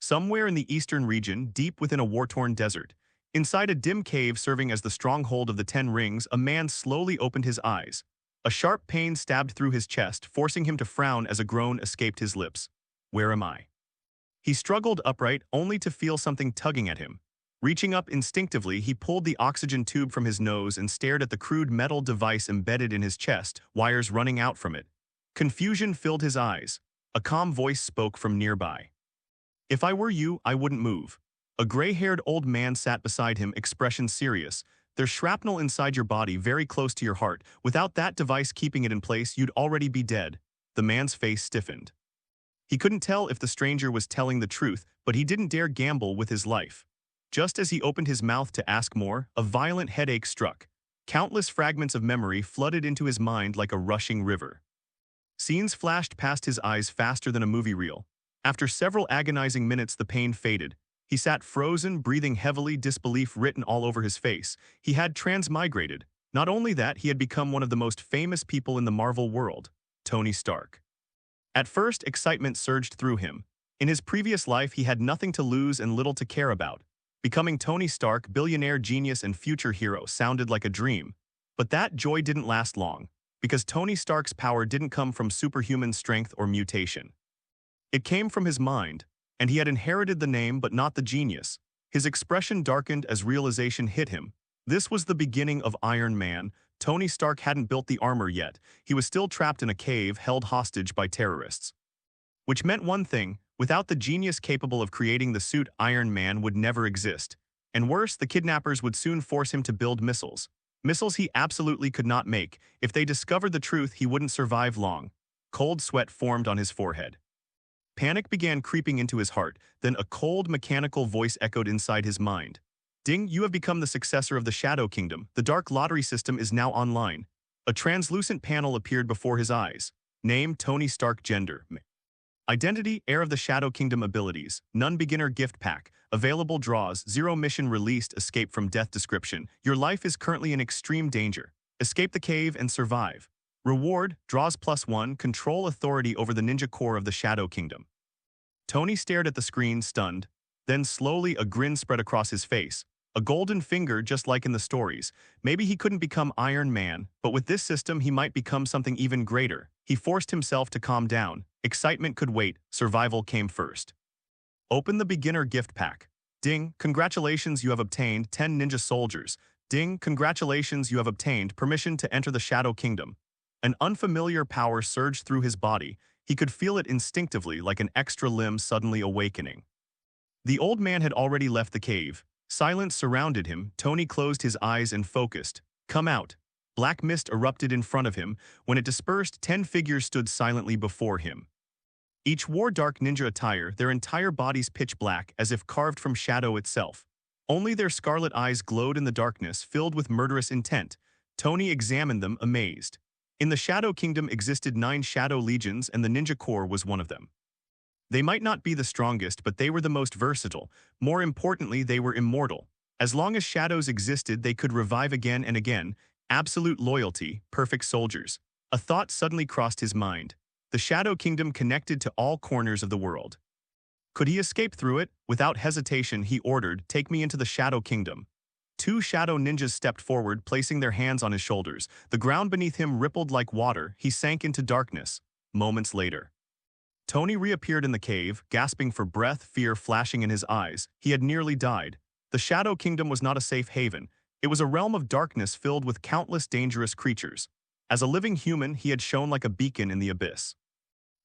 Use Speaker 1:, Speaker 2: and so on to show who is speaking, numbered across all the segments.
Speaker 1: somewhere in the eastern region, deep within a war-torn desert. Inside a dim cave serving as the stronghold of the Ten Rings, a man slowly opened his eyes. A sharp pain stabbed through his chest, forcing him to frown as a groan escaped his lips. "Where am I?" He struggled upright, only to feel something tugging at him. Reaching up instinctively, he pulled the oxygen tube from his nose and stared at the crude metal device embedded in his chest, wires running out from it. Confusion filled his eyes. A calm voice spoke from nearby. "If I were you, I wouldn't move." A gray-haired old man sat beside him, expression serious. "There's shrapnel inside your body, very close to your heart. Without that device keeping it in place, you'd already be dead." The man's face stiffened. He couldn't tell if the stranger was telling the truth, but he didn't dare gamble with his life. Just as he opened his mouth to ask more, a violent headache struck. Countless fragments of memory flooded into his mind like a rushing river. Scenes flashed past his eyes faster than a movie reel. After several agonizing minutes, the pain faded. He sat frozen, breathing heavily, disbelief written all over his face. He had transmigrated. Not only that, he had become one of the most famous people in the Marvel world, Tony Stark. At first, excitement surged through him. In his previous life, he had nothing to lose and little to care about. Becoming Tony Stark, billionaire genius and future hero, sounded like a dream. But that joy didn't last long, because Tony Stark's power didn't come from superhuman strength or mutation. It came from his mind, and he had inherited the name but not the genius. His expression darkened as realization hit him. This was the beginning of Iron Man. Tony Stark hadn't built the armor yet. He was still trapped in a cave, held hostage by terrorists. Which meant one thing: without the genius capable of creating the suit, Iron Man would never exist. And worse, the kidnappers would soon force him to build missiles. Missiles he absolutely could not make. If they discovered the truth, he wouldn't survive long. Cold sweat formed on his forehead. Panic began creeping into his heart, then a cold, mechanical voice echoed inside his mind. "Ding, you have become the successor of the Shadow Kingdom. The Dark Lottery system is now online." A translucent panel appeared before his eyes. Name: Tony Stark. Gender: Identity: heir of the Shadow Kingdom. Abilities: None. Beginner gift pack. Available draws: 0. Mission released. Escape from death. Description: your life is currently in extreme danger. Escape the cave and survive. Reward: draws +1. Control authority over the ninja core of the Shadow Kingdom. Tony stared at the screen, stunned. Then slowly a grin spread across his face. A golden finger, just like in the stories. Maybe he couldn't become Iron Man, but with this system he might become something even greater. He forced himself to calm down. Excitement could wait. Survival came first. Open the beginner gift pack. Ding, congratulations, you have obtained 10 ninja soldiers. Ding, congratulations, you have obtained permission to enter the Shadow Kingdom. An unfamiliar power surged through his body. He could feel it instinctively, like an extra limb suddenly awakening. The old man had already left the cave. Silence surrounded him. Tony closed his eyes and focused. "Come out." Black mist erupted in front of him. When it dispersed, 10 figures stood silently before him. Each wore dark ninja attire, their entire bodies pitch black, as if carved from shadow itself. Only their scarlet eyes glowed in the darkness, filled with murderous intent. Tony examined them, amazed. In the Shadow Kingdom existed 9 Shadow Legions, and the Ninja Corps was one of them. They might not be the strongest, but they were the most versatile. More importantly, they were immortal. As long as shadows existed, they could revive again and again. Absolute loyalty, perfect soldiers. A thought suddenly crossed his mind. The Shadow Kingdom connected to all corners of the world. Could he escape through it? Without hesitation, he ordered, "Take me into the Shadow Kingdom." 2 shadow ninjas stepped forward, placing their hands on his shoulders. The ground beneath him rippled like water. He sank into darkness. Moments later, Tony reappeared in the cave, gasping for breath, fear flashing in his eyes. He had nearly died. The Shadow Kingdom was not a safe haven. It was a realm of darkness filled with countless dangerous creatures. As a living human, he had shone like a beacon in the abyss.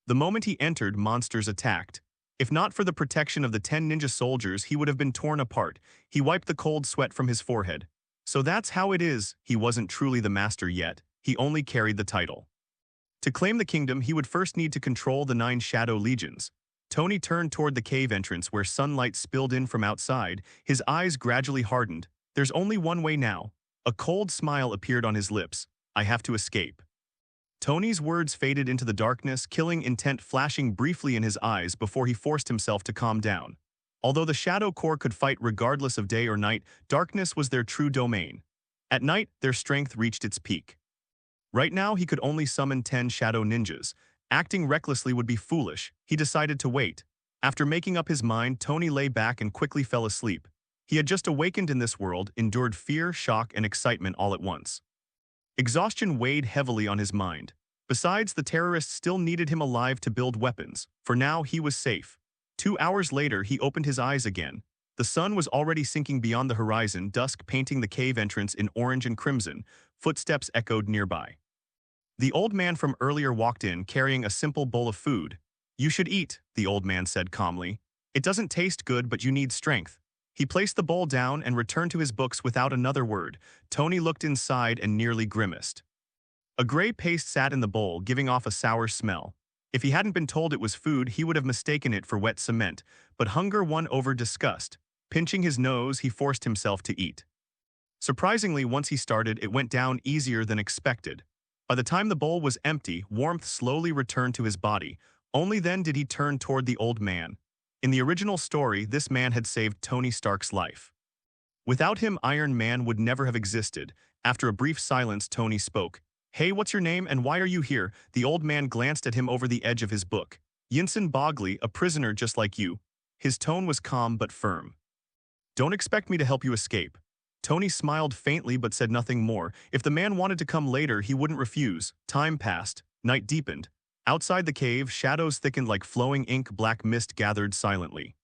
Speaker 1: The moment he entered, monsters attacked. If not for the protection of the 10 ninja soldiers, he would have been torn apart. He wiped the cold sweat from his forehead. So that's how it is. He wasn't truly the master yet. He only carried the title. To claim the kingdom, he would first need to control the 9 Shadow Legions. Tony turned toward the cave entrance where sunlight spilled in from outside. His eyes gradually hardened. There's only one way now. A cold smile appeared on his lips. "I have to escape." Tony's words faded into the darkness, killing intent flashing briefly in his eyes before he forced himself to calm down. Although the Shadow Corps could fight regardless of day or night, darkness was their true domain. At night, their strength reached its peak. Right now, he could only summon 10 Shadow Ninjas. Acting recklessly would be foolish. He decided to wait. After making up his mind, Tony lay back and quickly fell asleep. He had just awakened in this world, endured fear, shock, and excitement all at once. Exhaustion weighed heavily on his mind. Besides, the terrorists still needed him alive to build weapons. For now, he was safe. 2 hours later, he opened his eyes again. The sun was already sinking beyond the horizon, dusk painting the cave entrance in orange and crimson. Footsteps echoed nearby. The old man from earlier walked in, carrying a simple bowl of food. "You should eat," the old man said calmly. "It doesn't taste good, but you need strength." He placed the bowl down and returned to his books without another word. Tony looked inside and nearly grimaced. A gray paste sat in the bowl, giving off a sour smell. If he hadn't been told it was food, he would have mistaken it for wet cement, but hunger won over disgust. Pinching his nose, he forced himself to eat. Surprisingly, once he started, it went down easier than expected. By the time the bowl was empty, warmth slowly returned to his body. Only then did he turn toward the old man. In the original story, this man had saved Tony Stark's life. Without him, Iron Man would never have existed. After a brief silence, Tony spoke. "Hey, what's your name and why are you here?" The old man glanced at him over the edge of his book. "Yinsen Bogley, a prisoner just like you." His tone was calm but firm. "Don't expect me to help you escape." Tony smiled faintly but said nothing more. If the man wanted to come later, he wouldn't refuse. Time passed. Night deepened. Outside the cave, shadows thickened like flowing ink. Black mist gathered silently.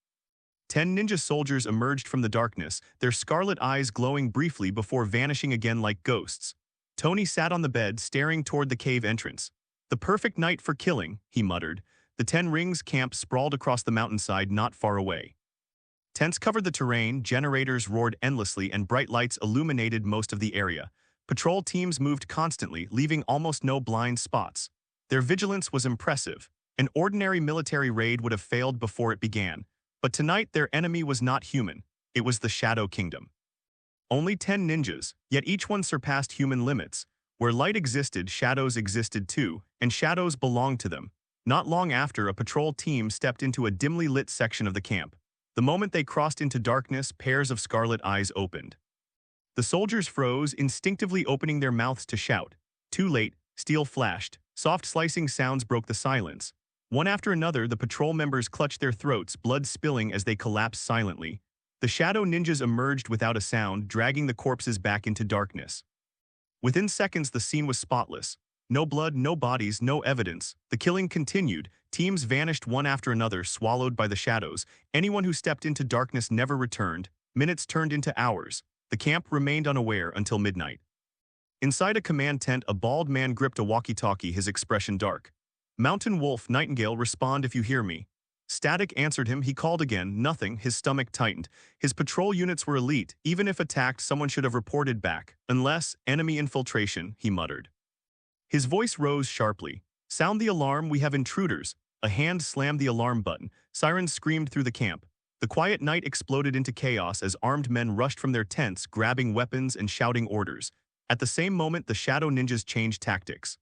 Speaker 1: 10 ninja soldiers emerged from the darkness, their scarlet eyes glowing briefly before vanishing again like ghosts. Tony sat on the bed, staring toward the cave entrance. "The perfect night for killing," he muttered. The 10 Rings camp sprawled across the mountainside not far away. Tents covered the terrain, generators roared endlessly, and bright lights illuminated most of the area. Patrol teams moved constantly, leaving almost no blind spots. Their vigilance was impressive. An ordinary military raid would have failed before it began. But tonight their enemy was not human. It was the Shadow Kingdom. Only 10 ninjas, yet each one surpassed human limits. Where light existed, shadows existed too, and shadows belonged to them. Not long after, a patrol team stepped into a dimly lit section of the camp. The moment they crossed into darkness, pairs of scarlet eyes opened. The soldiers froze, instinctively opening their mouths to shout. Too late, steel flashed. Soft slicing sounds broke the silence. One after another, the patrol members clutched their throats, blood spilling as they collapsed silently. The shadow ninjas emerged without a sound, dragging the corpses back into darkness. Within seconds, the scene was spotless. No blood, no bodies, no evidence. The killing continued. Teams vanished one after another, swallowed by the shadows. Anyone who stepped into darkness never returned. Minutes turned into hours. The camp remained unaware until midnight. Inside a command tent, a bald man gripped a walkie-talkie, his expression dark. "Mountain Wolf, Nightingale, respond if you hear me." Static answered him. He called again. Nothing. His stomach tightened. His patrol units were elite. Even if attacked, someone should have reported back. Unless enemy infiltration, he muttered. His voice rose sharply. "Sound the alarm, we have intruders." A hand slammed the alarm button. Sirens screamed through the camp. The quiet night exploded into chaos as armed men rushed from their tents, grabbing weapons and shouting orders. At the same moment, the shadow ninjas changed tactics.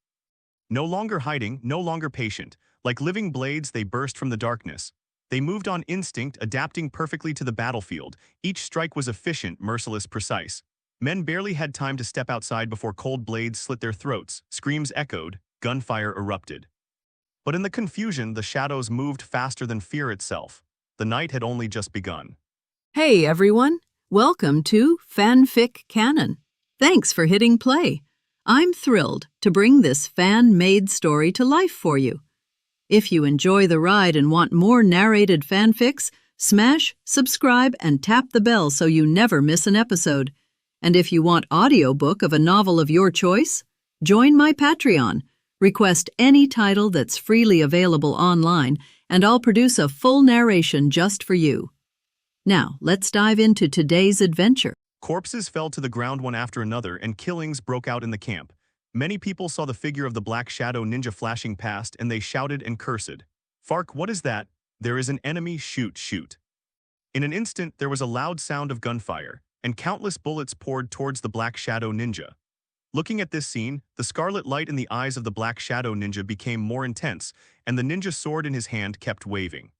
Speaker 1: No longer hiding, no longer patient. Like living blades, they burst from the darkness. They moved on instinct, adapting perfectly to the battlefield. Each strike was efficient, merciless, precise. Men barely had time to step outside before cold blades slit their throats. Screams echoed. Gunfire erupted. But in the confusion, the shadows moved faster than fear itself. The night had only just begun.
Speaker 2: Hey everyone, welcome to FanFic Canon. Thanks for hitting play. I'm thrilled to bring this fan-made story to life for you. If you enjoy the ride and want more narrated fanfics, smash, subscribe, and tap the bell so you never miss an episode. And if you want audiobook of a novel of your choice, join my Patreon. Request any title that's freely available online, and I'll produce a full narration just for you. Now, let's dive into today's adventure.
Speaker 1: Corpses fell to the ground one after another, and killings broke out in the camp. Many people saw the figure of the Black Shadow Ninja flashing past, and they shouted and cursed. "Fark, what is that? There is an enemy, shoot, shoot." In an instant, there was a loud sound of gunfire, and countless bullets poured towards the Black Shadow Ninja. Looking at this scene, the scarlet light in the eyes of the Black Shadow Ninja became more intense, and the ninja sword in his hand kept waving.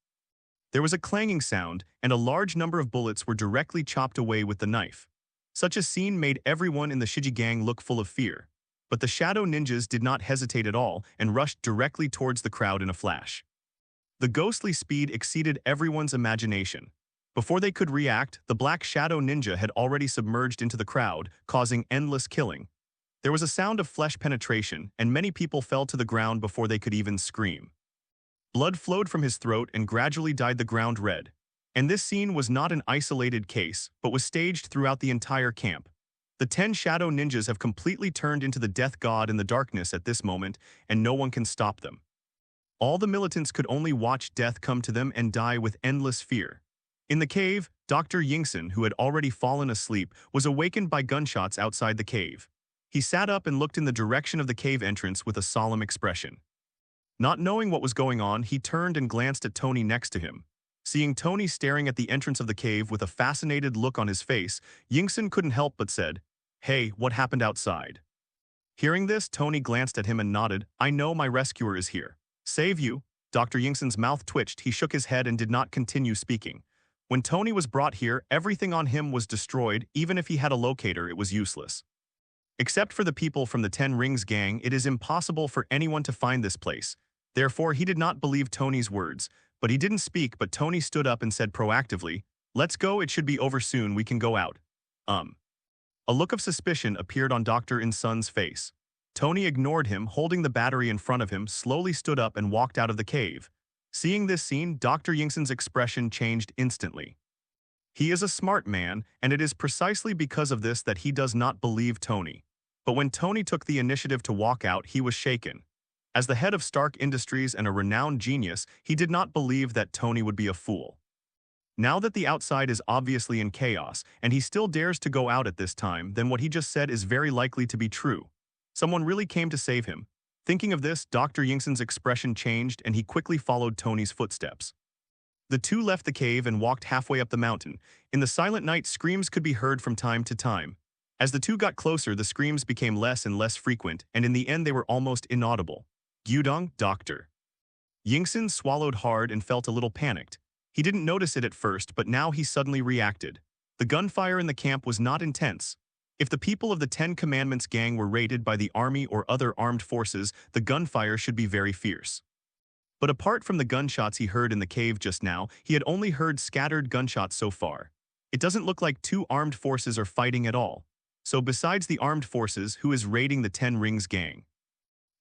Speaker 1: There was a clanging sound, and a large number of bullets were directly chopped away with the knife. Such a scene made everyone in the Shiji gang look full of fear. But the Shadow Ninjas did not hesitate at all and rushed directly towards the crowd in a flash. The ghostly speed exceeded everyone's imagination. Before they could react, the Black Shadow Ninja had already submerged into the crowd, causing endless killing. There was a sound of flesh penetration, and many people fell to the ground before they could even scream. Blood flowed from his throat and gradually dyed the ground red. And this scene was not an isolated case, but was staged throughout the entire camp. The 10 Shadow Ninjas have completely turned into the death god in the darkness at this moment, and no one can stop them. All the militants could only watch death come to them and die with endless fear. In the cave, Dr. Yinsen, who had already fallen asleep, was awakened by gunshots outside the cave. He sat up and looked in the direction of the cave entrance with a solemn expression. Not knowing what was going on, he turned and glanced at Tony next to him. Seeing Tony staring at the entrance of the cave with a fascinated look on his face, Yinsen couldn't help but said, "Hey, what happened outside?" Hearing this, Tony glanced at him and nodded, "I know, my rescuer is here. Save you." Dr. Yinsen's mouth twitched, he shook his head and did not continue speaking. When Tony was brought here, everything on him was destroyed. Even if he had a locator, it was useless. Except for the people from the 10 Rings gang, it is impossible for anyone to find this place. Therefore, he did not believe Tony's words, but he didn't speak. But Tony stood up and said proactively, "Let's go, it should be over soon, we can go out." A look of suspicion appeared on Dr. Yinsen's face. Tony ignored him, holding the battery in front of him, slowly stood up and walked out of the cave. Seeing this scene, Dr. Yinsen's expression changed instantly. He is a smart man, and it is precisely because of this that he does not believe Tony. But when Tony took the initiative to walk out, he was shaken. As the head of Stark Industries and a renowned genius, he did not believe that Tony would be a fool. Now that the outside is obviously in chaos, and he still dares to go out at this time, then what he just said is very likely to be true. Someone really came to save him. Thinking of this, Dr. Yinsen's expression changed and he quickly followed Tony's footsteps. The two left the cave and walked halfway up the mountain. In the silent night, screams could be heard from time to time. As the two got closer, the screams became less and less frequent, and in the end they were almost inaudible. "Gyudong, doctor." Yinsen swallowed hard and felt a little panicked. He didn't notice it at first, but now he suddenly reacted. The gunfire in the camp was not intense. If the people of the 10 Commandments gang were raided by the army or other armed forces, the gunfire should be very fierce. But apart from the gunshots he heard in the cave just now, he had only heard scattered gunshots so far. It doesn't look like two armed forces are fighting at all. So besides the armed forces, who is raiding the 10 Rings gang?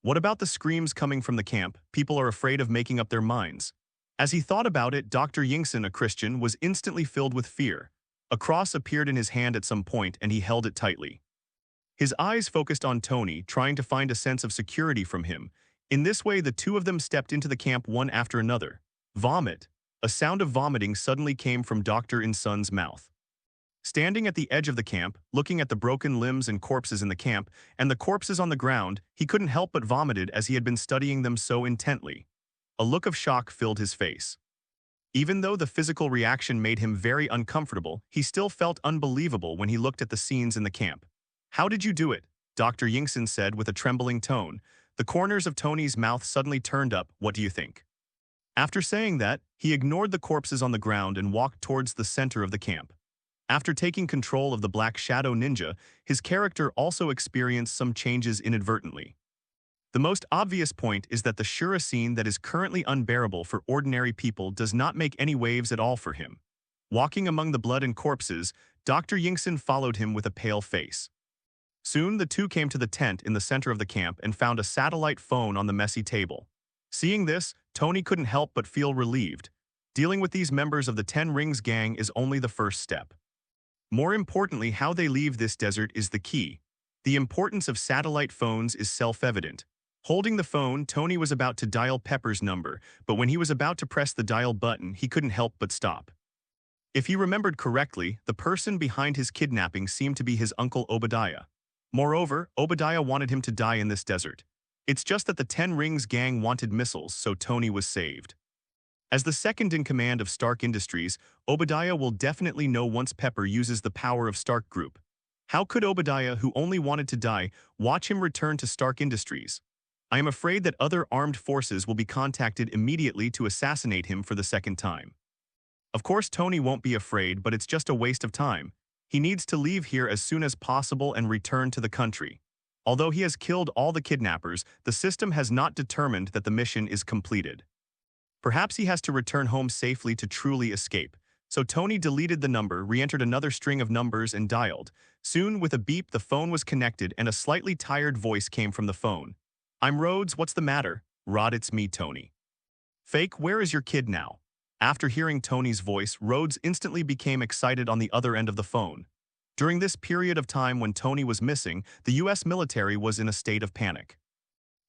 Speaker 1: What about the screams coming from the camp? People are afraid of making up their minds. As he thought about it, Dr. Yinsen, a Christian, was instantly filled with fear. A cross appeared in his hand at some point and he held it tightly. His eyes focused on Tony, trying to find a sense of security from him. In this way, the two of them stepped into the camp one after another. Vomit. A sound of vomiting suddenly came from Dr. Yinsen's mouth. Standing at the edge of the camp, looking at the broken limbs and corpses in the camp, and the corpses on the ground, he couldn't help but vomited as he had been studying them so intently. A look of shock filled his face. Even though the physical reaction made him very uncomfortable, he still felt unbelievable when he looked at the scenes in the camp. "How did you do it?" Dr. Yinsen said with a trembling tone. The corners of Tony's mouth suddenly turned up. "What do you think?" After saying that, he ignored the corpses on the ground and walked towards the center of the camp. After taking control of the Black Shadow Ninja, his character also experienced some changes inadvertently. The most obvious point is that the Shura scene that is currently unbearable for ordinary people does not make any waves at all for him. Walking among the blood and corpses, Dr. Yinsen followed him with a pale face. Soon the two came to the tent in the center of the camp and found a satellite phone on the messy table. Seeing this, Tony couldn't help but feel relieved. Dealing with these members of the 10 Rings gang is only the first step. More importantly, how they leave this desert is the key. The importance of satellite phones is self-evident. Holding the phone, Tony was about to dial Pepper's number, but when he was about to press the dial button, he couldn't help but stop. If he remembered correctly, the person behind his kidnapping seemed to be his uncle Obadiah. Moreover, Obadiah wanted him to die in this desert. It's just that the 10 Rings gang wanted missiles, so Tony was saved. As the second in command of Stark Industries, Obadiah will definitely know once Pepper uses the power of Stark Group. How could Obadiah, who only wanted to die, watch him return to Stark Industries? I am afraid that other armed forces will be contacted immediately to assassinate him for the second time. Of course, Tony won't be afraid, but it's just a waste of time. He needs to leave here as soon as possible and return to the country. Although he has killed all the kidnappers, the system has not determined that the mission is completed. Perhaps he has to return home safely to truly escape. So Tony deleted the number, re-entered another string of numbers and dialed. Soon, with a beep, the phone was connected and a slightly tired voice came from the phone. "I'm Rhodes, what's the matter?" "Rod, it's me, Tony." "Fake, where is your kid now?" After hearing Tony's voice, Rhodes instantly became excited on the other end of the phone. During this period of time when Tony was missing, the US military was in a state of panic.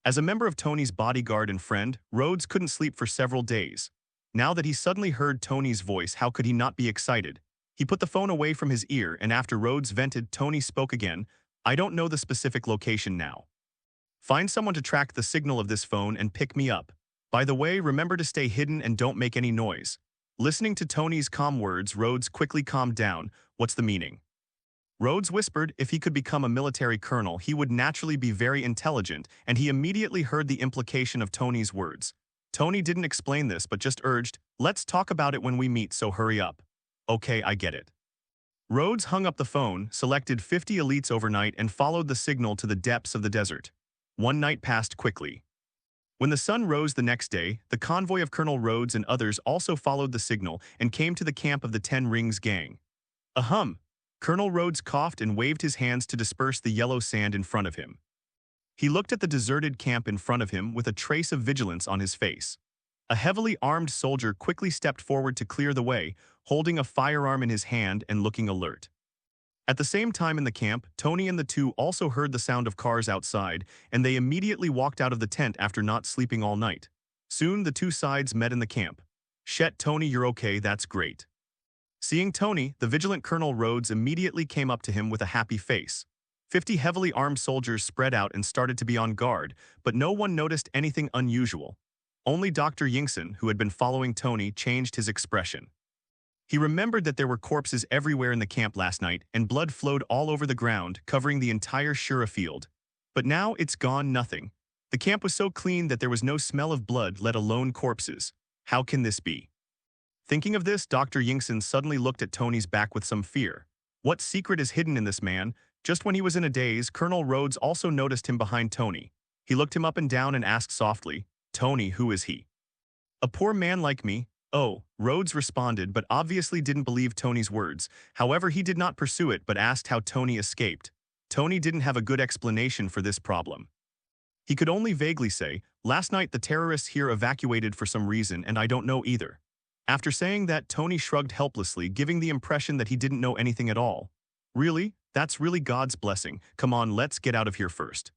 Speaker 1: As a member of Tony's bodyguard and friend, Rhodes couldn't sleep for several days. Now that he suddenly heard Tony's voice, how could he not be excited? He put the phone away from his ear, and after Rhodes vented, Tony spoke again. "I don't know the specific location now. Find someone to track the signal of this phone and pick me up. By the way, remember to stay hidden and don't make any noise." Listening to Tony's calm words, Rhodes quickly calmed down. "What's the meaning?" Rhodes whispered if he could become a military colonel, he would naturally be very intelligent, and he immediately heard the implication of Tony's words. Tony didn't explain this but just urged, "Let's talk about it when we meet, so hurry up." "Okay, I get it." Rhodes hung up the phone, selected 50 elites overnight, and followed the signal to the depths of the desert. One night passed quickly. When the sun rose the next day, the convoy of Colonel Rhodes and others also followed the signal and came to the camp of the 10 Rings gang. Ahem! Colonel Rhodes coughed and waved his hands to disperse the yellow sand in front of him. He looked at the deserted camp in front of him with a trace of vigilance on his face. A heavily armed soldier quickly stepped forward to clear the way, holding a firearm in his hand and looking alert. At the same time in the camp, Tony and the two also heard the sound of cars outside, and they immediately walked out of the tent after not sleeping all night. Soon the two sides met in the camp. "Shet, Tony, you're okay, that's great." Seeing Tony, the vigilant Colonel Rhodes immediately came up to him with a happy face. 50 heavily armed soldiers spread out and started to be on guard, but no one noticed anything unusual. Only Dr. Yinsen, who had been following Tony, changed his expression. He remembered that there were corpses everywhere in the camp last night, and blood flowed all over the ground, covering the entire Shura field. But now it's gone, nothing. The camp was so clean that there was no smell of blood, let alone corpses. How can this be? Thinking of this, Dr. Yinsen suddenly looked at Tony's back with some fear. What secret is hidden in this man? Just when he was in a daze, Colonel Rhodes also noticed him behind Tony. He looked him up and down and asked softly, "Tony, who is he?" "A poor man like me." "Oh," Rhodes responded, but obviously didn't believe Tony's words. However, he did not pursue it but asked how Tony escaped. Tony didn't have a good explanation for this problem. He could only vaguely say, "Last night the terrorists here evacuated for some reason and I don't know either." After saying that, Tony shrugged helplessly, giving the impression that he didn't know anything at all. "Really? That's really God's blessing. Come on, let's get out of here first."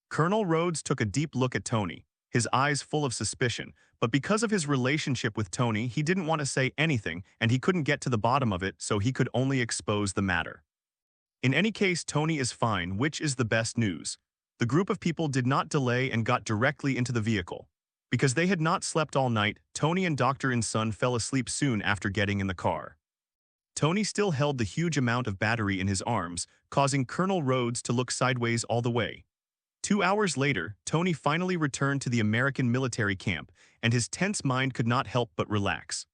Speaker 1: Colonel Rhodes took a deep look at Tony, his eyes full of suspicion, but because of his relationship with Tony, he didn't want to say anything and he couldn't get to the bottom of it, so he could only expose the matter. In any case, Tony is fine, which is the best news. The group of people did not delay and got directly into the vehicle. Because they had not slept all night, Tony and Dr. Yinsen fell asleep soon after getting in the car. Tony still held the huge amount of battery in his arms, causing Colonel Rhodes to look sideways all the way. 2 hours later, Tony finally returned to the American military camp, and his tense mind could not help but relax.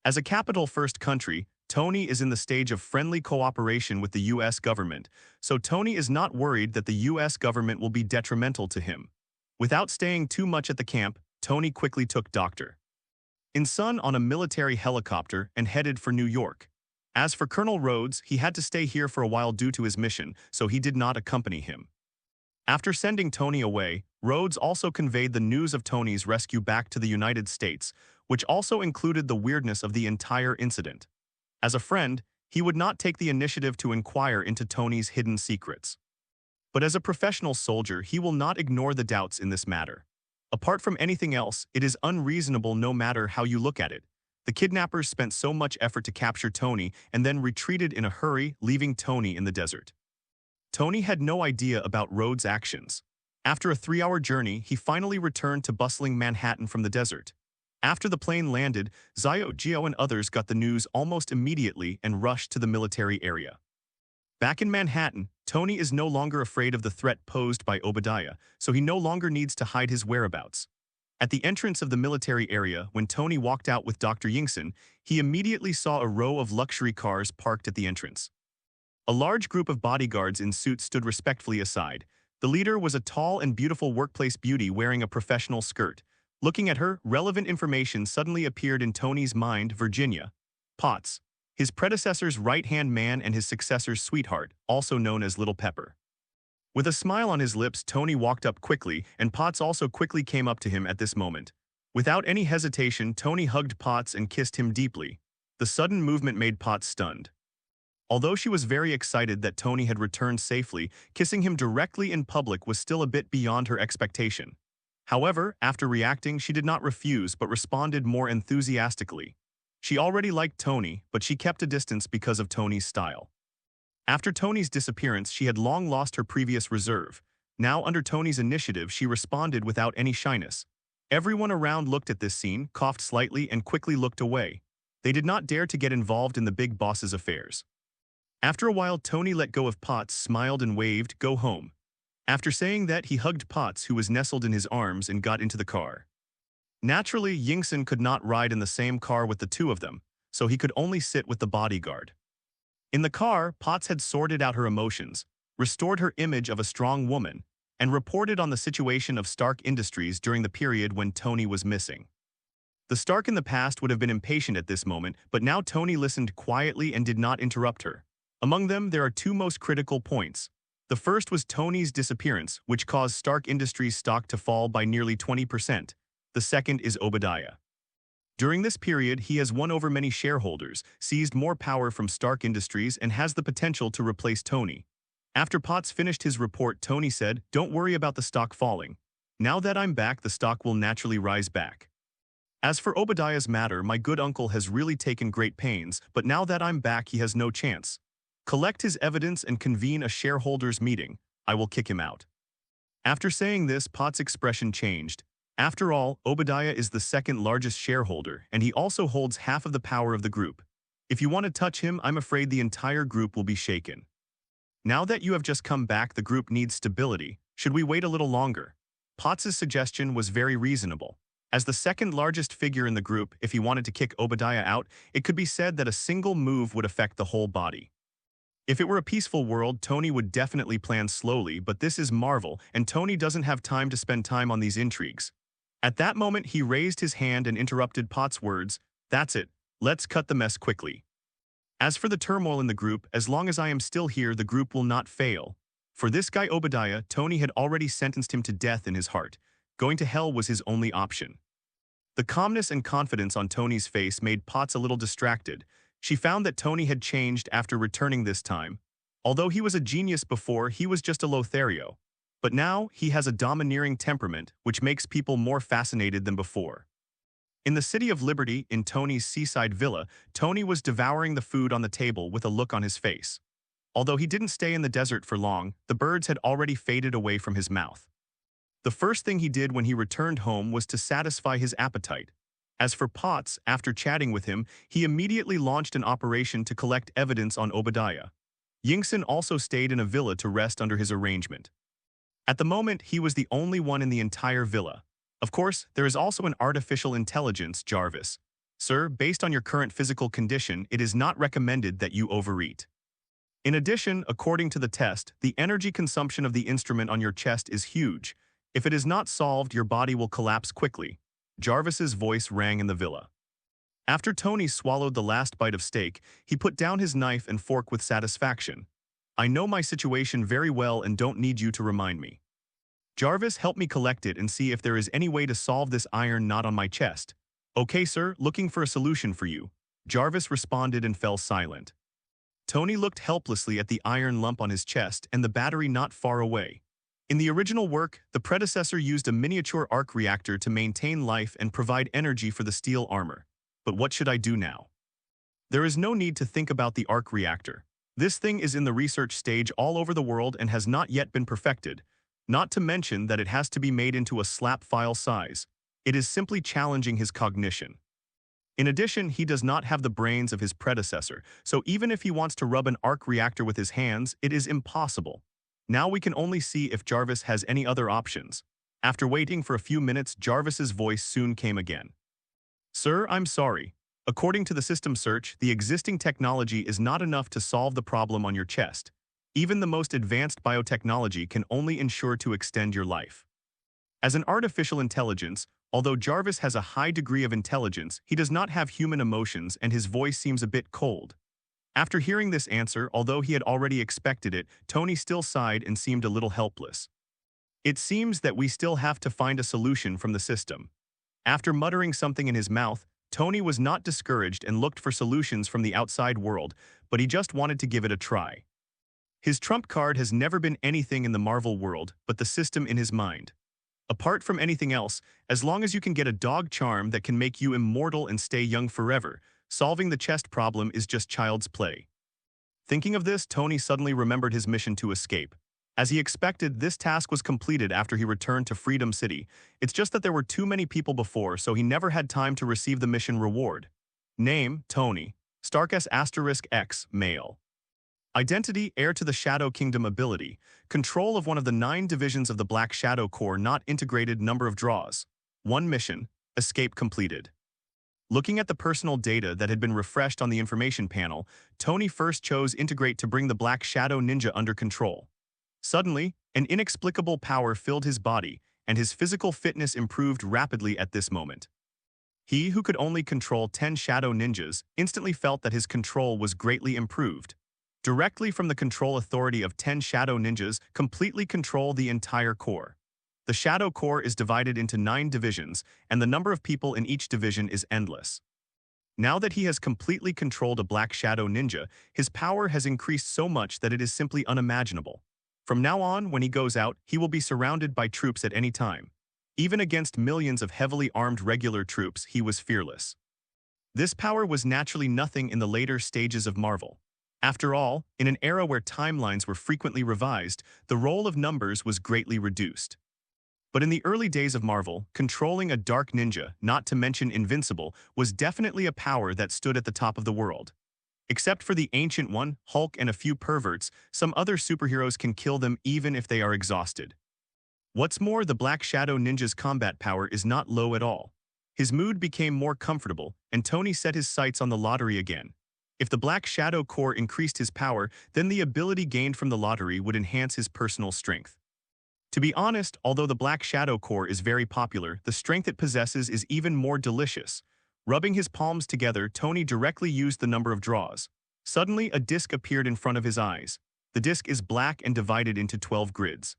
Speaker 1: As a capital-first country, Tony is in the stage of friendly cooperation with the US government, so Tony is not worried that the US government will be detrimental to him. Without staying too much at the camp, Tony quickly took Dr. Yinsen on a military helicopter and headed for New York. As for Colonel Rhodes, he had to stay here for a while due to his mission, so he did not accompany him. After sending Tony away, Rhodes also conveyed the news of Tony's rescue back to the United States, which also included the weirdness of the entire incident. As a friend, he would not take the initiative to inquire into Tony's hidden secrets. But as a professional soldier, he will not ignore the doubts in this matter. Apart from anything else, it is unreasonable no matter how you look at it. The kidnappers spent so much effort to capture Tony and then retreated in a hurry, leaving Tony in the desert. Tony had no idea about Rhodes' actions. After a 3-hour journey, he finally returned to bustling Manhattan from the desert. After the plane landed, Zio, Gio, and others got the news almost immediately and rushed to the military area. Back in Manhattan, Tony is no longer afraid of the threat posed by Obadiah, so he no longer needs to hide his whereabouts. At the entrance of the military area, when Tony walked out with Dr. Yinsen, he immediately saw a row of luxury cars parked at the entrance. A large group of bodyguards in suits stood respectfully aside. The leader was a tall and beautiful workplace beauty wearing a professional skirt. Looking at her, relevant information suddenly appeared in Tony's mind: Virginia. Potts. His predecessor's right-hand man and his successor's sweetheart, also known as Little Pepper. With a smile on his lips, Tony walked up quickly, and Potts also quickly came up to him at this moment. Without any hesitation, Tony hugged Potts and kissed him deeply. The sudden movement made Potts stunned. Although she was very excited that Tony had returned safely, kissing him directly in public was still a bit beyond her expectation. However, after reacting, she did not refuse but responded more enthusiastically. She already liked Tony, but she kept a distance because of Tony's style. After Tony's disappearance, she had long lost her previous reserve. Now, under Tony's initiative, she responded without any shyness. Everyone around looked at this scene, coughed slightly, and quickly looked away. They did not dare to get involved in the big boss's affairs. After a while, Tony let go of Potts, smiled and waved, "Go home." After saying that, he hugged Potts, who was nestled in his arms, and got into the car. Naturally, Yinsen could not ride in the same car with the two of them, so he could only sit with the bodyguard. In the car, Potts had sorted out her emotions, restored her image of a strong woman, and reported on the situation of Stark Industries during the period when Tony was missing. The Stark in the past would have been impatient at this moment, but now Tony listened quietly and did not interrupt her. Among them, there are two most critical points. The first was Tony's disappearance, which caused Stark Industries' stock to fall by nearly 20%. The second is Obadiah. During this period, he has won over many shareholders, seized more power from Stark Industries, and has the potential to replace Tony. After Potts finished his report, Tony said, "Don't worry about the stock falling. Now that I'm back, the stock will naturally rise back. As for Obadiah's matter, my good uncle has really taken great pains, but now that I'm back, he has no chance. Collect his evidence and convene a shareholders' meeting. I will kick him out." After saying this, Potts' expression changed. After all, Obadiah is the second largest shareholder, and he also holds half of the power of the group. If you want to touch him, I'm afraid the entire group will be shaken. Now that you have just come back, the group needs stability. Should we wait a little longer? Potts' suggestion was very reasonable. As the second largest figure in the group, if he wanted to kick Obadiah out, it could be said that a single move would affect the whole body. If it were a peaceful world, Tony would definitely plan slowly, but this is Marvel, and Tony doesn't have time to spend time on these intrigues. At that moment, he raised his hand and interrupted Potts' words. "That's it. Let's cut the mess quickly. As for the turmoil in the group, as long as I am still here, the group will not fail. For this guy Obadiah, Tony had already sentenced him to death in his heart. Going to hell was his only option." The calmness and confidence on Tony's face made Potts a little distracted. She found that Tony had changed after returning this time. Although he was a genius before, he was just a Lothario. But now, he has a domineering temperament, which makes people more fascinated than before. In the City of Liberty, in Tony's seaside villa, Tony was devouring the food on the table with a look on his face. Although he didn't stay in the desert for long, the birds had already faded away from his mouth. The first thing he did when he returned home was to satisfy his appetite. As for Potts, after chatting with him, he immediately launched an operation to collect evidence on Obadiah. Yinsen also stayed in a villa to rest under his arrangement. At the moment, he was the only one in the entire villa. Of course, there is also an artificial intelligence, Jarvis. "Sir, based on your current physical condition, it is not recommended that you overeat. In addition, according to the test, the energy consumption of the instrument on your chest is huge. If it is not solved, your body will collapse quickly." Jarvis's voice rang in the villa. After Tony swallowed the last bite of steak, he put down his knife and fork with satisfaction. "I know my situation very well and don't need you to remind me. Jarvis, help me collect it and see if there is any way to solve this iron knot on my chest." "Okay, sir, looking for a solution for you." Jarvis responded and fell silent. Tony looked helplessly at the iron lump on his chest and the battery not far away. In the original work, the predecessor used a miniature arc reactor to maintain life and provide energy for the steel armor. But what should I do now? There is no need to think about the arc reactor. This thing is in the research stage all over the world and has not yet been perfected. Not to mention that it has to be made into a slap file size. It is simply challenging his cognition. In addition, he does not have the brains of his predecessor, so even if he wants to rub an arc reactor with his hands, it is impossible. Now we can only see if Jarvis has any other options. After waiting for a few minutes, Jarvis's voice soon came again. "Sir, I'm sorry. According to the system search, the existing technology is not enough to solve the problem on your chest. Even the most advanced biotechnology can only ensure to extend your life. As an artificial intelligence, Although Jarvis has a high degree of intelligence, he does not have human emotions and his voice seems a bit cold. After hearing this answer, although he had already expected it, Tony still sighed and seemed a little helpless. It seems that we still have to find a solution from the system. After muttering something in his mouth, Tony was not discouraged and looked for solutions from the outside world, but he just wanted to give it a try. His trump card has never been anything in the Marvel world but the system in his mind. Apart from anything else, as long as you can get a dog charm that can make you immortal and stay young forever, solving the chest problem is just child's play. Thinking of this, Tony suddenly remembered his mission to escape. As he expected, this task was completed after he returned to Freedom City. It's just that there were too many people before, so he never had time to receive the mission reward. Name, Tony. Stark S*X, male. Identity, heir to the Shadow Kingdom ability. Control of one of the 9 divisions of the Black Shadow Corps not integrated number of draws. 1 mission. Escape completed. Looking at the personal data that had been refreshed on the information panel, Tony first chose Integrate to bring the Black Shadow Ninja under control. Suddenly, an inexplicable power filled his body, and his physical fitness improved rapidly at this moment. He who could only control 10 Shadow Ninjas instantly felt that his control was greatly improved. Directly from the control authority of 10 Shadow Ninjas completely control the entire Corps. The Shadow Corps is divided into 9 divisions, and the number of people in each division is endless. Now that he has completely controlled a Black Shadow Ninja, his power has increased so much that it is simply unimaginable. From now on, when he goes out, he will be surrounded by troops at any time. Even against millions of heavily armed regular troops, he was fearless. This power was naturally nothing in the later stages of Marvel. After all, in an era where timelines were frequently revised, the role of numbers was greatly reduced. But in the early days of Marvel, controlling a dark ninja, not to mention invincible, was definitely a power that stood at the top of the world. Except for the Ancient One, Hulk, and a few perverts, some other superheroes can kill them even if they are exhausted. What's more, the Black Shadow Ninja's combat power is not low at all. His mood became more comfortable, and Tony set his sights on the lottery again. If the Black Shadow Corps increased his power, then the ability gained from the lottery would enhance his personal strength. To be honest, although the Black Shadow Corps is very popular, the strength it possesses is even more delicious. Rubbing his palms together, Tony directly used the number of draws. Suddenly, a disc appeared in front of his eyes. The disc is black and divided into 12 grids.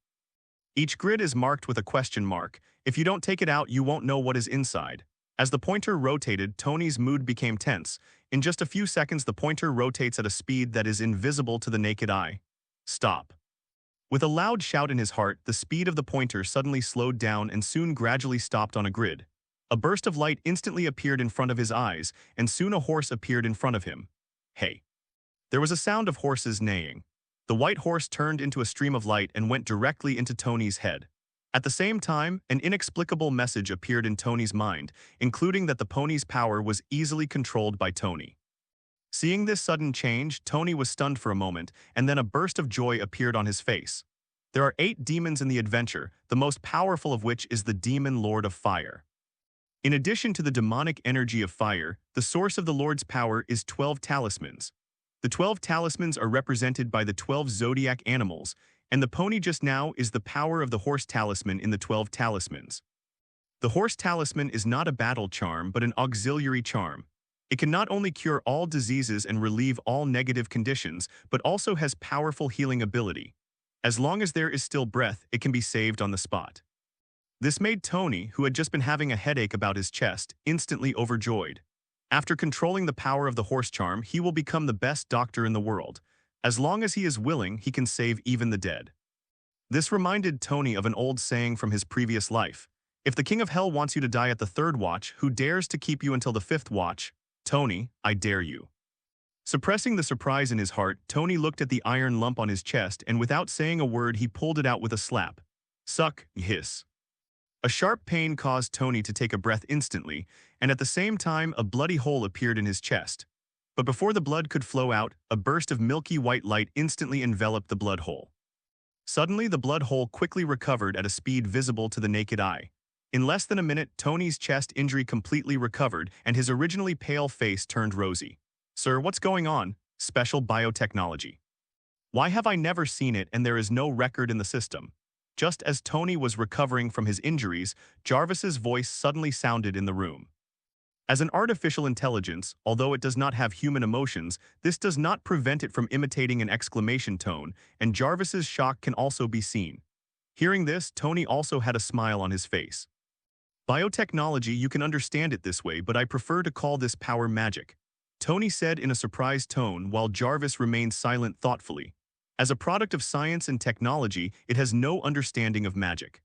Speaker 1: Each grid is marked with a question mark. If you don't take it out, you won't know what is inside. As the pointer rotated, Tony's mood became tense. In just a few seconds, the pointer rotates at a speed that is invisible to the naked eye. Stop. With a loud shout in his heart, the speed of the pointer suddenly slowed down and soon gradually stopped on a grid. A burst of light instantly appeared in front of his eyes, and soon a horse appeared in front of him. Hey. There was a sound of horses neighing. The white horse turned into a stream of light and went directly into Tony's head. At the same time, an inexplicable message appeared in Tony's mind, including that the pony's power was easily controlled by Tony. Seeing this sudden change, Tony was stunned for a moment, and then a burst of joy appeared on his face. There are 8 demons in the adventure, the most powerful of which is the Demon Lord of Fire. In addition to the demonic energy of fire, the source of the Lord's power is 12 talismans. The 12 talismans are represented by the 12 zodiac animals, and the pony just now is the power of the Horse Talisman in the 12 talismans. The Horse Talisman is not a battle charm but an auxiliary charm. It can not only cure all diseases and relieve all negative conditions, but also has powerful healing ability. As long as there is still breath, it can be saved on the spot. This made Tony, who had just been having a headache about his chest, instantly overjoyed. After controlling the power of the horse charm, he will become the best doctor in the world. As long as he is willing, he can save even the dead. This reminded Tony of an old saying from his previous life. If the King of Hell wants you to die at the 3rd watch, who dares to keep you until the 5th watch? Tony, I dare you. Suppressing the surprise in his heart, Tony looked at the iron lump on his chest and without saying a word he pulled it out with a slap. Suck, hiss. A sharp pain caused Tony to take a breath instantly, and at the same time a bloody hole appeared in his chest. But before the blood could flow out, a burst of milky white light instantly enveloped the blood hole. Suddenly, the blood hole quickly recovered at a speed visible to the naked eye. In less than a minute, Tony's chest injury completely recovered, and his originally pale face turned rosy. Sir, what's going on? Special biotechnology. Why have I never seen it and there is no record in the system? Just as Tony was recovering from his injuries, Jarvis's voice suddenly sounded in the room. As an artificial intelligence, although it does not have human emotions, this does not prevent it from imitating an exclamation tone, and Jarvis's shock can also be seen. Hearing this, Tony also had a smile on his face. Biotechnology, you can understand it this way, but I prefer to call this power magic, Tony said in a surprised tone while Jarvis remained silent thoughtfully. As a product of science and technology, it has no understanding of magic.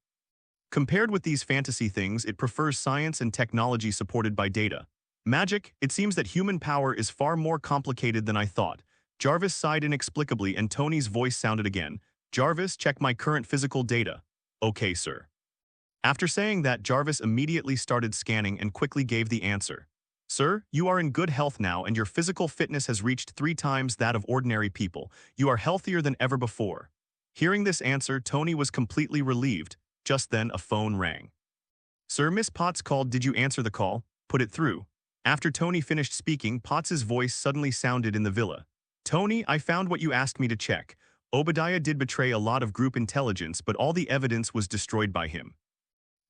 Speaker 1: Compared with these fantasy things, it prefers science and technology supported by data. Magic, it seems that human power is far more complicated than I thought. Jarvis sighed inexplicably and Tony's voice sounded again. Jarvis, check my current physical data. Okay, sir. After saying that, Jarvis immediately started scanning and quickly gave the answer. Sir, you are in good health now and your physical fitness has reached 3 times that of ordinary people. You are healthier than ever before. Hearing this answer, Tony was completely relieved. Just then, a phone rang. Sir, Miss Potts called. Did you answer the call? Put it through. After Tony finished speaking, Potts's voice suddenly sounded in the villa. Tony, I found what you asked me to check. Obadiah did betray a lot of group intelligence, but all the evidence was destroyed by him.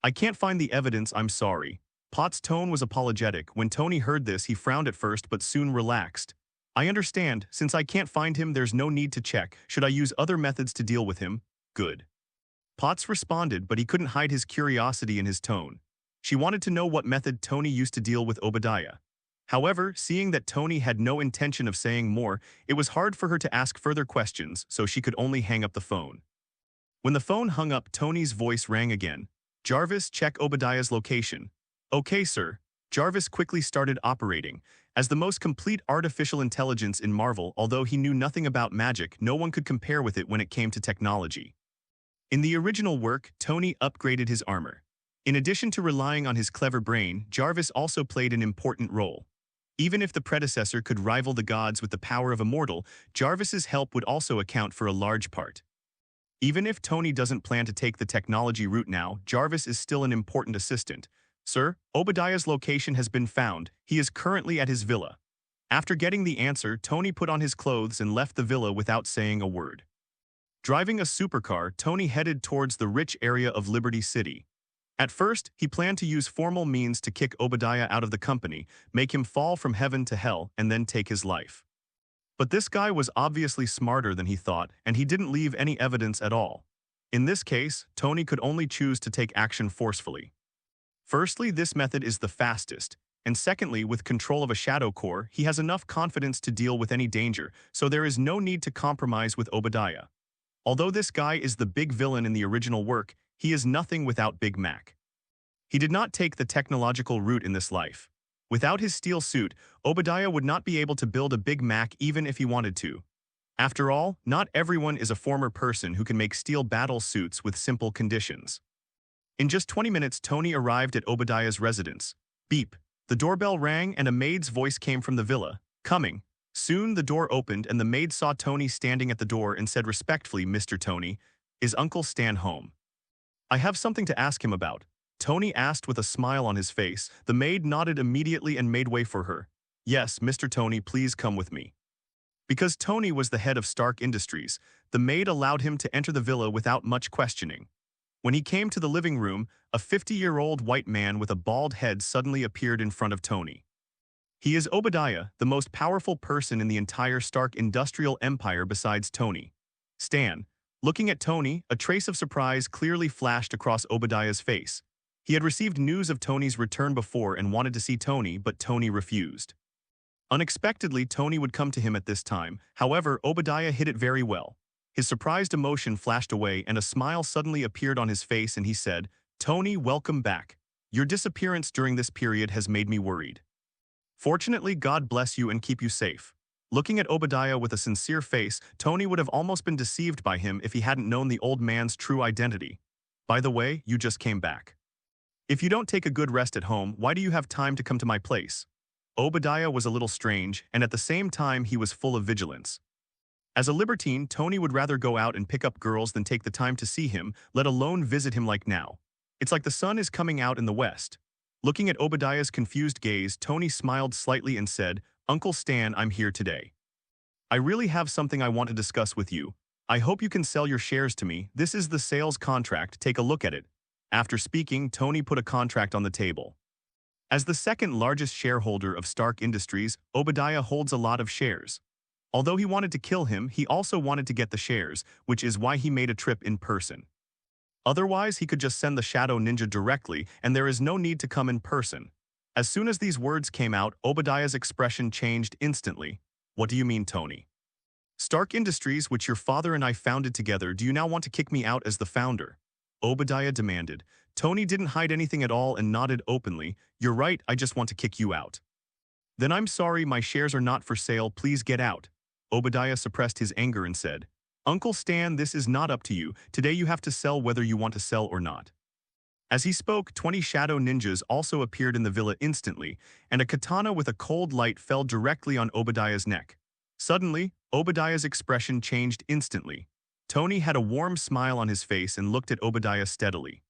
Speaker 1: I can't find the evidence, I'm sorry. Potts' tone was apologetic. When Tony heard this, he frowned at first but soon relaxed. I understand. Since I can't find him, there's no need to check. Should I use other methods to deal with him? Good. Potts responded, but he couldn't hide his curiosity in his tone. She wanted to know what method Tony used to deal with Obadiah. However, seeing that Tony had no intention of saying more, it was hard for her to ask further questions, so she could only hang up the phone. When the phone hung up, Tony's voice rang again. Jarvis, check Obadiah's location. Okay, sir. Jarvis quickly started operating. As the most complete artificial intelligence in Marvel, although he knew nothing about magic, no one could compare with it when it came to technology. In the original work, Tony upgraded his armor. In addition to relying on his clever brain, Jarvis also played an important role. Even if the predecessor could rival the gods with the power of a mortal, Jarvis's help would also account for a large part. Even if Tony doesn't plan to take the technology route now, Jarvis is still an important assistant. Sir, Obadiah's location has been found. He is currently at his villa. After getting the answer, Tony put on his clothes and left the villa without saying a word. Driving a supercar, Tony headed towards the rich area of Liberty City. At first, he planned to use formal means to kick Obadiah out of the company, make him fall from heaven to hell, and then take his life. But this guy was obviously smarter than he thought, and he didn't leave any evidence at all. In this case, Tony could only choose to take action forcefully. Firstly, this method is the fastest, and secondly, with control of a shadow core, he has enough confidence to deal with any danger, so there is no need to compromise with Obadiah. Although this guy is the big villain in the original work, he is nothing without Big Mac. He did not take the technological route in this life. Without his steel suit, Obadiah would not be able to build a Big Mac even if he wanted to. After all, not everyone is a former person who can make steel battle suits with simple conditions. In just 20 minutes, Tony arrived at Obadiah's residence. Beep. The doorbell rang and a maid's voice came from the villa. Coming. Soon the door opened and the maid saw Tony standing at the door and said respectfully, Mr. Tony, is Uncle Stan home? I have something to ask him about. Tony asked with a smile on his face. The maid nodded immediately and made way for her. Yes, Mr. Tony, please come with me. Because Tony was the head of Stark Industries, the maid allowed him to enter the villa without much questioning. When he came to the living room, a 50-year-old white man with a bald head suddenly appeared in front of Tony. He is Obadiah, the most powerful person in the entire Stark industrial empire besides Tony. Stan. Looking at Tony, a trace of surprise clearly flashed across Obadiah's face. He had received news of Tony's return before and wanted to see Tony, but Tony refused. Unexpectedly, Tony would come to him at this time. However, Obadiah hid it very well. His surprised emotion flashed away and a smile suddenly appeared on his face and he said, Tony, welcome back. Your disappearance during this period has made me worried. Fortunately, God bless you and keep you safe. Looking at Obadiah with a sincere face, Tony would have almost been deceived by him if he hadn't known the old man's true identity. By the way, you just came back. If you don't take a good rest at home, why do you have time to come to my place? Obadiah was a little strange, and at the same time he was full of vigilance. As a libertine, Tony would rather go out and pick up girls than take the time to see him, let alone visit him like now. It's like the sun is coming out in the west. Looking at Obadiah's confused gaze, Tony smiled slightly and said, Uncle Stan, I'm here today. I really have something I want to discuss with you. I hope you can sell your shares to me. This is the sales contract. Take a look at it. After speaking, Tony put a contract on the table. As the second largest shareholder of Stark Industries, Obadiah holds a lot of shares. Although he wanted to kill him, he also wanted to get the shares, which is why he made a trip in person. Otherwise, he could just send the Shadow Ninja directly, and there is no need to come in person. As soon as these words came out, Obadiah's expression changed instantly. What do you mean, Tony? Stark Industries, which your father and I founded together, do you now want to kick me out as the founder? Obadiah demanded. Tony didn't hide anything at all and nodded openly. You're right, I just want to kick you out. Then I'm sorry, my shares are not for sale, please get out. Obadiah suppressed his anger and said, Uncle Stan, this is not up to you. Today you have to sell whether you want to sell or not. As he spoke, 20 shadow ninjas also appeared in the villa instantly, and a katana with a cold light fell directly on Obadiah's neck. Suddenly, Obadiah's expression changed instantly. Tony had a warm smile on his face and looked at Obadiah steadily.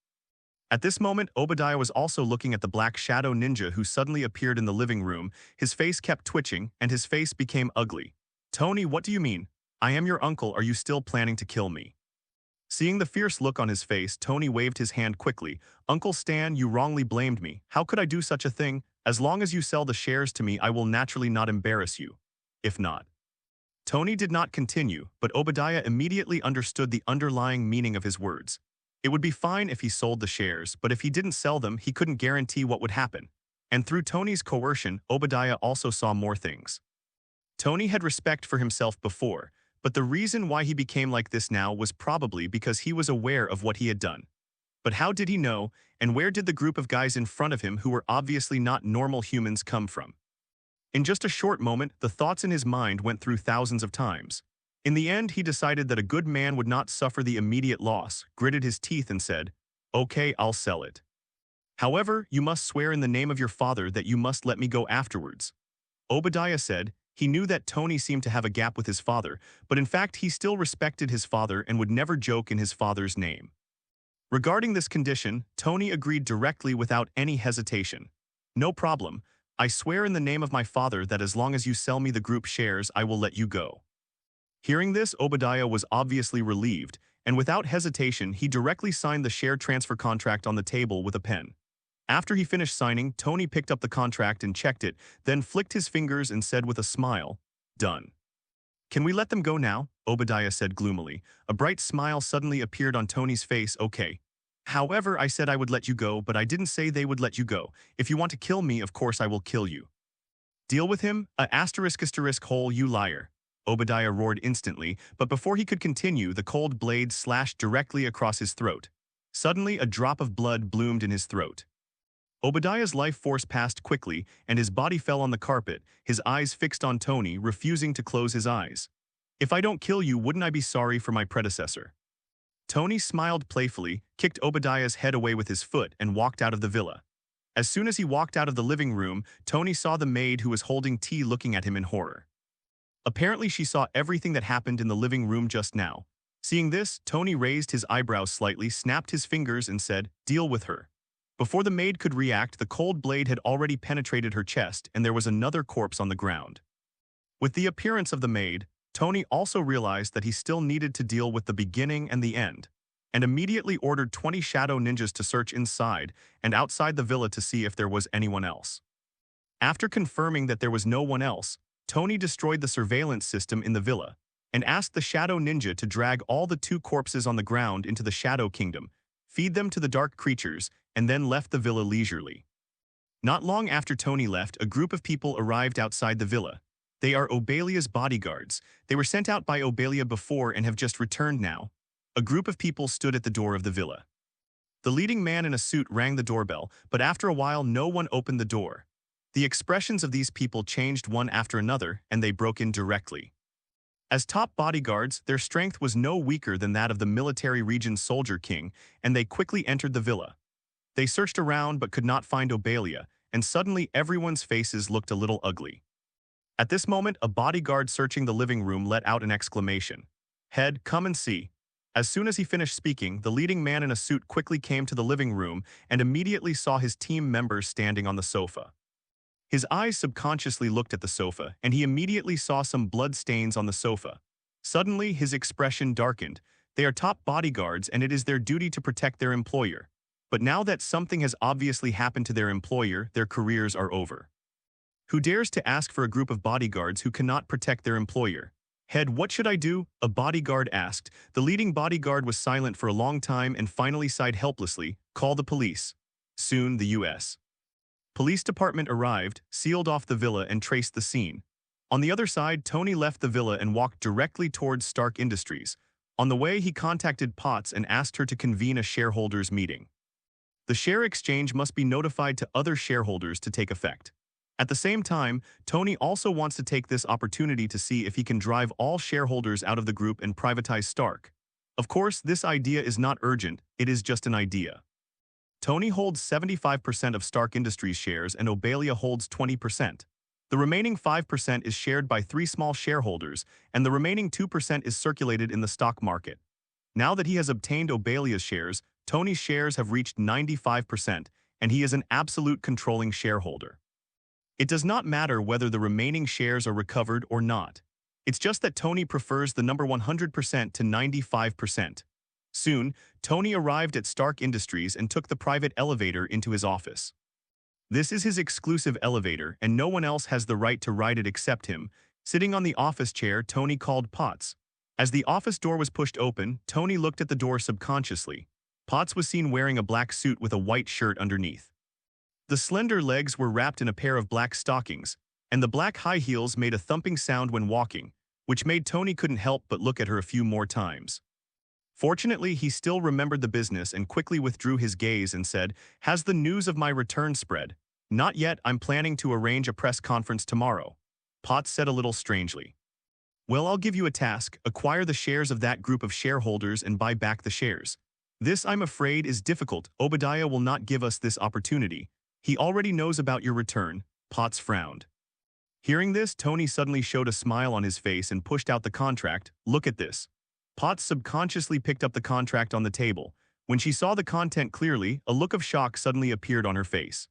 Speaker 1: At this moment, Obadiah was also looking at the black shadow ninja who suddenly appeared in the living room. His face kept twitching, and his face became ugly. Tony, what do you mean? I am your uncle, are you still planning to kill me? Seeing the fierce look on his face, Tony waved his hand quickly. Uncle Stan, you wrongly blamed me. How could I do such a thing? As long as you sell the shares to me, I will naturally not embarrass you. If not. Tony did not continue, but Obadiah immediately understood the underlying meaning of his words. It would be fine if he sold the shares, but if he didn't sell them, he couldn't guarantee what would happen. And through Tony's coercion, Obadiah also saw more things. Tony had respect for himself before, but the reason why he became like this now was probably because he was aware of what he had done. But how did he know, and where did the group of guys in front of him who were obviously not normal humans come from? In just a short moment, the thoughts in his mind went through thousands of times. In the end, he decided that a good man would not suffer the immediate loss, gritted his teeth and said, Okay, I'll sell it. However, you must swear in the name of your father that you must let me go afterwards. Obadiah said. He knew that Tony seemed to have a gap with his father, but in fact he still respected his father and would never joke in his father's name. Regarding this condition, Tony agreed directly without any hesitation. No problem. I swear in the name of my father that as long as you sell me the group shares, I will let you go. Hearing this, Obadiah was obviously relieved, and without hesitation, he directly signed the share transfer contract on the table with a pen. After he finished signing, Tony picked up the contract and checked it, then flicked his fingers and said with a smile, Done. Can we let them go now? Obadiah said gloomily. A bright smile suddenly appeared on Tony's face. Okay. However, I said I would let you go, but I didn't say they would let you go. If you want to kill me, of course I will kill you. Deal with him? **hole, you liar. Obadiah roared instantly, but before he could continue, the cold blade slashed directly across his throat. Suddenly, a drop of blood bloomed in his throat. Obadiah's life force passed quickly, and his body fell on the carpet, his eyes fixed on Tony, refusing to close his eyes. If I don't kill you, wouldn't I be sorry for my predecessor? Tony smiled playfully, kicked Obadiah's head away with his foot, and walked out of the villa. As soon as he walked out of the living room, Tony saw the maid who was holding tea looking at him in horror. Apparently she saw everything that happened in the living room just now. Seeing this, Tony raised his eyebrows slightly, snapped his fingers, and said, Deal with her. Before the maid could react, the cold blade had already penetrated her chest, and there was another corpse on the ground. With the appearance of the maid, Tony also realized that he still needed to deal with the beginning and the end, and immediately ordered 20 shadow ninjas to search inside and outside the villa to see if there was anyone else. After confirming that there was no one else, Tony destroyed the surveillance system in the villa and asked the shadow ninja to drag all the 2 corpses on the ground into the Shadow Kingdom, feed them to the dark creatures, and then left the villa leisurely. Not long after Tony left, a group of people arrived outside the villa. They are Obadiah's bodyguards. They were sent out by Obadiah before and have just returned now. A group of people stood at the door of the villa. The leading man in a suit rang the doorbell, but after a while no one opened the door. The expressions of these people changed one after another, and they broke in directly. As top bodyguards, their strength was no weaker than that of the military region's soldier king, and they quickly entered the villa. They searched around but could not find Obadiah, and suddenly everyone's faces looked a little ugly. At this moment, a bodyguard searching the living room let out an exclamation. Head, come and see. As soon as he finished speaking, the leading man in a suit quickly came to the living room and immediately saw his team members standing on the sofa. His eyes subconsciously looked at the sofa, and he immediately saw some blood stains on the sofa. Suddenly, his expression darkened. They are top bodyguards and it is their duty to protect their employer. But now that something has obviously happened to their employer, their careers are over. Who dares to ask for a group of bodyguards who cannot protect their employer? Head, what should I do? A bodyguard asked. The leading bodyguard was silent for a long time and finally sighed helplessly. Call the police. Soon, the U.S. Police department arrived, sealed off the villa and traced the scene. On the other side, Tony left the villa and walked directly towards Stark Industries. On the way, he contacted Potts and asked her to convene a shareholders' meeting. The share exchange must be notified to other shareholders to take effect. At the same time, Tony also wants to take this opportunity to see if he can drive all shareholders out of the group and privatize Stark. Of course, this idea is not urgent, it is just an idea. Tony holds 75% of Stark Industries shares and Obadiah holds 20%. The remaining 5% is shared by 3 small shareholders, and the remaining 2% is circulated in the stock market. Now that he has obtained Obadiah's shares, Tony's shares have reached 95%, and he is an absolute controlling shareholder. It does not matter whether the remaining shares are recovered or not. It's just that Tony prefers the number 100% to 95%. Soon, Tony arrived at Stark Industries and took the private elevator into his office. This is his exclusive elevator, and no one else has the right to ride it except him. Sitting on the office chair, Tony called Potts. As the office door was pushed open, Tony looked at the door subconsciously. Potts was seen wearing a black suit with a white shirt underneath. The slender legs were wrapped in a pair of black stockings, and the black high heels made a thumping sound when walking, which made Tony couldn't help but look at her a few more times. Fortunately, he still remembered the business and quickly withdrew his gaze and said, "Has the news of my return spread?" "Not yet, I'm planning to arrange a press conference tomorrow," Potts said a little strangely. "Well, I'll give you a task, acquire the shares of that group of shareholders and buy back the shares. This, I'm afraid, is difficult. Obadiah will not give us this opportunity. He already knows about your return," Potts frowned. Hearing this, Tony suddenly showed a smile on his face and pushed out the contract. "Look at this." Potts subconsciously picked up the contract on the table. When she saw the content clearly, a look of shock suddenly appeared on her face.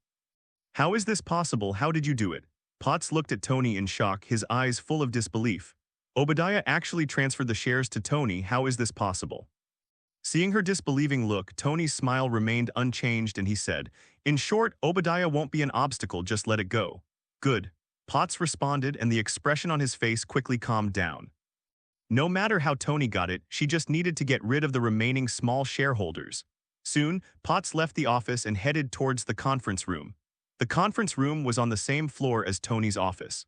Speaker 1: "How is this possible? How did you do it?" Potts looked at Tony in shock, his eyes full of disbelief. "Obadiah actually transferred the shares to Tony. How is this possible?" Seeing her disbelieving look, Tony's smile remained unchanged and he said, "In short, Obadiah won't be an obstacle, just let it go." "Good," Potts responded, and the expression on his face quickly calmed down. No matter how Tony got it, she just needed to get rid of the remaining small shareholders. Soon, Potts left the office and headed towards the conference room. The conference room was on the same floor as Tony's office.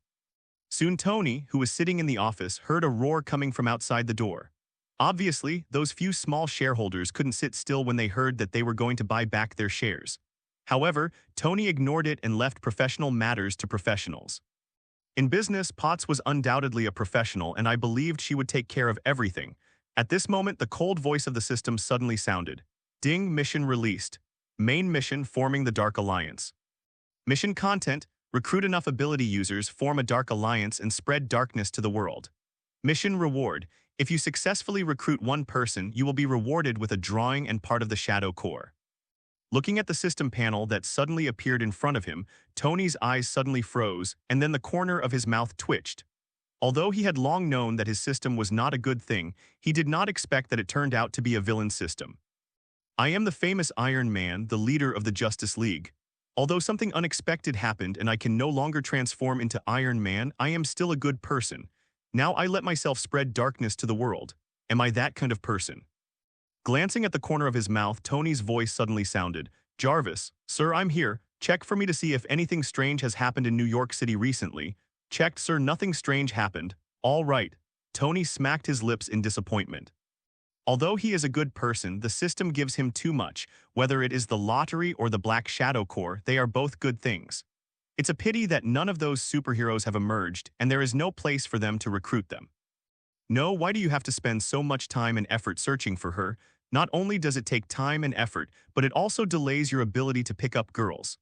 Speaker 1: Soon Tony, who was sitting in the office, heard a roar coming from outside the door. Obviously, those few small shareholders couldn't sit still when they heard that they were going to buy back their shares. However, Tony ignored it and left professional matters to professionals. In business, Potts was undoubtedly a professional, and I believed she would take care of everything. At this moment, the cold voice of the system suddenly sounded. "Ding, mission released. Main mission, forming the Dark Alliance. Mission content, recruit enough ability users, form a Dark Alliance, and spread darkness to the world. Mission reward, if you successfully recruit one person, you will be rewarded with a drawing and part of the Shadow Core." Looking at the system panel that suddenly appeared in front of him, Tony's eyes suddenly froze, and then the corner of his mouth twitched. Although he had long known that his system was not a good thing, he did not expect that it turned out to be a villain system. "I am the famous Iron Man, the leader of the Justice League. Although something unexpected happened and I can no longer transform into Iron Man, I am still a good person. Now I let myself spread darkness to the world. Am I that kind of person?" Glancing at the corner of his mouth, Tony's voice suddenly sounded. "Jarvis, sir, I'm here. Check for me to see if anything strange has happened in New York City recently." "Checked, sir, nothing strange happened." "All right." Tony smacked his lips in disappointment. Although he is a good person, the system gives him too much. Whether it is the lottery or the Black Shadow Core, they are both good things. It's a pity that none of those superheroes have emerged, and there is no place for them to recruit them. "No, why do you have to spend so much time and effort searching for her? Not only does it take time and effort, but it also delays your ability to pick up girls.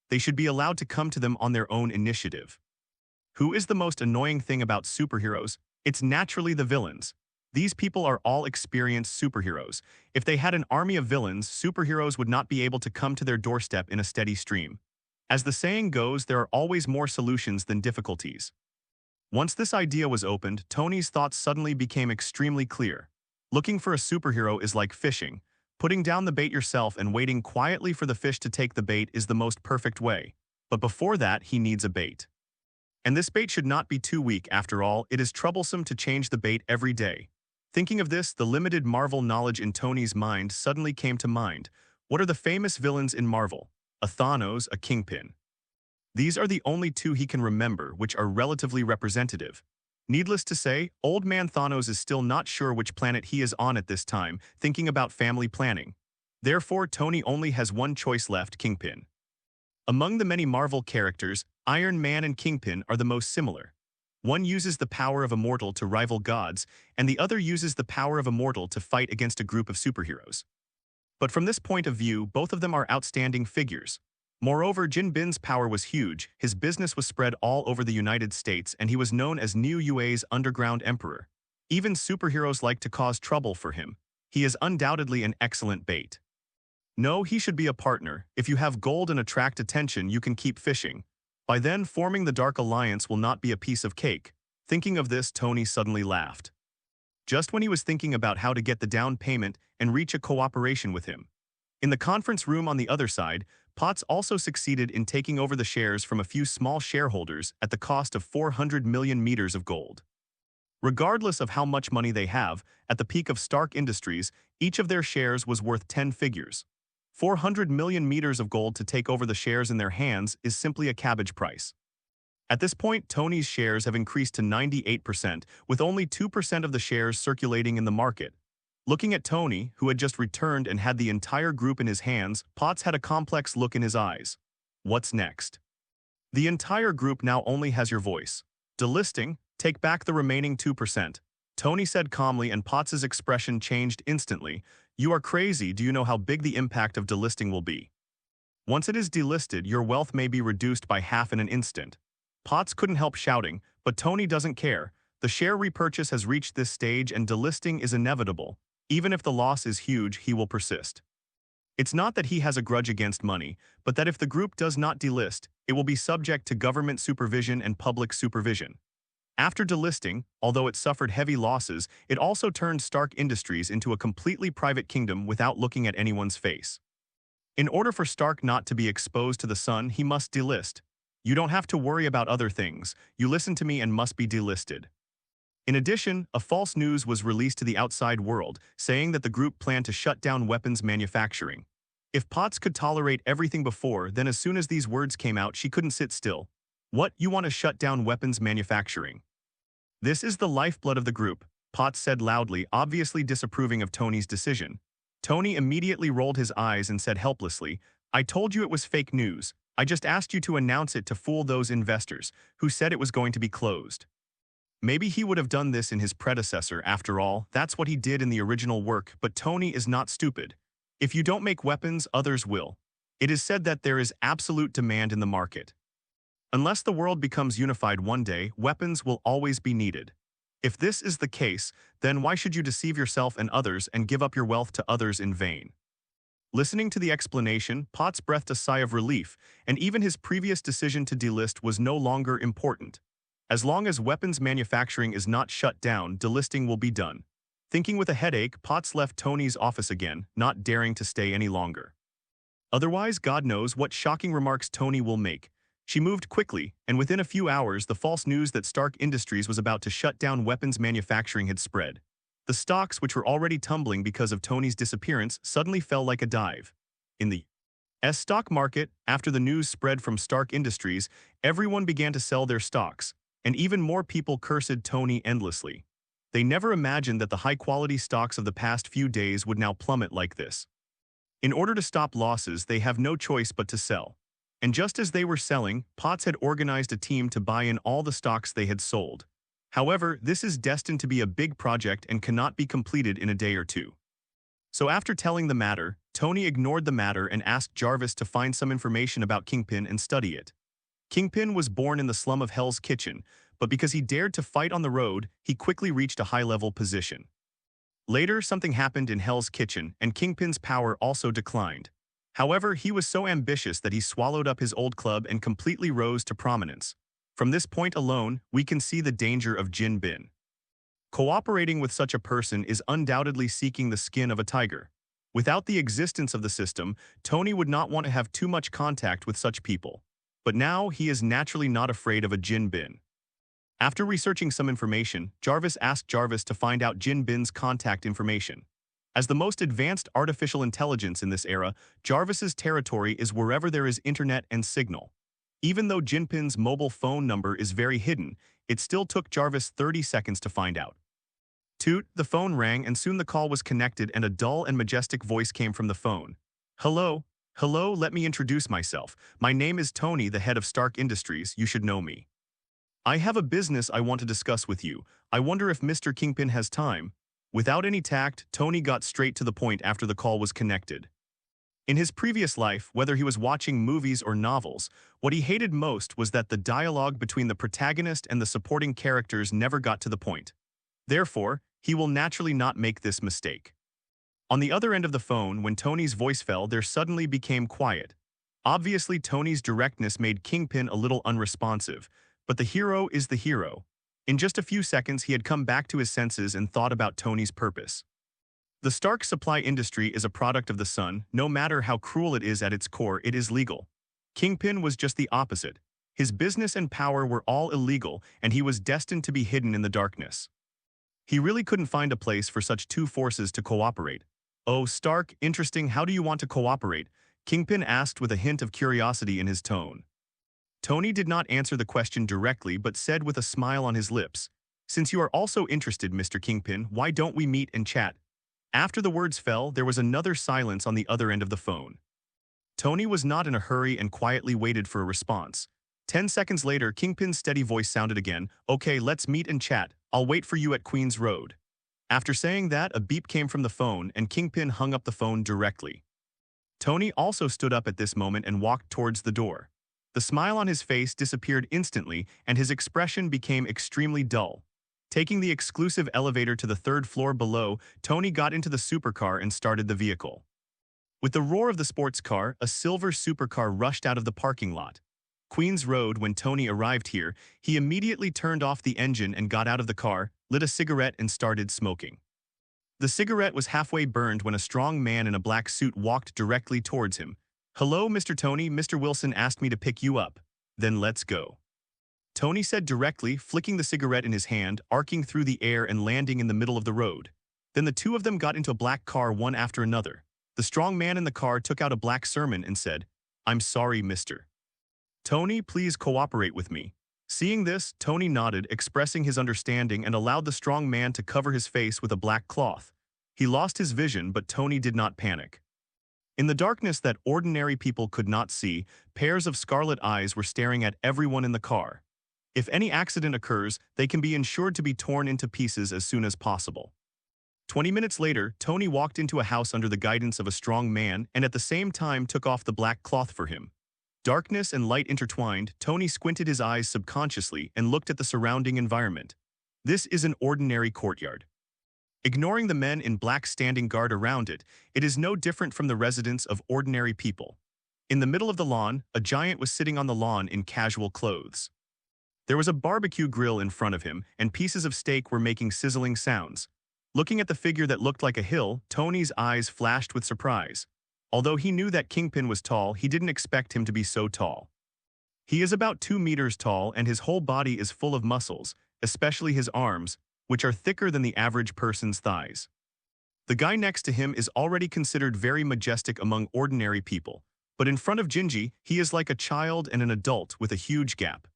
Speaker 1: They should be allowed to come to them on their own initiative." Who is the most annoying thing about superheroes? It's naturally the villains. These people are all experienced superheroes. If they had an army of villains, superheroes would not be able to come to their doorstep in a steady stream. As the saying goes, there are always more solutions than difficulties. Once this idea was opened, Tony's thoughts suddenly became extremely clear. Looking for a superhero is like fishing. Putting down the bait yourself and waiting quietly for the fish to take the bait is the most perfect way. But before that, he needs a bait. And this bait should not be too weak. After all, it is troublesome to change the bait every day. Thinking of this, the limited Marvel knowledge in Tony's mind suddenly came to mind. What are the famous villains in Marvel? A Thanos, a Kingpin. These are the only two he can remember, which are relatively representative. Needless to say, old man Thanos is still not sure which planet he is on at this time, thinking about family planning. Therefore, Tony only has one choice left: Kingpin. Among the many Marvel characters, Iron Man and Kingpin are the most similar. One uses the power of a mortal to rival gods, and the other uses the power of a mortal to fight against a group of superheroes. But from this point of view, both of them are outstanding figures. Moreover, Jin Bin's power was huge, his business was spread all over the United States, and he was known as New Yue's underground emperor. Even superheroes like to cause trouble for him. He is undoubtedly an excellent bait. No, he should be a partner. If you have gold and attract attention, you can keep fishing. By then, forming the Dark Alliance will not be a piece of cake. Thinking of this, Tony suddenly laughed. Just when he was thinking about how to get the down payment and reach a cooperation with him. In the conference room on the other side, Potts also succeeded in taking over the shares from a few small shareholders at the cost of 400 million meters of gold. Regardless of how much money they have, at the peak of Stark Industries, each of their shares was worth 10 figures. 400 million meters of gold to take over the shares in their hands is simply a cabbage price. At this point, Tony's shares have increased to 98%, with only 2% of the shares circulating in the market. Looking at Tony, who had just returned and had the entire group in his hands, Potts had a complex look in his eyes. What's next? The entire group now only has your voice. Delisting, take back the remaining 2%. Tony said calmly, and Potts's expression changed instantly. You are crazy. Do you know how big the impact of delisting will be? Once it is delisted, your wealth may be reduced by half in an instant. Potts couldn't help shouting, but Tony doesn't care. The share repurchase has reached this stage and delisting is inevitable. Even if the loss is huge, he will persist. It's not that he has a grudge against money, but that if the group does not delist, it will be subject to government supervision and public supervision. After delisting, although it suffered heavy losses, it also turned Stark Industries into a completely private kingdom without looking at anyone's face. In order for Stark not to be exposed to the sun, he must delist. You don't have to worry about other things. You listen to me and must be delisted. In addition, a false news was released to the outside world, saying that the group planned to shut down weapons manufacturing. If Potts could tolerate everything before, then as soon as these words came out, she couldn't sit still. What, you want to shut down weapons manufacturing? This is the lifeblood of the group, Potts said loudly, obviously disapproving of Tony's decision. Tony immediately rolled his eyes and said helplessly, I told you it was fake news. I just asked you to announce it to fool those investors who said it was going to be closed. Maybe he would have done this in his predecessor. After all, that's what he did in the original work, but Tony is not stupid. If you don't make weapons, others will. It is said that there is absolute demand in the market. Unless the world becomes unified one day, weapons will always be needed. If this is the case, then why should you deceive yourself and others and give up your wealth to others in vain? Listening to the explanation, Potts breathed a sigh of relief, and even his previous decision to delist was no longer important. As long as weapons manufacturing is not shut down, delisting will be done. Thinking with a headache, Potts left Tony's office again, not daring to stay any longer. Otherwise, God knows what shocking remarks Tony will make. She moved quickly, and within a few hours, the false news that Stark Industries was about to shut down weapons manufacturing had spread. The stocks, which were already tumbling because of Tony's disappearance, suddenly fell like a dive. In the stock market, after the news spread from Stark Industries, everyone began to sell their stocks. And even more people cursed Tony endlessly. They never imagined that the high-quality stocks of the past few days would now plummet like this. In order to stop losses, they have no choice but to sell. And just as they were selling, Potts had organized a team to buy in all the stocks they had sold. However, this is destined to be a big project and cannot be completed in a day or two. So after telling the matter, Tony ignored the matter and asked Jarvis to find some information about Kingpin and study it. Kingpin was born in the slum of Hell's Kitchen, but because he dared to fight on the road, he quickly reached a high-level position. Later, something happened in Hell's Kitchen, and Kingpin's power also declined. However, he was so ambitious that he swallowed up his old club and completely rose to prominence. From this point alone, we can see the danger of Jin Bin. Cooperating with such a person is undoubtedly seeking the skin of a tiger. Without the existence of the system, Tony would not want to have too much contact with such people. But now he is naturally not afraid of a Jin Bin. After researching some information, Jarvis asked Jarvis to find out Jin Bin's contact information. As the most advanced artificial intelligence in this era, Jarvis's territory is wherever there is internet and signal. Even though Jin Bin's mobile phone number is very hidden, it still took Jarvis 30 seconds to find out. Toot, the phone rang and soon the call was connected and a dull and majestic voice came from the phone. Hello, let me introduce myself. My name is Tony, the head of Stark Industries, you should know me. I have a business I want to discuss with you. I wonder if Mr. Kingpin has time. Without any tact, Tony got straight to the point after the call was connected. In his previous life, whether he was watching movies or novels, what he hated most was that the dialogue between the protagonist and the supporting characters never got to the point. Therefore, he will naturally not make this mistake. On the other end of the phone, when Tony's voice fell, there suddenly became quiet. Obviously, Tony's directness made Kingpin a little unresponsive, but the hero is the hero. In just a few seconds, he had come back to his senses and thought about Tony's purpose. The Stark supply industry is a product of the sun. No matter how cruel it is at its core, it is legal. Kingpin was just the opposite. His business and power were all illegal, and he was destined to be hidden in the darkness. He really couldn't find a place for such two forces to cooperate. Oh, Stark, interesting, how do you want to cooperate? Kingpin asked with a hint of curiosity in his tone. Tony did not answer the question directly but said with a smile on his lips, Since you are also interested, Mr. Kingpin, why don't we meet and chat? After the words fell, there was another silence on the other end of the phone. Tony was not in a hurry and quietly waited for a response. 10 seconds later, Kingpin's steady voice sounded again, Okay, let's meet and chat. I'll wait for you at Queen's Road. After saying that, a beep came from the phone and Kingpin hung up the phone directly. Tony also stood up at this moment and walked towards the door. The smile on his face disappeared instantly and his expression became extremely dull. Taking the exclusive elevator to the third floor below, Tony got into the supercar and started the vehicle. With the roar of the sports car, a silver supercar rushed out of the parking lot. Queen's Road, when Tony arrived here, he immediately turned off the engine and got out of the car, lit a cigarette and started smoking. The cigarette was halfway burned when a strong man in a black suit walked directly towards him. Hello, Mr. Tony, Mr. Wilson asked me to pick you up. Then let's go. Tony said directly, flicking the cigarette in his hand, arcing through the air and landing in the middle of the road. Then the two of them got into a black car one after another. The strong man in the car took out a black sermon and said, I'm sorry, mister. Tony, please cooperate with me. Seeing this, Tony nodded, expressing his understanding and allowed the strong man to cover his face with a black cloth. He lost his vision, but Tony did not panic. In the darkness that ordinary people could not see, pairs of scarlet eyes were staring at everyone in the car. If any accident occurs, they can be ensured to be torn into pieces as soon as possible. 20 minutes later, Tony walked into a house under the guidance of a strong man and at the same time took off the black cloth for him. Darkness and light intertwined, Tony squinted his eyes subconsciously and looked at the surrounding environment. This is an ordinary courtyard. Ignoring the men in black standing guard around it, it is no different from the residence of ordinary people. In the middle of the lawn, a giant was sitting on the lawn in casual clothes. There was a barbecue grill in front of him, and pieces of steak were making sizzling sounds. Looking at the figure that looked like a hill, Tony's eyes flashed with surprise. Although he knew that Kingpin was tall, he didn't expect him to be so tall. He is about 2 meters tall and his whole body is full of muscles, especially his arms, which are thicker than the average person's thighs. The guy next to him is already considered very majestic among ordinary people, but in front of Gingy, he is like a child and an adult with a huge gap.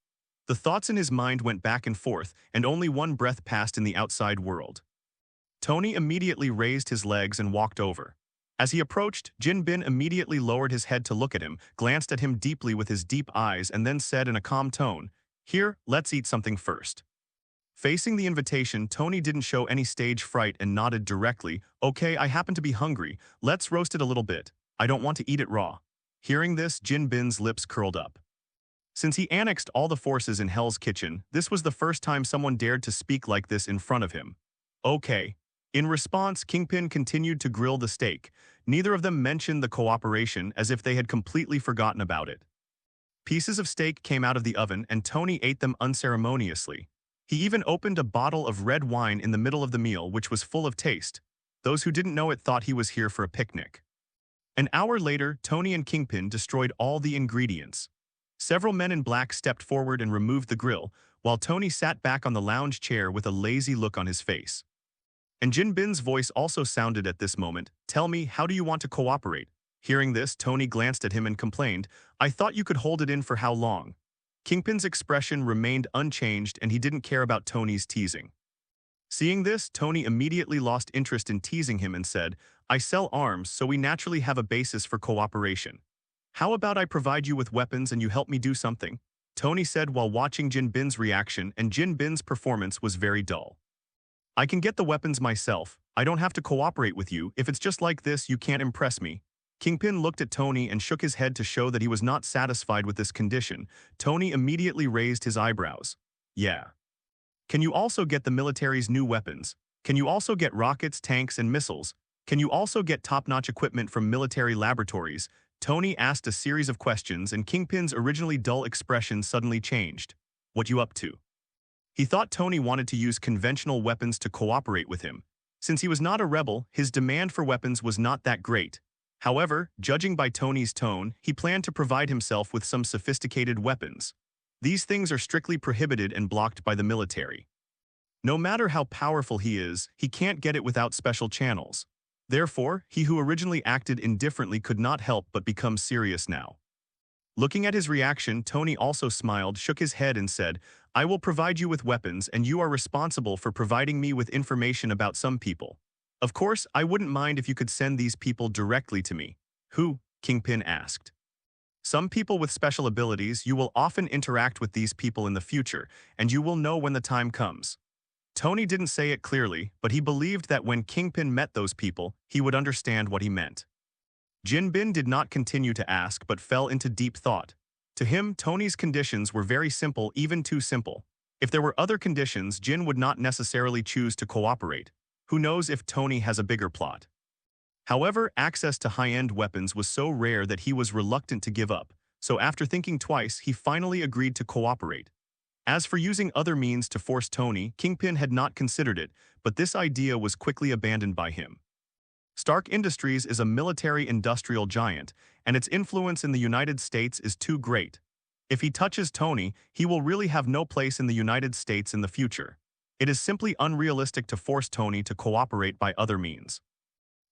Speaker 1: The thoughts in his mind went back and forth, and only one breath passed in the outside world. Tony immediately raised his legs and walked over. As he approached, Jin Bin immediately lowered his head to look at him, glanced at him deeply with his deep eyes, and then said in a calm tone, Here, let's eat something first. Facing the invitation, Tony didn't show any stage fright and nodded directly, Okay, I happen to be hungry, let's roast it a little bit. I don't want to eat it raw. Hearing this, Jin Bin's lips curled up. Since he annexed all the forces in Hell's Kitchen, this was the first time someone dared to speak like this in front of him. Okay. In response, Kingpin continued to grill the steak. Neither of them mentioned the cooperation as if they had completely forgotten about it. Pieces of steak came out of the oven and Tony ate them unceremoniously. He even opened a bottle of red wine in the middle of the meal, which was full of taste. Those who didn't know it thought he was here for a picnic. An hour later, Tony and Kingpin destroyed all the ingredients. Several men in black stepped forward and removed the grill, while Tony sat back on the lounge chair with a lazy look on his face. And Jinbin's voice also sounded at this moment. "Tell me, how do you want to cooperate?" Hearing this, Tony glanced at him and complained, "I thought you could hold it in for how long?" Kingpin's expression remained unchanged and he didn't care about Tony's teasing. Seeing this, Tony immediately lost interest in teasing him and said, "I sell arms, so we naturally have a basis for cooperation. How about I provide you with weapons and you help me do something?" Tony said while watching Jinbin's reaction, and Jinbin's performance was very dull. "I can get the weapons myself. I don't have to cooperate with you. If it's just like this, you can't impress me." Kingpin looked at Tony and shook his head to show that he was not satisfied with this condition. Tony immediately raised his eyebrows. "Yeah. Can you also get the military's new weapons? Can you also get rockets, tanks, and missiles? Can you also get top-notch equipment from military laboratories?" Tony asked a series of questions and Kingpin's originally dull expression suddenly changed. "What you up to?" He thought Tony wanted to use conventional weapons to cooperate with him. Since he was not a rebel, his demand for weapons was not that great. However, judging by Tony's tone, he planned to provide himself with some sophisticated weapons. These things are strictly prohibited and blocked by the military. No matter how powerful he is, he can't get it without special channels. Therefore, he who originally acted indifferently could not help but become serious now. Looking at his reaction, Tony also smiled, shook his head and said, "I will provide you with weapons and you are responsible for providing me with information about some people. Of course, I wouldn't mind if you could send these people directly to me." "Who?" Kingpin asked. "Some people with special abilities. You will often interact with these people in the future, and you will know when the time comes." Tony didn't say it clearly, but he believed that when Kingpin met those people, he would understand what he meant. Jinbin did not continue to ask but fell into deep thought. To him, Tony's conditions were very simple, even too simple. If there were other conditions, Jin would not necessarily choose to cooperate. Who knows if Tony has a bigger plot? However, access to high-end weapons was so rare that he was reluctant to give up, so after thinking twice, he finally agreed to cooperate. As for using other means to force Tony, Kingpin had not considered it, but this idea was quickly abandoned by him. Stark Industries is a military-industrial giant, and its influence in the United States is too great. If he touches Tony, he will really have no place in the United States in the future. It is simply unrealistic to force Tony to cooperate by other means.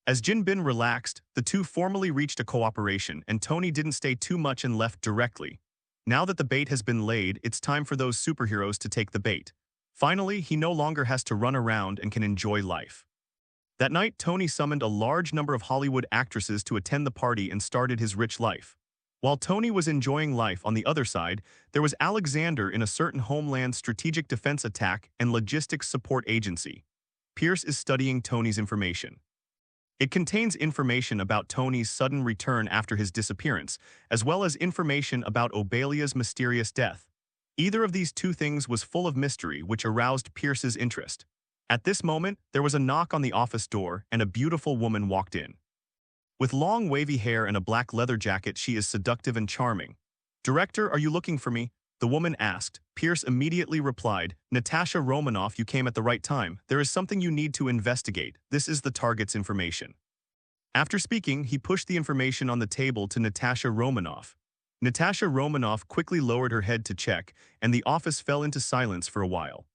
Speaker 1: As Jinbin relaxed, the two formally reached a cooperation, and Tony didn't stay too much and left directly. Now that the bait has been laid, it's time for those superheroes to take the bait. Finally, he no longer has to run around and can enjoy life. That night, Tony summoned a large number of Hollywood actresses to attend the party and started his rich life. While Tony was enjoying life on the other side, there was Alexander in a certain Homeland Strategic Defense Attack and Logistics Support Agency. Pierce is studying Tony's information. It contains information about Tony's sudden return after his disappearance, as well as information about Obadiah's mysterious death. Either of these two things was full of mystery, which aroused Pierce's interest. At this moment, there was a knock on the office door, and a beautiful woman walked in. With long wavy hair and a black leather jacket, she is seductive and charming. "Director, are you looking for me?" the woman asked. Pierce immediately replied, "Natasha Romanoff, you came at the right time. There is something you need to investigate. This is the target's information." After speaking, he pushed the information on the table to Natasha Romanoff. Natasha Romanoff quickly lowered her head to check, and the office fell into silence for a while.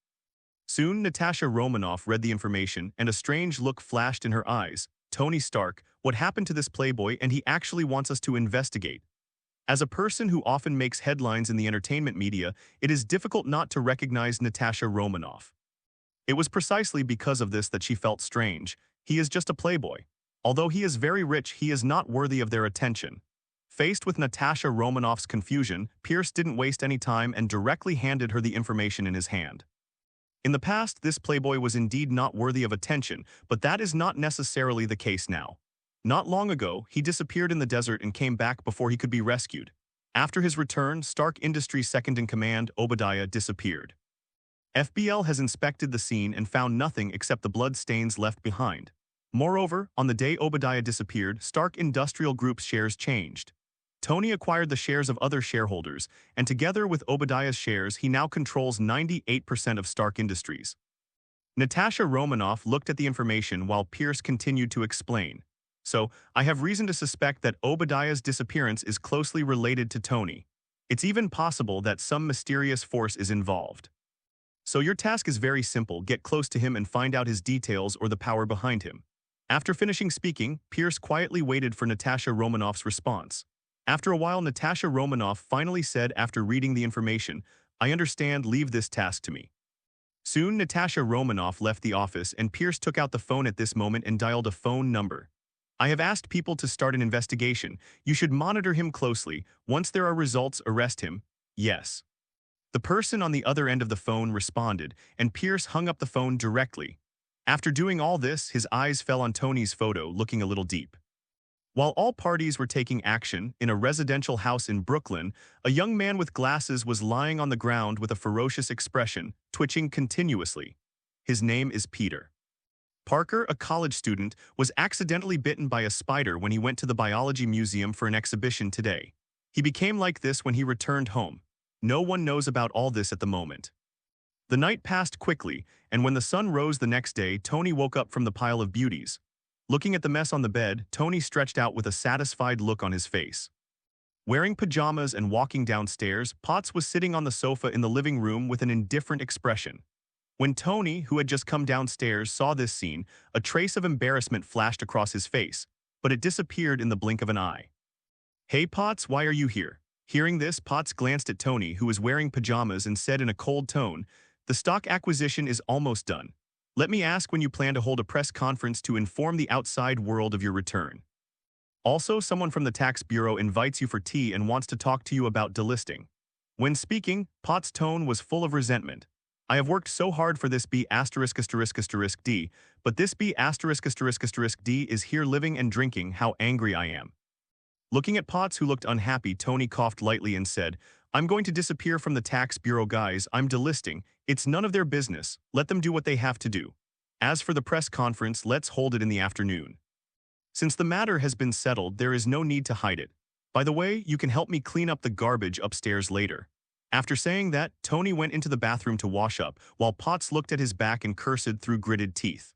Speaker 1: Soon, Natasha Romanoff read the information, and a strange look flashed in her eyes. "Tony Stark, what happened to this playboy? And he actually wants us to investigate." As a person who often makes headlines in the entertainment media, it is difficult not to recognize Natasha Romanoff. It was precisely because of this that she felt strange. He is just a playboy. Although he is very rich, he is not worthy of their attention. Faced with Natasha Romanoff's confusion, Pierce didn't waste any time and directly handed her the information in his hand. In the past, this playboy was indeed not worthy of attention, but that is not necessarily the case now. Not long ago, he disappeared in the desert and came back before he could be rescued. After his return, Stark Industries' second-in-command, Obadiah, disappeared. FBL has inspected the scene and found nothing except the blood stains left behind. Moreover, on the day Obadiah disappeared, Stark Industrial Group's shares changed. Tony acquired the shares of other shareholders, and together with Obadiah's shares, he now controls 98% of Stark Industries. Natasha Romanoff looked at the information while Pierce continued to explain. So, I have reason to suspect that Obadiah's disappearance is closely related to Tony. It's even possible that some mysterious force is involved. So your task is very simple: get close to him and find out his details or the power behind him. After finishing speaking, Pierce quietly waited for Natasha Romanoff's response. After a while, Natasha Romanoff finally said, after reading the information, "I understand, leave this task to me." Soon, Natasha Romanoff left the office and Pierce took out the phone at this moment and dialed a phone number. "I have asked people to start an investigation. You should monitor him closely. Once there are results, arrest him." "Yes." The person on the other end of the phone responded, and Pierce hung up the phone directly. After doing all this, his eyes fell on Tony's photo, looking a little deep. While all parties were taking action, in a residential house in Brooklyn, a young man with glasses was lying on the ground with a ferocious expression, twitching continuously. His name is Peter. Parker, a college student, was accidentally bitten by a spider when he went to the biology museum for an exhibition today. He became like this when he returned home. No one knows about all this at the moment. The night passed quickly, and when the sun rose the next day, Tony woke up from the pile of beauties. Looking at the mess on the bed, Tony stretched out with a satisfied look on his face. Wearing pajamas and walking downstairs, Potts was sitting on the sofa in the living room with an indifferent expression. When Tony, who had just come downstairs, saw this scene, a trace of embarrassment flashed across his face, but it disappeared in the blink of an eye. "Hey Potts, why are you here?" Hearing this, Potts glanced at Tony, who was wearing pajamas, and said in a cold tone, "The stock acquisition is almost done. Let me ask when you plan to hold a press conference to inform the outside world of your return. Also, someone from the tax bureau invites you for tea and wants to talk to you about delisting." When speaking, Potts' tone was full of resentment. "I have worked so hard for this B*******D, but this B******D is here living and drinking. How angry I am." Looking at Potts, who looked unhappy, Tony coughed lightly and said, "I'm going to disappear from the tax bureau, guys. I'm delisting. It's none of their business. Let them do what they have to do. As for the press conference, let's hold it in the afternoon. Since the matter has been settled, there is no need to hide it. By the way, you can help me clean up the garbage upstairs later." After saying that, Tony went into the bathroom to wash up, while Potts looked at his back and cursed through gritted teeth.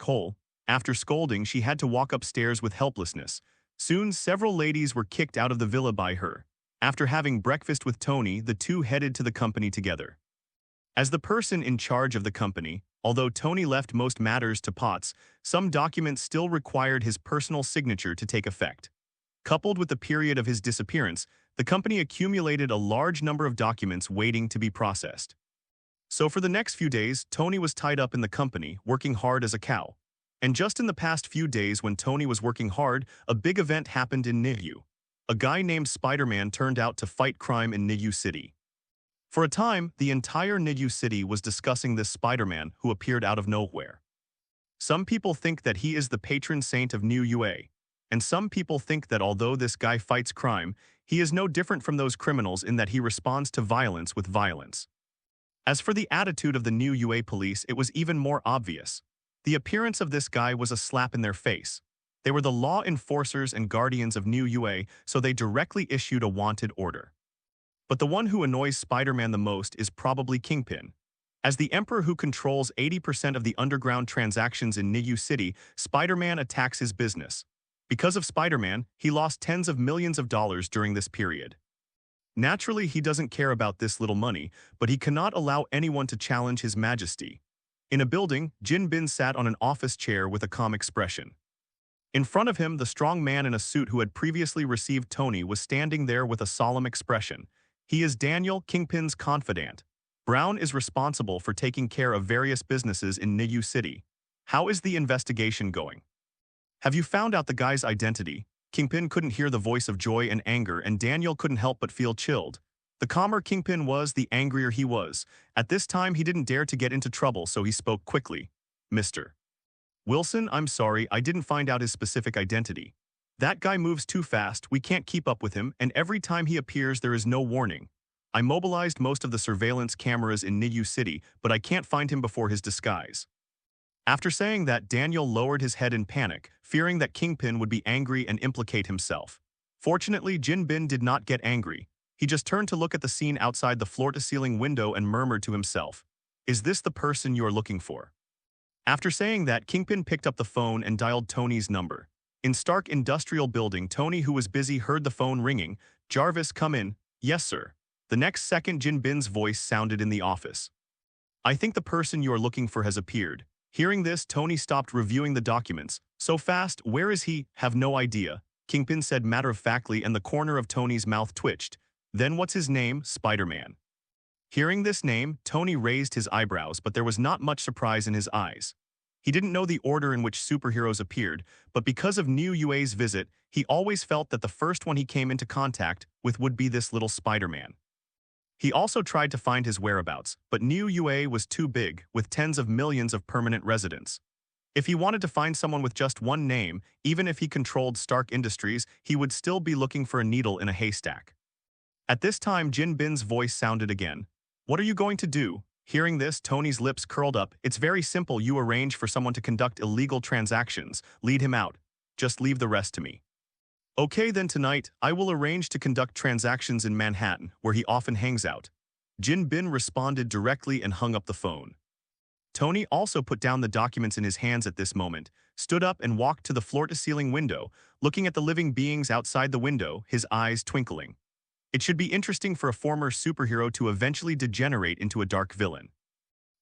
Speaker 1: Hole. After scolding, she had to walk upstairs with helplessness. Soon, several ladies were kicked out of the villa by her. After having breakfast with Tony, the two headed to the company together. As the person in charge of the company, although Tony left most matters to Potts, some documents still required his personal signature to take effect. Coupled with the period of his disappearance, the company accumulated a large number of documents waiting to be processed. So for the next few days, Tony was tied up in the company, working hard as a cow. And just in the past few days when Tony was working hard, a big event happened in Niyu. A guy named Spider-Man turned out to fight crime in Niyu City. For a time, the entire Niyu City was discussing this Spider-Man who appeared out of nowhere. Some people think that he is the patron saint of New UA, and some people think that although this guy fights crime, he is no different from those criminals in that he responds to violence with violence. As for the attitude of the New UA police, it was even more obvious. The appearance of this guy was a slap in their face. They were the law enforcers and guardians of New UA, so they directly issued a wanted order. But the one who annoys Spider-Man the most is probably Kingpin. As the Emperor who controls 80% of the underground transactions in Niyu City, Spider-Man attacks his business. Because of Spider-Man, he lost tens of millions of dollars during this period. Naturally, he doesn't care about this little money, but he cannot allow anyone to challenge his majesty. In a building, Jin Bin sat on an office chair with a calm expression. In front of him, the strong man in a suit who had previously received Tony was standing there with a solemn expression. He is Daniel, Kingpin's confidant. Brown is responsible for taking care of various businesses in Niyu City. How is the investigation going? Have you found out the guy's identity? Kingpin couldn't hear the voice of joy and anger, and Daniel couldn't help but feel chilled. The calmer Kingpin was, the angrier he was. At this time, he didn't dare to get into trouble, so he spoke quickly. "Mr. Wilson, I'm sorry, I didn't find out his specific identity. That guy moves too fast, we can't keep up with him, and every time he appears there is no warning. I mobilized most of the surveillance cameras in Niyu City, but I can't find him before his disguise." After saying that, Daniel lowered his head in panic, fearing that Kingpin would be angry and implicate himself. Fortunately, Jin Bin did not get angry. He just turned to look at the scene outside the floor-to-ceiling window and murmured to himself, "Is this the person you are looking for?" After saying that, Kingpin picked up the phone and dialed Tony's number. In Stark Industrial Building, Tony, who was busy, heard the phone ringing. "Jarvis, come in." "Yes, sir." The next second, Jin Bin's voice sounded in the office. "I think the person you are looking for has appeared." Hearing this, Tony stopped reviewing the documents. "So fast, where is he?" "Have no idea," Kingpin said matter-of-factly, and the corner of Tony's mouth twitched. "Then what's his name?" "Spider-Man." Hearing this name, Tony raised his eyebrows, but there was not much surprise in his eyes. He didn't know the order in which superheroes appeared, but because of New UA's visit, he always felt that the first one he came into contact with would be this little Spider-Man. He also tried to find his whereabouts, but New UA was too big, with tens of millions of permanent residents. If he wanted to find someone with just one name, even if he controlled Stark Industries, he would still be looking for a needle in a haystack. At this time, Jin Bin's voice sounded again. "What are you going to do?" Hearing this, Tony's lips curled up. "It's very simple. You arrange for someone to conduct illegal transactions. Lead him out. Just leave the rest to me." "Okay, then tonight, I will arrange to conduct transactions in Manhattan, where he often hangs out." Jin Bin responded directly and hung up the phone. Tony also put down the documents in his hands at this moment, stood up and walked to the floor-to-ceiling window, looking at the living beings outside the window, his eyes twinkling. It should be interesting for a former superhero to eventually degenerate into a dark villain.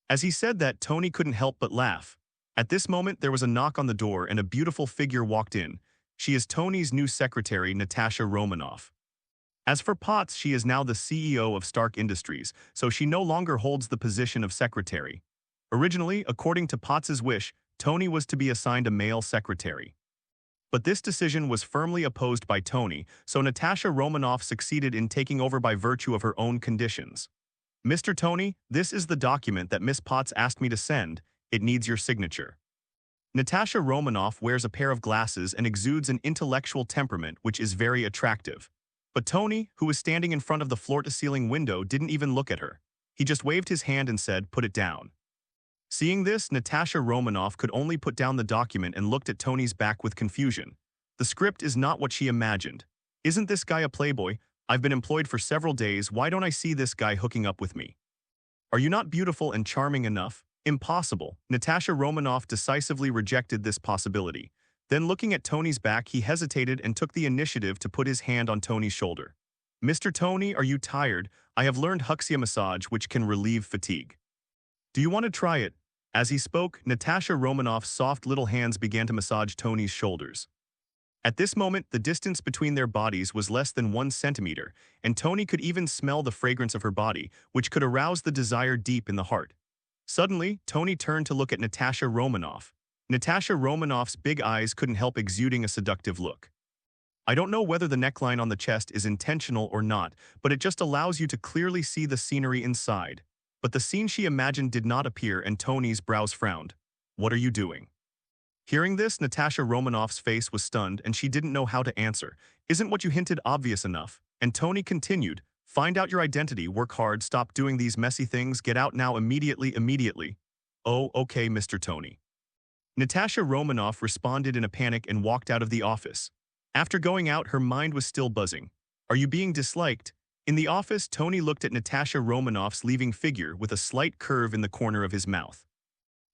Speaker 1: As he said that, Tony couldn't help but laugh. At this moment, there was a knock on the door and a beautiful figure walked in. She is Tony's new secretary, Natasha Romanoff. As for Potts, she is now the CEO of Stark Industries, so she no longer holds the position of secretary. Originally, according to Potts's wish, Tony was to be assigned a male secretary. But this decision was firmly opposed by Tony, so Natasha Romanoff succeeded in taking over by virtue of her own conditions. "Mr. Tony, this is the document that Miss Potts asked me to send. It needs your signature." Natasha Romanoff wears a pair of glasses and exudes an intellectual temperament which is very attractive. But Tony, who was standing in front of the floor-to-ceiling window, didn't even look at her. He just waved his hand and said, "Put it down." Seeing this, Natasha Romanoff could only put down the document and looked at Tony's back with confusion. The script is not what she imagined. "Isn't this guy a playboy? I've been employed for several days. Why don't I see this guy hooking up with me? Are you not beautiful and charming enough?" "Impossible." Natasha Romanoff decisively rejected this possibility. Then looking at Tony's back, he hesitated and took the initiative to put his hand on Tony's shoulder. "Mr. Tony, are you tired? I have learned Huxia massage, which can relieve fatigue. Do you want to try it?" As he spoke, Natasha Romanoff's soft little hands began to massage Tony's shoulders. At this moment, the distance between their bodies was less than 1 centimeter, and Tony could even smell the fragrance of her body, which could arouse the desire deep in the heart. Suddenly, Tony turned to look at Natasha Romanoff. Natasha Romanoff's big eyes couldn't help exuding a seductive look. I don't know whether the neckline on the chest is intentional or not, but it just allows you to clearly see the scenery inside. But the scene she imagined did not appear, and Tony's brows frowned. "What are you doing?" Hearing this, Natasha Romanoff's face was stunned, and she didn't know how to answer. "Isn't what you hinted obvious enough?" And Tony continued, "Find out your identity, work hard, stop doing these messy things, get out now immediately." "Oh, okay, Mr. Tony." Natasha Romanoff responded in a panic and walked out of the office. After going out, her mind was still buzzing. "Are you being disliked?" In the office, Tony looked at Natasha Romanoff's leaving figure with a slight curve in the corner of his mouth.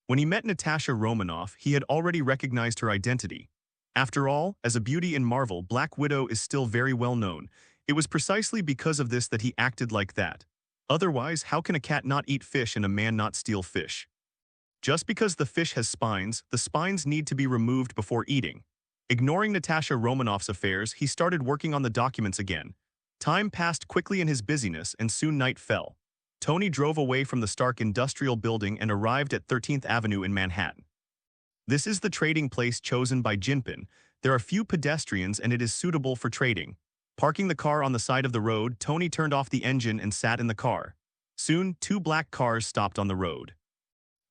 Speaker 1: When he met Natasha Romanoff, he had already recognized her identity. After all, as a beauty in Marvel, Black Widow is still very well known. It was precisely because of this that he acted like that. Otherwise, how can a cat not eat fish and a man not steal fish? Just because the fish has spines, the spines need to be removed before eating. Ignoring Natasha Romanoff's affairs, he started working on the documents again. Time passed quickly in his busyness, and soon night fell. Tony drove away from the Stark Industrial Building and arrived at 13th Avenue in Manhattan. This is the trading place chosen by Kingpin. There are few pedestrians and it is suitable for trading. Parking the car on the side of the road, Tony turned off the engine and sat in the car. Soon, 2 black cars stopped on the road.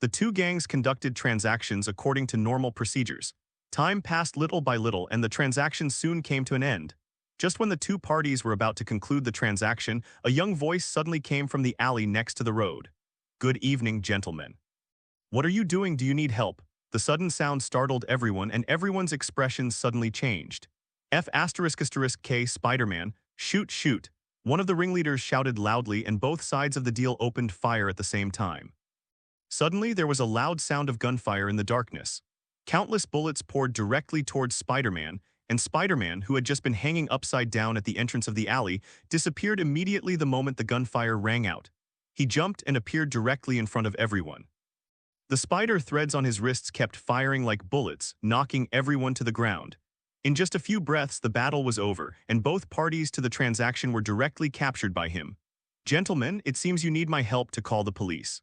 Speaker 1: The 2 gangs conducted transactions according to normal procedures. Time passed little by little, and the transaction soon came to an end. Just when the 2 parties were about to conclude the transaction, a young voice suddenly came from the alley next to the road. "Good evening, gentlemen. What are you doing? Do you need help?" The sudden sound startled everyone, and everyone's expressions suddenly changed. F***K Spider-Man, shoot shoot. One of the ringleaders shouted loudly and both sides of the deal opened fire at the same time. Suddenly there was a loud sound of gunfire in the darkness. Countless bullets poured directly towards Spider-Man, and Spider-Man, who had just been hanging upside down at the entrance of the alley, disappeared immediately the moment the gunfire rang out. He jumped and appeared directly in front of everyone. The spider threads on his wrists kept firing like bullets, knocking everyone to the ground. In just a few breaths, the battle was over, and both parties to the transaction were directly captured by him. Gentlemen, it seems you need my help to call the police.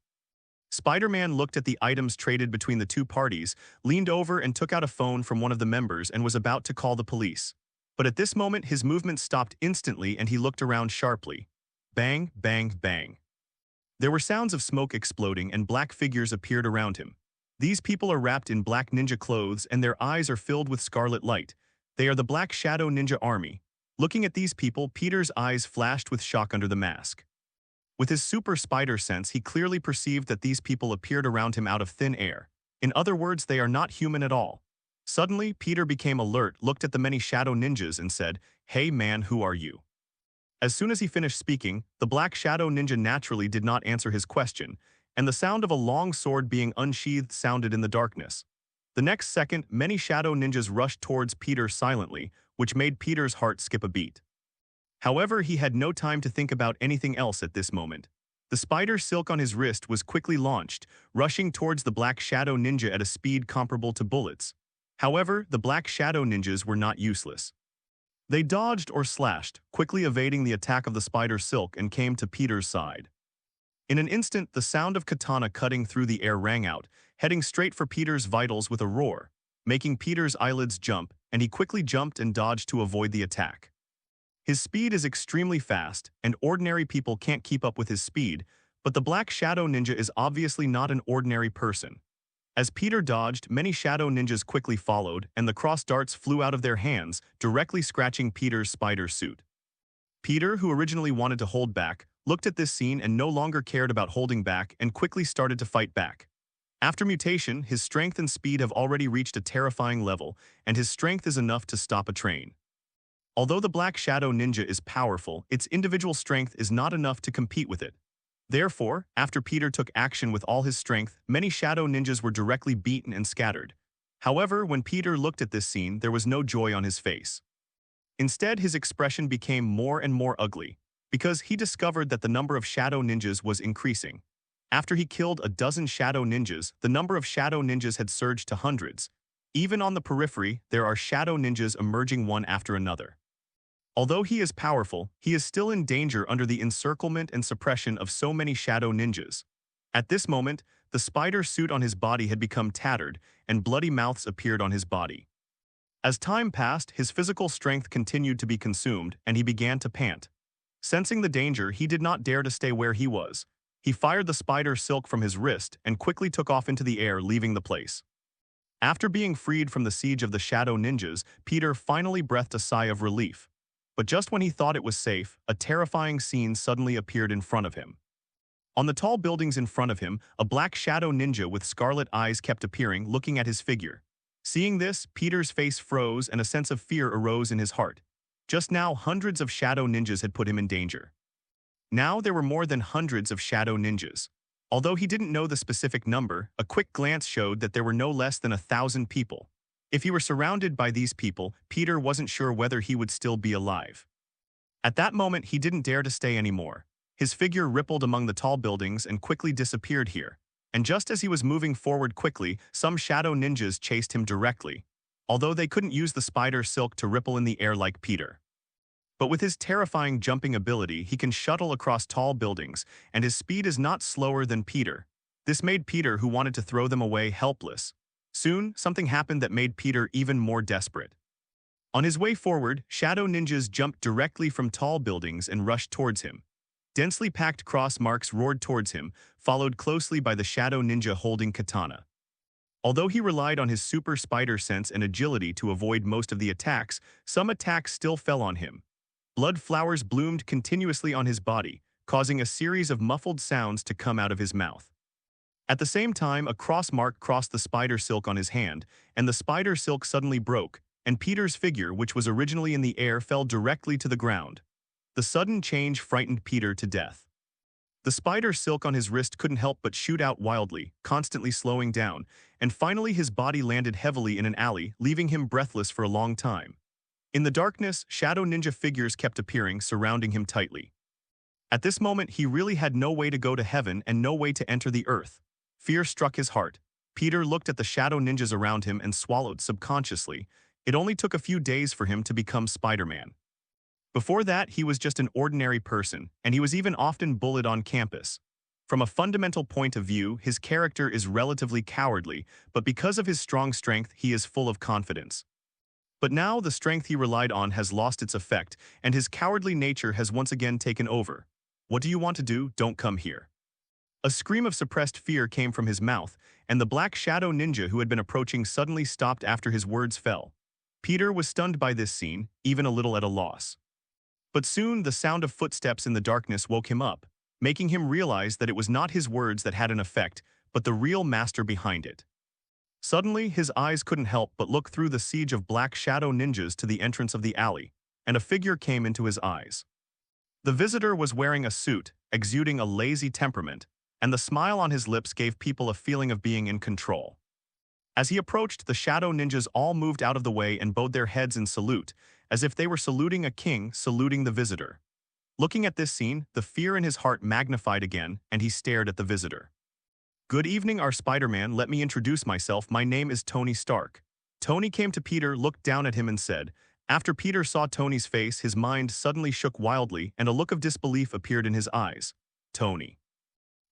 Speaker 1: Spider-Man looked at the items traded between the two parties, leaned over and took out a phone from one of the members and was about to call the police. But at this moment, his movement stopped instantly and he looked around sharply. Bang, bang, bang. There were sounds of smoke exploding and black figures appeared around him. These people are wrapped in black ninja clothes and their eyes are filled with scarlet light. They are the Black Shadow Ninja Army. Looking at these people, Peter's eyes flashed with shock under the mask. With his super spider sense, he clearly perceived that these people appeared around him out of thin air. In other words, they are not human at all. Suddenly, Peter became alert, looked at the many shadow ninjas and said, "Hey man, who are you?" As soon as he finished speaking, the Black Shadow Ninja naturally did not answer his question, and the sound of a long sword being unsheathed sounded in the darkness. The next second, many shadow ninjas rushed towards Peter silently, which made Peter's heart skip a beat. However, he had no time to think about anything else at this moment. The spider silk on his wrist was quickly launched, rushing towards the Black Shadow Ninja at a speed comparable to bullets. However, the Black Shadow Ninjas were not useless. They dodged or slashed, quickly evading the attack of the spider silk and came to Peter's side. In an instant, the sound of katana cutting through the air rang out, heading straight for Peter's vitals with a roar, making Peter's eyelids jump, and he quickly jumped and dodged to avoid the attack. His speed is extremely fast, and ordinary people can't keep up with his speed, but the Black Shadow Ninja is obviously not an ordinary person. As Peter dodged, many shadow ninjas quickly followed, and the cross darts flew out of their hands, directly scratching Peter's spider suit. Peter, who originally wanted to hold back, looked at this scene and no longer cared about holding back and quickly started to fight back. After mutation, his strength and speed have already reached a terrifying level, and his strength is enough to stop a train. Although the Black Shadow Ninja is powerful, its individual strength is not enough to compete with it. Therefore, after Peter took action with all his strength, many shadow ninjas were directly beaten and scattered. However, when Peter looked at this scene, there was no joy on his face. Instead, his expression became more and more ugly, because he discovered that the number of shadow ninjas was increasing. After he killed a dozen shadow ninjas, the number of shadow ninjas had surged to hundreds. Even on the periphery, there are shadow ninjas emerging one after another. Although he is powerful, he is still in danger under the encirclement and suppression of so many shadow ninjas. At this moment, the spider suit on his body had become tattered, and bloody mouths appeared on his body. As time passed, his physical strength continued to be consumed, and he began to pant. Sensing the danger, he did not dare to stay where he was. He fired the spider silk from his wrist and quickly took off into the air, leaving the place. After being freed from the siege of the shadow ninjas, Peter finally breathed a sigh of relief. But just when he thought it was safe, a terrifying scene suddenly appeared in front of him. On the tall buildings in front of him, a black shadow ninja with scarlet eyes kept appearing, looking at his figure. Seeing this, Peter's face froze and a sense of fear arose in his heart. Just now, hundreds of shadow ninjas had put him in danger. Now there were more than hundreds of shadow ninjas. Although he didn't know the specific number, a quick glance showed that there were no less than 1,000 people. If he were surrounded by these people, Peter wasn't sure whether he would still be alive. At that moment, he didn't dare to stay anymore. His figure rippled among the tall buildings and quickly disappeared here. And just as he was moving forward quickly, some shadow ninjas chased him directly, although they couldn't use the spider silk to ripple in the air like Peter. But with his terrifying jumping ability, he can shuttle across tall buildings, and his speed is not slower than Peter. This made Peter, who wanted to throw them away, helpless. Soon, something happened that made Peter even more desperate. On his way forward, shadow ninjas jumped directly from tall buildings and rushed towards him. Densely packed cross marks roared towards him, followed closely by the shadow ninja holding katana. Although he relied on his super spider sense and agility to avoid most of the attacks, some attacks still fell on him. Blood flowers bloomed continuously on his body, causing a series of muffled sounds to come out of his mouth. At the same time, a cross mark crossed the spider silk on his hand, and the spider silk suddenly broke, and Peter's figure, which was originally in the air, fell directly to the ground. The sudden change frightened Peter to death. The spider silk on his wrist couldn't help but shoot out wildly, constantly slowing down, and finally his body landed heavily in an alley, leaving him breathless for a long time. In the darkness, shadow ninja figures kept appearing, surrounding him tightly. At this moment, he really had no way to go to heaven and no way to enter the earth. Fear struck his heart. Peter looked at the shadow ninjas around him and swallowed subconsciously. It only took a few days for him to become Spider-Man. Before that, he was just an ordinary person, and he was even often bullied on campus. From a fundamental point of view, his character is relatively cowardly, but because of his strong strength, he is full of confidence. But now the strength he relied on has lost its effect, and his cowardly nature has once again taken over. What do you want to do? Don't come here. A scream of suppressed fear came from his mouth, and the black shadow ninja who had been approaching suddenly stopped after his words fell. Peter was stunned by this scene, even a little at a loss. But soon the sound of footsteps in the darkness woke him up, making him realize that it was not his words that had an effect, but the real master behind it. Suddenly, his eyes couldn't help but look through the siege of black shadow ninjas to the entrance of the alley, and a figure came into his eyes. The visitor was wearing a suit, exuding a lazy temperament, and the smile on his lips gave people a feeling of being in control. As he approached, the shadow ninjas all moved out of the way and bowed their heads in salute, as if they were saluting a king saluting the visitor. Looking at this scene, the fear in his heart magnified again, and he stared at the visitor. "Good evening, our Spider-Man. Let me introduce myself. My name is Tony Stark." Tony came to Peter, looked down at him and said. After Peter saw Tony's face, his mind suddenly shook wildly and a look of disbelief appeared in his eyes. Tony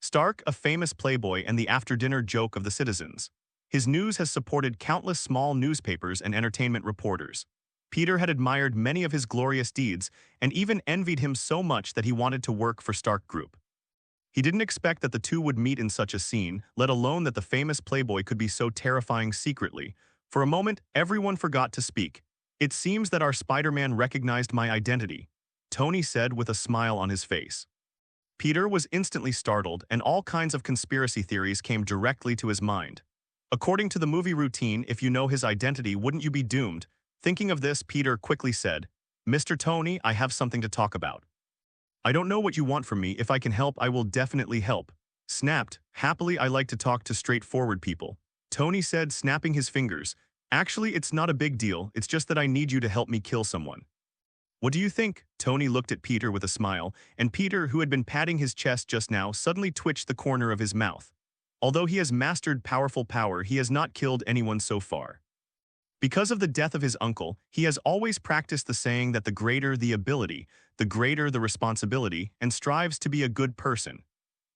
Speaker 1: Stark, a famous playboy and the after-dinner joke of the citizens. His news has supported countless small newspapers and entertainment reporters. Peter had admired many of his glorious deeds and even envied him so much that he wanted to work for Stark Group. He didn't expect that the two would meet in such a scene, let alone that the famous playboy could be so terrifying secretly. For a moment, everyone forgot to speak. "It seems that our Spider-Man recognized my identity," Tony said with a smile on his face. Peter was instantly startled, and all kinds of conspiracy theories came directly to his mind. According to the movie routine, if you know his identity, wouldn't you be doomed? Thinking of this, Peter quickly said, "Mr. Tony, I have something to talk about." "I don't know what you want from me. If I can help, I will definitely help." Snapped. "Happily, I like to talk to straightforward people," Tony said, snapping his fingers. "Actually, it's not a big deal. It's just that I need you to help me kill someone." "What do you think?" Tony looked at Peter with a smile, and Peter, who had been patting his chest just now, suddenly twitched the corner of his mouth. Although he has mastered powerful power, he has not killed anyone so far. Because of the death of his uncle, he has always practiced the saying that the greater the ability, the greater the responsibility, and strives to be a good person.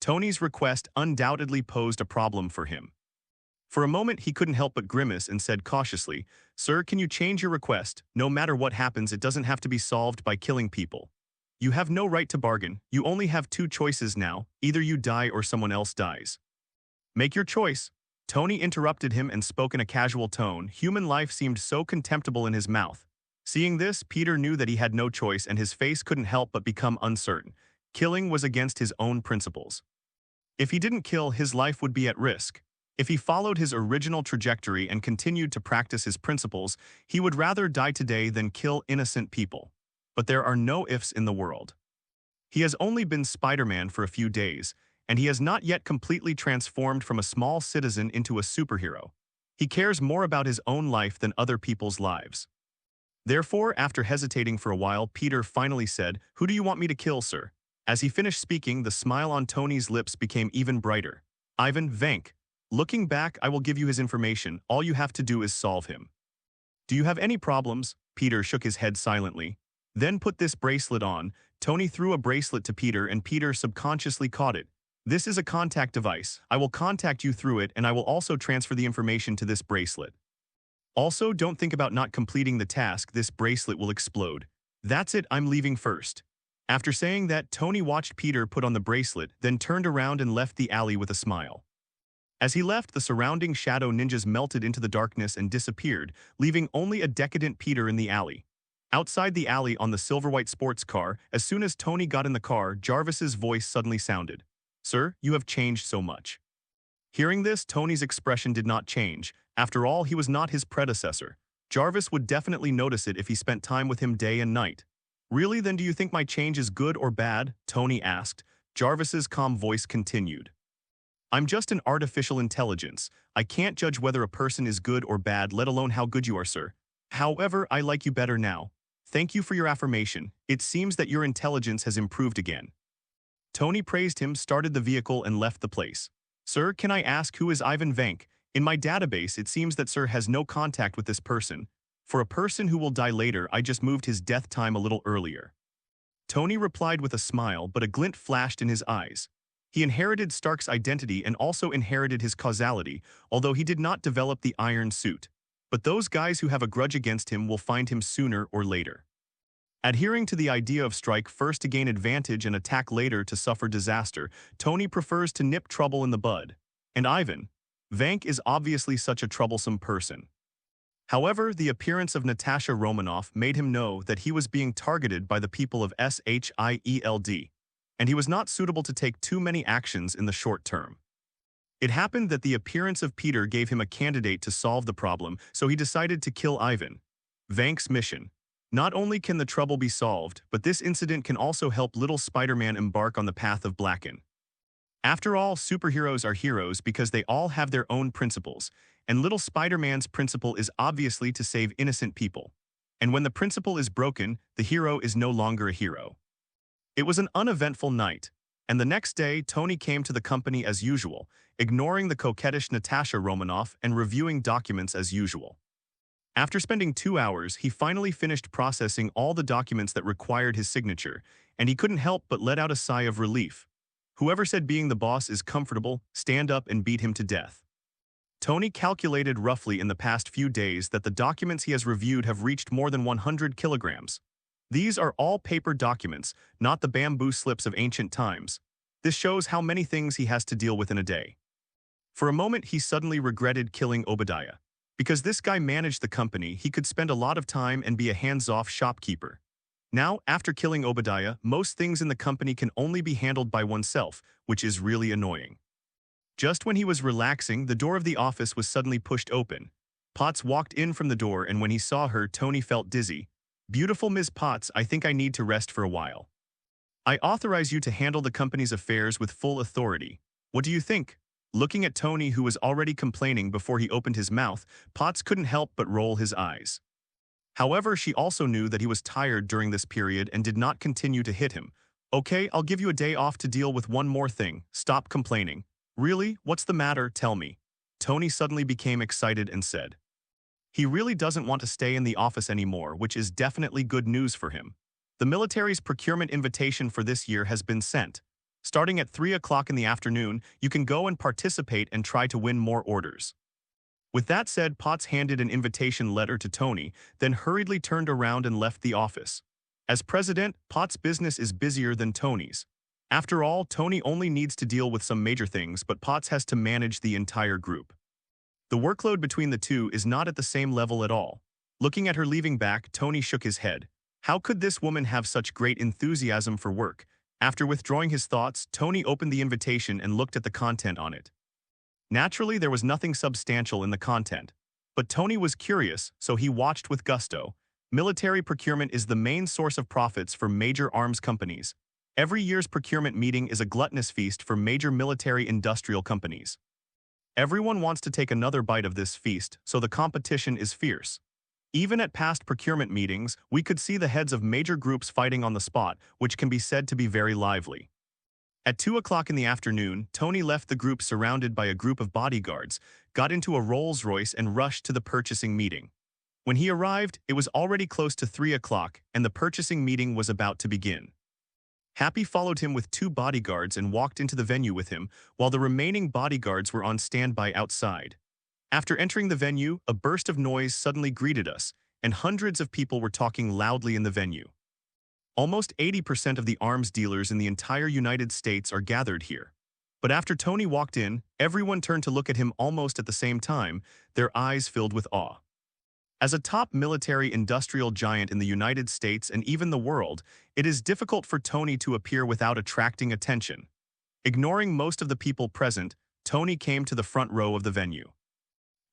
Speaker 1: Tony's request undoubtedly posed a problem for him. For a moment, he couldn't help but grimace and said cautiously, "Sir, can you change your request? No matter what happens, it doesn't have to be solved by killing people. You have no right to bargain. You only have two choices now. Either you die or someone else dies." "Make your choice." Tony interrupted him and spoke in a casual tone. Human life seemed so contemptible in his mouth. Seeing this, Peter knew that he had no choice and his face couldn't help but become uncertain. Killing was against his own principles. If he didn't kill, his life would be at risk. If he followed his original trajectory and continued to practice his principles, he would rather die today than kill innocent people. But there are no ifs in the world. He has only been Spider-Man for a few days, and he has not yet completely transformed from a small citizen into a superhero. He cares more about his own life than other people's lives. Therefore, after hesitating for a while, Peter finally said, "Who do you want me to kill, sir?" As he finished speaking, the smile on Tony's lips became even brighter. "Ivan Vank. Looking back, I will give you his information. All you have to do is solve him." "Do you have any problems?" Peter shook his head silently. "Then put this bracelet on." Tony threw a bracelet to Peter and Peter subconsciously caught it. "This is a contact device. I will contact you through it and I will also transfer the information to this bracelet. Also, don't think about not completing the task. This bracelet will explode. That's it, I'm leaving first." After saying that, Tony watched Peter put on the bracelet, then turned around and left the alley with a smile. As he left, the surrounding shadow ninjas melted into the darkness and disappeared, leaving only a decadent Peter in the alley. Outside the alley on the silver-white sports car, as soon as Tony got in the car, Jarvis's voice suddenly sounded. "Sir, you have changed so much." Hearing this, Tony's expression did not change. After all, he was not his predecessor. Jarvis would definitely notice it if he spent time with him day and night. Really, then do you think my change is good or bad? Tony asked. Jarvis's calm voice continued. I'm just an artificial intelligence. I can't judge whether a person is good or bad, let alone how good you are, sir. However, I like you better now. Thank you for your affirmation. It seems that your intelligence has improved again. Tony praised him, started the vehicle, and left the place. Sir, can I ask who is Ivan Vank? In my database, it seems that Sir has no contact with this person. For a person who will die later, I just moved his death time a little earlier. Tony replied with a smile, but a glint flashed in his eyes. He inherited Stark's identity and also inherited his causality, although he did not develop the iron suit. But those guys who have a grudge against him will find him sooner or later. Adhering to the idea of strike first to gain advantage and attack later to suffer disaster, Tony prefers to nip trouble in the bud. And Ivan Vank is obviously such a troublesome person. However, the appearance of Natasha Romanoff made him know that he was being targeted by the people of Shield, and he was not suitable to take too many actions in the short term. It happened that the appearance of Peter gave him a candidate to solve the problem, so he decided to kill Ivan Vank's mission. Not only can the trouble be solved, but this incident can also help little Spider-Man embark on the path of Blacken. After all, superheroes are heroes because they all have their own principles, and little Spider-Man's principle is obviously to save innocent people. And when the principle is broken, the hero is no longer a hero. It was an uneventful night, and the next day Tony came to the company as usual, ignoring the coquettish Natasha Romanoff and reviewing documents as usual. After spending 2 hours, he finally finished processing all the documents that required his signature, and he couldn't help but let out a sigh of relief. Whoever said being the boss is comfortable, stand up and beat him to death. Tony calculated roughly in the past few days that the documents he has reviewed have reached more than 100 kilograms. These are all paper documents, not the bamboo slips of ancient times. This shows how many things he has to deal with in a day. For a moment, he suddenly regretted killing Obadiah. Because this guy managed the company, he could spend a lot of time and be a hands-off shopkeeper. Now, after killing Obadiah, most things in the company can only be handled by oneself, which is really annoying. Just when he was relaxing, the door of the office was suddenly pushed open. Potts walked in from the door, and when he saw her, Tony felt dizzy. Beautiful Ms. Potts, I think I need to rest for a while. I authorize you to handle the company's affairs with full authority. What do you think? Looking at Tony, who was already complaining before he opened his mouth, Potts couldn't help but roll his eyes. However, she also knew that he was tired during this period and did not continue to hit him. Okay, I'll give you a day off to deal with one more thing. Stop complaining. Really? What's the matter? Tell me. Tony suddenly became excited and said. He really doesn't want to stay in the office anymore, which is definitely good news for him. The military's procurement invitation for this year has been sent. Starting at 3 o'clock in the afternoon, you can go and participate and try to win more orders. With that said, Potts handed an invitation letter to Tony, then hurriedly turned around and left the office. As president, Potts' business is busier than Tony's. After all, Tony only needs to deal with some major things, but Potts has to manage the entire group. The workload between the two is not at the same level at all. Looking at her leaving back, Tony shook his head. How could this woman have such great enthusiasm for work? After withdrawing his thoughts, Tony opened the invitation and looked at the content on it. Naturally, there was nothing substantial in the content. But Tony was curious, so he watched with gusto. Military procurement is the main source of profits for major arms companies. Every year's procurement meeting is a gluttonous feast for major military industrial companies. Everyone wants to take another bite of this feast, so the competition is fierce. Even at past procurement meetings, we could see the heads of major groups fighting on the spot, which can be said to be very lively. At 2 o'clock in the afternoon, Tony left the group surrounded by a group of bodyguards, got into a Rolls-Royce and rushed to the purchasing meeting. When he arrived, it was already close to 3 o'clock, and the purchasing meeting was about to begin. Happy followed him with 2 bodyguards and walked into the venue with him, while the remaining bodyguards were on standby outside. After entering the venue, a burst of noise suddenly greeted us, and hundreds of people were talking loudly in the venue. Almost 80% of the arms dealers in the entire United States are gathered here. But after Tony walked in, everyone turned to look at him almost at the same time, their eyes filled with awe. As a top military industrial giant in the United States and even the world, it is difficult for Tony to appear without attracting attention. Ignoring most of the people present, Tony came to the front row of the venue.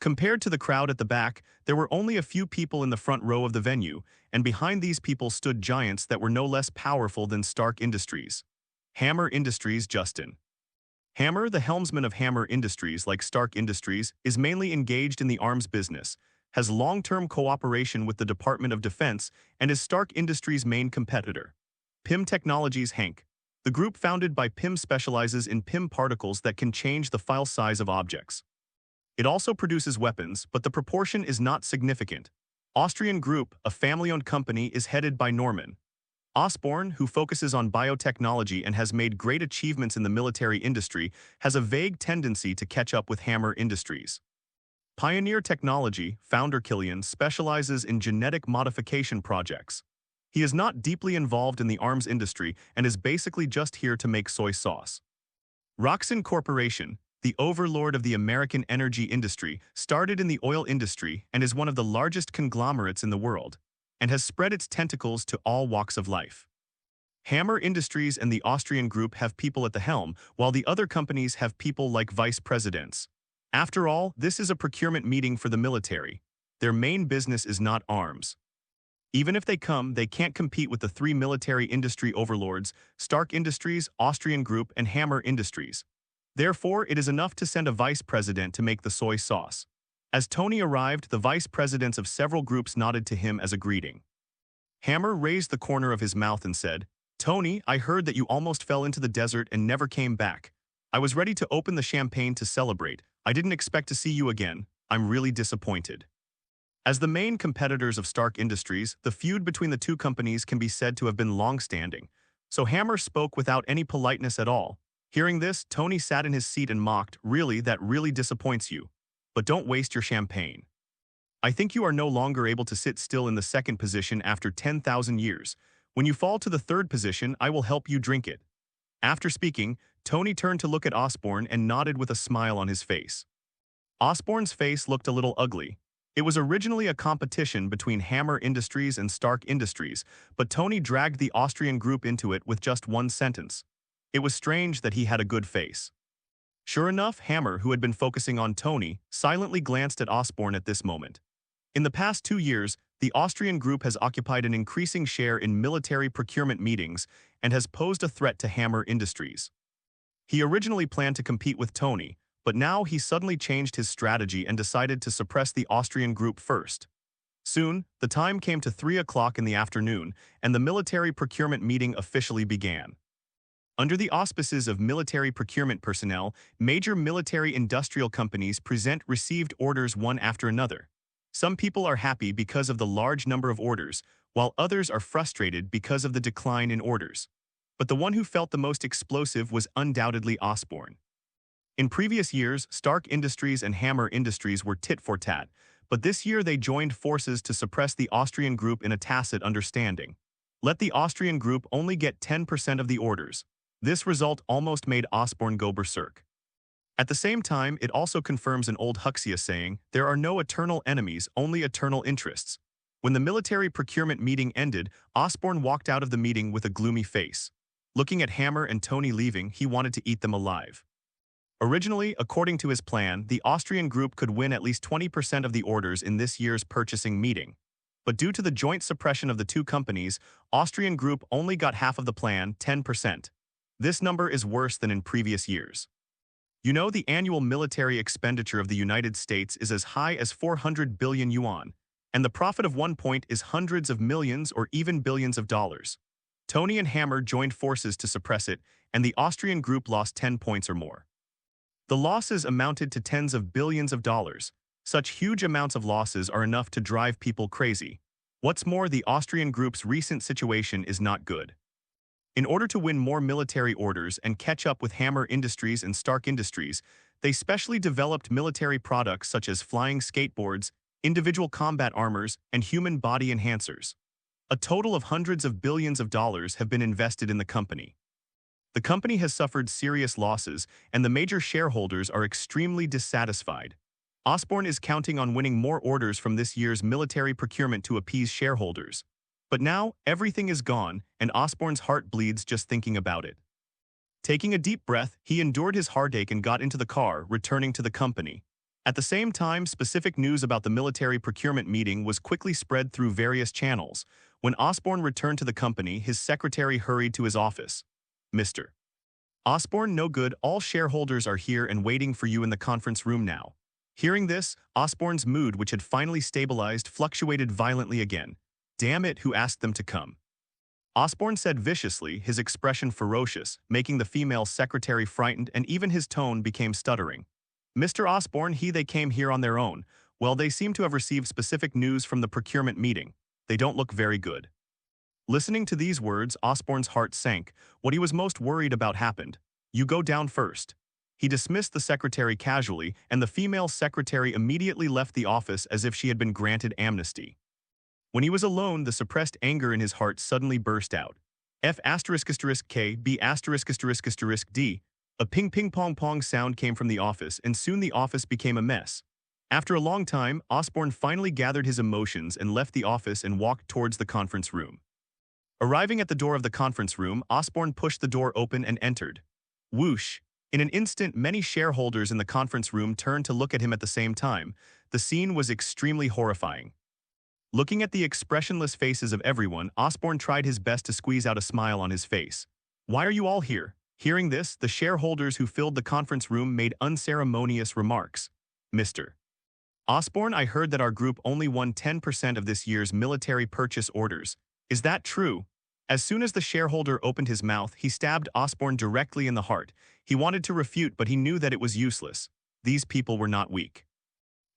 Speaker 1: Compared to the crowd at the back, there were only a few people in the front row of the venue, and behind these people stood giants that were no less powerful than Stark Industries. Hammer Industries Justin. Hammer, the helmsman of Hammer Industries like Stark Industries, is mainly engaged in the arms business, has long-term cooperation with the Department of Defense, and is Stark Industries' main competitor. PIM Technologies Hank. The group founded by PIM specializes in PIM particles that can change the file size of objects. It also produces weapons, but the proportion is not significant. Austrian Group, a family-owned company, is headed by Norman Osborn, who focuses on biotechnology and has made great achievements in the military industry, has a vague tendency to catch up with Hammer Industries. Pioneer Technology, founder Killian, specializes in genetic modification projects. He is not deeply involved in the arms industry and is basically just here to make soy sauce. Roxxon Corporation, the overlord of the American energy industry, started in the oil industry and is one of the largest conglomerates in the world, and has spread its tentacles to all walks of life. Hammer Industries and the Austrian Group have people at the helm, while the other companies have people like vice presidents. After all, this is a procurement meeting for the military. Their main business is not arms. Even if they come, they can't compete with the three military industry overlords, Stark Industries, Austrian Group, and Hammer Industries. Therefore, it is enough to send a vice president to make the soy sauce. As Tony arrived, the vice presidents of several groups nodded to him as a greeting. Hammer raised the corner of his mouth and said, "Tony, I heard that you almost fell into the desert and never came back. I was ready to open the champagne to celebrate. I didn't expect to see you again. I'm really disappointed." As the main competitors of Stark Industries, the feud between the two companies can be said to have been long-standing. So Hammer spoke without any politeness at all. Hearing this, Tony sat in his seat and mocked, "Really, that really disappoints you. But don't waste your champagne. I think you are no longer able to sit still in the second position after 10,000 years. When you fall to the third position, I will help you drink it." After speaking, Tony turned to look at Osborn and nodded with a smile on his face. Osborn's face looked a little ugly. It was originally a competition between Hammer Industries and Stark Industries, but Tony dragged the Austrian Group into it with just one sentence. It was strange that he had a good face. Sure enough, Hammer, who had been focusing on Tony, silently glanced at Osborn at this moment. In the past 2 years, the Austrian Group has occupied an increasing share in military procurement meetings and has posed a threat to Hammer Industries. He originally planned to compete with Tony, but now he suddenly changed his strategy and decided to suppress the Austrian Group first. Soon, the time came to 3 o'clock in the afternoon, and the military procurement meeting officially began. Under the auspices of military procurement personnel, major military industrial companies received orders one after another. Some people are happy because of the large number of orders, while others are frustrated because of the decline in orders. But the one who felt the most explosive was undoubtedly Osborn. In previous years, Stark Industries and Hammer Industries were tit for tat, but this year they joined forces to suppress the Austrian Group in a tacit understanding. Let the Austrian Group only get 10% of the orders. This result almost made Osborn go berserk. At the same time, it also confirms an old Huxia saying, "There are no eternal enemies, only eternal interests." When the military procurement meeting ended, Osborn walked out of the meeting with a gloomy face. Looking at Hammer and Tony leaving, he wanted to eat them alive. Originally, according to his plan, the Austrian Group could win at least 20% of the orders in this year's purchasing meeting. But due to the joint suppression of the two companies, Austrian Group only got half of the plan, 10%. This number is worse than in previous years. You know, the annual military expenditure of the United States is as high as 400 billion yuan, and the profit of 1 point is hundreds of millions or even billions of dollars. Tony and Hammer joined forces to suppress it, and the Austrian Group lost 10 points or more. The losses amounted to tens of billions of dollars. Such huge amounts of losses are enough to drive people crazy. What's more, the Austrian Group's recent situation is not good. In order to win more military orders and catch up with Hammer Industries and Stark Industries, they specially developed military products such as flying skateboards, individual combat armors, and human body enhancers. A total of hundreds of billions of dollars have been invested in the company. The company has suffered serious losses, and the major shareholders are extremely dissatisfied. Osborn is counting on winning more orders from this year's military procurement to appease shareholders. But now, everything is gone, and Osborn's heart bleeds just thinking about it. Taking a deep breath, he endured his heartache and got into the car, returning to the company. At the same time, specific news about the military procurement meeting was quickly spread through various channels. When Osborn returned to the company, his secretary hurried to his office. Mr. Osborn, no good, all shareholders are here and waiting for you in the conference room now. Hearing this, Osborn's mood, which had finally stabilized, fluctuated violently again. Damn it, who asked them to come? Osborn said viciously, his expression ferocious, making the female secretary frightened, and even his tone became stuttering. Mr. Osborn, they came here on their own. Well, they seem to have received specific news from the procurement meeting. They don't look very good. Listening to these words, Osborn's heart sank. What he was most worried about happened. You go down first. He dismissed the secretary casually, and the female secretary immediately left the office as if she had been granted amnesty. When he was alone, the suppressed anger in his heart suddenly burst out. F***K B***D. A ping-ping-pong-pong sound came from the office, and soon the office became a mess. After a long time, Osborn finally gathered his emotions and left the office and walked towards the conference room. Arriving at the door of the conference room, Osborn pushed the door open and entered. Whoosh! In an instant, many shareholders in the conference room turned to look at him at the same time. The scene was extremely horrifying. Looking at the expressionless faces of everyone, Osborn tried his best to squeeze out a smile on his face. Why are you all here? Hearing this, the shareholders who filled the conference room made unceremonious remarks. Mr. Osborn, I heard that our group only won 10% of this year's military purchase orders. Is that true? As soon as the shareholder opened his mouth, he stabbed Osborn directly in the heart. He wanted to refute, but he knew that it was useless. These people were not weak.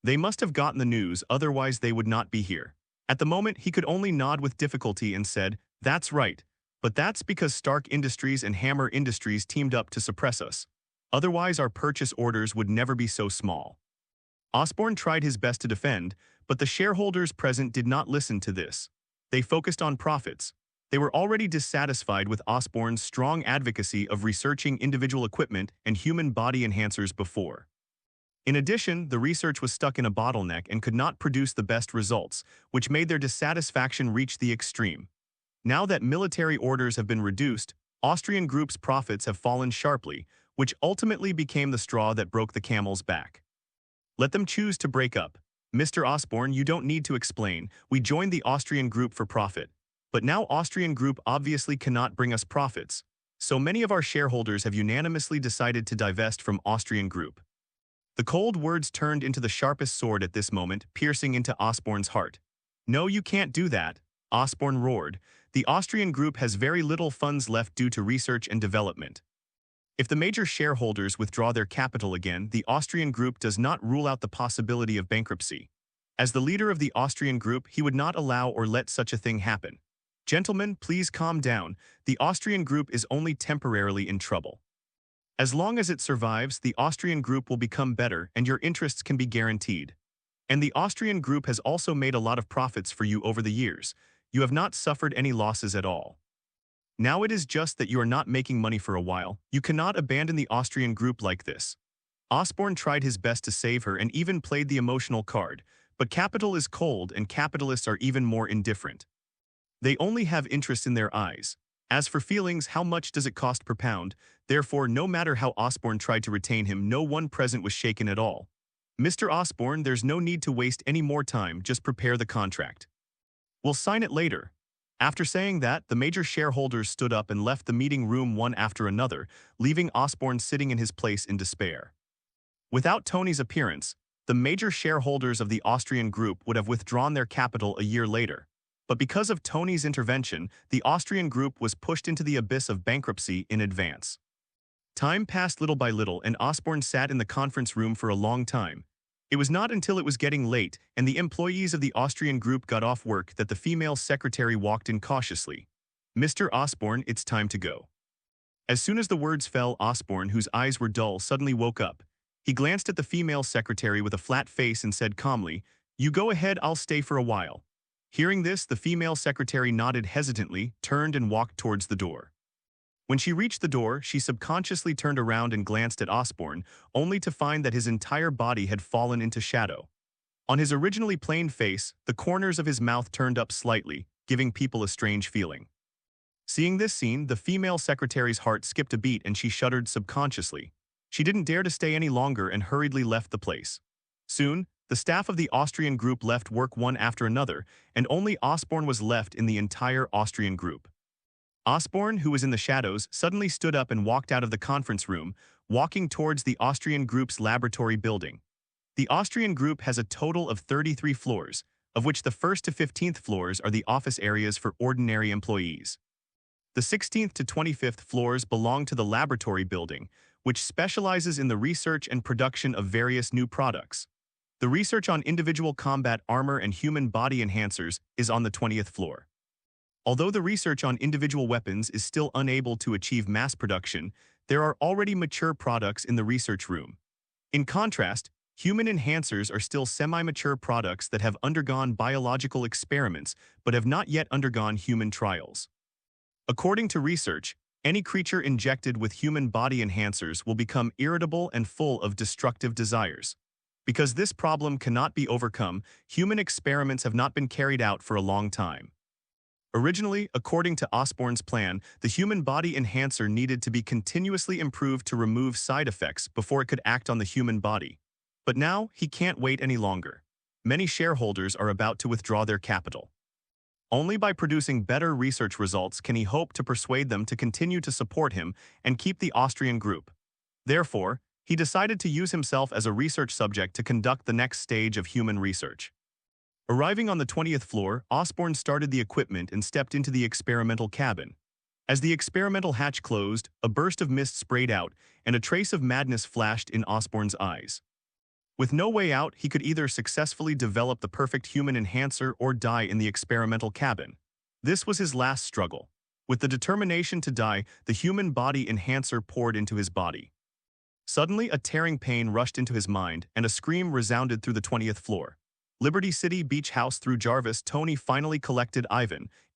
Speaker 1: They must have gotten the news, otherwise they would not be here. At the moment, he could only nod with difficulty and said, "That's right. But that's because Stark Industries and Hammer Industries teamed up to suppress us. Otherwise, our purchase orders would never be so small." Osborn tried his best to defend, but the shareholders present did not listen to this. They focused on profits. They were already dissatisfied with Osborn's strong advocacy of researching individual equipment and human body enhancers before. In addition, the research was stuck in a bottleneck and could not produce the best results, which made their dissatisfaction reach the extreme. Now that military orders have been reduced, Austrian Group's profits have fallen sharply, which ultimately became the straw that broke the camel's back. Let them choose to break up. Mr. Osborn, you don't need to explain. We joined the Austrian Group for profit. But now Austrian Group obviously cannot bring us profits. So many of our shareholders have unanimously decided to divest from Austrian Group. The cold words turned into the sharpest sword at this moment, piercing into Osborn's heart. No, you can't do that, Osborn roared. The Austrian Group has very little funds left due to research and development. If the major shareholders withdraw their capital again, the Austrian Group does not rule out the possibility of bankruptcy. As the leader of the Austrian Group, he would not allow or let such a thing happen. Gentlemen, please calm down. The Austrian Group is only temporarily in trouble. As long as it survives, the Austrian Group will become better and your interests can be guaranteed. And the Austrian Group has also made a lot of profits for you over the years. You have not suffered any losses at all. Now it is just that you are not making money for a while. You cannot abandon the Austrian Group like this. Osborn tried his best to save her and even played the emotional card, but capital is cold and capitalists are even more indifferent. They only have interest in their eyes. As for feelings, how much does it cost per pound? Therefore, no matter how Osborn tried to retain him, no one present was shaken at all. Mr. Osborn, there's no need to waste any more time, just prepare the contract. We'll sign it later. After saying that, the major shareholders stood up and left the meeting room one after another, leaving Osborn sitting in his place in despair. Without Tony's appearance, the major shareholders of the Austrian Group would have withdrawn their capital a year later. But because of Tony's intervention, the Austrian Group was pushed into the abyss of bankruptcy in advance. Time passed little by little and Osborn sat in the conference room for a long time. It was not until it was getting late and the employees of the Austrian Group got off work that the female secretary walked in cautiously. "Mr. Osborn, it's time to go." As soon as the words fell, Osborn, whose eyes were dull, suddenly woke up. He glanced at the female secretary with a flat face and said calmly, "You go ahead, I'll stay for a while." Hearing this, the female secretary nodded hesitantly, turned and walked towards the door. When she reached the door, she subconsciously turned around and glanced at Osborn, only to find that his entire body had fallen into shadow. On his originally plain face, the corners of his mouth turned up slightly, giving people a strange feeling. Seeing this scene, the female secretary's heart skipped a beat and she shuddered subconsciously. She didn't dare to stay any longer and hurriedly left the place. Soon, the staff of the Austrian group left work one after another, and only Osborn was left in the entire Austrian group. Osborn, who was in the shadows, suddenly stood up and walked out of the conference room, walking towards the Austrian group's laboratory building. The Austrian group has a total of 33 floors, of which the 1st to 15th floors are the office areas for ordinary employees. The 16th to 25th floors belong to the laboratory building, which specializes in the research and production of various new products. The research on individual combat armor and human body enhancers is on the 20th floor. Although the research on individual weapons is still unable to achieve mass production, there are already mature products in the research room. In contrast, human enhancers are still semi-mature products that have undergone biological experiments but have not yet undergone human trials. According to research, any creature injected with human body enhancers will become irritable and full of destructive desires. Because this problem cannot be overcome, human experiments have not been carried out for a long time. Originally, according to Osborn's plan, the human body enhancer needed to be continuously improved to remove side effects before it could act on the human body. But now, he can't wait any longer. Many shareholders are about to withdraw their capital. Only by producing better research results can he hope to persuade them to continue to support him and keep the Austrian group. Therefore, he decided to use himself as a research subject to conduct the next stage of human research. Arriving on the 20th floor, Osborn started the equipment and stepped into the experimental cabin. As the experimental hatch closed, a burst of mist sprayed out, and a trace of madness flashed in Osborn's eyes. With no way out, he could either successfully develop the perfect human enhancer or die in the experimental cabin. This was his last struggle. With the determination to die, the human body enhancer poured into his body. Suddenly, a tearing pain rushed into his mind, and a scream resounded through the 20th floor. Liberty City Beach House. Through Jarvis, Tony finally collected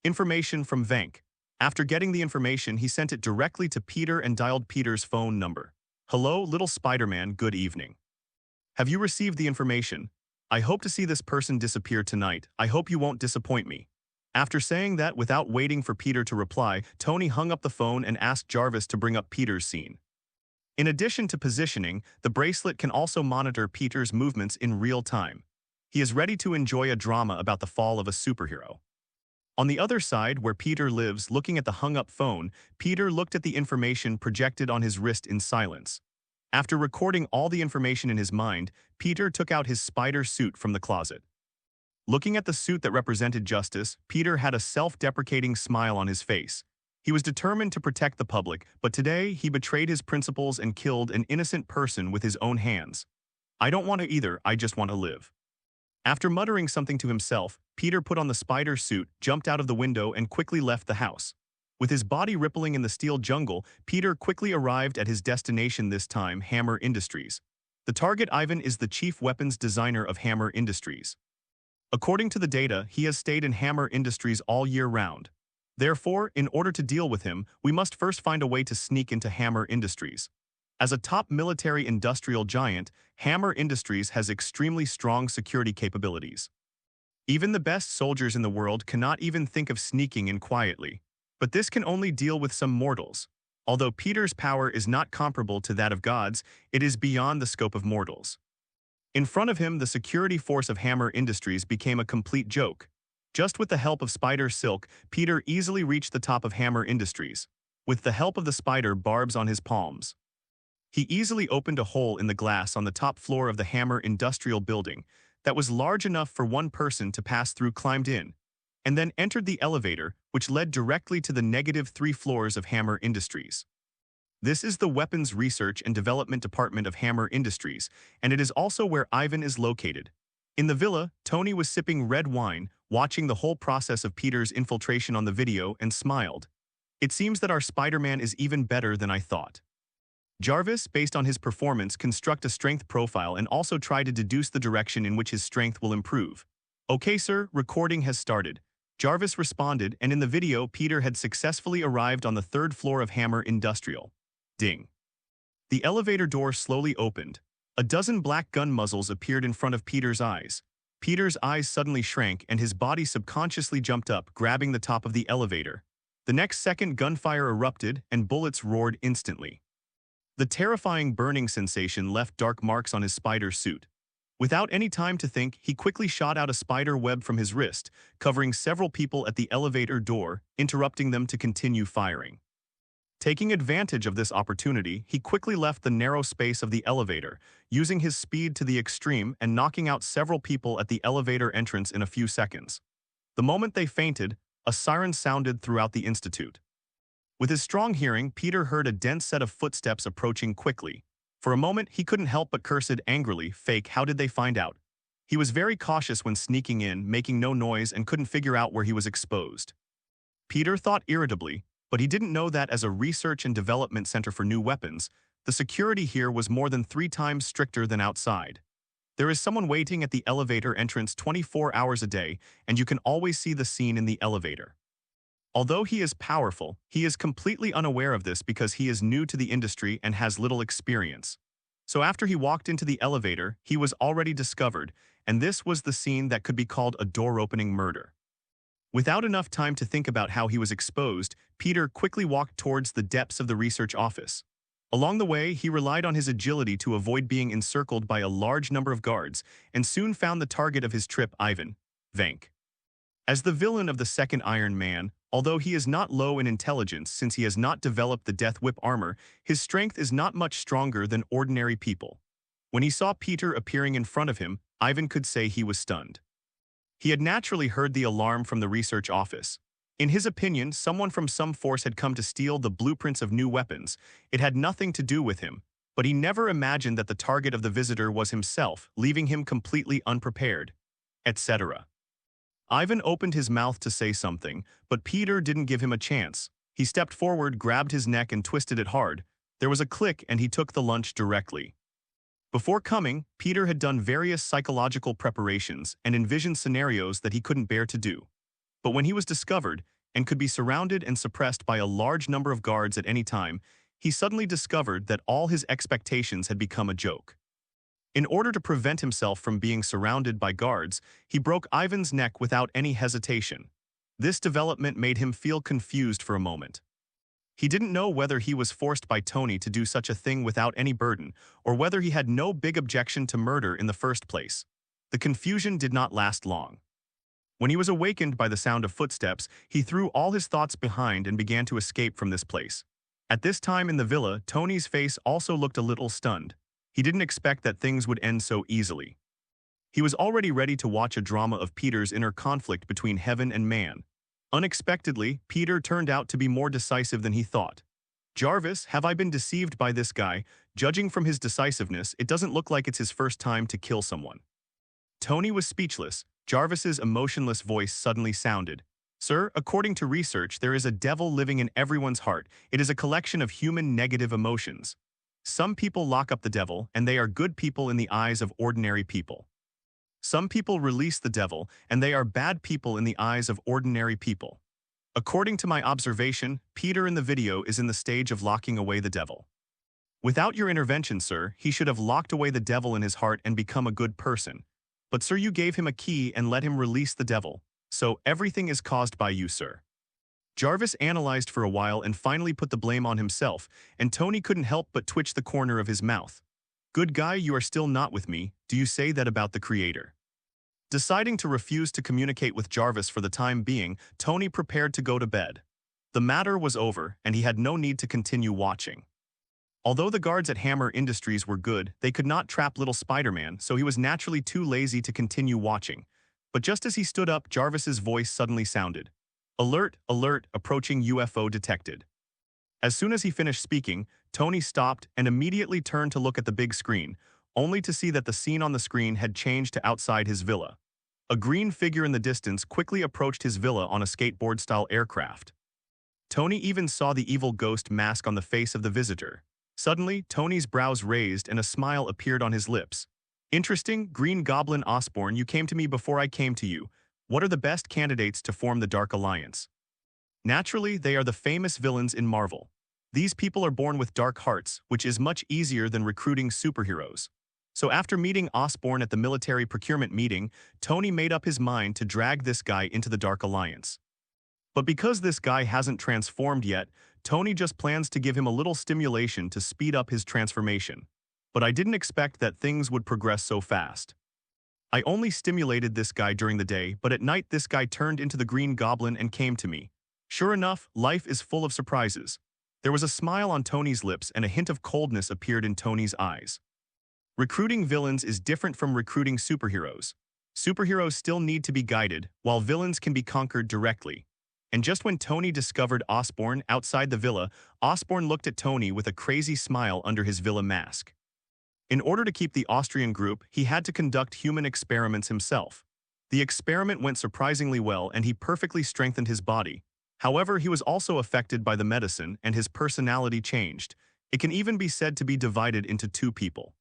Speaker 1: information from Vank. After getting the information, he sent it directly to Peter and dialed Peter's phone number. "Hello, little Spider-Man, good evening. Have you received the information? I hope to see this person disappear tonight. I hope you won't disappoint me." After saying that, without waiting for Peter to reply, Tony hung up the phone and asked Jarvis to bring up Peter's scene. In addition to positioning, the bracelet can also monitor Peter's movements in real time. He is ready to enjoy a drama about the fall of a superhero. On the other side, where Peter lives, looking at the hung-up phone, Peter looked at the information projected on his wrist in silence. After recording all the information in his mind, Peter took out his spider suit from the closet. Looking at the suit that represented justice, Peter had a self-deprecating smile on his face. He was determined to protect the public, but today he betrayed his principles and killed an innocent person with his own hands. "I don't want to either, I just want to live." After muttering something to himself, Peter put on the spider suit, jumped out of the window, and quickly left the house. With his body rippling in the steel jungle, Peter quickly arrived at his destination, this time Hammer Industries. The target Ivan is the chief weapons designer of Hammer Industries. According to the data, he has stayed in Hammer Industries all year round. Therefore, in order to deal with him, we must first find a way to sneak into Hammer Industries. As a top military industrial giant, Hammer Industries has extremely strong security capabilities. Even the best soldiers in the world cannot even think of sneaking in quietly. But this can only deal with some mortals. Although Peter's power is not comparable to that of gods, it is beyond the scope of mortals. In front of him, the security force of Hammer Industries became a complete joke. Just with the help of Spider Silk, Peter easily reached the top of Hammer Industries. With the help of the spider barbs on his palms, he easily opened a hole in the glass on the top floor of the Hammer Industrial building that was large enough for one person to pass through, climbed in, and then entered the elevator, which led directly to the -3 floors of Hammer Industries. This is the Weapons Research and Development Department of Hammer Industries, and it is also where Ivan is located. In the villa, Tony was sipping red wine, watching the whole process of Peter's infiltration on the video, and smiled. "It seems that our Spider-Man is even better than I thought." Jarvis, based on his performance, construct a strength profile and also try to deduce the direction in which his strength will improve. "Okay, sir, recording has started." Jarvis responded, and in the video, Peter had successfully arrived on the 3rd floor of Hammer Industrial. Ding. The elevator door slowly opened. A dozen black gun muzzles appeared in front of Peter's eyes. Peter's eyes suddenly shrank and his body subconsciously jumped up, grabbing the top of the elevator. The next second, gunfire erupted and bullets roared instantly. The terrifying burning sensation left dark marks on his spider suit. Without any time to think, he quickly shot out a spider web from his wrist, covering several people at the elevator door, interrupting them to continue firing. Taking advantage of this opportunity, he quickly left the narrow space of the elevator, using his speed to the extreme and knocking out several people at the elevator entrance in a few seconds. The moment they fainted, a siren sounded throughout the institute. With his strong hearing, Peter heard a dense set of footsteps approaching quickly. For a moment, he couldn't help but curse angrily, "Fake, how did they find out?" He was very cautious when sneaking in, making no noise, and couldn't figure out where he was exposed. Peter thought irritably, but he didn't know that as a research and development center for new weapons, the security here was more than 3 times stricter than outside. There is someone waiting at the elevator entrance 24 hours a day, and you can always see the scene in the elevator. Although he is powerful, he is completely unaware of this because he is new to the industry and has little experience. So after he walked into the elevator, he was already discovered, and this was the scene that could be called a door-opening murder. Without enough time to think about how he was exposed, Peter quickly walked towards the depths of the research office. Along the way, he relied on his agility to avoid being encircled by a large number of guards, and soon found the target of his trip, Ivan Vank. As the villain of the second Iron Man, although he is not low in intelligence since he has not developed the Death Whip armor, his strength is not much stronger than ordinary people. When he saw Peter appearing in front of him, Ivan could say he was stunned. He had naturally heard the alarm from the research office. In his opinion, someone from some force had come to steal the blueprints of new weapons. It had nothing to do with him, but he never imagined that the target of the visitor was himself, leaving him completely unprepared, etc. Ivan opened his mouth to say something, but Peter didn't give him a chance. He stepped forward, grabbed his neck, and twisted it hard. There was a click, and he took the lunch directly. Before coming, Peter had done various psychological preparations and envisioned scenarios that he couldn't bear to do. But when he was discovered, and could be surrounded and suppressed by a large number of guards at any time, he suddenly discovered that all his expectations had become a joke. In order to prevent himself from being surrounded by guards, he broke Ivan's neck without any hesitation. This development made him feel confused for a moment. He didn't know whether he was forced by Tony to do such a thing without any burden, or whether he had no big objection to murder in the first place. The confusion did not last long. When he was awakened by the sound of footsteps, he threw all his thoughts behind and began to escape from this place. At this time in the villa, Tony's face also looked a little stunned. He didn't expect that things would end so easily. He was already ready to watch a drama of Peter's inner conflict between heaven and man. Unexpectedly, Peter turned out to be more decisive than he thought. "Jarvis, have I been deceived by this guy? Judging from his decisiveness, it doesn't look like it's his first time to kill someone." Tony was speechless. Jarvis's emotionless voice suddenly sounded. "Sir, according to research, there is a devil living in everyone's heart. It is a collection of human negative emotions. Some people lock up the devil, and they are good people in the eyes of ordinary people. Some people release the devil, and they are bad people in the eyes of ordinary people. According to my observation, Peter in the video is in the stage of locking away the devil. Without your intervention, sir, he should have locked away the devil in his heart and become a good person. But sir, you gave him a key and let him release the devil. So everything is caused by you, sir." Jarvis analyzed for a while and finally put the blame on himself, and Tony couldn't help but twitch the corner of his mouth. "Good guy, you are still not with me. Do you say that about the creator?" Deciding to refuse to communicate with Jarvis for the time being, Tony prepared to go to bed. The matter was over, and he had no need to continue watching. Although the guards at Hammer Industries were good, they could not trap little Spider-Man, so he was naturally too lazy to continue watching. But just as he stood up, Jarvis's voice suddenly sounded. "Alert, alert, approaching UFO detected." As soon as he finished speaking, Tony stopped and immediately turned to look at the big screen, only to see that the scene on the screen had changed to outside his villa. A green figure in the distance quickly approached his villa on a skateboard-style aircraft. Tony even saw the evil ghost mask on the face of the visitor. Suddenly, Tony's brows raised and a smile appeared on his lips. "Interesting, Green Goblin Osborn, you came to me before I came to you. What are the best candidates to form the Dark Alliance?" Naturally, they are the famous villains in Marvel. These people are born with dark hearts, which is much easier than recruiting superheroes. So after meeting Osborn at the military procurement meeting, Tony made up his mind to drag this guy into the Dark Alliance. But because this guy hasn't transformed yet, Tony just plans to give him a little stimulation to speed up his transformation. But I didn't expect that things would progress so fast. I only stimulated this guy during the day, but at night this guy turned into the Green Goblin and came to me. Sure enough, life is full of surprises. There was a smile on Tony's lips and a hint of coldness appeared in Tony's eyes. Recruiting villains is different from recruiting superheroes. Superheroes still need to be guided, while villains can be conquered directly. And just when Tony discovered Osborn outside the villa, Osborn looked at Tony with a crazy smile under his villa mask. In order to keep the Austrian group, he had to conduct human experiments himself. The experiment went surprisingly well and he perfectly strengthened his body. However, he was also affected by the medicine and his personality changed. It can even be said to be divided into two people.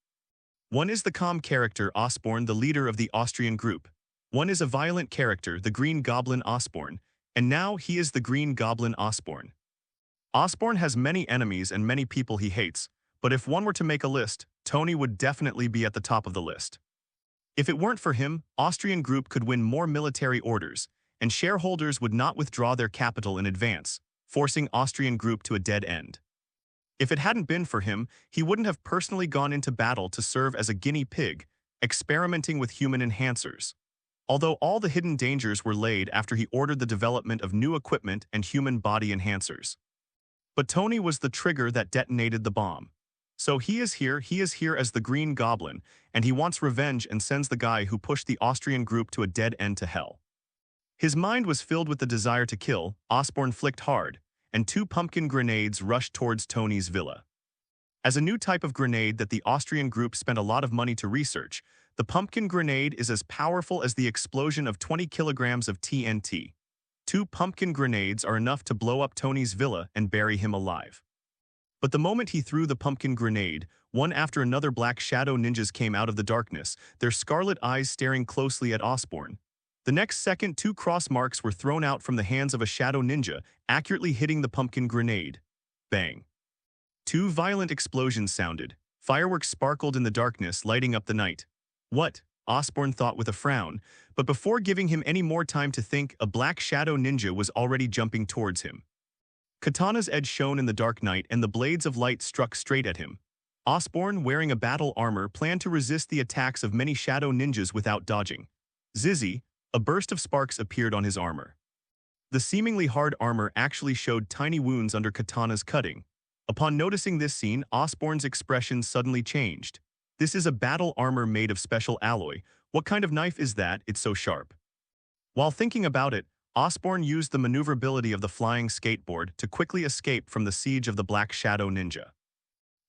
Speaker 1: One is the calm character Osborn, the leader of the Austrian group. One is a violent character, the Green Goblin Osborn, and now he is the Green Goblin Osborn. Osborn has many enemies and many people he hates, but if one were to make a list, Tony would definitely be at the top of the list. If it weren't for him, Austrian group could win more military orders, and shareholders would not withdraw their capital in advance, forcing Austrian group to a dead end. If it hadn't been for him, he wouldn't have personally gone into battle to serve as a guinea pig, experimenting with human enhancers. Although all the hidden dangers were laid after he ordered the development of new equipment and human body enhancers. But Tony was the trigger that detonated the bomb. So he is here as the Green Goblin, and he wants revenge and sends the guy who pushed the Austrian group to a dead end to hell. His mind was filled with the desire to kill. Osborn flicked hard, and 2 pumpkin grenades rushed towards Tony's villa. As a new type of grenade that the Austrian group spent a lot of money to research, the pumpkin grenade is as powerful as the explosion of 20 kilograms of TNT. 2 pumpkin grenades are enough to blow up Tony's villa and bury him alive. But the moment he threw the pumpkin grenade, one after another black shadow ninjas came out of the darkness, their scarlet eyes staring closely at Osborn. The next second, 2 cross marks were thrown out from the hands of a shadow ninja, accurately hitting the pumpkin grenade. Bang. 2 violent explosions sounded. Fireworks sparkled in the darkness, lighting up the night. What? Osborn thought with a frown, but before giving him any more time to think, a black shadow ninja was already jumping towards him. Katana's edge shone in the dark night and the blades of light struck straight at him. Osborn, wearing a battle armor, planned to resist the attacks of many shadow ninjas without dodging. Zizzy, a burst of sparks appeared on his armor. The seemingly hard armor actually showed tiny wounds under Katana's cutting. Upon noticing this scene, Osborn's expression suddenly changed. This is a battle armor made of special alloy. What kind of knife is that? It's so sharp. While thinking about it, Osborn used the maneuverability of the flying skateboard to quickly escape from the siege of the Black Shadow Ninja.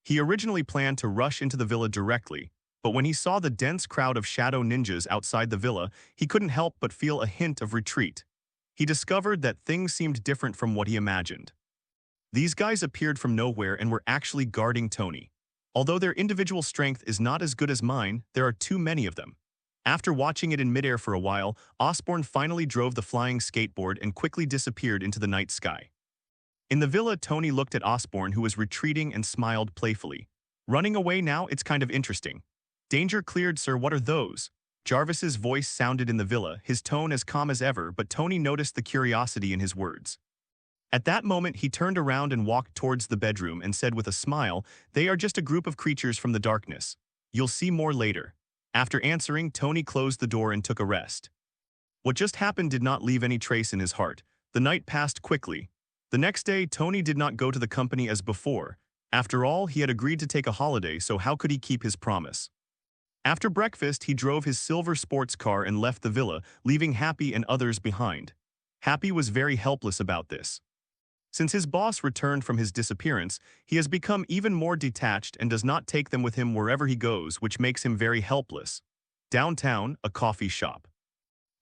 Speaker 1: He originally planned to rush into the villa directly, but when he saw the dense crowd of shadow ninjas outside the villa, he couldn't help but feel a hint of retreat. He discovered that things seemed different from what he imagined. These guys appeared from nowhere and were actually guarding Tony. Although their individual strength is not as good as mine, there are too many of them. After watching it in midair for a while, Osborn finally drove the flying skateboard and quickly disappeared into the night sky. In the villa, Tony looked at Osborn, who was retreating, and smiled playfully. Running away now? It's kind of interesting. Danger cleared, sir. What are those? Jarvis's voice sounded in the villa, his tone as calm as ever, but Tony noticed the curiosity in his words. At that moment, he turned around and walked towards the bedroom and said with a smile, "They are just a group of creatures from the darkness. You'll see more later." After answering, Tony closed the door and took a rest. What just happened did not leave any trace in his heart. The night passed quickly. The next day, Tony did not go to the company as before. After all, he had agreed to take a holiday, so how could he keep his promise? After breakfast, he drove his silver sports car and left the villa, leaving Happy and others behind. Happy was very helpless about this. Since his boss returned from his disappearance, he has become even more detached and does not take them with him wherever he goes, which makes him very helpless. Downtown, a coffee shop.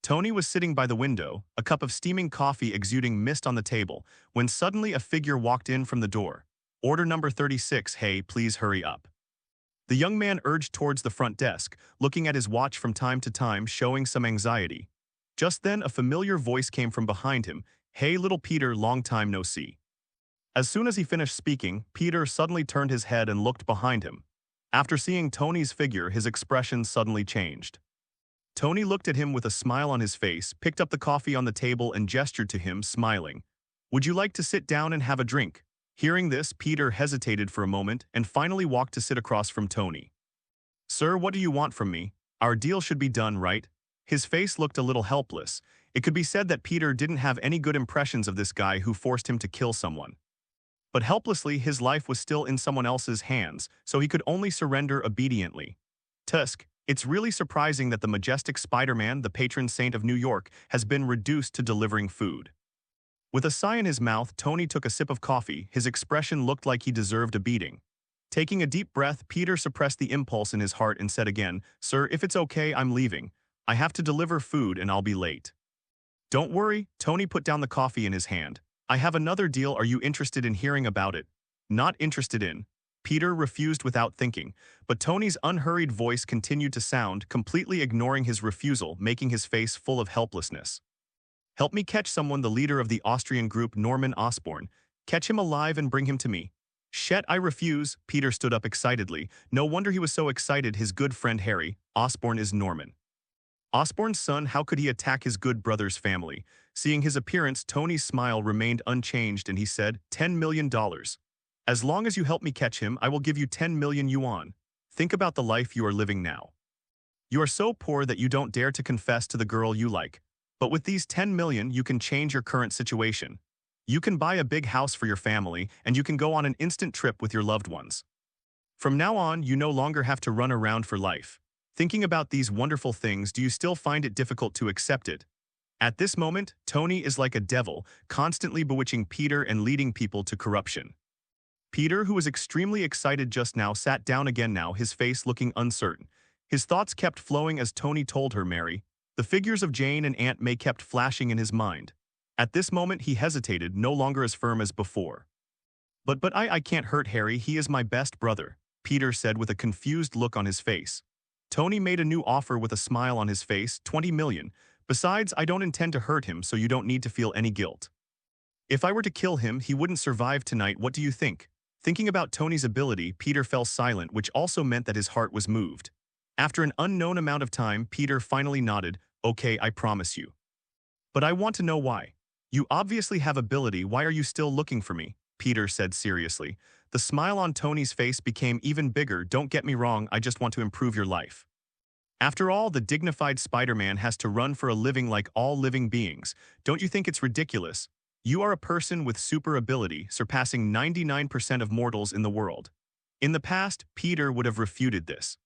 Speaker 1: Tony was sitting by the window, a cup of steaming coffee exuding mist on the table, when suddenly a figure walked in from the door. "Order number 36, hey, please hurry up." The young man urged towards the front desk, looking at his watch from time to time, showing some anxiety. Just then, a familiar voice came from behind him. "Hey, little Peter, long time no see." As soon as he finished speaking, Peter suddenly turned his head and looked behind him. After seeing Tony's figure, his expression suddenly changed. Tony looked at him with a smile on his face, picked up the coffee on the table and gestured to him, smiling. "Would you like to sit down and have a drink?" Hearing this, Peter hesitated for a moment and finally walked to sit across from Tony. "Sir, what do you want from me?" Our deal should be done, right? His face looked a little helpless. It could be said that Peter didn't have any good impressions of this guy who forced him to kill someone. But helplessly, his life was still in someone else's hands, so he could only surrender obediently. Tusk, it's really surprising that the majestic Spider-Man, the patron saint of New York, has been reduced to delivering food. With a sigh in his mouth, Tony took a sip of coffee. His expression looked like he deserved a beating. Taking a deep breath, Peter suppressed the impulse in his heart and said again, "Sir, if it's okay, I'm leaving. I have to deliver food and I'll be late." "Don't worry," Tony put down the coffee in his hand. "I have another deal. Are you interested in hearing about it?" "Not interested in." Peter refused without thinking, but Tony's unhurried voice continued to sound, completely ignoring his refusal, making his face full of helplessness. "Help me catch someone, the leader of the Austrian group, Norman Osborn. Catch him alive and bring him to me." "Shet, I refuse." Peter stood up excitedly. No wonder he was so excited. His good friend Harry, Osborn, is Norman. Osborn's son, how could he attack his good brother's family? Seeing his appearance, Tony's smile remained unchanged and he said, $10 million. As long as you help me catch him, I will give you 10 million yuan. Think about the life you are living now. You are so poor that you don't dare to confess to the girl you like. But with these 10 million, you can change your current situation. You can buy a big house for your family and you can go on an instant trip with your loved ones. From now on, you no longer have to run around for life. Thinking about these wonderful things, do you still find it difficult to accept it? At this moment, Tony is like a devil, constantly bewitching Peter and leading people to corruption. Peter, who was extremely excited just now, sat down again now, his face looking uncertain. His thoughts kept flowing as Tony told her Mary. The figures of Jane and Aunt May kept flashing in his mind. At this moment he hesitated, no longer as firm as before. But I can't hurt Harry, he is my best brother," Peter said with a confused look on his face. Tony made a new offer with a smile on his face, 20 million. "Besides, I don't intend to hurt him, so you don't need to feel any guilt. If I were to kill him, he wouldn't survive tonight. What do you think?" Thinking about Tony's ability, Peter fell silent, which also meant that his heart was moved. After an unknown amount of time, Peter finally nodded, "Okay, I promise you. But I want to know why. You obviously have ability, why are you still looking for me?" Peter said seriously. The smile on Tony's face became even bigger. "Don't get me wrong, I just want to improve your life. After all, the dignified Spider-Man has to run for a living like all living beings. Don't you think it's ridiculous? You are a person with super ability, surpassing 99% of mortals in the world." In the past, Peter would have refuted this.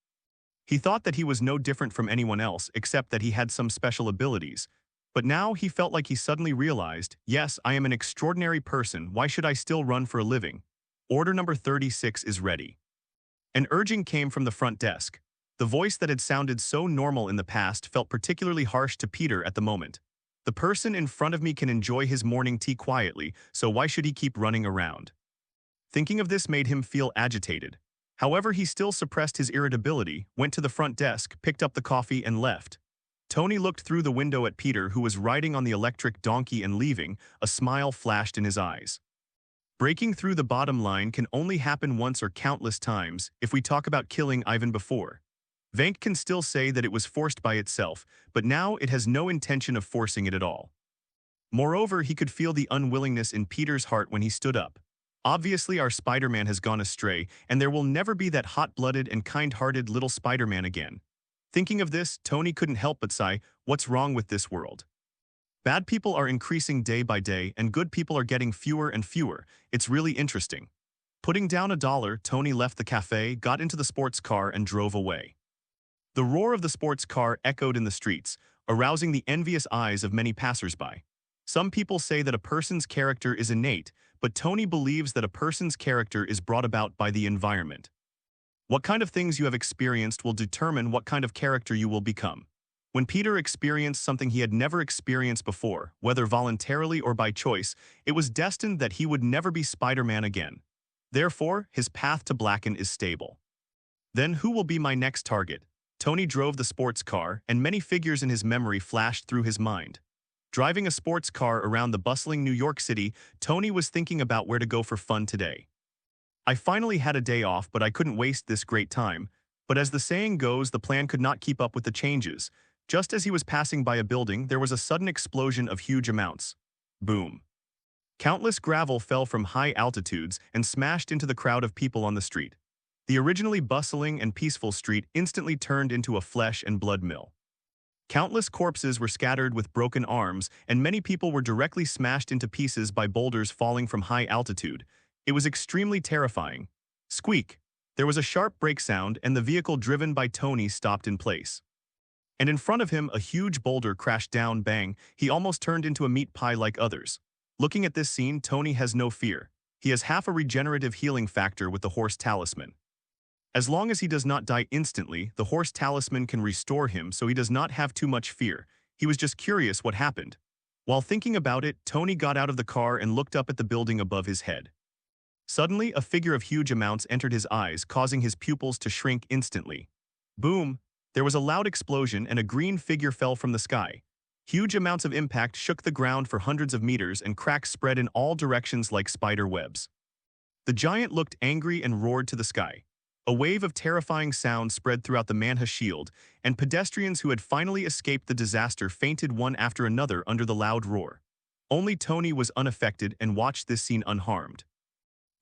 Speaker 1: He thought that he was no different from anyone else, except that he had some special abilities. But now he felt like he suddenly realized, yes, I am an extraordinary person, why should I still run for a living? Order number 36 is ready. An urging came from the front desk. The voice that had sounded so normal in the past felt particularly harsh to Peter at the moment. The person in front of me can enjoy his morning tea quietly, so why should he keep running around? Thinking of this made him feel agitated. However, he still suppressed his irritability, went to the front desk, picked up the coffee and left. Tony looked through the window at Peter, who was riding on the electric donkey and leaving. A smile flashed in his eyes. Breaking through the bottom line can only happen once or countless times. If we talk about killing Ivan before, Vank can still say that it was forced by itself, but now it has no intention of forcing it at all. Moreover, he could feel the unwillingness in Peter's heart when he stood up. Obviously, our Spider-Man has gone astray, and there will never be that hot-blooded and kind-hearted little Spider-Man again. Thinking of this, Tony couldn't help but sigh, what's wrong with this world? Bad people are increasing day by day, and good people are getting fewer and fewer. It's really interesting. Putting down $1, Tony left the cafe, got into the sports car, and drove away. The roar of the sports car echoed in the streets, arousing the envious eyes of many passers-by. Some people say that a person's character is innate, but Tony believes that a person's character is brought about by the environment. What kind of things you have experienced will determine what kind of character you will become. When Peter experienced something he had never experienced before, whether voluntarily or by choice, it was destined that he would never be Spider-Man again. Therefore, his path to blacken is stable. Then who will be my next target? Tony drove the sports car, and many figures in his memory flashed through his mind. Driving a sports car around the bustling New York City, Tony was thinking about where to go for fun today. I finally had a day off, but I couldn't waste this great time. But as the saying goes, the plan could not keep up with the changes. Just as he was passing by a building, there was a sudden explosion of huge amounts. Boom. Countless gravel fell from high altitudes and smashed into the crowd of people on the street. The originally bustling and peaceful street instantly turned into a flesh and blood mill. Countless corpses were scattered with broken arms, and many people were directly smashed into pieces by boulders falling from high altitude. It was extremely terrifying. Squeak! There was a sharp brake sound, and the vehicle driven by Tony stopped in place. And in front of him, a huge boulder crashed down. Bang! He almost turned into a meat pie like others. Looking at this scene, Tony has no fear. He has half a regenerative healing factor with the Horse Talisman. As long as he does not die instantly, the Horse Talisman can restore him, so he does not have too much fear. He was just curious what happened. While thinking about it, Tony got out of the car and looked up at the building above his head. Suddenly, a figure of huge amounts entered his eyes, causing his pupils to shrink instantly. Boom! There was a loud explosion and a green figure fell from the sky. Huge amounts of impact shook the ground for hundreds of meters and cracks spread in all directions like spider webs. The giant looked angry and roared to the sky. A wave of terrifying sound spread throughout the Manha shield, and pedestrians who had finally escaped the disaster fainted one after another under the loud roar. Only Tony was unaffected and watched this scene unharmed.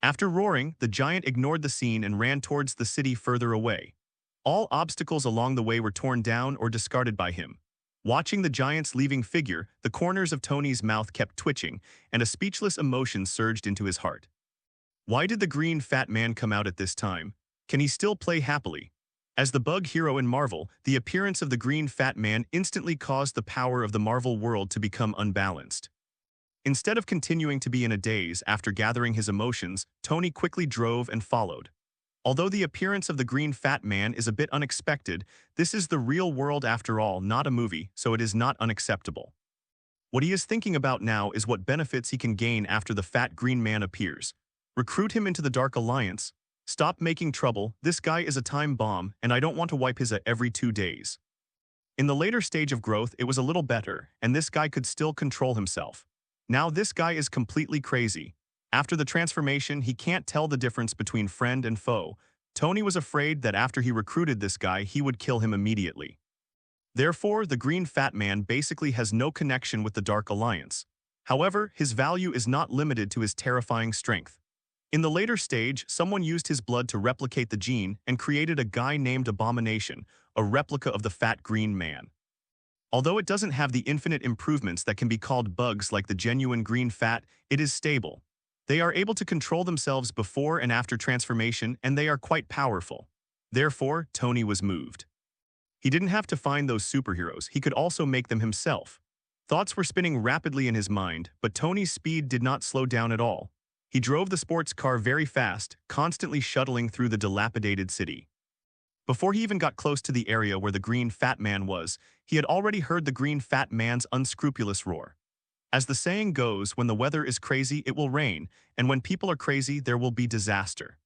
Speaker 1: After roaring, the giant ignored the scene and ran towards the city further away. All obstacles along the way were torn down or discarded by him. Watching the giant's leaving figure, the corners of Tony's mouth kept twitching, and a speechless emotion surged into his heart. Why did the green fat man come out at this time? Can he still play happily? As the bug hero in Marvel, the appearance of the green fat man instantly caused the power of the Marvel world to become unbalanced. Instead of continuing to be in a daze after gathering his emotions, Tony quickly drove and followed. Although the appearance of the green fat man is a bit unexpected, this is the real world after all, not a movie, so it is not unacceptable. What he is thinking about now is what benefits he can gain after the fat green man appears. Recruit him into the Dark Alliance. Stop making trouble, this guy is a time bomb, and I don't want to wipe his every 2 days. In the later stage of growth, it was a little better, and this guy could still control himself. Now this guy is completely crazy. After the transformation, he can't tell the difference between friend and foe. Tony was afraid that after he recruited this guy, he would kill him immediately. Therefore, the green fat man basically has no connection with the Dark Alliance. However, his value is not limited to his terrifying strength. In the later stage, someone used his blood to replicate the gene and created a guy named Abomination, a replica of the fat green man. Although it doesn't have the infinite improvements that can be called bugs like the genuine green fat, it is stable. They are able to control themselves before and after transformation, and they are quite powerful. Therefore, Tony was moved. He didn't have to find those superheroes, he could also make them himself. Thoughts were spinning rapidly in his mind, but Tony's speed did not slow down at all. He drove the sports car very fast, constantly shuttling through the dilapidated city. Before he even got close to the area where the green fat man was, he had already heard the green fat man's unscrupulous roar. As the saying goes, when the weather is crazy, it will rain, and when people are crazy, there will be disaster.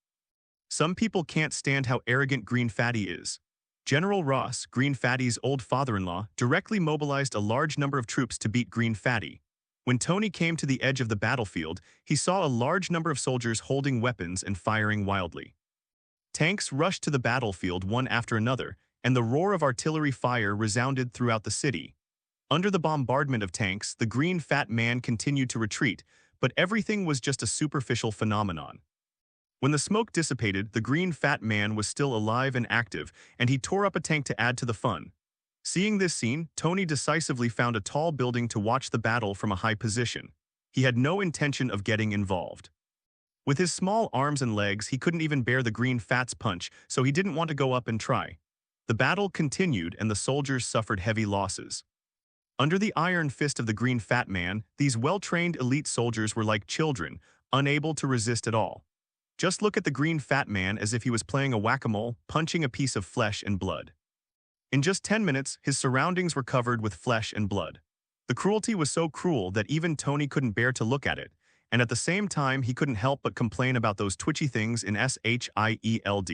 Speaker 1: Some people can't stand how arrogant Green Fatty is. General Ross, Green Fatty's old father-in-law, directly mobilized a large number of troops to beat Green Fatty. When Tony came to the edge of the battlefield, he saw a large number of soldiers holding weapons and firing wildly. Tanks rushed to the battlefield one after another, and the roar of artillery fire resounded throughout the city. Under the bombardment of tanks, the green fat man continued to retreat, but everything was just a superficial phenomenon. When the smoke dissipated, the green fat man was still alive and active, and he tore up a tank to add to the fun. Seeing this scene, Tony decisively found a tall building to watch the battle from a high position. He had no intention of getting involved. With his small arms and legs, he couldn't even bear the green fat's punch, so he didn't want to go up and try. The battle continued and the soldiers suffered heavy losses. Under the iron fist of the green fat man, these well-trained elite soldiers were like children, unable to resist at all. Just look at the green fat man as if he was playing a whack-a-mole, punching a piece of flesh and blood. In just 10 minutes, his surroundings were covered with flesh and blood. The cruelty was so cruel that even Tony couldn't bear to look at it, and at the same time he couldn't help but complain about those twitchy things in SHIELD.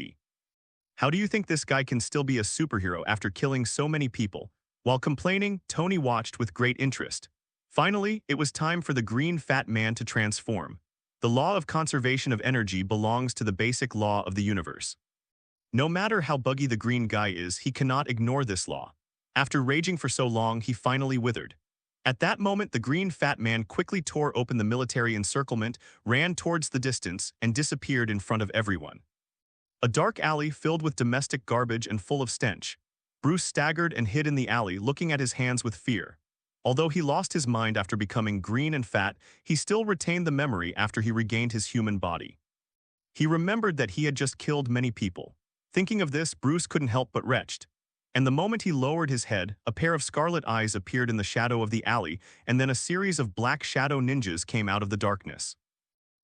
Speaker 1: How do you think this guy can still be a superhero after killing so many people? While complaining, Tony watched with great interest. Finally, it was time for the green fat man to transform. The law of conservation of energy belongs to the basic law of the universe. No matter how buggy the green guy is, he cannot ignore this law. After raging for so long, he finally withered. At that moment, the green fat man quickly tore open the military encirclement, ran towards the distance, and disappeared in front of everyone. A dark alley filled with domestic garbage and full of stench. Bruce staggered and hid in the alley, looking at his hands with fear. Although he lost his mind after becoming green and fat, he still retained the memory after he regained his human body. He remembered that he had just killed many people. Thinking of this, Bruce couldn't help but retched. And the moment he lowered his head, a pair of scarlet eyes appeared in the shadow of the alley, and then a series of black shadow ninjas came out of the darkness.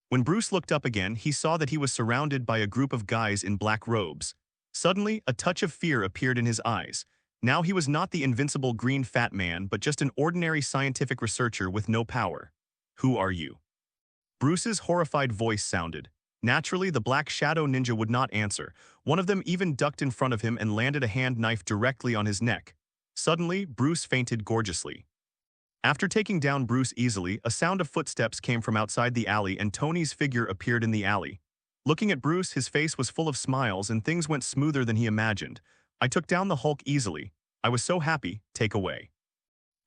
Speaker 1: When Bruce looked up again, he saw that he was surrounded by a group of guys in black robes. Suddenly, a touch of fear appeared in his eyes. Now he was not the invincible green fat man, but just an ordinary scientific researcher with no power. Who are you? Bruce's horrified voice sounded. Naturally, the black shadow ninja would not answer. One of them even ducked in front of him and landed a hand knife directly on his neck. Suddenly, Bruce fainted gorgeously. After taking down Bruce easily, a sound of footsteps came from outside the alley and Tony's figure appeared in the alley. Looking at Bruce, his face was full of smiles and things went smoother than he imagined. I took down the Hulk easily. I was so happy. Take away.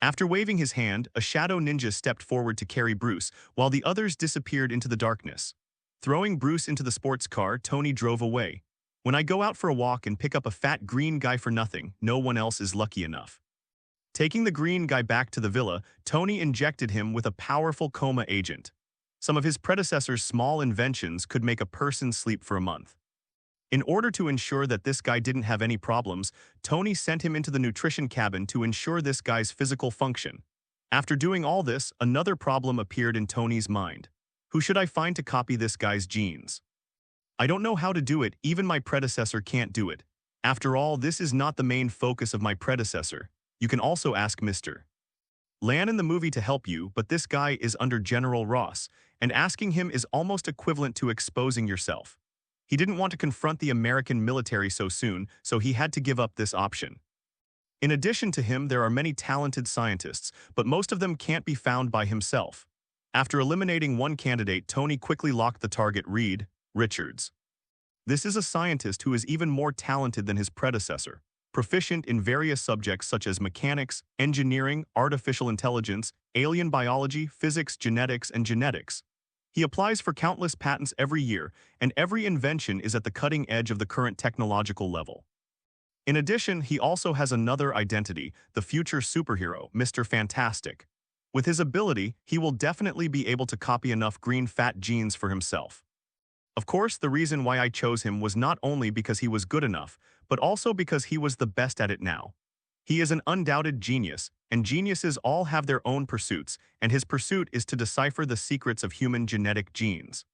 Speaker 1: After waving his hand, a shadow ninja stepped forward to carry Bruce, while the others disappeared into the darkness. Throwing Bruce into the sports car, Tony drove away. When I go out for a walk and pick up a fat green guy for nothing, no one else is lucky enough. Taking the green guy back to the villa, Tony injected him with a powerful coma agent. Some of his predecessor's small inventions could make a person sleep for a month. In order to ensure that this guy didn't have any problems, Tony sent him into the nutrition cabin to ensure this guy's physical function. After doing all this, another problem appeared in Tony's mind. Who should I find to copy this guy's genes? I don't know how to do it, even my predecessor can't do it. After all, this is not the main focus of my predecessor. You can also ask Mr. Lan in the movie to help you, but this guy is under General Ross, and asking him is almost equivalent to exposing yourself. He didn't want to confront the American military so soon, so he had to give up this option. In addition to him, there are many talented scientists, but most of them can't be found by himself. After eliminating one candidate, Tony quickly locked the target, Reed Richards. This is a scientist who is even more talented than his predecessor, proficient in various subjects such as mechanics, engineering, artificial intelligence, alien biology, physics, genetics, and genetics. He applies for countless patents every year, and every invention is at the cutting edge of the current technological level. In addition, he also has another identity, the future superhero, Mr. Fantastic. With his ability, he will definitely be able to copy enough green fat genes for himself. Of course, the reason why I chose him was not only because he was good enough, but also because he was the best at it now. He is an undoubted genius, and geniuses all have their own pursuits, and his pursuit is to decipher the secrets of human genetic genes.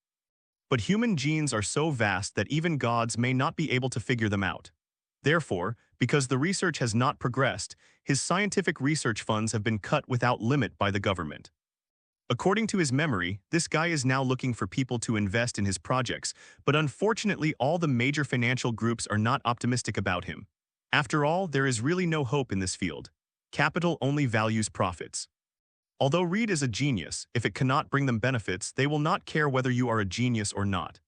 Speaker 1: But human genes are so vast that even gods may not be able to figure them out. Therefore, because the research has not progressed, his scientific research funds have been cut without limit by the government. According to his memory, this guy is now looking for people to invest in his projects, but unfortunately all the major financial groups are not optimistic about him. After all, there is really no hope in this field. Capital only values profits. Although Reed is a genius, if it cannot bring them benefits, they will not care whether you are a genius or not.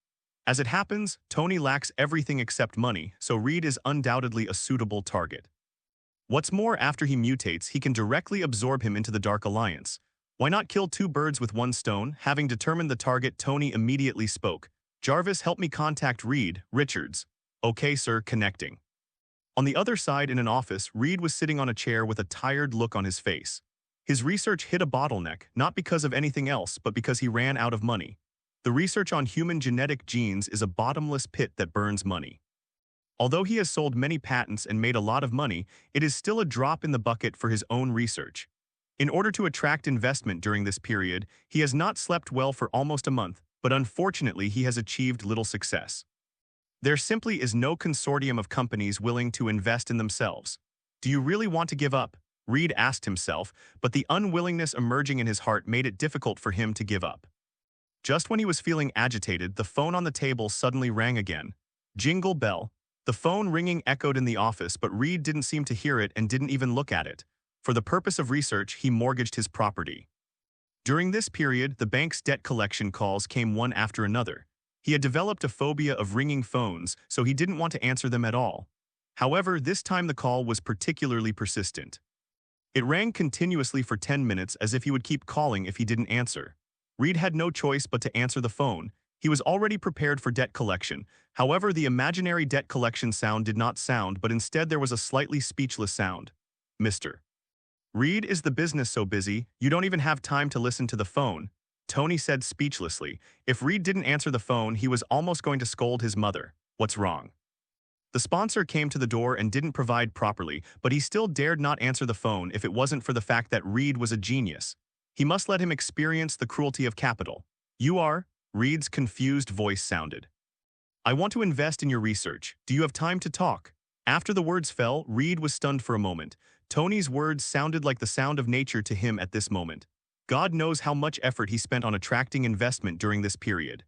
Speaker 1: As it happens, Tony lacks everything except money, so Reed is undoubtedly a suitable target. What's more, after he mutates, he can directly absorb him into the Dark Alliance. Why not kill two birds with one stone? Having determined the target, Tony immediately spoke. Jarvis, help me contact Reed Richards. Okay, sir, connecting. On the other side in an office, Reed was sitting on a chair with a tired look on his face. His research hit a bottleneck, not because of anything else, but because he ran out of money. The research on human genetic genes is a bottomless pit that burns money. Although he has sold many patents and made a lot of money, it is still a drop in the bucket for his own research. In order to attract investment during this period, he has not slept well for almost a month, but unfortunately he has achieved little success. There simply is no consortium of companies willing to invest in themselves. Do you really want to give up? Reed asked himself, but the unwillingness emerging in his heart made it difficult for him to give up. Just when he was feeling agitated, the phone on the table suddenly rang again. Jingle bell. The phone ringing echoed in the office, but Reed didn't seem to hear it and didn't even look at it. For the purpose of research, he mortgaged his property. During this period, the bank's debt collection calls came one after another. He had developed a phobia of ringing phones, so he didn't want to answer them at all. However, this time the call was particularly persistent. It rang continuously for 10 minutes as if he would keep calling if he didn't answer. Reed had no choice but to answer the phone. He was already prepared for debt collection. However, the imaginary debt collection sound did not sound, but instead there was a slightly speechless sound. Mr. Reed, is the business so busy, you don't even have time to listen to the phone? Tony said speechlessly. If Reed didn't answer the phone, he was almost going to scold his mother. What's wrong? The sponsor came to the door and didn't provide properly, but he still dared not answer the phone if it wasn't for the fact that Reed was a genius. He must let him experience the cruelty of capital. You are? Reed's confused voice sounded. I want to invest in your research. Do you have time to talk? After the words fell, Reed was stunned for a moment. Tony's words sounded like the sound of nature to him at this moment. God knows how much effort he spent on attracting investment during this period.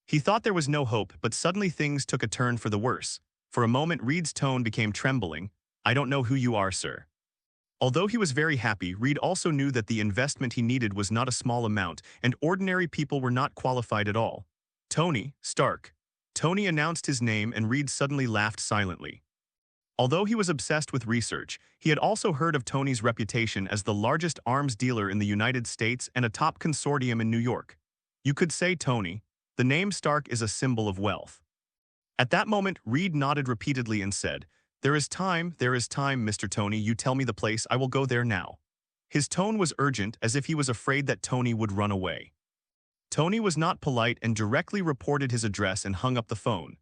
Speaker 1: He thought there was no hope, but suddenly things took a turn for the worse. For a moment, Reed's tone became trembling. I don't know who you are, sir. Although he was very happy, Reed also knew that the investment he needed was not a small amount, and ordinary people were not qualified at all. Tony Stark. Tony announced his name, and Reed suddenly laughed silently. Although he was obsessed with research, he had also heard of Tony's reputation as the largest arms dealer in the United States and a top consortium in New York. You could say Tony. The name Stark is a symbol of wealth. At that moment, Reed nodded repeatedly and said, there is time, Mr. Tony, you tell me the place, I will go there now. His tone was urgent, as if he was afraid that Tony would run away. Tony was not polite and directly reported his address and hung up the phone.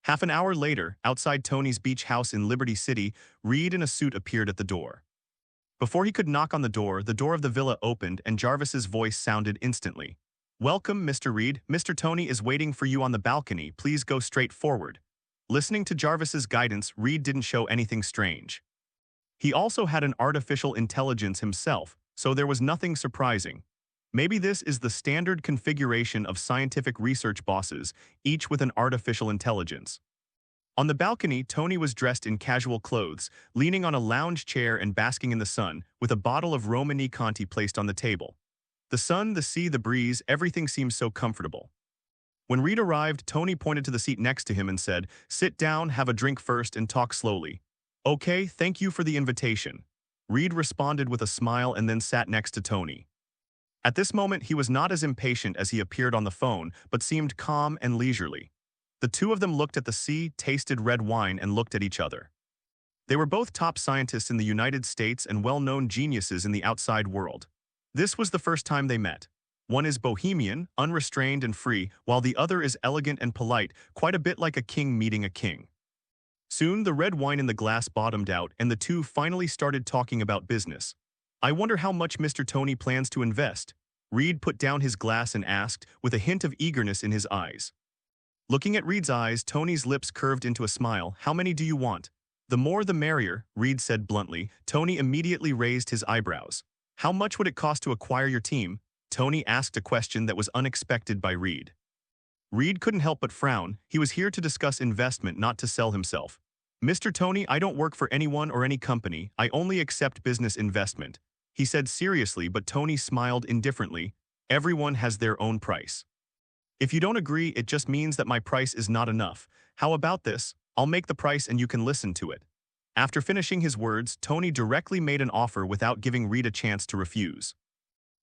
Speaker 1: Half an hour later, outside Tony's beach house in Liberty City, Reed in a suit appeared at the door. Before he could knock on the door of the villa opened and Jarvis's voice sounded instantly. Welcome, Mr. Reed. Mr. Tony is waiting for you on the balcony. Please go straight forward. Listening to Jarvis's guidance, Reed didn't show anything strange. He also had an artificial intelligence himself, so there was nothing surprising. Maybe this is the standard configuration of scientific research bosses, each with an artificial intelligence. On the balcony, Tony was dressed in casual clothes, leaning on a lounge chair and basking in the sun, with a bottle of Romani Conti placed on the table. The sun, the sea, the breeze, everything seemed so comfortable. When Reed arrived, Tony pointed to the seat next to him and said, sit down, have a drink first, and talk slowly. Okay, thank you for the invitation. Reed responded with a smile and then sat next to Tony. At this moment, he was not as impatient as he appeared on the phone, but seemed calm and leisurely. The two of them looked at the sea, tasted red wine, and looked at each other. They were both top scientists in the United States and well-known geniuses in the outside world. This was the first time they met. One is bohemian, unrestrained and free, while the other is elegant and polite, quite a bit like a king meeting a king. Soon, the red wine in the glass bottomed out, and the two finally started talking about business. I wonder how much Mr. Tony plans to invest. Reed put down his glass and asked, with a hint of eagerness in his eyes. Looking at Reed's eyes, Tony's lips curved into a smile. How many do you want? The more the merrier, Reed said bluntly. Tony immediately raised his eyebrows. How much would it cost to acquire your team? Tony asked a question that was unexpected by Reed. Reed couldn't help but frown. He was here to discuss investment, not to sell himself. Mr. Tony, I don't work for anyone or any company. I only accept business investment. He said seriously, but Tony smiled indifferently. Everyone has their own price. If you don't agree, it just means that my price is not enough. How about this? I'll make the price and you can listen to it. After finishing his words, Tony directly made an offer without giving Reed a chance to refuse.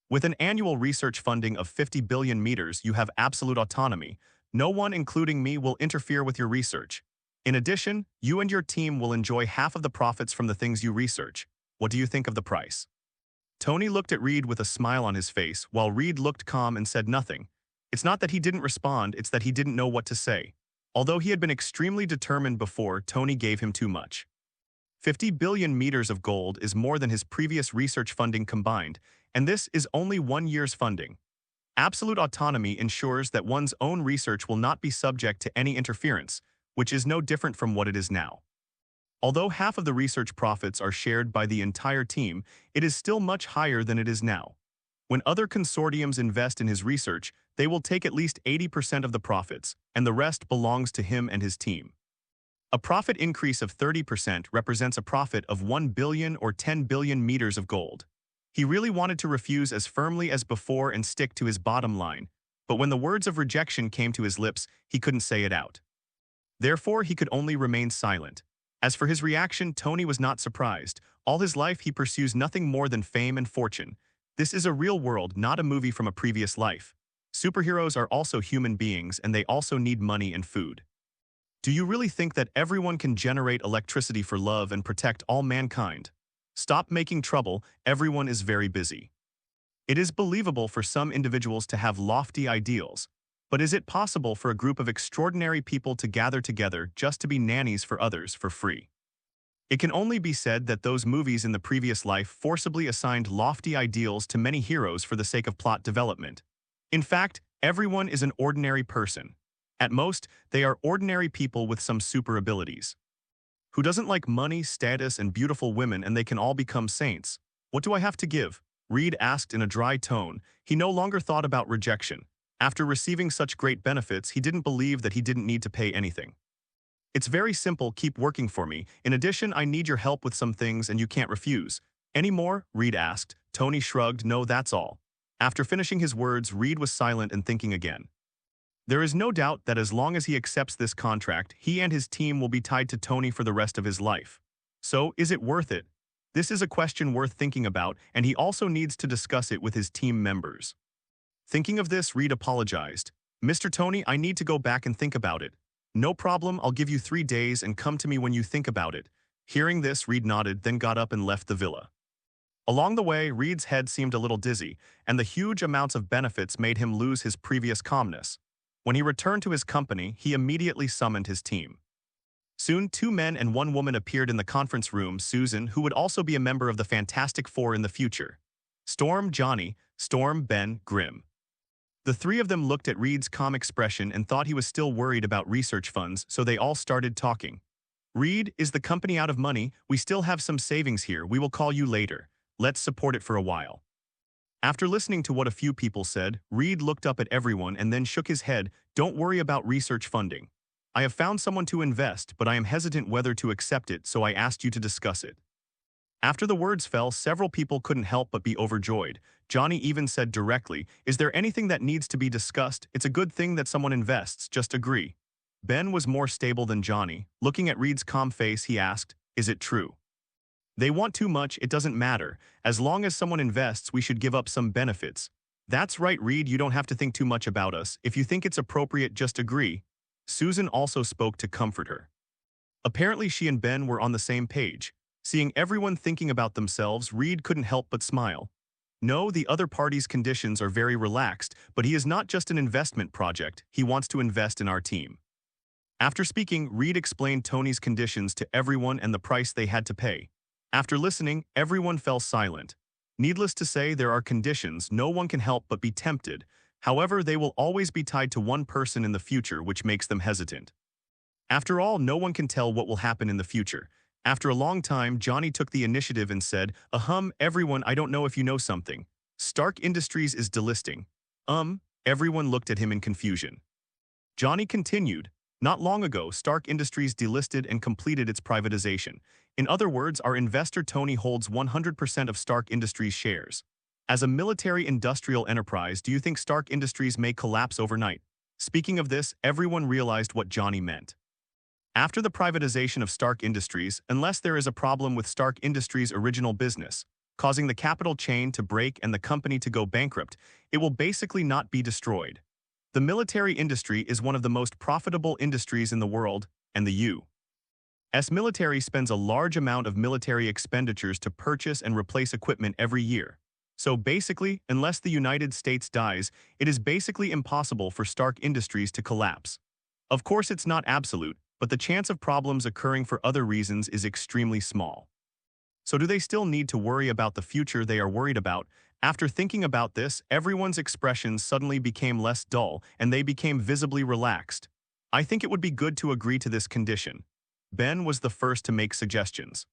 Speaker 1: With an annual research funding of 50 billion meters, you have absolute autonomy. No one, including me, will interfere with your research. In addition, you and your team will enjoy half of the profits from the things you research. What do you think of the price? Tony looked at Reed with a smile on his face, while Reed looked calm and said nothing. It's not that he didn't respond, it's that he didn't know what to say. Although he had been extremely determined before, Tony gave him too much. 50 billion meters of gold is more than his previous research funding combined, and this is only 1 year's funding. Absolute autonomy ensures that one's own research will not be subject to any interference, which is no different from what it is now. Although half of the research profits are shared by the entire team, it is still much higher than it is now. When other consortiums invest in his research, they will take at least 80% of the profits, and the rest belongs to him and his team. A profit increase of 30% represents a profit of 1 billion or 10 billion meters of gold. He really wanted to refuse as firmly as before and stick to his bottom line, but when the words of rejection came to his lips, he couldn't say it out. Therefore, he could only remain silent. As for his reaction, Tony was not surprised. All his life, he pursues nothing more than fame and fortune. This is a real world, not a movie from a previous life. Superheroes are also human beings and they also need money and food. Do you really think that everyone can generate electricity for love and protect all mankind? Stop making trouble, everyone is very busy. It is believable for some individuals to have lofty ideals, but is it possible for a group of extraordinary people to gather together just to be nannies for others for free? It can only be said that those movies in the previous life forcibly assigned lofty ideals to many heroes for the sake of plot development. In fact, everyone is an ordinary person. At most, they are ordinary people with some super abilities. Who doesn't like money, status, and beautiful women and they can all become saints? What do I have to give? Reed asked in a dry tone. He no longer thought about rejection. After receiving such great benefits, he didn't believe that he didn't need to pay anything. It's very simple, keep working for me. In addition, I need your help with some things and you can't refuse. Any more? Reed asked. Tony shrugged. No, that's all. After finishing his words, Reed was silent and thinking again. There is no doubt that as long as he accepts this contract, he and his team will be tied to Tony for the rest of his life. So, is it worth it? This is a question worth thinking about, and he also needs to discuss it with his team members. Thinking of this, Reed apologized. Mr. Tony, I need to go back and think about it. No problem, I'll give you 3 days and come to me when you think about it. Hearing this, Reed nodded, then got up and left the villa. Along the way, Reed's head seemed a little dizzy, and the huge amounts of benefits made him lose his previous calmness. When he returned to his company, he immediately summoned his team. Soon, 2 men and 1 woman appeared in the conference room, Susan, who would also be a member of the Fantastic Four in the future. Storm, Johnny, Storm, Ben, Grimm. The 3 of them looked at Reed's calm expression and thought he was still worried about research funds, so they all started talking. Reed, is the company out of money? We still have some savings here, we will call you later. Let's support it for a while. After listening to what a few people said, Reed looked up at everyone and then shook his head. Don't worry about research funding. I have found someone to invest, but I am hesitant whether to accept it, so I asked you to discuss it. After the words fell, several people couldn't help but be overjoyed. Johnny even said directly, is there anything that needs to be discussed? It's a good thing that someone invests, just agree. Ben was more stable than Johnny. Looking at Reed's calm face, he asked, is it true? They want too much, it doesn't matter. As long as someone invests, we should give up some benefits. That's right, Reed, you don't have to think too much about us. If you think it's appropriate, just agree. Susan also spoke to comfort her. Apparently she and Ben were on the same page. Seeing everyone thinking about themselves, Reed couldn't help but smile. No, the other party's conditions are very relaxed, but he is not just an investment project, he wants to invest in our team. After speaking, Reed explained Tony's conditions to everyone and the price they had to pay. After listening, everyone fell silent. Needless to say, there are conditions no one can help but be tempted. However, they will always be tied to one person in the future, which makes them hesitant. After all, no one can tell what will happen in the future. After a long time, Johnny took the initiative and said, everyone, I don't know if you know something. Stark Industries is delisting. Everyone looked at him in confusion. Johnny continued, not long ago, Stark Industries delisted and completed its privatization. In other words, our investor Tony holds 100% of Stark Industries shares. As a military-industrial enterprise, do you think Stark Industries may collapse overnight? Speaking of this, everyone realized what Johnny meant. After the privatization of Stark Industries, unless there is a problem with Stark Industries' original business, causing the capital chain to break and the company to go bankrupt, it will basically not be destroyed. The military industry is one of the most profitable industries in the world, and the U.S. military spends a large amount of military expenditures to purchase and replace equipment every year. So basically, unless the United States dies, it is basically impossible for Stark Industries to collapse. Of course, it's not absolute, but the chance of problems occurring for other reasons is extremely small. So do they still need to worry about the future they are worried about? After thinking about this, everyone's expressions suddenly became less dull and they became visibly relaxed. I think it would be good to agree to this condition. Ben was the first to make suggestions.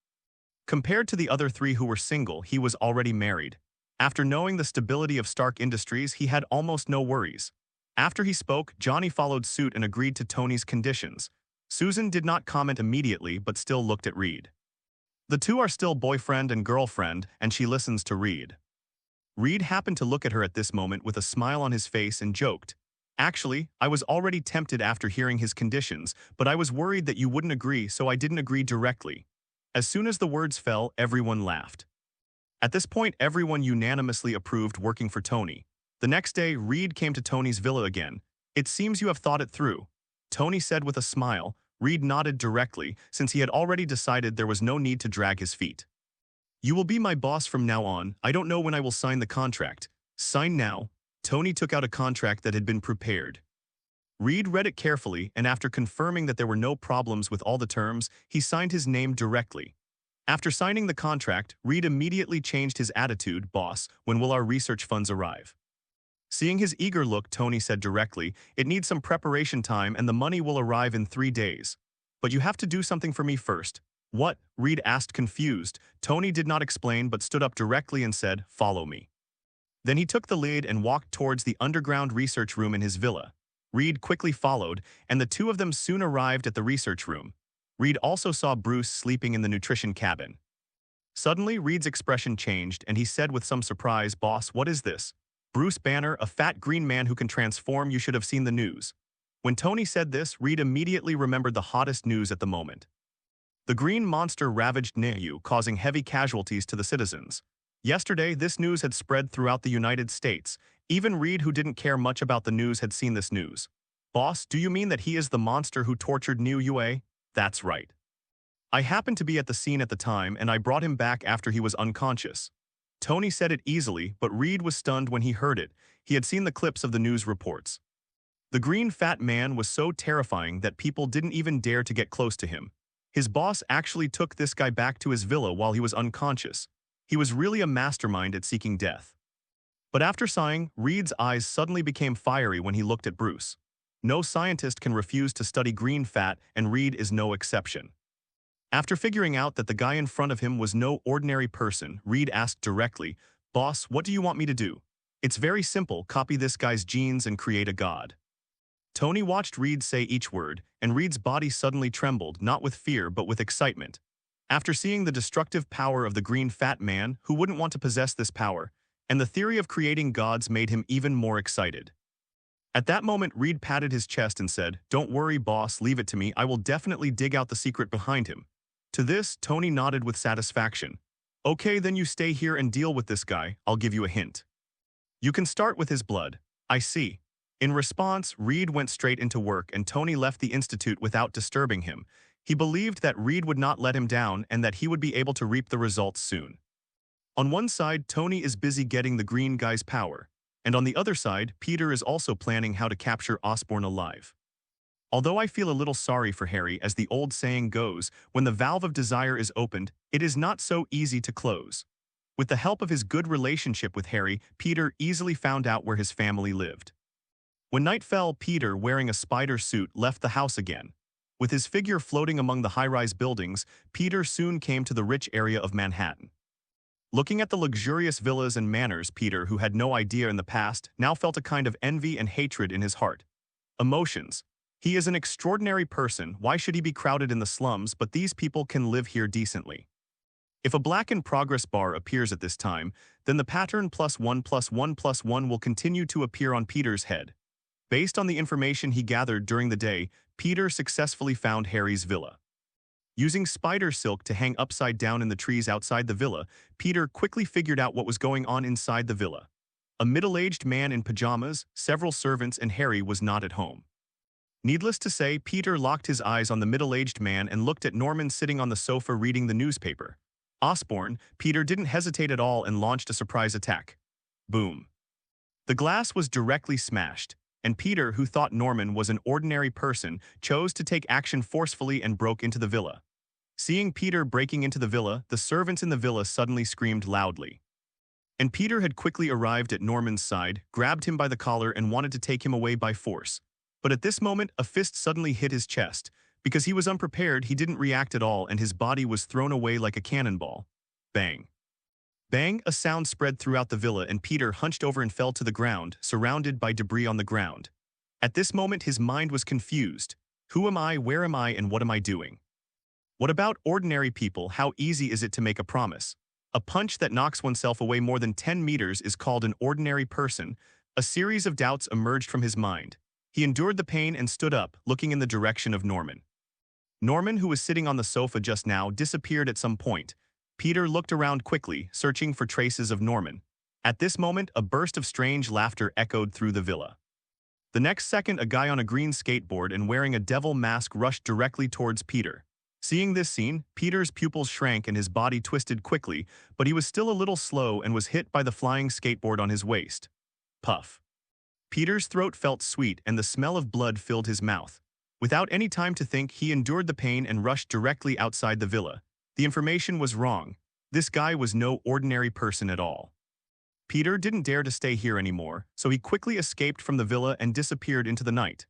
Speaker 1: Compared to the other 3 who were single, he was already married. After knowing the stability of Stark Industries, he had almost no worries. After he spoke, Johnny followed suit and agreed to Tony's conditions. Susan did not comment immediately but still looked at Reed. The 2 are still boyfriend and girlfriend, and she listens to Reed. Reed happened to look at her at this moment with a smile on his face and joked, actually, I was already tempted after hearing his conditions, but I was worried that you wouldn't agree, so I didn't agree directly. As soon as the words fell, everyone laughed. At this point, everyone unanimously approved working for Tony. The next day, Reed came to Tony's villa again. "It seems you have thought it through," Tony said with a smile. Reed nodded directly, since he had already decided there was no need to drag his feet. "You will be my boss from now on. I don't know when I will sign the contract." "Sign now." Tony took out a contract that had been prepared. Reed read it carefully, and after confirming that there were no problems with all the terms, he signed his name directly. After signing the contract, Reed immediately changed his attitude. "Boss, when will our research funds arrive?" Seeing his eager look, Tony said directly, "It needs some preparation time and the money will arrive in 3 days. But you have to do something for me first." "What?" Reed asked, confused. Tony did not explain but stood up directly and said, "Follow me." Then he took the lead and walked towards the underground research room in his villa. Reed quickly followed, and the two of them soon arrived at the research room. Reed also saw Bruce sleeping in the nutrition cabin. Suddenly, Reed's expression changed, and he said with some surprise, "Boss, what is this?" "Bruce Banner, a fat green man who can transform. You should have seen the news." When Tony said this, Reed immediately remembered the hottest news at the moment. The green monster ravaged Niu, causing heavy casualties to the citizens. Yesterday, this news had spread throughout the United States. Even Reed, who didn't care much about the news, had seen this news. "Boss, do you mean that he is the monster who tortured Niu Yue?" "That's right. I happened to be at the scene at the time, and I brought him back after he was unconscious." Tony said it easily, but Reed was stunned when he heard it. He had seen the clips of the news reports. The green fat man was so terrifying that people didn't even dare to get close to him. His boss actually took this guy back to his villa while he was unconscious. He was really a mastermind at seeking death. But after sighing, Reed's eyes suddenly became fiery when he looked at Bruce. No scientist can refuse to study green fat, and Reed is no exception. After figuring out that the guy in front of him was no ordinary person, Reed asked directly, "Boss, what do you want me to do?" "It's very simple. Copy this guy's genes and create a god." Tony watched Reed say each word, and Reed's body suddenly trembled, not with fear but with excitement. After seeing the destructive power of the green fat man, who wouldn't want to possess this power, and the theory of creating gods made him even more excited. At that moment, Reed patted his chest and said, "Don't worry, boss, leave it to me. I will definitely dig out the secret behind him." To this, Tony nodded with satisfaction. "Okay, then you stay here and deal with this guy. I'll give you a hint. You can start with his blood." "I see." In response, Reed went straight into work, and Tony left the institute without disturbing him. He believed that Reed would not let him down and that he would be able to reap the results soon. On one side, Tony is busy getting the green guy's power, and on the other side, Peter is also planning how to capture Osborn alive. Although I feel a little sorry for Harry, as the old saying goes, when the valve of desire is opened, it is not so easy to close. With the help of his good relationship with Harry, Peter easily found out where his family lived. When night fell, Peter, wearing a spider suit, left the house again. With his figure floating among the high-rise buildings, Peter soon came to the rich area of Manhattan. Looking at the luxurious villas and manors, Peter, who had no idea in the past, now felt a kind of envy and hatred in his heart. Emotions. He is an extraordinary person. Why should he be crowded in the slums, but these people can live here decently? If a black in progress bar appears at this time, then the pattern +1+1+1 will continue to appear on Peter's head. Based on the information he gathered during the day, Peter successfully found Harry's villa. Using spider silk to hang upside down in the trees outside the villa, Peter quickly figured out what was going on inside the villa. A middle-aged man in pajamas, several servants, and Harry was not at home. Needless to say, Peter locked his eyes on the middle-aged man and looked at Norman sitting on the sofa reading the newspaper. Osborn, Peter didn't hesitate at all and launched a surprise attack. Boom. The glass was directly smashed, and Peter, who thought Norman was an ordinary person, chose to take action forcefully and broke into the villa. Seeing Peter breaking into the villa, the servants in the villa suddenly screamed loudly. And Peter had quickly arrived at Norman's side, grabbed him by the collar and wanted to take him away by force. But at this moment, a fist suddenly hit his chest. Because he was unprepared, he didn't react at all and his body was thrown away like a cannonball. Bang. Bang, a sound spread throughout the villa and Peter hunched over and fell to the ground, surrounded by debris on the ground. At this moment, his mind was confused. Who am I, where am I, and what am I doing? What about ordinary people? How easy is it to make a promise? A punch that knocks oneself away more than 10 meters is called an ordinary person. A series of doubts emerged from his mind. He endured the pain and stood up, looking in the direction of Norman. Norman, who was sitting on the sofa just now, disappeared at some point. Peter looked around quickly, searching for traces of Norman. At this moment, a burst of strange laughter echoed through the villa. The next second, a guy on a green skateboard and wearing a devil mask rushed directly towards Peter. Seeing this scene, Peter's pupils shrank and his body twisted quickly, but he was still a little slow and was hit by the flying skateboard on his waist. Puff. Peter's throat felt sweet and the smell of blood filled his mouth. Without any time to think, he endured the pain and rushed directly outside the villa. The information was wrong. This guy was no ordinary person at all. Peter didn't dare to stay here anymore, so he quickly escaped from the villa and disappeared into the night.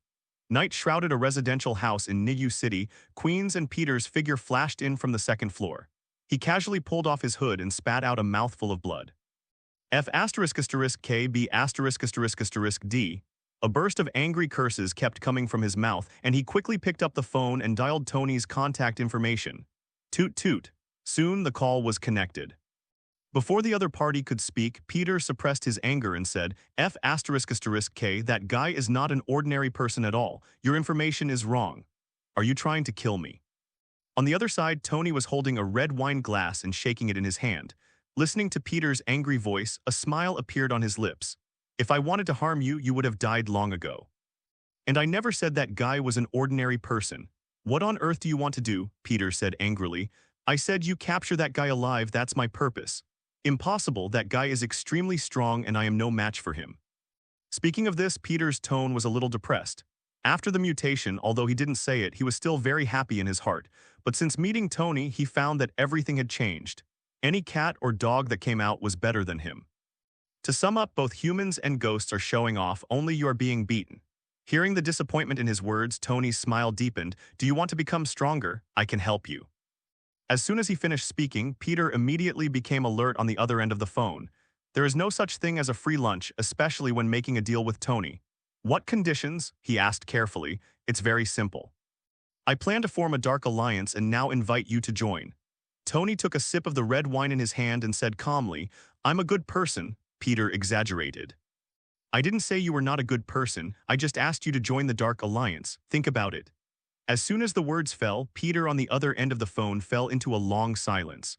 Speaker 1: Night shrouded a residential house in Niyu City. Queens and Peter's figure flashed in from the second floor. He casually pulled off his hood and spat out a mouthful of blood. F***KB***D. A burst of angry curses kept coming from his mouth, and he quickly picked up the phone and dialed Tony's contact information. Toot toot. Soon the call was connected. Before the other party could speak, Peter suppressed his anger and said, F***K, that guy is not an ordinary person at all. Your information is wrong. Are you trying to kill me? On the other side, Tony was holding a red wine glass and shaking it in his hand. Listening to Peter's angry voice, a smile appeared on his lips. If I wanted to harm you, you would have died long ago. And I never said that guy was an ordinary person. What on earth do you want to do? Peter said angrily. I said you capture that guy alive, that's my purpose. Impossible, that guy is extremely strong and I am no match for him. Speaking of this, Peter's tone was a little depressed. After the mutation, although he didn't say it, he was still very happy in his heart. But since meeting Tony, he found that everything had changed. Any cat or dog that came out was better than him. To sum up, both humans and ghosts are showing off, only you are being beaten. Hearing the disappointment in his words, Tony's smile deepened. Do you want to become stronger? I can help you. As soon as he finished speaking, Peter immediately became alert on the other end of the phone. There is no such thing as a free lunch, especially when making a deal with Tony. What conditions? He asked carefully. It's very simple. I plan to form a dark alliance and now invite you to join. Tony took a sip of the red wine in his hand and said calmly, I'm a good person. Peter exaggerated. I didn't say you were not a good person, I just asked you to join the Dark Alliance. Think about it. As soon as the words fell, Peter on the other end of the phone fell into a long silence.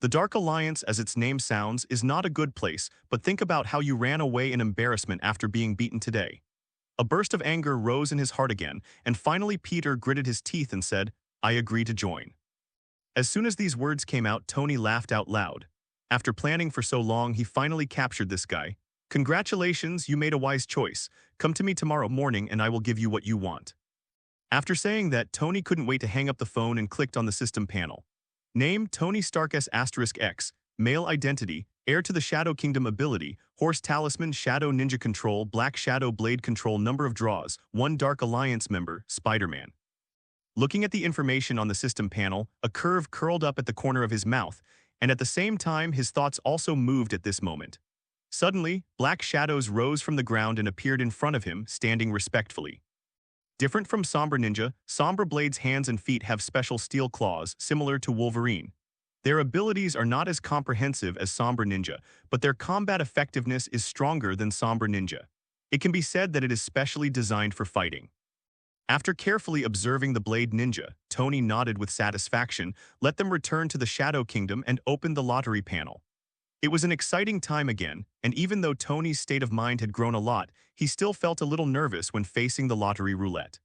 Speaker 1: The Dark Alliance, as its name sounds, is not a good place, but think about how you ran away in embarrassment after being beaten today. A burst of anger rose in his heart again, and finally Peter gritted his teeth and said, I agree to join. As soon as these words came out, Tony laughed out loud. After planning for so long, he finally captured this guy. Congratulations, you made a wise choice. Come to me tomorrow morning and I will give you what you want. After saying that, Tony couldn't wait to hang up the phone and clicked on the system panel. Name, Tony Stark S**X. Male identity, heir to the Shadow Kingdom ability, Horse Talisman, Shadow Ninja Control, Black Shadow Blade Control, number of draws, 1 Dark Alliance member, Spider-Man. Looking at the information on the system panel, a curve curled up at the corner of his mouth, and at the same time his thoughts also moved at this moment. Suddenly, black shadows rose from the ground and appeared in front of him, standing respectfully. Different from Sombra Ninja, Sombra Blade's hands and feet have special steel claws, similar to Wolverine. Their abilities are not as comprehensive as Sombra Ninja, but their combat effectiveness is stronger than Sombra Ninja. It can be said that it is specially designed for fighting. After carefully observing the Blade Ninja, Tony nodded with satisfaction, let them return to the Shadow Kingdom and opened the lottery panel. It was an exciting time again, and even though Tony's state of mind had grown a lot, he still felt a little nervous when facing the lottery roulette.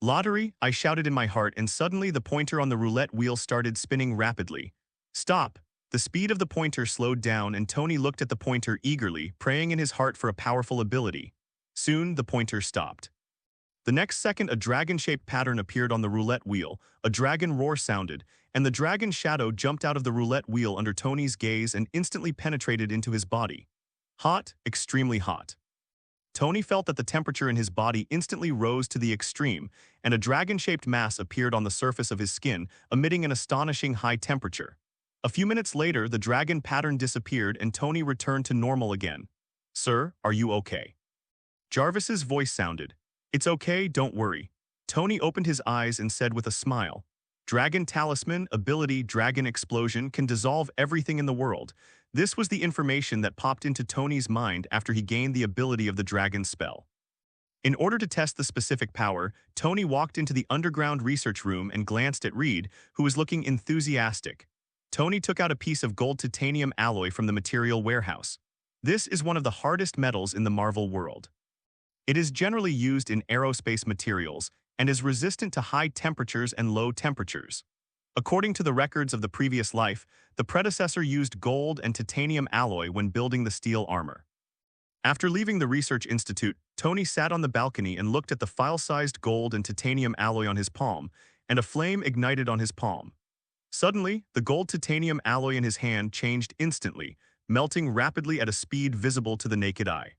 Speaker 1: Lottery, I shouted in my heart, and suddenly the pointer on the roulette wheel started spinning rapidly. Stop! The speed of the pointer slowed down and Tony looked at the pointer eagerly, praying in his heart for a powerful ability. Soon, the pointer stopped. The next second, a dragon-shaped pattern appeared on the roulette wheel, a dragon roar sounded, and the dragon shadow jumped out of the roulette wheel under Tony's gaze and instantly penetrated into his body. Hot, extremely hot. Tony felt that the temperature in his body instantly rose to the extreme, and a dragon-shaped mass appeared on the surface of his skin, emitting an astonishing high temperature. A few minutes later, the dragon pattern disappeared and Tony returned to normal again. Sir, are you okay? Jarvis's voice sounded. It's okay, don't worry. Tony opened his eyes and said with a smile, Dragon Talisman, ability Dragon Explosion can dissolve everything in the world. This was the information that popped into Tony's mind after he gained the ability of the dragon spell. In order to test the specific power, Tony walked into the underground research room and glanced at Reed, who was looking enthusiastic. Tony took out a piece of gold titanium alloy from the material warehouse. This is one of the hardest metals in the Marvel world. It is generally used in aerospace materials and is resistant to high temperatures and low temperatures. According to the records of the previous life, the predecessor used gold and titanium alloy when building the steel armor. After leaving the research institute, Tony sat on the balcony and looked at the file-sized gold and titanium alloy on his palm, and a flame ignited on his palm. Suddenly, the gold-titanium alloy in his hand changed instantly, melting rapidly at a speed visible to the naked eye.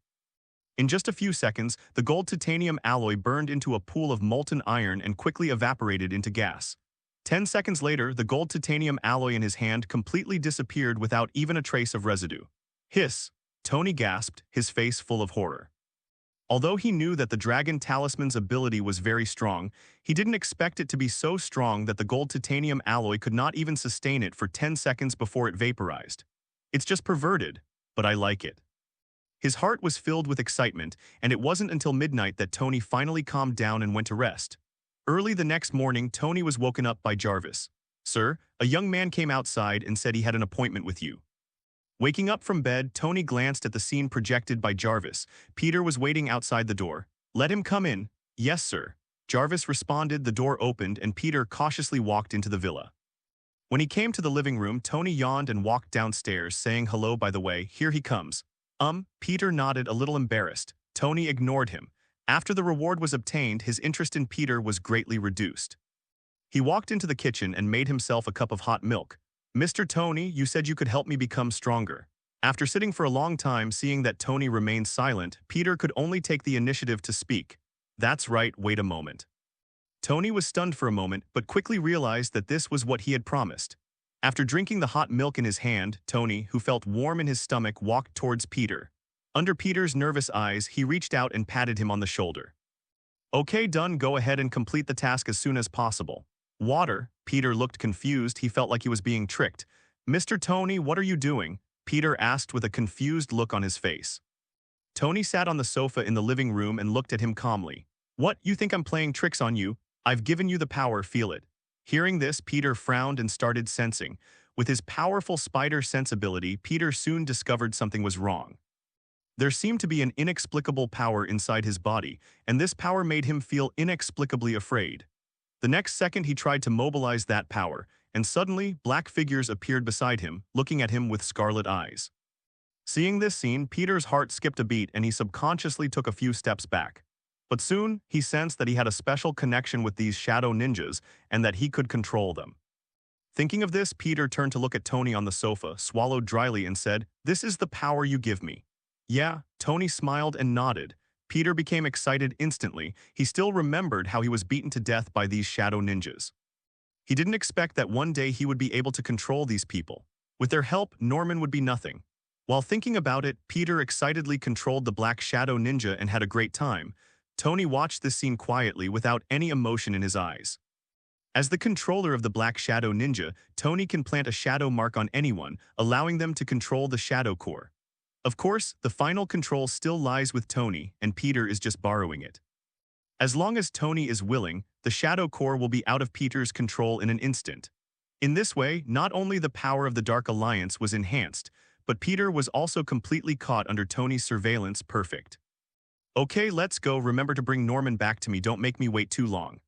Speaker 1: In just a few seconds, the gold-titanium alloy burned into a pool of molten iron and quickly evaporated into gas. 10 seconds later, the gold-titanium alloy in his hand completely disappeared without even a trace of residue. Hiss! Tony gasped, his face full of horror. Although he knew that the dragon talisman's ability was very strong, he didn't expect it to be so strong that the gold-titanium alloy could not even sustain it for 10 seconds before it vaporized. It's just perverted, but I like it. His heart was filled with excitement, and it wasn't until midnight that Tony finally calmed down and went to rest. Early the next morning, Tony was woken up by Jarvis. "Sir, a young man came outside and said he had an appointment with you." Waking up from bed, Tony glanced at the scene projected by Jarvis. Peter was waiting outside the door. "Let him come in." "Yes, sir." Jarvis responded. The door opened, and Peter cautiously walked into the villa. When he came to the living room, Tony yawned and walked downstairs, saying, "Hello, by the way, here he comes." Peter nodded, a little embarrassed. Tony ignored him. After the reward was obtained, his interest in Peter was greatly reduced. He walked into the kitchen and made himself a cup of hot milk. "Mr. Tony, you said you could help me become stronger." After sitting for a long time, seeing that Tony remained silent, Peter could only take the initiative to speak. "That's right, wait a moment." Tony was stunned for a moment, but quickly realized that this was what he had promised. After drinking the hot milk in his hand, Tony, who felt warm in his stomach, walked towards Peter. Under Peter's nervous eyes, he reached out and patted him on the shoulder. "Okay, done, go ahead and complete the task as soon as possible." "Water?" Peter looked confused. He felt like he was being tricked. "Mr. Tony, what are you doing?" Peter asked with a confused look on his face. Tony sat on the sofa in the living room and looked at him calmly. "What, you think I'm playing tricks on you? I've given you the power, feel it." Hearing this, Peter frowned and started sensing. With his powerful spider sensibility, Peter soon discovered something was wrong. There seemed to be an inexplicable power inside his body, and this power made him feel inexplicably afraid. The next second he tried to mobilize that power, and suddenly black figures appeared beside him, looking at him with scarlet eyes. Seeing this scene, Peter's heart skipped a beat and he subconsciously took a few steps back. But soon, he sensed that he had a special connection with these shadow ninjas and that he could control them. Thinking of this, Peter turned to look at Tony on the sofa, swallowed dryly and said, "This is the power you give me." "Yeah," Tony smiled and nodded. Peter became excited instantly. He still remembered how he was beaten to death by these shadow ninjas. He didn't expect that one day he would be able to control these people. With their help, Norman would be nothing. While thinking about it, Peter excitedly controlled the black shadow ninja and had a great time. Tony watched this scene quietly without any emotion in his eyes. As the controller of the black shadow ninja, Tony can plant a shadow mark on anyone, allowing them to control the shadow core. Of course, the final control still lies with Tony, and Peter is just borrowing it. As long as Tony is willing, the shadow core will be out of Peter's control in an instant. In this way, not only the power of the Dark Alliance was enhanced, but Peter was also completely caught under Tony's surveillance. Perfect. "Okay, let's go. Remember to bring Norman back to me. Don't make me wait too long."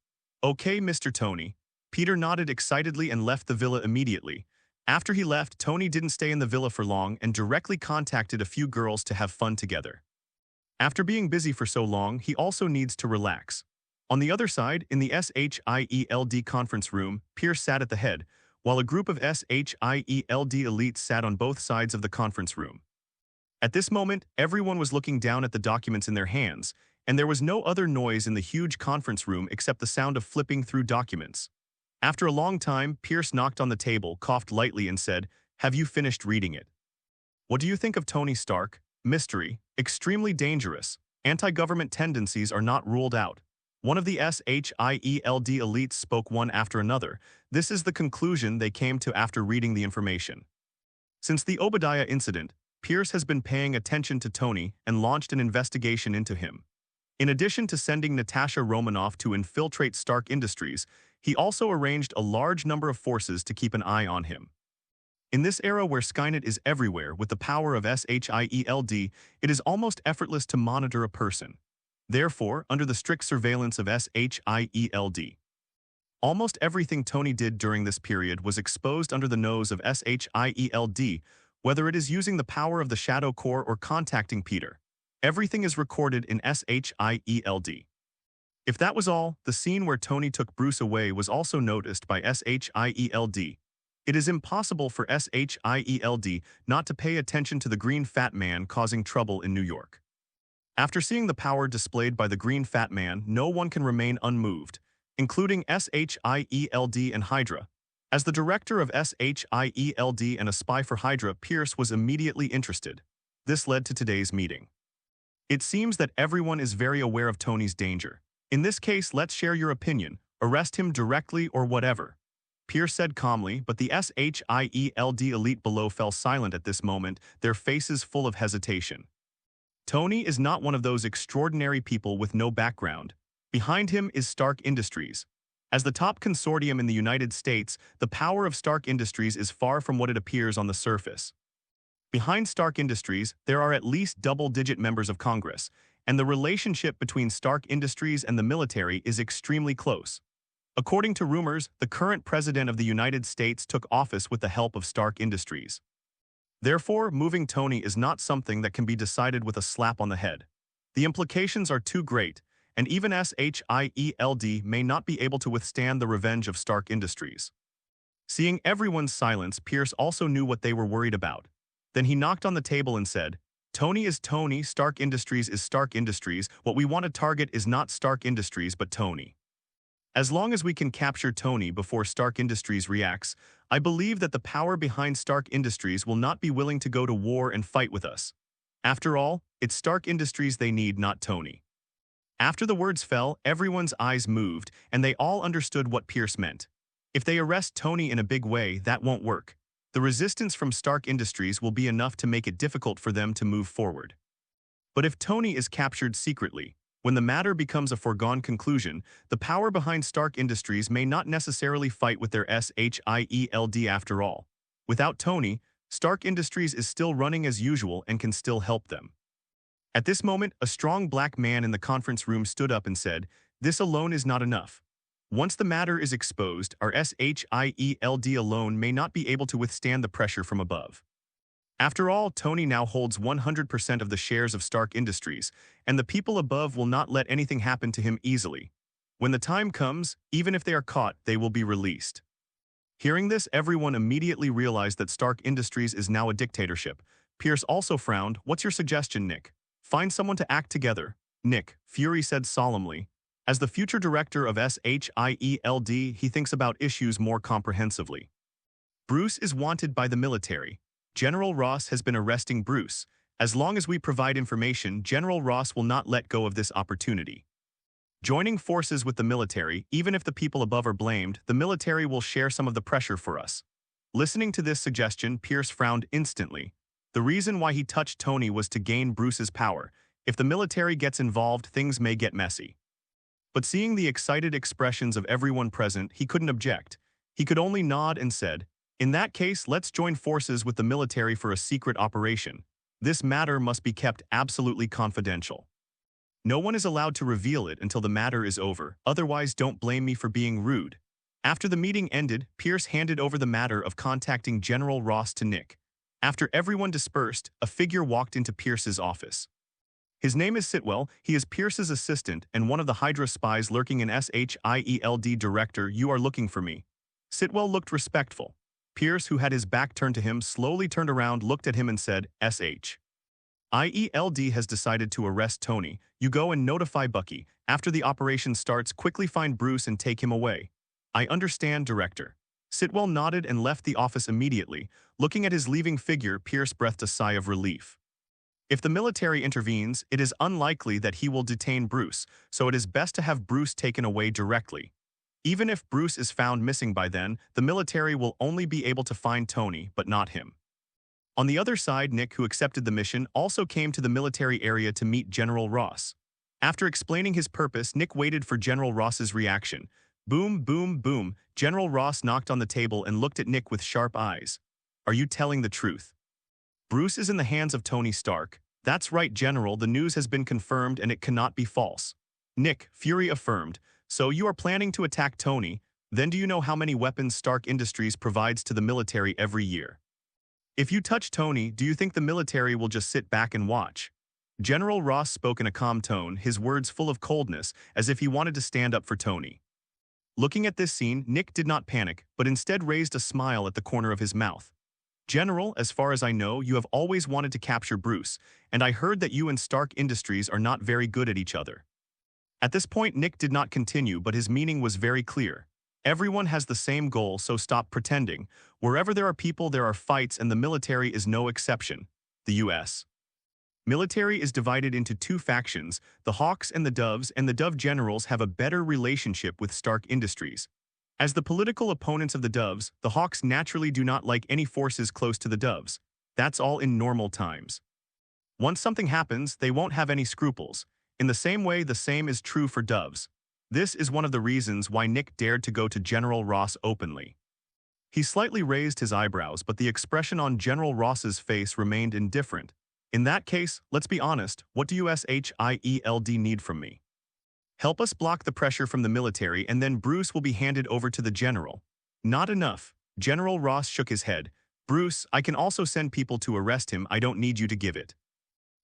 Speaker 1: "Okay, Mr. Tony." Peter nodded excitedly and left the villa immediately. After he left, Tony didn't stay in the villa for long and directly contacted a few girls to have fun together. After being busy for so long, he also needs to relax. On the other side, in the SHIELD conference room, Pierce sat at the head, while a group of SHIELD elites sat on both sides of the conference room. At this moment, everyone was looking down at the documents in their hands, and there was no other noise in the huge conference room except the sound of flipping through documents. After a long time, Pierce knocked on the table, coughed lightly, and said, "Have you finished reading it?" "What do you think of Tony Stark? Mystery, extremely dangerous. Anti-government tendencies are not ruled out." One of the SHIELD elites spoke one after another. This is the conclusion they came to after reading the information. Since the Obadiah incident, Pierce has been paying attention to Tony and launched an investigation into him. In addition to sending Natasha Romanoff to infiltrate Stark Industries, he also arranged a large number of forces to keep an eye on him. In this era where Skynet is everywhere with the power of SHIELD, it is almost effortless to monitor a person. Therefore, under the strict surveillance of SHIELD, almost everything Tony did during this period was exposed under the nose of SHIELD, whether it is using the power of the Shadow Core or contacting Peter. Everything is recorded in SHIELD. If that was all, the scene where Tony took Bruce away was also noticed by SHIELD. It is impossible for SHIELD not to pay attention to the green fat man causing trouble in New York. After seeing the power displayed by the green fat man, no one can remain unmoved, including SHIELD and Hydra. As the director of SHIELD and a spy for Hydra, Pierce was immediately interested. This led to today's meeting. It seems that everyone is very aware of Tony's danger. In this case, let's share your opinion. Arrest him directly or whatever. Pierce said calmly, but the SHIELD elite below fell silent at this moment, their faces full of hesitation. Tony is not one of those extraordinary people with no background. Behind him is Stark Industries. As the top consortium in the United States, the power of Stark Industries is far from what it appears on the surface. Behind Stark Industries, there are at least double-digit members of Congress, and the relationship between Stark Industries and the military is extremely close. According to rumors, the current president of the United States took office with the help of Stark Industries. Therefore, moving Tony is not something that can be decided with a slap on the head. The implications are too great, and even SHIELD may not be able to withstand the revenge of Stark Industries. Seeing everyone's silence, Pierce also knew what they were worried about. Then he knocked on the table and said, "Tony is Tony, Stark Industries is Stark Industries. What we want to target is not Stark Industries but Tony. As long as we can capture Tony before Stark Industries reacts, I believe that the power behind Stark Industries will not be willing to go to war and fight with us. After all, it's Stark Industries they need, not Tony." After the words fell, everyone's eyes moved, and they all understood what Pierce meant. If they arrest Tony in a big way, that won't work. The resistance from Stark Industries will be enough to make it difficult for them to move forward. But if Tony is captured secretly, when the matter becomes a foregone conclusion, the power behind Stark Industries may not necessarily fight with their SHIELD after all. Without Tony, Stark Industries is still running as usual and can still help them. At this moment, a strong black man in the conference room stood up and said, "This alone is not enough. Once the matter is exposed, our SHIELD alone may not be able to withstand the pressure from above. After all, Tony now holds 100% of the shares of Stark Industries, and the people above will not let anything happen to him easily. When the time comes, even if they are caught, they will be released." Hearing this, everyone immediately realized that Stark Industries is now a dictatorship. Pierce also frowned. "What's your suggestion, Nick?" "Find someone to act together." "Nick," Fury said solemnly. As the future director of SHIELD, he thinks about issues more comprehensively. Bruce is wanted by the military. General Ross has been arresting Bruce. As long as we provide information, General Ross will not let go of this opportunity. Joining forces with the military, even if the people above are blamed, the military will share some of the pressure for us. Listening to this suggestion, Pierce frowned instantly. The reason why he touched Tony was to gain Bruce's power. If the military gets involved, things may get messy. But seeing the excited expressions of everyone present, he couldn't object. He could only nod and said, "In that case, let's join forces with the military for a secret operation. This matter must be kept absolutely confidential. No one is allowed to reveal it until the matter is over, otherwise don't blame me for being rude." After the meeting ended, Pierce handed over the matter of contacting General Ross to Nick. After everyone dispersed, a figure walked into Pierce's office. His name is Sitwell. He is Pierce's assistant and one of the Hydra spies lurking in SHIELD. "Director, you are looking for me." Sitwell looked respectful. Pierce, who had his back turned to him, slowly turned around, looked at him and said, "SHIELD has decided to arrest Tony. You go and notify Bucky. After the operation starts, quickly find Bruce and take him away." "I understand, Director." Sitwell nodded and left the office immediately. Looking at his leaving figure, Pierce breathed a sigh of relief. If the military intervenes, it is unlikely that he will detain Bruce, so it is best to have Bruce taken away directly. Even if Bruce is found missing by then, the military will only be able to find Tony, but not him. On the other side, Nick, who accepted the mission, also came to the military area to meet General Ross. After explaining his purpose, Nick waited for General Ross's reaction. Boom, boom, boom. General Ross knocked on the table and looked at Nick with sharp eyes. Are you telling the truth? Bruce is in the hands of Tony Stark. That's right, General, the news has been confirmed and it cannot be false. Nick, Fury affirmed. So you are planning to attack Tony? Then do you know how many weapons Stark Industries provides to the military every year? If you touch Tony, do you think the military will just sit back and watch? General Ross spoke in a calm tone, his words full of coldness, as if he wanted to stand up for Tony. Looking at this scene, Nick did not panic, but instead raised a smile at the corner of his mouth. General, as far as I know, you have always wanted to capture Bruce, and I heard that you and Stark Industries are not very good at each other. At this point, Nick did not continue, but his meaning was very clear. Everyone has the same goal, so stop pretending. Wherever there are people, there are fights, and the military is no exception. The U.S. military is divided into two factions, the Hawks and the Dove generals have a better relationship with Stark Industries. As the political opponents of the Doves, the Hawks naturally do not like any forces close to the Doves. That's all in normal times. Once something happens, they won't have any scruples. In the same way, the same is true for Doves. This is one of the reasons why Nick dared to go to General Ross openly. He slightly raised his eyebrows, but the expression on General Ross's face remained indifferent. In that case, let's be honest, what do you SHIELD need from me? Help us block the pressure from the military and then Bruce will be handed over to the general. Not enough. General Ross shook his head. Bruce, I can also send people to arrest him, I don't need you to give it.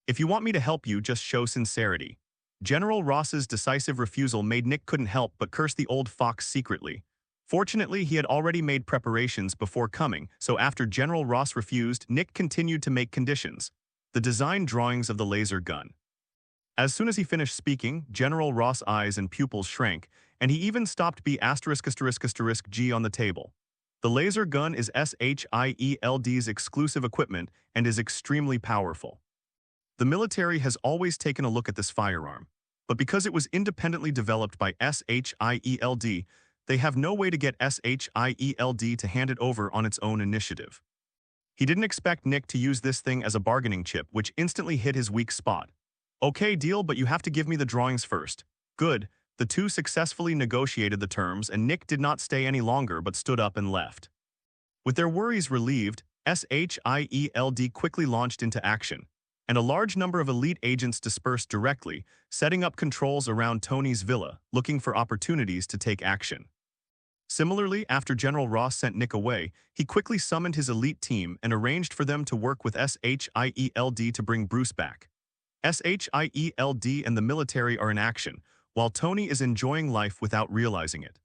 Speaker 1: If you want me to help you, just show sincerity. General Ross's decisive refusal made Nick couldn't help but curse the old fox secretly. Fortunately, he had already made preparations before coming, so after General Ross refused, Nick continued to make conditions. The design drawings of the laser gun. As soon as he finished speaking, General Ross' eyes and pupils shrank, and he even stopped B***G on the table. The laser gun is SHIELD's exclusive equipment and is extremely powerful. The military has always taken a look at this firearm, but because it was independently developed by SHIELD, they have no way to get SHIELD to hand it over on its own initiative. He didn't expect Nick to use this thing as a bargaining chip, which instantly hit his weak spot. Okay, deal, but you have to give me the drawings first. Good. The two successfully negotiated the terms, and Nick did not stay any longer but stood up and left. With their worries relieved, SHIELD quickly launched into action, and a large number of elite agents dispersed directly, setting up controls around Tony's villa, looking for opportunities to take action. Similarly, after General Ross sent Nick away, he quickly summoned his elite team and arranged for them to work with SHIELD to bring Bruce back. SHIELD and the military are in action, while Tony is enjoying life without realizing it.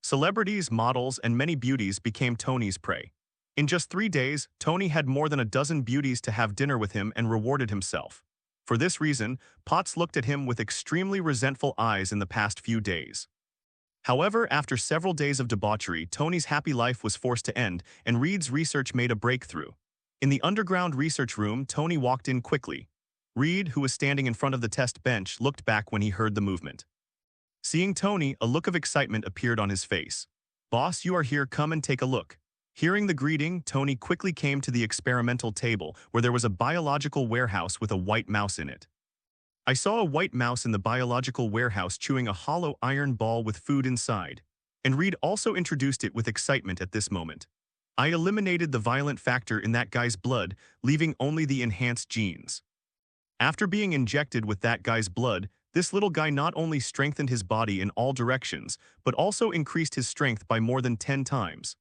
Speaker 1: Celebrities, models, and many beauties became Tony's prey. In just 3 days, Tony had more than a dozen beauties to have dinner with him and rewarded himself. For this reason, Potts looked at him with extremely resentful eyes in the past few days. However, after several days of debauchery, Tony's happy life was forced to end, and Reed's research made a breakthrough. In the underground research room, Tony walked in quickly. Reed, who was standing in front of the test bench, looked back when he heard the movement. Seeing Tony, a look of excitement appeared on his face. "Boss, you are here, come and take a look." Hearing the greeting, Tony quickly came to the experimental table, where there was a biological warehouse with a white mouse in it. I saw a white mouse in the biological warehouse chewing a hollow iron ball with food inside, and Reed also introduced it with excitement at this moment. I eliminated the violent factor in that guy's blood, leaving only the enhanced genes. After being injected with that guy's blood, this little guy not only strengthened his body in all directions, but also increased his strength by more than 10 times.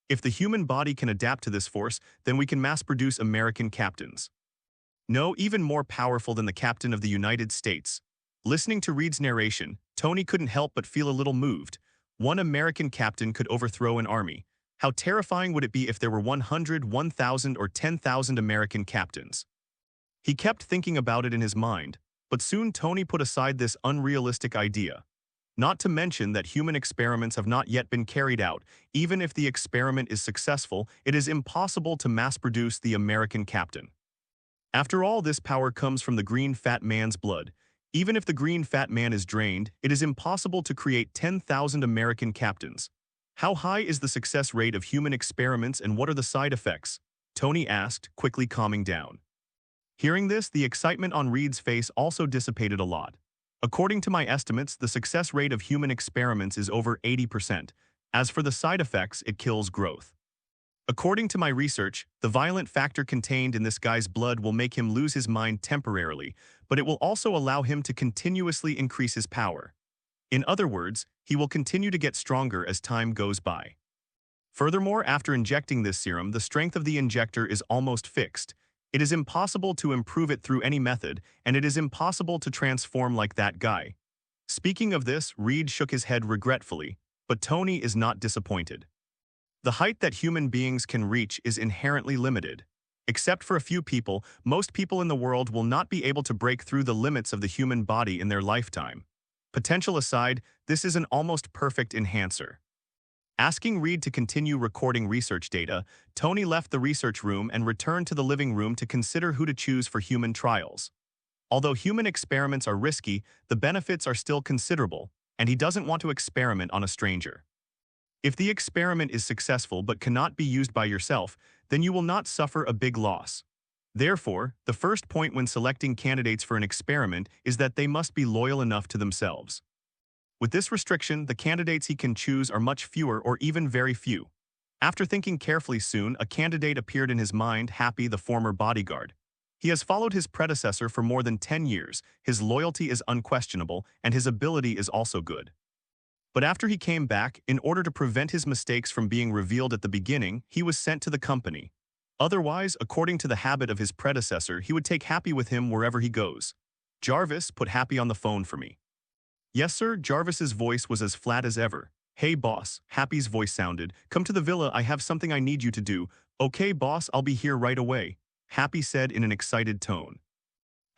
Speaker 1: If the human body can adapt to this force, then we can mass-produce American captains. No, even more powerful than the Captain of the United States. Listening to Reed's narration, Tony couldn't help but feel a little moved. One American captain could overthrow an army. How terrifying would it be if there were 100, 1,000, or 10,000 American captains? He kept thinking about it in his mind, but soon Tony put aside this unrealistic idea. Not to mention that human experiments have not yet been carried out. Even if the experiment is successful, it is impossible to mass-produce the American captain. After all, this power comes from the green fat man's blood. Even if the green fat man is drained, it is impossible to create 10,000 American captains. How high is the success rate of human experiments and what are the side effects? Tony asked, quickly calming down. Hearing this, the excitement on Reed's face also dissipated a lot. According to my estimates, the success rate of human experiments is over 80%. As for the side effects, it kills growth. According to my research, the violent factor contained in this guy's blood will make him lose his mind temporarily, but it will also allow him to continuously increase his power. In other words, he will continue to get stronger as time goes by. Furthermore, after injecting this serum, the strength of the injector is almost fixed. It is impossible to improve it through any method, and it is impossible to transform like that guy. Speaking of this, Reed shook his head regretfully, but Tony is not disappointed. The height that human beings can reach is inherently limited. Except for a few people, most people in the world will not be able to break through the limits of the human body in their lifetime. Potential aside, this is an almost perfect enhancer. Asking Reed to continue recording research data, Tony left the research room and returned to the living room to consider who to choose for human trials. Although human experiments are risky, the benefits are still considerable, and he doesn't want to experiment on a stranger. If the experiment is successful but cannot be used by yourself, then you will not suffer a big loss. Therefore, the first point when selecting candidates for an experiment is that they must be loyal enough to themselves. With this restriction, the candidates he can choose are much fewer or even very few. After thinking carefully soon, a candidate appeared in his mind, Happy, the former bodyguard. He has followed his predecessor for more than 10 years, his loyalty is unquestionable, and his ability is also good. But after he came back, in order to prevent his mistakes from being revealed at the beginning, he was sent to the company. Otherwise, according to the habit of his predecessor, he would take Happy with him wherever he goes. Jarvis, put Happy on the phone for me. Yes, sir. Jarvis's voice was as flat as ever. Hey, boss, Happy's voice sounded. Come to the villa, I have something I need you to do. Okay, boss, I'll be here right away, Happy said in an excited tone.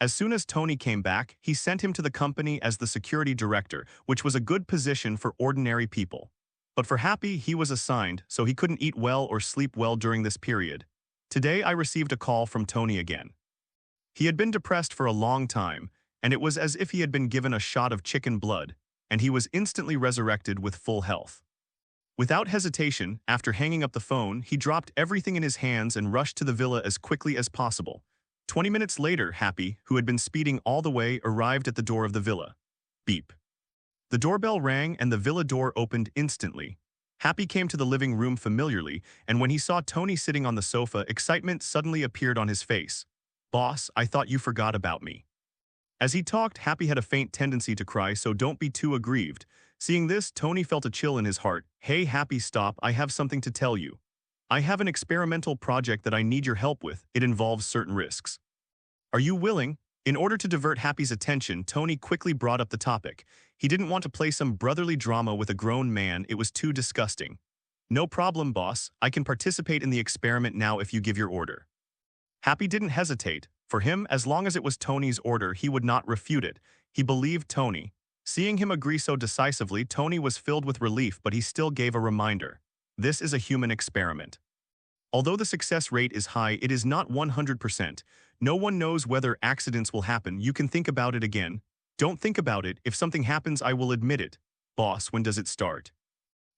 Speaker 1: As soon as Tony came back, he sent him to the company as the security director, which was a good position for ordinary people. But for Happy, he was assigned, so he couldn't eat well or sleep well during this period. Today, I received a call from Tony again. He had been depressed for a long time, and it was as if he had been given a shot of chicken blood, and he was instantly resurrected with full health. Without hesitation, after hanging up the phone, he dropped everything in his hands and rushed to the villa as quickly as possible. 20 minutes later, Happy, who had been speeding all the way, arrived at the door of the villa. Beep. The doorbell rang and the villa door opened instantly. Happy came to the living room familiarly, and when he saw Tony sitting on the sofa, excitement suddenly appeared on his face. Boss, I thought you forgot about me. As he talked, Happy had a faint tendency to cry, so don't be too aggrieved. Seeing this, Tony felt a chill in his heart. Hey, Happy, stop, I have something to tell you. I have an experimental project that I need your help with. It involves certain risks. Are you willing? In order to divert Happy's attention, Tony quickly brought up the topic. He didn't want to play some brotherly drama with a grown man, it was too disgusting. No problem, boss. I can participate in the experiment now if you give your order. Happy didn't hesitate. For him, as long as it was Tony's order, he would not refute it. He believed Tony. Seeing him agree so decisively, Tony was filled with relief, but he still gave a reminder. This is a human experiment. Although the success rate is high, it is not 100%. No one knows whether accidents will happen. You can think about it again. Don't think about it. If something happens, I will admit it. Boss, when does it start?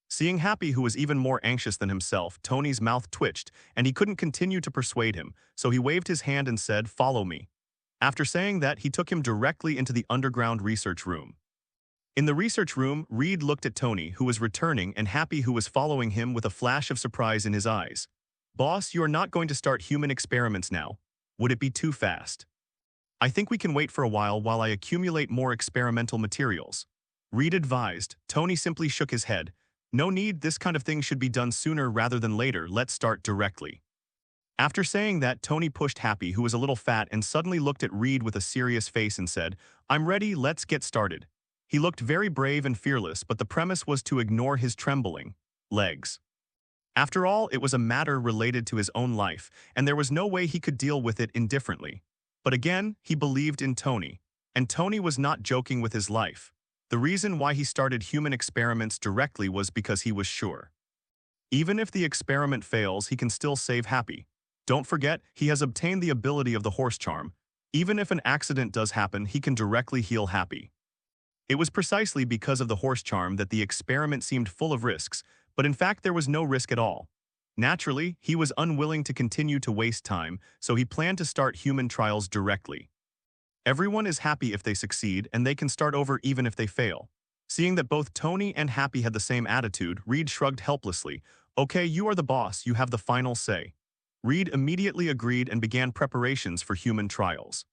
Speaker 1: Seeing Happy, who was even more anxious than himself, Tony's mouth twitched, and he couldn't continue to persuade him, so he waved his hand and said, "Follow me." After saying that, he took him directly into the underground research room. In the research room, Reed looked at Tony, who was returning, and Happy, who was following him with a flash of surprise in his eyes. Boss, you are not going to start human experiments now. Would it be too fast? I think we can wait for a while I accumulate more experimental materials. Reed advised. Tony simply shook his head. No need, this kind of thing should be done sooner rather than later, let's start directly. After saying that, Tony pushed Happy, who was a little fat, and suddenly looked at Reed with a serious face and said, I'm ready, let's get started. He looked very brave and fearless, but the premise was to ignore his trembling legs. After all, it was a matter related to his own life, and there was no way he could deal with it indifferently. But again, he believed in Tony, and Tony was not joking with his life. The reason why he started human experiments directly was because he was sure. Even if the experiment fails, he can still save Happy. Don't forget, he has obtained the ability of the horse charm. Even if an accident does happen, he can directly heal Happy. It was precisely because of the horse charm that the experiment seemed full of risks, but in fact there was no risk at all. Naturally, he was unwilling to continue to waste time, so he planned to start human trials directly. Everyone is happy if they succeed, and they can start over even if they fail. Seeing that both Tony and Happy had the same attitude, Reed shrugged helplessly. Okay, you are the boss, you have the final say. Reed immediately agreed and began preparations for human trials.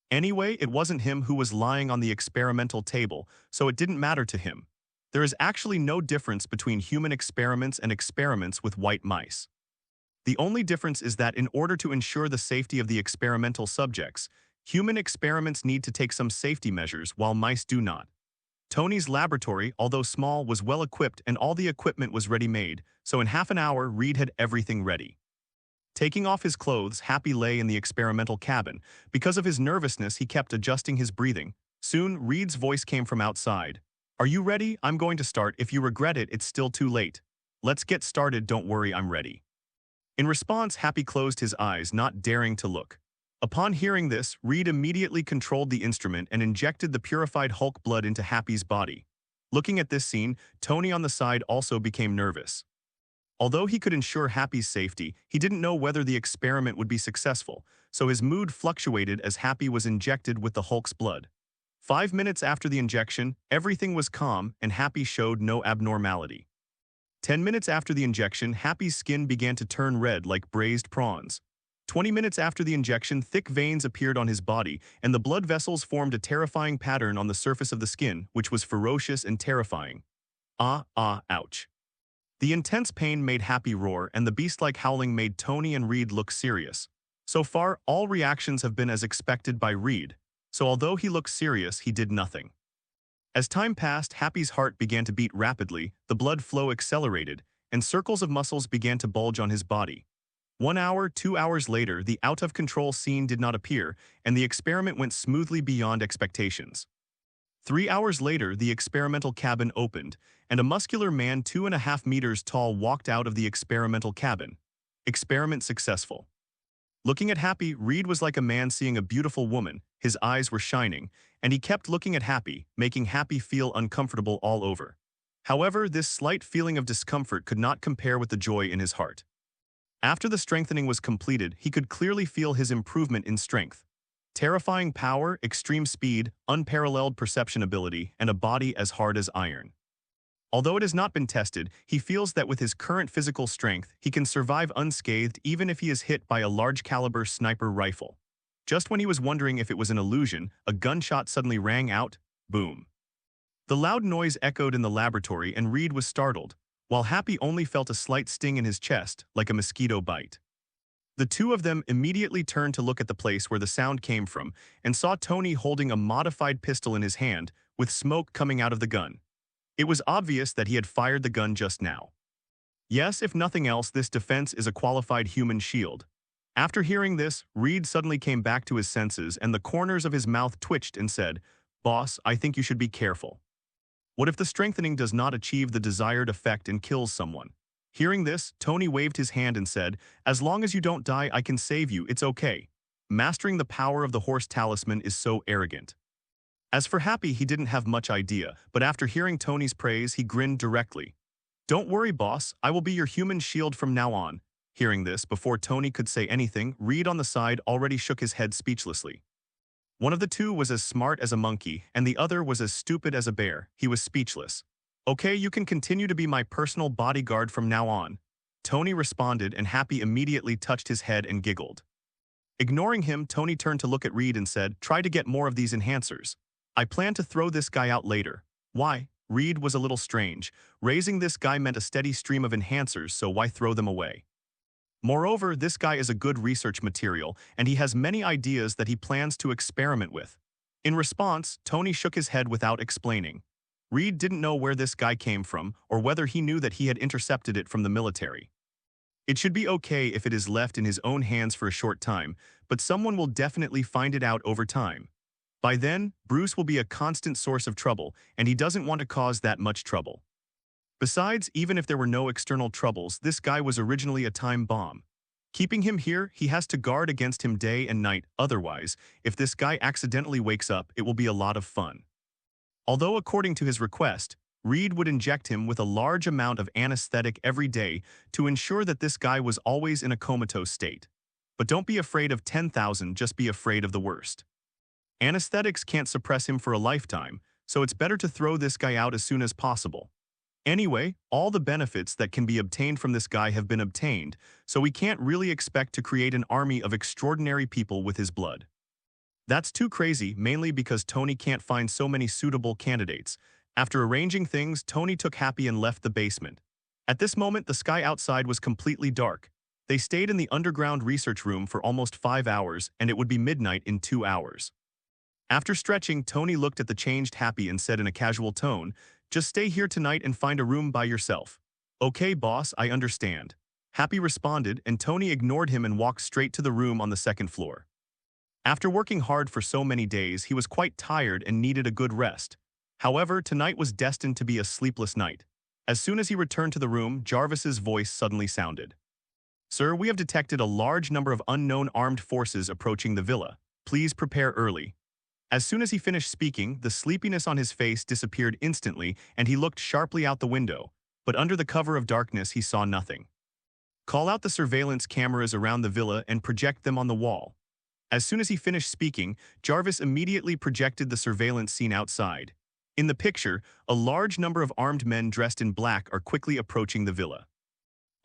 Speaker 1: Anyway, it wasn't him who was lying on the experimental table, so it didn't matter to him. There is actually no difference between human experiments and experiments with white mice. The only difference is that in order to ensure the safety of the experimental subjects, human experiments need to take some safety measures while mice do not. Tony's laboratory, although small, was well equipped and all the equipment was ready-made, so in half an hour Reed had everything ready. Taking off his clothes, Happy lay in the experimental cabin. Because of his nervousness, he kept adjusting his breathing. Soon, Reed's voice came from outside. Are you ready? I'm going to start. If you regret it, it's still too late. Let's get started. Don't worry, I'm ready. In response, Happy closed his eyes, not daring to look. Upon hearing this, Reed immediately controlled the instrument and injected the purified Hulk blood into Happy's body. Looking at this scene, Tony on the side also became nervous. Although he could ensure Happy's safety, he didn't know whether the experiment would be successful, so his mood fluctuated as Happy was injected with the Hulk's blood. 5 minutes after the injection, everything was calm and Happy showed no abnormality. 10 minutes after the injection, Happy's skin began to turn red like braised prawns. 20 minutes after the injection, thick veins appeared on his body, and the blood vessels formed a terrifying pattern on the surface of the skin, which was ferocious and terrifying. Ouch. The intense pain made Happy roar, and the beast-like howling made Tony and Reed look serious. So far, all reactions have been as expected by Reed, so although he looked serious, he did nothing. As time passed, Happy's heart began to beat rapidly, the blood flow accelerated, and circles of muscles began to bulge on his body. 1 hour, 2 hours later, the out-of-control scene did not appear, and the experiment went smoothly beyond expectations. 3 hours later, the experimental cabin opened, and a muscular man 2.5 meters tall walked out of the experimental cabin. Experiment successful. Looking at Happy, Reed was like a man seeing a beautiful woman. His eyes were shining, and he kept looking at Happy, making Happy feel uncomfortable all over. However, this slight feeling of discomfort could not compare with the joy in his heart. After the strengthening was completed, he could clearly feel his improvement in strength. Terrifying power, extreme speed, unparalleled perception ability, and a body as hard as iron. Although it has not been tested, he feels that with his current physical strength, he can survive unscathed even if he is hit by a large-caliber sniper rifle. Just when he was wondering if it was an illusion, a gunshot suddenly rang out, boom. The loud noise echoed in the laboratory and Reed was startled, while Happy only felt a slight sting in his chest, like a mosquito bite. The two of them immediately turned to look at the place where the sound came from and saw Tony holding a modified pistol in his hand, with smoke coming out of the gun. It was obvious that he had fired the gun just now. Yes, if nothing else, this defense is a qualified human shield. After hearing this, Reed suddenly came back to his senses and the corners of his mouth twitched and said, "Boss, I think you should be careful. What if the strengthening does not achieve the desired effect and kills someone?" Hearing this, Tony waved his hand and said, "As long as you don't die, I can save you, it's okay." Mastering the power of the Horse Talisman is so arrogant. As for Happy, he didn't have much idea, but after hearing Tony's praise, he grinned directly. "Don't worry, boss, I will be your human shield from now on." Hearing this, before Tony could say anything, Reed on the side already shook his head speechlessly. One of the two was as smart as a monkey, and the other was as stupid as a bear. He was speechless. "Okay, you can continue to be my personal bodyguard from now on." Tony responded, and Happy immediately touched his head and giggled. Ignoring him, Tony turned to look at Reed and said, "Try to get more of these enhancers. I plan to throw this guy out later." Why? Reed was a little strange. Raising this guy meant a steady stream of enhancers, so why throw them away? Moreover, this guy is a good research material, and he has many ideas that he plans to experiment with. In response, Tony shook his head without explaining. Reed didn't know where this guy came from, or whether he knew that he had intercepted it from the military. It should be okay if it is left in his own hands for a short time, but someone will definitely find it out over time. By then, Bruce will be a constant source of trouble, and he doesn't want to cause that much trouble. Besides, even if there were no external troubles, this guy was originally a time bomb. Keeping him here, he has to guard against him day and night, otherwise, if this guy accidentally wakes up, it will be a lot of fun. Although according to his request, Reed would inject him with a large amount of anesthetic every day to ensure that this guy was always in a comatose state. But don't be afraid of 10,000, just be afraid of the worst. Anesthetics can't suppress him for a lifetime, so it's better to throw this guy out as soon as possible. Anyway, all the benefits that can be obtained from this guy have been obtained, so we can't really expect to create an army of extraordinary people with his blood. That's too crazy, mainly because Tony can't find so many suitable candidates. After arranging things, Tony took Happy and left the basement. At this moment, the sky outside was completely dark. They stayed in the underground research room for almost 5 hours, and it would be midnight in 2 hours. After stretching, Tony looked at the changed Happy and said in a casual tone, "Just stay here tonight and find a room by yourself." "Okay, boss, I understand." Happy responded, and Tony ignored him and walked straight to the room on the second floor. After working hard for so many days, he was quite tired and needed a good rest. However, tonight was destined to be a sleepless night. As soon as he returned to the room, Jarvis's voice suddenly sounded. "Sir, we have detected a large number of unknown armed forces approaching the villa. Please prepare early." As soon as he finished speaking, the sleepiness on his face disappeared instantly and he looked sharply out the window, but under the cover of darkness he saw nothing. "Call out the surveillance cameras around the villa and project them on the wall." As soon as he finished speaking, Jarvis immediately projected the surveillance scene outside. In the picture, a large number of armed men dressed in black are quickly approaching the villa.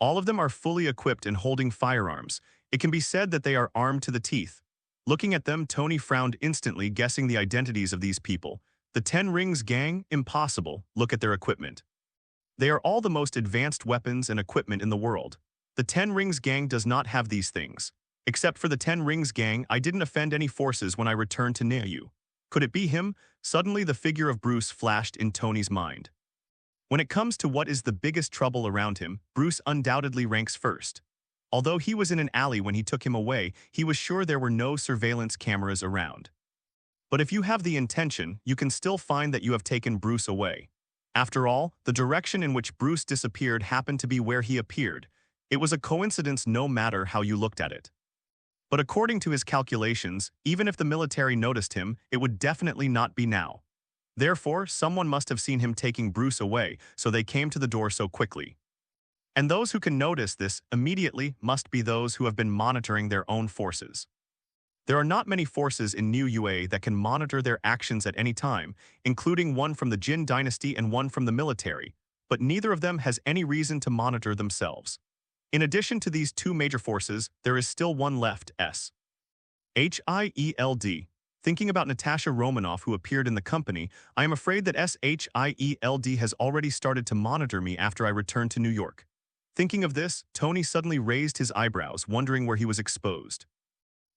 Speaker 1: All of them are fully equipped and holding firearms. It can be said that they are armed to the teeth. Looking at them, Tony frowned instantly, guessing the identities of these people. The 10 Rings gang? Impossible. Look at their equipment. They are all the most advanced weapons and equipment in the world. The 10 Rings gang does not have these things. Except for the 10 Rings gang, I didn't offend any forces when I returned to Neu. Could it be him? Suddenly the figure of Bruce flashed in Tony's mind. When it comes to what is the biggest trouble around him, Bruce undoubtedly ranks first. Although he was in an alley when he took him away, he was sure there were no surveillance cameras around. But if you have the intention, you can still find that you have taken Bruce away. After all, the direction in which Bruce disappeared happened to be where he appeared. It was a coincidence no matter how you looked at it. But according to his calculations, even if the military noticed him, it would definitely not be now. Therefore, someone must have seen him taking Bruce away, so they came to the door so quickly. And those who can notice this immediately must be those who have been monitoring their own forces. There are not many forces in New UA that can monitor their actions at any time, including one from the Jin dynasty and one from the military, but neither of them has any reason to monitor themselves. In addition to these two major forces, there is still one left, SHIELD. Thinking about Natasha Romanoff who appeared in the company, I am afraid that SHIELD has already started to monitor me after I returned to New York. Thinking of this, Tony suddenly raised his eyebrows, wondering where he was exposed.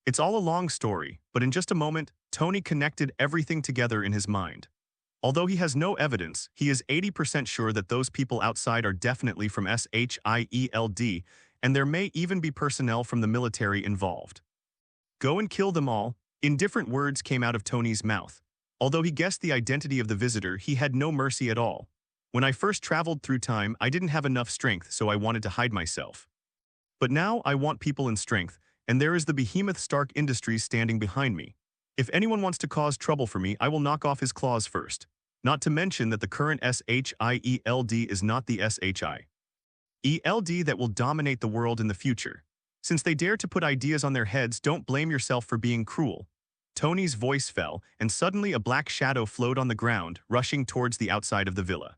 Speaker 1: It's all a long story, but in just a moment, Tony connected everything together in his mind. Although he has no evidence, he is 80% sure that those people outside are definitely from SHIELD, and there may even be personnel from the military involved. "Go and kill them all," indifferent words came out of Tony's mouth. Although he guessed the identity of the visitor, he had no mercy at all. "When I first traveled through time, I didn't have enough strength, so I wanted to hide myself. But now I want people in strength, and there is the behemoth Stark Industries standing behind me. If anyone wants to cause trouble for me, I will knock off his claws first. Not to mention that the current SHIELD is not the SHIELD that will dominate the world in the future. Since they dare to put ideas on their heads, don't blame yourself for being cruel." Tony's voice fell, and suddenly a black shadow flowed on the ground, rushing towards the outside of the villa.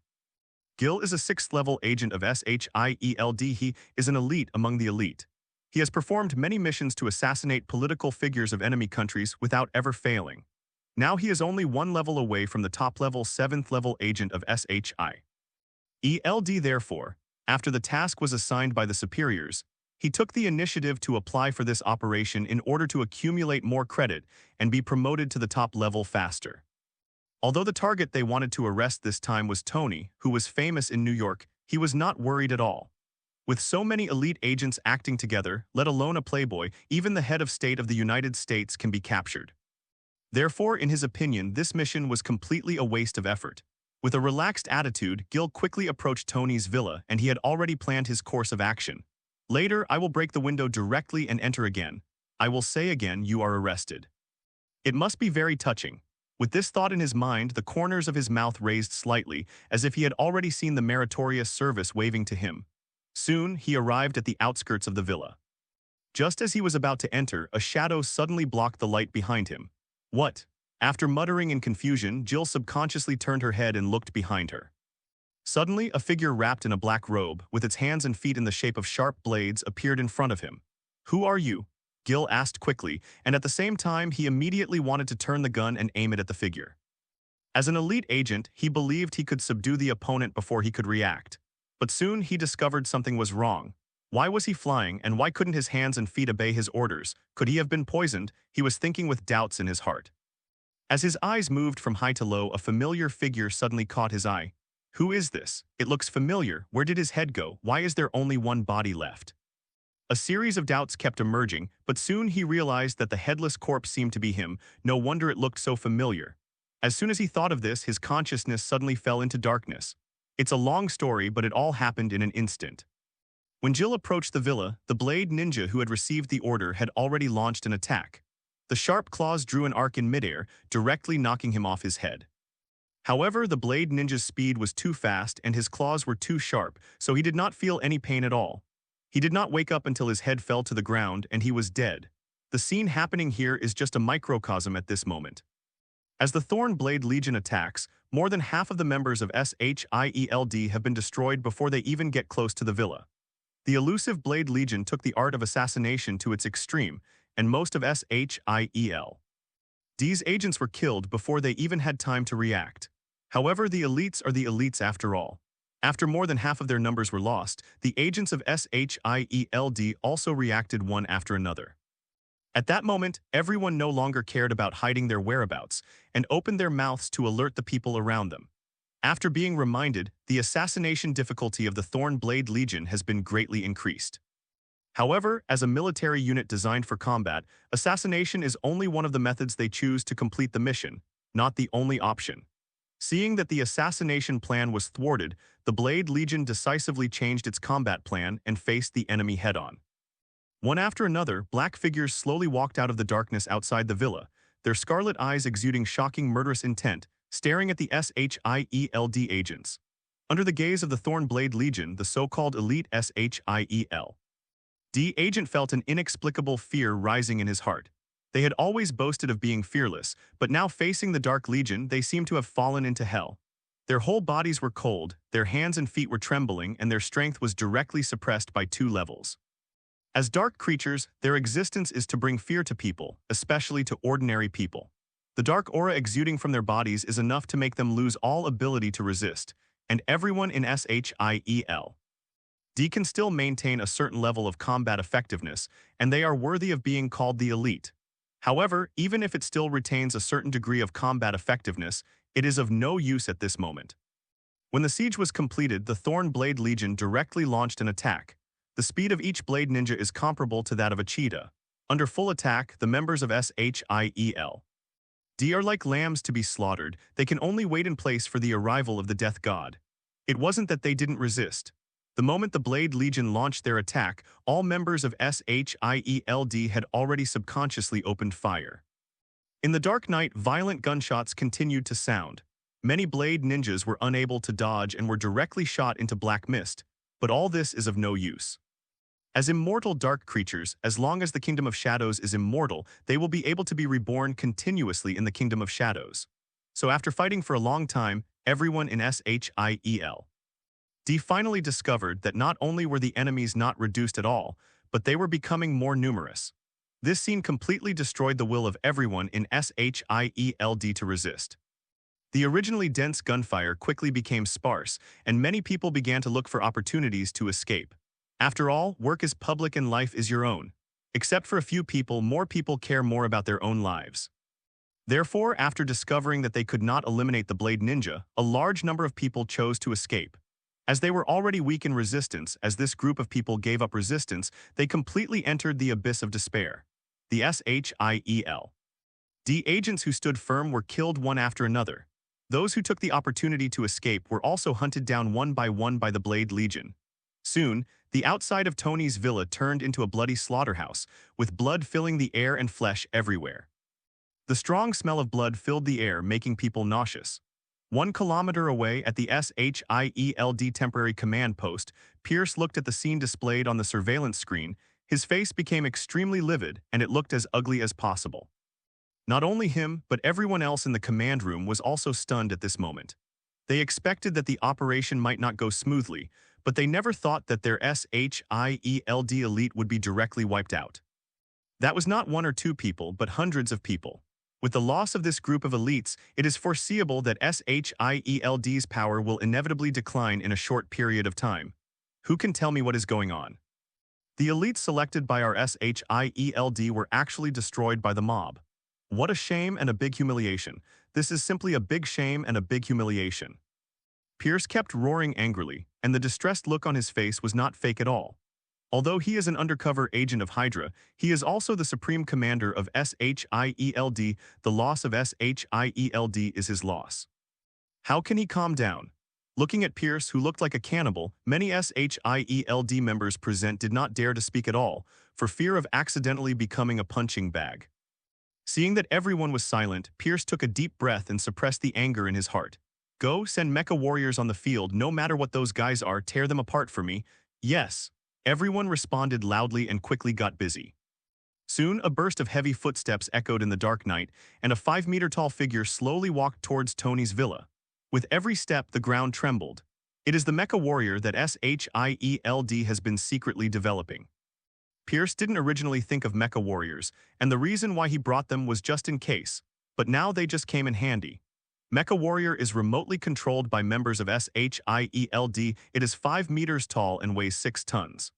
Speaker 1: Gil is a 6th-level agent of SHIELD. He is an elite among the elite. He has performed many missions to assassinate political figures of enemy countries without ever failing. Now he is only one level away from the top-level 7th-level agent of SHIELD. Therefore, after the task was assigned by the superiors, he took the initiative to apply for this operation in order to accumulate more credit and be promoted to the top level faster. Although the target they wanted to arrest this time was Tony, who was famous in New York, he was not worried at all. With so many elite agents acting together, let alone a playboy, even the head of state of the United States can be captured. Therefore, in his opinion, this mission was completely a waste of effort. With a relaxed attitude, Gil quickly approached Tony's villa, and he had already planned his course of action. "Later, I will break the window directly and enter again. I will say again, you are arrested." It must be very touching. With this thought in his mind, the corners of his mouth raised slightly, as if he had already seen the meritorious service waving to him. Soon, he arrived at the outskirts of the villa. Just as he was about to enter, a shadow suddenly blocked the light behind him. "What?" After muttering in confusion, Jill subconsciously turned her head and looked behind her. Suddenly, a figure wrapped in a black robe, with its hands and feet in the shape of sharp blades, appeared in front of him. "Who are you?" Gil asked quickly, and at the same time he immediately wanted to turn the gun and aim it at the figure. As an elite agent, he believed he could subdue the opponent before he could react. But soon he discovered something was wrong. Why was he flying, and why couldn't his hands and feet obey his orders? Could he have been poisoned? He was thinking with doubts in his heart. As his eyes moved from high to low, a familiar figure suddenly caught his eye. Who is this? It looks familiar. Where did his head go? Why is there only one body left? A series of doubts kept emerging, but soon he realized that the headless corpse seemed to be him. No wonder it looked so familiar. As soon as he thought of this, his consciousness suddenly fell into darkness. It's a long story, but it all happened in an instant. When Jill approached the villa, the blade ninja who had received the order had already launched an attack. The sharp claws drew an arc in midair, directly knocking him off his head. However, the blade ninja's speed was too fast and his claws were too sharp, so he did not feel any pain at all. He did not wake up until his head fell to the ground and he was dead. The scene happening here is just a microcosm at this moment. As the Thorn Blade Legion attacks, more than half of the members of SHIELD have been destroyed before they even get close to the villa. The elusive Blade Legion took the art of assassination to its extreme, and most of SHIELD's agents were killed before they even had time to react. However, the elites are the elites after all. After more than half of their numbers were lost, the agents of SHIELD also reacted one after another. At that moment, everyone no longer cared about hiding their whereabouts and opened their mouths to alert the people around them. After being reminded, the assassination difficulty of the Thorn Blade Legion has been greatly increased. However, as a military unit designed for combat, assassination is only one of the methods they choose to complete the mission, not the only option. Seeing that the assassination plan was thwarted, the Blade Legion decisively changed its combat plan and faced the enemy head-on. One after another, black figures slowly walked out of the darkness outside the villa, their scarlet eyes exuding shocking murderous intent, staring at the SHIELD agents. Under the gaze of the Thorn Blade Legion, the so-called elite SHIELD agent felt an inexplicable fear rising in his heart. They had always boasted of being fearless, but now facing the Dark Legion, they seemed to have fallen into hell. Their whole bodies were cold, their hands and feet were trembling, and their strength was directly suppressed by 2 levels. As dark creatures, their existence is to bring fear to people, especially to ordinary people. The dark aura exuding from their bodies is enough to make them lose all ability to resist, and everyone in SHIELD can still maintain a certain level of combat effectiveness, and they are worthy of being called the elite. However, even if it still retains a certain degree of combat effectiveness, it is of no use at this moment. When the siege was completed, the Thorn Blade Legion directly launched an attack. The speed of each blade ninja is comparable to that of a cheetah. Under full attack, the members of SHIELD are like lambs to be slaughtered. They can only wait in place for the arrival of the death god. It wasn't that they didn't resist. The moment the Blade Legion launched their attack, all members of SHIELD had already subconsciously opened fire. In the dark night, violent gunshots continued to sound. Many blade ninjas were unable to dodge and were directly shot into black mist, but all this is of no use. As immortal dark creatures, as long as the Kingdom of Shadows is immortal, they will be able to be reborn continuously in the Kingdom of Shadows. So after fighting for a long time, everyone in SHIELD finally discovered that not only were the enemies not reduced at all, but they were becoming more numerous. This scene completely destroyed the will of everyone in SHIELD to resist. The originally dense gunfire quickly became sparse, and many people began to look for opportunities to escape. After all, work is public and life is your own. Except for a few people, more people care more about their own lives. Therefore, after discovering that they could not eliminate the Blade Ninja, a large number of people chose to escape. As they were already weak in resistance, as this group of people gave up resistance, they completely entered the abyss of despair. The SHIELD agents who stood firm were killed one after another. Those who took the opportunity to escape were also hunted down one by the Blade Legion. Soon, the outside of Tony's villa turned into a bloody slaughterhouse, with blood filling the air and flesh everywhere. The strong smell of blood filled the air, making people nauseous. 1 kilometer away at the SHIELD temporary command post, Pierce looked at the scene displayed on the surveillance screen. His face became extremely livid, and it looked as ugly as possible. Not only him, but everyone else in the command room was also stunned at this moment. They expected that the operation might not go smoothly, but they never thought that their SHIELD elite would be directly wiped out. That was not one or two people, but hundreds of people. With the loss of this group of elites, it is foreseeable that SHIELD's power will inevitably decline in a short period of time. Who can tell me what is going on? The elites selected by our SHIELD were actually destroyed by the mob. What a shame and a big humiliation. This is simply a big shame and a big humiliation. Pierce kept roaring angrily, and the distressed look on his face was not fake at all. Although he is an undercover agent of Hydra, he is also the supreme commander of SHIELD. The loss of SHIELD is his loss. How can he calm down? Looking at Pierce, who looked like a cannibal, many SHIELD members present did not dare to speak at all, for fear of accidentally becoming a punching bag. Seeing that everyone was silent, Pierce took a deep breath and suppressed the anger in his heart. Go, send mecha warriors on the field, no matter what those guys are, tear them apart for me. Yes. Everyone responded loudly and quickly got busy. Soon, a burst of heavy footsteps echoed in the dark night, and a 5-meter-tall figure slowly walked towards Tony's villa. With every step, the ground trembled. It is the mecha warrior that SHIELD has been secretly developing. Pierce didn't originally think of mecha warriors, and the reason why he brought them was just in case, but now they just came in handy. Mecha Warrior is remotely controlled by members of SHIELD. It is 5 meters tall and weighs 6 tons.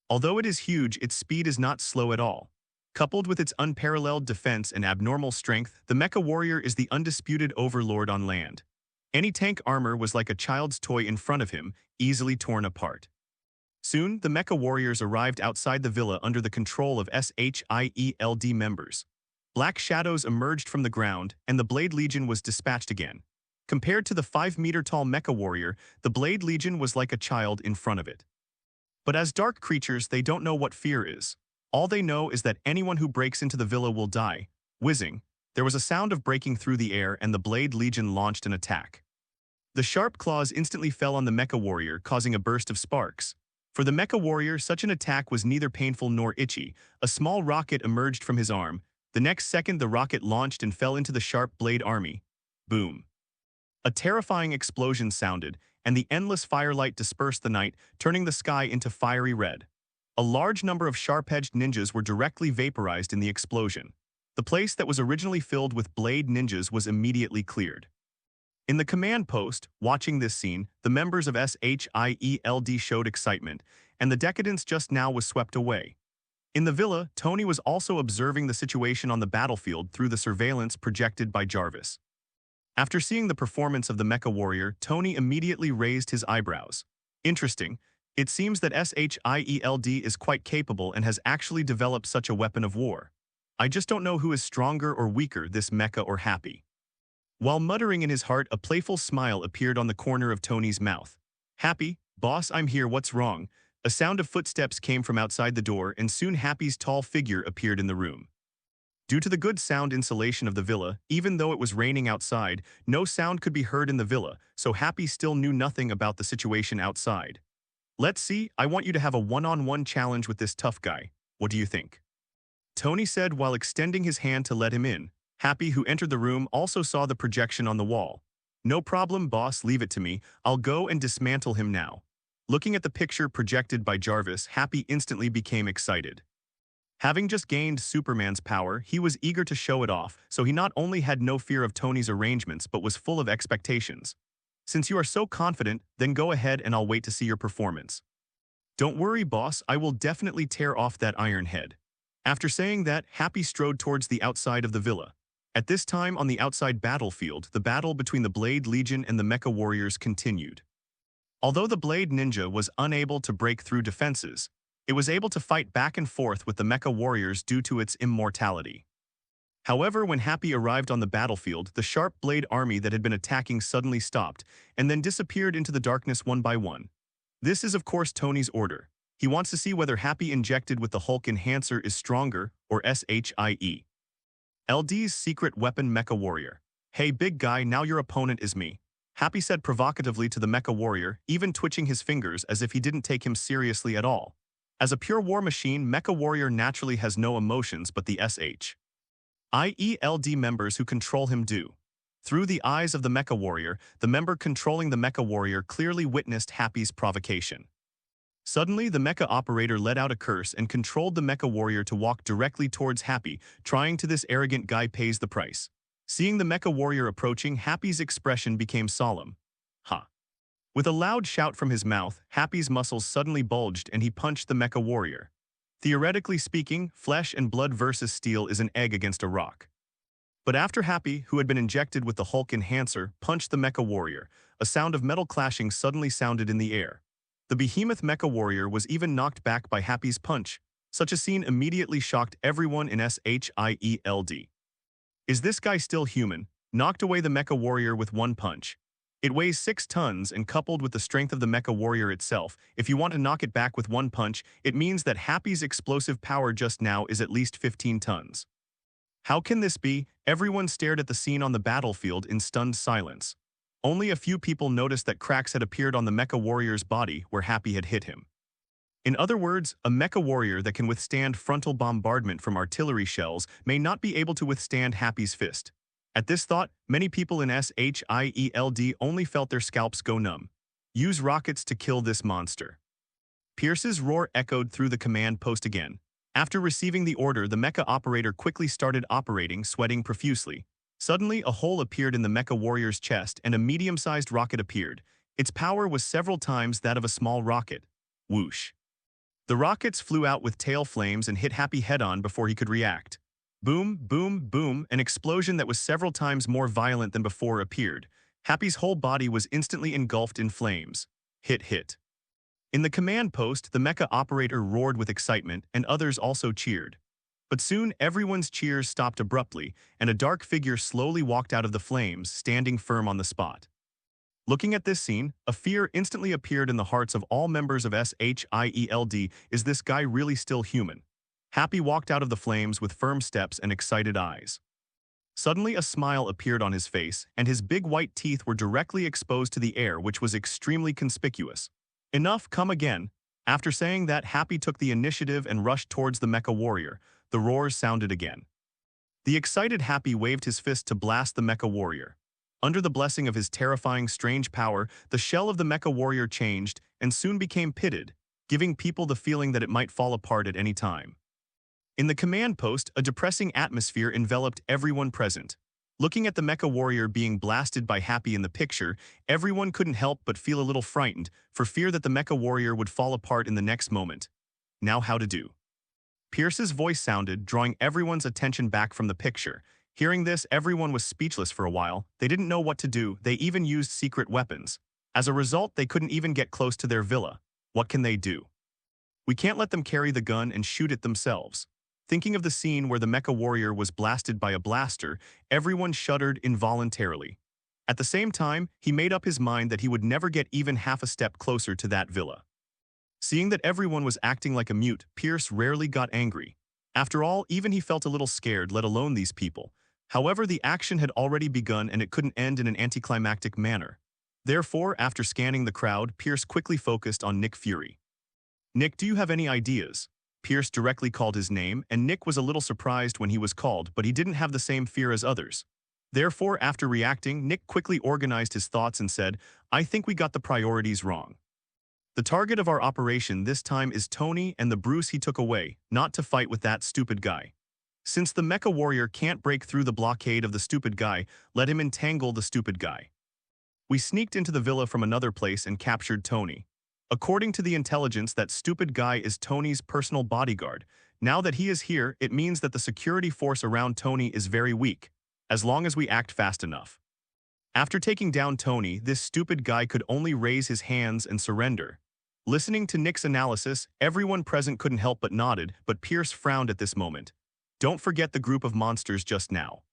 Speaker 1: Although it is huge, its speed is not slow at all. Coupled with its unparalleled defense and abnormal strength, the Mecha Warrior is the undisputed overlord on land. Any tank armor was like a child's toy in front of him, easily torn apart. Soon, the Mecha Warriors arrived outside the villa under the control of SHIELD members. Black shadows emerged from the ground, and the Blade Legion was dispatched again. Compared to the 5-meter-tall Mecha Warrior, the Blade Legion was like a child in front of it. But as dark creatures, they don't know what fear is. All they know is that anyone who breaks into the villa will die. Whizzing, there was a sound of breaking through the air, and the Blade Legion launched an attack. The sharp claws instantly fell on the Mecha Warrior, causing a burst of sparks. For the Mecha Warrior, such an attack was neither painful nor itchy. A small rocket emerged from his arm. The next second, the rocket launched and fell into the sharp blade army. Boom. A terrifying explosion sounded, and the endless firelight dispersed the night, turning the sky into fiery red. A large number of sharp-edged ninjas were directly vaporized in the explosion. The place that was originally filled with blade ninjas was immediately cleared. In the command post, watching this scene, the members of SHIELD showed excitement, and the decadence just now was swept away. In the villa, Tony was also observing the situation on the battlefield through the surveillance projected by Jarvis. After seeing the performance of the Mecha Warrior, Tony immediately raised his eyebrows. Interesting. It seems that SHIELD is quite capable and has actually developed such a weapon of war. I just don't know who is stronger or weaker, this Mecha or Happy. While muttering in his heart, a playful smile appeared on the corner of Tony's mouth. Happy, boss, I'm here, what's wrong? A sound of footsteps came from outside the door, and soon Happy's tall figure appeared in the room. Due to the good sound insulation of the villa, even though it was raining outside, no sound could be heard in the villa, so Happy still knew nothing about the situation outside. Let's see, I want you to have a one-on-one challenge with this tough guy. What do you think? Tony said while extending his hand to let him in. Happy, who entered the room, also saw the projection on the wall. No problem, boss, leave it to me. I'll go and dismantle him now. Looking at the picture projected by Jarvis, Happy instantly became excited. Having just gained Superman's power, he was eager to show it off, so he not only had no fear of Tony's arrangements but was full of expectations. Since you are so confident, then go ahead and I'll wait to see your performance. Don't worry, boss, I will definitely tear off that iron head. After saying that, Happy strode towards the outside of the villa. At this time on the outside battlefield, the battle between the Blade Legion and the Mecha Warriors continued. Although the Blade Ninja was unable to break through defenses, it was able to fight back and forth with the Mecha Warriors due to its immortality. However, when Happy arrived on the battlefield, the sharp blade army that had been attacking suddenly stopped and then disappeared into the darkness one by one. This is of course Tony's order. He wants to see whether Happy injected with the Hulk enhancer is stronger or SHIE. LD's secret weapon Mecha Warrior. Hey big guy, now your opponent is me. Happy said provocatively to the Mecha Warrior, even twitching his fingers as if he didn't take him seriously at all. As a pure war machine, Mecha Warrior naturally has no emotions, but the SHIELD members who control him do. Through the eyes of the mecha warrior, the member controlling the mecha warrior clearly witnessed Happy's provocation. Suddenly, the mecha operator let out a curse and controlled the mecha warrior to walk directly towards Happy, trying to this arrogant guy pays the price. Seeing the mecha warrior approaching, Happy's expression became solemn. Ha. With a loud shout from his mouth, Happy's muscles suddenly bulged and he punched the mecha warrior. Theoretically speaking, flesh and blood versus steel is an egg against a rock. But after Happy, who had been injected with the Hulk enhancer, punched the mecha warrior, a sound of metal clashing suddenly sounded in the air. The behemoth mecha warrior was even knocked back by Happy's punch. Such a scene immediately shocked everyone in SHIELD. Is this guy still human? Knocked away the mecha warrior with one punch. It weighs 6 tons and coupled with the strength of the mecha warrior itself, if you want to knock it back with one punch, it means that Happy's explosive power just now is at least 15 tons. How can this be? Everyone stared at the scene on the battlefield in stunned silence. Only a few people noticed that cracks had appeared on the mecha warrior's body where Happy had hit him. In other words, a mecha warrior that can withstand frontal bombardment from artillery shells may not be able to withstand Happy's fist. At this thought, many people in SHIELD only felt their scalps go numb. Use rockets to kill this monster. Pierce's roar echoed through the command post again. After receiving the order, the mecha operator quickly started operating, sweating profusely. Suddenly, a hole appeared in the mecha warrior's chest and a medium-sized rocket appeared. Its power was several times that of a small rocket. Whoosh. The rockets flew out with tail flames and hit Happy head-on before he could react. Boom, boom, boom, an explosion that was several times more violent than before appeared. Happy's whole body was instantly engulfed in flames. Hit, hit. In the command post, the mecha operator roared with excitement, and others also cheered. But soon, everyone's cheers stopped abruptly, and a dark figure slowly walked out of the flames, standing firm on the spot. Looking at this scene, a fear instantly appeared in the hearts of all members of SHIELD. Is this guy really still human? Happy walked out of the flames with firm steps and excited eyes. Suddenly a smile appeared on his face, and his big white teeth were directly exposed to the air, which was extremely conspicuous. Enough, come again. After saying that, Happy took the initiative and rushed towards the mecha warrior. The roars sounded again. The excited Happy waved his fist to blast the mecha warrior. Under the blessing of his terrifying strange power, the shell of the mecha warrior changed and soon became pitted, giving people the feeling that it might fall apart at any time. In the command post, a depressing atmosphere enveloped everyone present. Looking at the mecha warrior being blasted by Happy in the picture, everyone couldn't help but feel a little frightened for fear that the mecha warrior would fall apart in the next moment. Now how to do? Pierce's voice sounded, drawing everyone's attention back from the picture. Hearing this, everyone was speechless for a while. They didn't know what to do. They even used secret weapons. As a result, they couldn't even get close to their villa. What can they do? We can't let them carry the gun and shoot it themselves. Thinking of the scene where the mecha warrior was blasted by a blaster, everyone shuddered involuntarily. At the same time, he made up his mind that he would never get even half a step closer to that villa. Seeing that everyone was acting like a mute, Pierce rarely got angry. After all, even he felt a little scared, let alone these people. However, the action had already begun and it couldn't end in an anticlimactic manner. Therefore, after scanning the crowd, Pierce quickly focused on Nick Fury. Nick, do you have any ideas? Pierce directly called his name, and Nick was a little surprised when he was called, but he didn't have the same fear as others. Therefore, after reacting, Nick quickly organized his thoughts and said, I think we got the priorities wrong. The target of our operation this time is Tony and the Bruce he took away, not to fight with that stupid guy. Since the mecha warrior can't break through the blockade of the stupid guy, let him entangle the stupid guy. We sneaked into the villa from another place and captured Tony. According to the intelligence, that stupid guy is Tony's personal bodyguard. Now that he is here, it means that the security force around Tony is very weak, as long as we act fast enough. After taking down Tony, this stupid guy could only raise his hands and surrender. Listening to Nick's analysis, everyone present couldn't help but nodded, but Pierce frowned at this moment. Don't forget the group of monsters just now.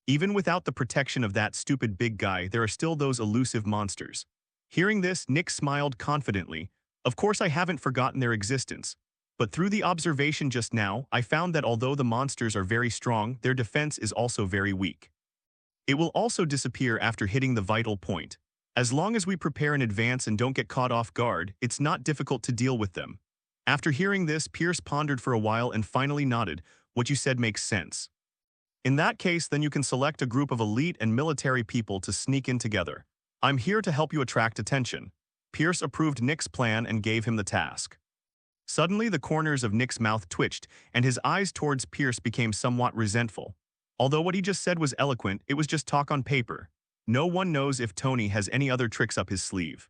Speaker 1: Even without the protection of that stupid big guy, there are still those elusive monsters. Hearing this, Nick smiled confidently. Of course, I haven't forgotten their existence. But through the observation just now, I found that although the monsters are very strong, their defense is also very weak. It will also disappear after hitting the vital point. As long as we prepare in advance and don't get caught off guard, it's not difficult to deal with them. After hearing this, Pierce pondered for a while and finally nodded. What you said makes sense. In that case, then you can select a group of elite and military people to sneak in together. I'm here to help you attract attention. Pierce approved Nick's plan and gave him the task. Suddenly, the corners of Nick's mouth twitched, and his eyes towards Pierce became somewhat resentful. Although what he just said was eloquent, it was just talk on paper. No one knows if Tony has any other tricks up his sleeve.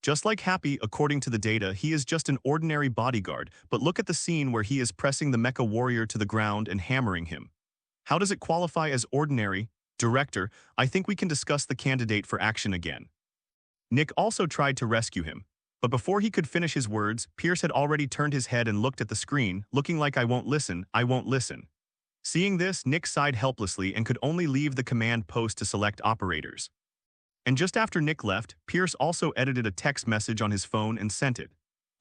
Speaker 1: Just like Happy, according to the data, he is just an ordinary bodyguard, but look at the scene where he is pressing the mecha warrior to the ground and hammering him. How does it qualify as ordinary? Director, I think we can discuss the candidate for action again. Nick also tried to rescue him, but before he could finish his words, Pierce had already turned his head and looked at the screen, looking like I won't listen. Seeing this, Nick sighed helplessly and could only leave the command post to select operators. And just after Nick left, Pierce also edited a text message on his phone and sent it.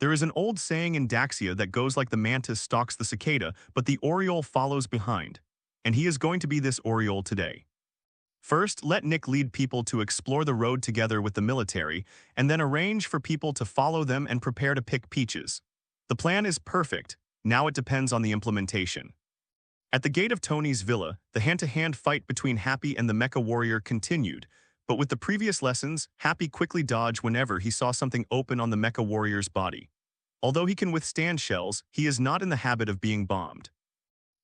Speaker 1: There is an old saying in Daxia that goes like the mantis stalks the cicada, but the oriole follows behind. And he is going to be this oriole today. First, let Nick lead people to explore the road together with the military, and then arrange for people to follow them and prepare to pick peaches. The plan is perfect, now it depends on the implementation. At the gate of Tony's villa, the hand-to-hand fight between Happy and the mecha warrior continued, but with the previous lessons, Happy quickly dodged whenever he saw something open on the mecha warrior's body. Although he can withstand shells, he is not in the habit of being bombed.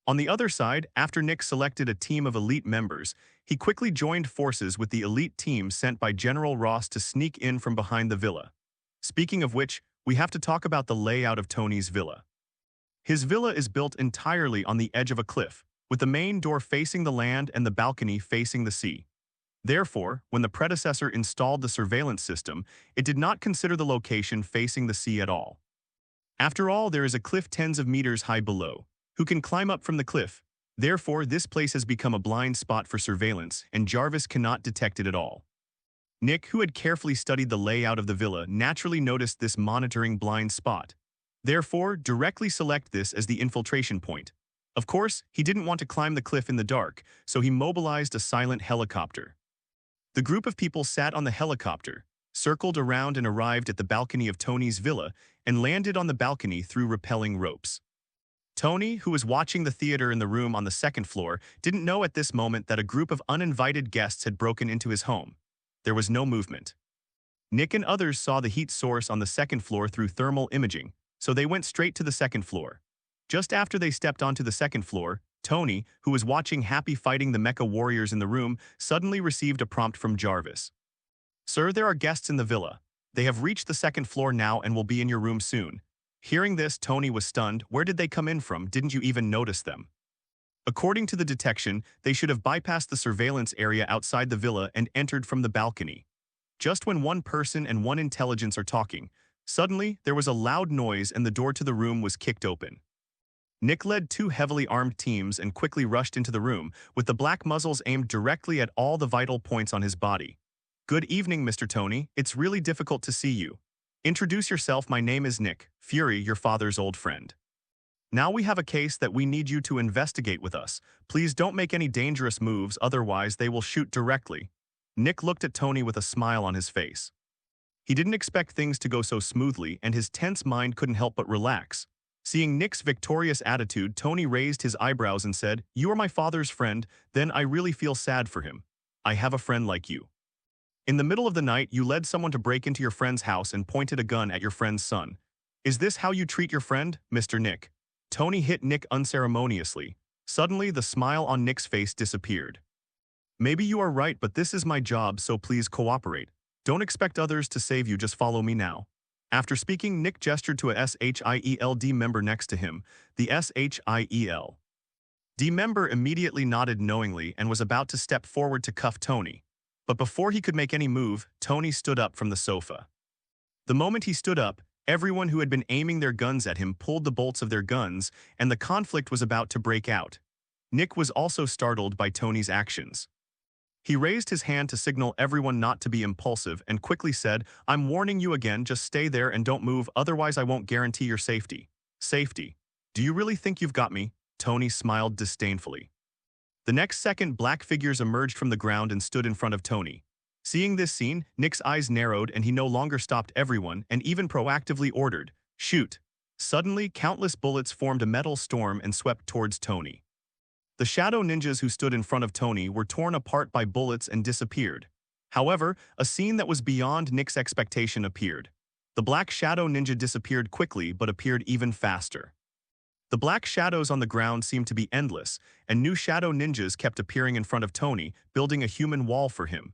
Speaker 1: On the other side, after Nick selected a team of elite members, he quickly joined forces with the elite team sent by General Ross to sneak in from behind the villa. Speaking of which, we have to talk about the layout of Tony's villa. His villa is built entirely on the edge of a cliff, with the main door facing the land and the balcony facing the sea. Therefore, when the predecessor installed the surveillance system, it did not consider the location facing the sea at all. After all, there is a cliff tens of meters high below. Who can climb up from the cliff? Therefore, this place has become a blind spot for surveillance, and Jarvis cannot detect it at all. Nick, who had carefully studied the layout of the villa, naturally noticed this monitoring blind spot. Therefore, directly select this as the infiltration point. Of course, he didn't want to climb the cliff in the dark, so he mobilized a silent helicopter. The group of people sat on the helicopter, circled around and arrived at the balcony of Tony's villa, and landed on the balcony through rappelling ropes. Tony, who was watching the theater in the room on the second floor, didn't know at this moment that a group of uninvited guests had broken into his home. There was no movement. Nick and others saw the heat source on the second floor through thermal imaging, so they went straight to the second floor. Just after they stepped onto the second floor, Tony, who was watching Happy fighting the mecha warriors in the room, suddenly received a prompt from Jarvis. Sir, there are guests in the villa. They have reached the second floor now and will be in your room soon. Hearing this, Tony was stunned. Where did they come in from? Didn't you even notice them? According to the detection, they should have bypassed the surveillance area outside the villa and entered from the balcony. Just when one person and one intelligence are talking, suddenly there was a loud noise and the door to the room was kicked open. Nick led two heavily armed teams and quickly rushed into the room, with the black muzzles aimed directly at all the vital points on his body. Good evening, Mr. Tony. It's really difficult to see you. Introduce yourself. My name is Nick, Fury, your father's old friend. Now we have a case that we need you to investigate with us. Please don't make any dangerous moves, otherwise they will shoot directly. Nick looked at Tony with a smile on his face. He didn't expect things to go so smoothly, and his tense mind couldn't help but relax. Seeing Nick's victorious attitude, Tony raised his eyebrows and said, "You are my father's friend, then I really feel sad for him. I have a friend like you. In the middle of the night, you led someone to break into your friend's house and pointed a gun at your friend's son. Is this how you treat your friend, Mr. Nick?" Tony hit Nick unceremoniously. Suddenly, the smile on Nick's face disappeared. "Maybe you are right, but this is my job, so please cooperate. Don't expect others to save you, just follow me now." After speaking, Nick gestured to a SHIELD member next to him. The SHIELD member immediately nodded knowingly and was about to step forward to cuff Tony. But before he could make any move, Tony stood up from the sofa. The moment he stood up, everyone who had been aiming their guns at him pulled the bolts of their guns, and the conflict was about to break out. Nick was also startled by Tony's actions. He raised his hand to signal everyone not to be impulsive and quickly said, "I'm warning you again, just stay there and don't move, otherwise I won't guarantee your safety." "Safety? Do you really think you've got me?" Tony smiled disdainfully. The next second, black figures emerged from the ground and stood in front of Tony. Seeing this scene, Nick's eyes narrowed and he no longer stopped everyone and even proactively ordered, "Shoot." Suddenly, countless bullets formed a metal storm and swept towards Tony. The shadow ninjas who stood in front of Tony were torn apart by bullets and disappeared. However, a scene that was beyond Nick's expectation appeared. The black shadow ninja disappeared quickly but appeared even faster. The black shadows on the ground seemed to be endless, and new shadow ninjas kept appearing in front of Tony, building a human wall for him.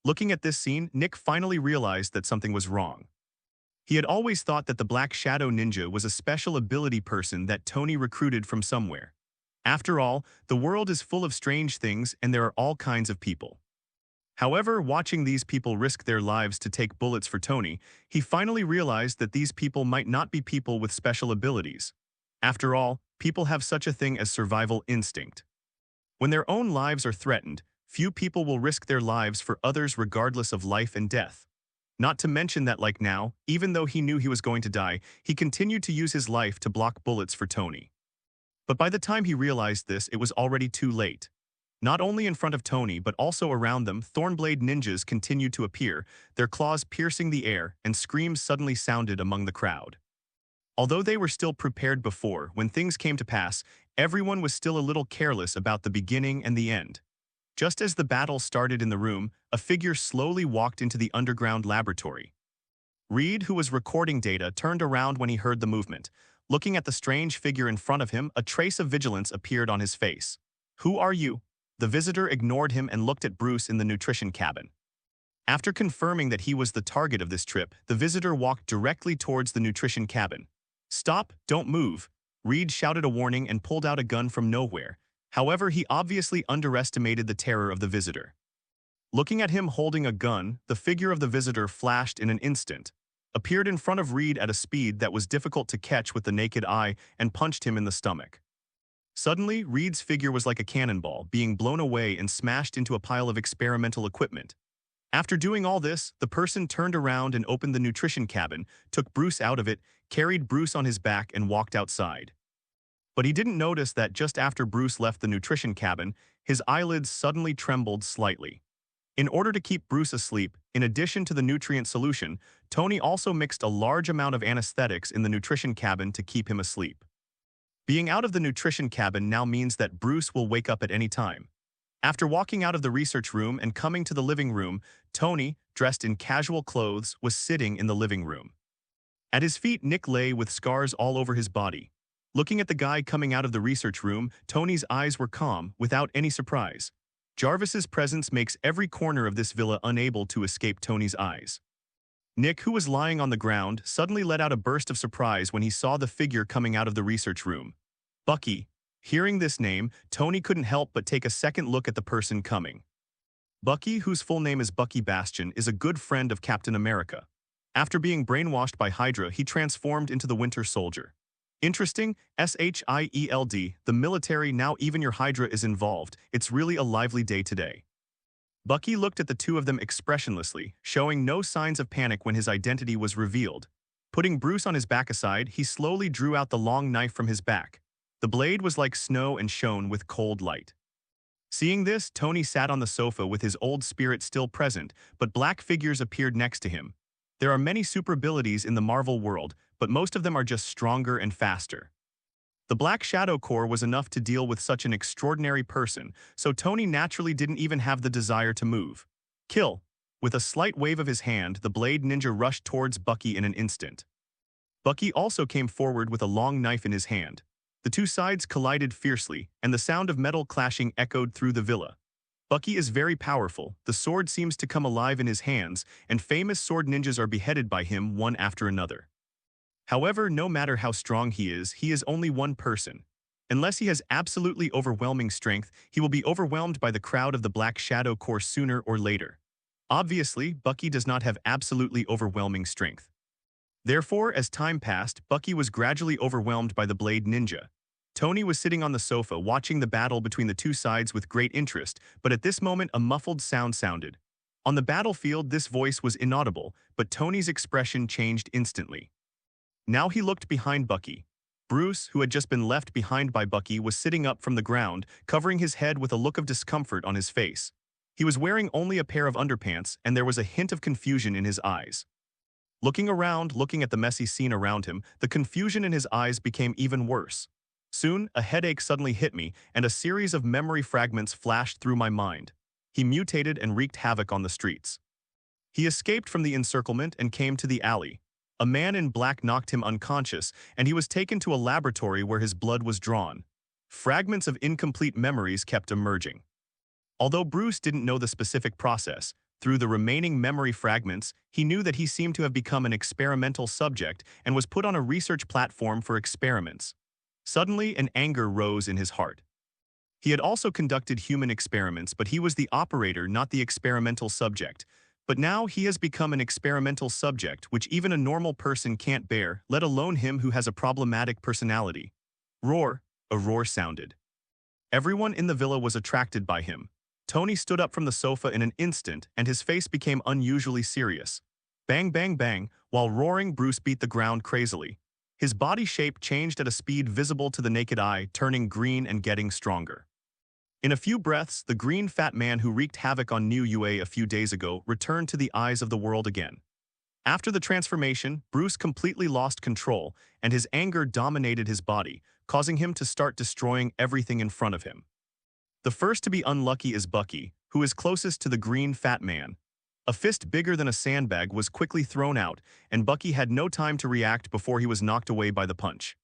Speaker 1: Looking at this scene, Nick finally realized that something was wrong. He had always thought that the black shadow ninja was a special ability person that Tony recruited from somewhere. After all, the world is full of strange things and there are all kinds of people. However, watching these people risk their lives to take bullets for Tony, he finally realized that these people might not be people with special abilities. After all, people have such a thing as survival instinct. When their own lives are threatened, few people will risk their lives for others regardless of life and death. Not to mention that like now, even though he knew he was going to die, he continued to use his life to block bullets for Tony. But by the time he realized this, it was already too late. Not only in front of Tony, but also around them, Thornblade ninjas continued to appear, their claws piercing the air, and screams suddenly sounded among the crowd. Although they were still prepared before, when things came to pass, everyone was still a little careless about the beginning and the end. Just as the battle started in the room, a figure slowly walked into the underground laboratory. Reed, who was recording data, turned around when he heard the movement. Looking at the strange figure in front of him, a trace of vigilance appeared on his face. "Who are you?" The visitor ignored him and looked at Bruce in the nutrition cabin. After confirming that he was the target of this trip, the visitor walked directly towards the nutrition cabin. "Stop, don't move." Reed shouted a warning and pulled out a gun from nowhere. However, he obviously underestimated the terror of the visitor. Looking at him holding a gun, the figure of the visitor flashed in an instant, appeared in front of Reed at a speed that was difficult to catch with the naked eye, and punched him in the stomach. Suddenly, Reed's figure was like a cannonball, being blown away and smashed into a pile of experimental equipment. After doing all this, the person turned around and opened the nutrition cabin, took Bruce out of it, carried Bruce on his back, and walked outside. But he didn't notice that just after Bruce left the nutrition cabin, his eyelids suddenly trembled slightly. In order to keep Bruce asleep, in addition to the nutrient solution, Tony also mixed a large amount of anesthetics in the nutrition cabin to keep him asleep. Being out of the nutrition cabin now means that Bruce will wake up at any time. After walking out of the research room and coming to the living room, Tony, dressed in casual clothes, was sitting in the living room. At his feet, Nick lay with scars all over his body. Looking at the guy coming out of the research room, Tony's eyes were calm, without any surprise. Jarvis's presence makes every corner of this villa unable to escape Tony's eyes. Nick, who was lying on the ground, suddenly let out a burst of surprise when he saw the figure coming out of the research room. Bucky. Hearing this name, Tony couldn't help but take a second look at the person coming. Bucky, whose full name is Bucky Bastion, is a good friend of Captain America. After being brainwashed by Hydra, he transformed into the Winter Soldier. Interesting, SHIELD, the military, now even your Hydra is involved. It's really a lively day today. Bucky looked at the two of them expressionlessly, showing no signs of panic when his identity was revealed. Putting Bruce on his back aside, he slowly drew out the long knife from his back. The blade was like snow and shone with cold light. Seeing this, Tony sat on the sofa with his old spirit still present, but black figures appeared next to him. There are many super abilities in the Marvel world, but most of them are just stronger and faster. The Black Shadow Corps was enough to deal with such an extraordinary person, so Tony naturally didn't even have the desire to move. Kill. With a slight wave of his hand, the Blade Ninja rushed towards Bucky in an instant. Bucky also came forward with a long knife in his hand. The two sides collided fiercely, and the sound of metal clashing echoed through the villa. Bucky is very powerful, the sword seems to come alive in his hands, and famous sword ninjas are beheaded by him one after another. However, no matter how strong he is only one person. Unless he has absolutely overwhelming strength, he will be overwhelmed by the crowd of the Black Shadow Corps sooner or later. Obviously, Bucky does not have absolutely overwhelming strength. Therefore, as time passed, Bucky was gradually overwhelmed by the Blade Ninja. Tony was sitting on the sofa watching the battle between the two sides with great interest, but at this moment a muffled sound sounded. On the battlefield, this voice was inaudible, but Tony's expression changed instantly. Now he looked behind Bucky. Bruce, who had just been left behind by Bucky, was sitting up from the ground, covering his head with a look of discomfort on his face. He was wearing only a pair of underpants, and there was a hint of confusion in his eyes. Looking around, looking at the messy scene around him, the confusion in his eyes became even worse. Soon, a headache suddenly hit me, and a series of memory fragments flashed through my mind. He mutated and wreaked havoc on the streets. He escaped from the encirclement and came to the alley. A man in black knocked him unconscious, and he was taken to a laboratory where his blood was drawn. Fragments of incomplete memories kept emerging. Although Bruce didn't know the specific process, through the remaining memory fragments, he knew that he seemed to have become an experimental subject and was put on a research platform for experiments. Suddenly, an anger rose in his heart. He had also conducted human experiments, but he was the operator, not the experimental subject. But now he has become an experimental subject, which even a normal person can't bear, let alone him who has a problematic personality. Roar! A roar sounded. Everyone in the villa was attracted by him. Tony stood up from the sofa in an instant, and his face became unusually serious. Bang, bang, bang, while roaring, Bruce beat the ground crazily. His body shape changed at a speed visible to the naked eye, turning green and getting stronger. In a few breaths, the green fat man who wreaked havoc on New UA a few days ago returned to the eyes of the world again. After the transformation, Bruce completely lost control, and his anger dominated his body, causing him to start destroying everything in front of him. The first to be unlucky is Bucky, who is closest to the green fat man. A fist bigger than a sandbag was quickly thrown out, and Bucky had no time to react before he was knocked away by the punch.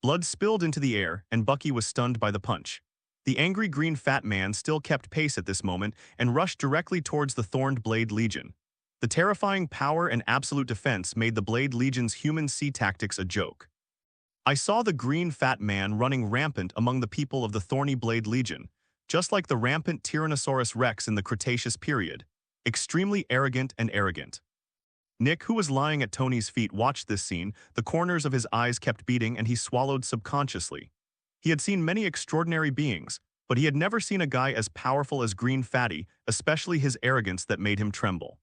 Speaker 1: Blood spilled into the air, and Bucky was stunned by the punch. The angry green fat man still kept pace at this moment and rushed directly towards the Thorned Blade Legion. The terrifying power and absolute defense made the Blade Legion's human sea tactics a joke. I saw the green fat man running rampant among the people of the Thorny Blade Legion, just like the rampant Tyrannosaurus Rex in the Cretaceous period, extremely arrogant and arrogant. Nick, who was lying at Tony's feet, watched this scene. The corners of his eyes kept beating and he swallowed subconsciously. He had seen many extraordinary beings, but he had never seen a guy as powerful as Green Fatty, especially his arrogance that made him tremble.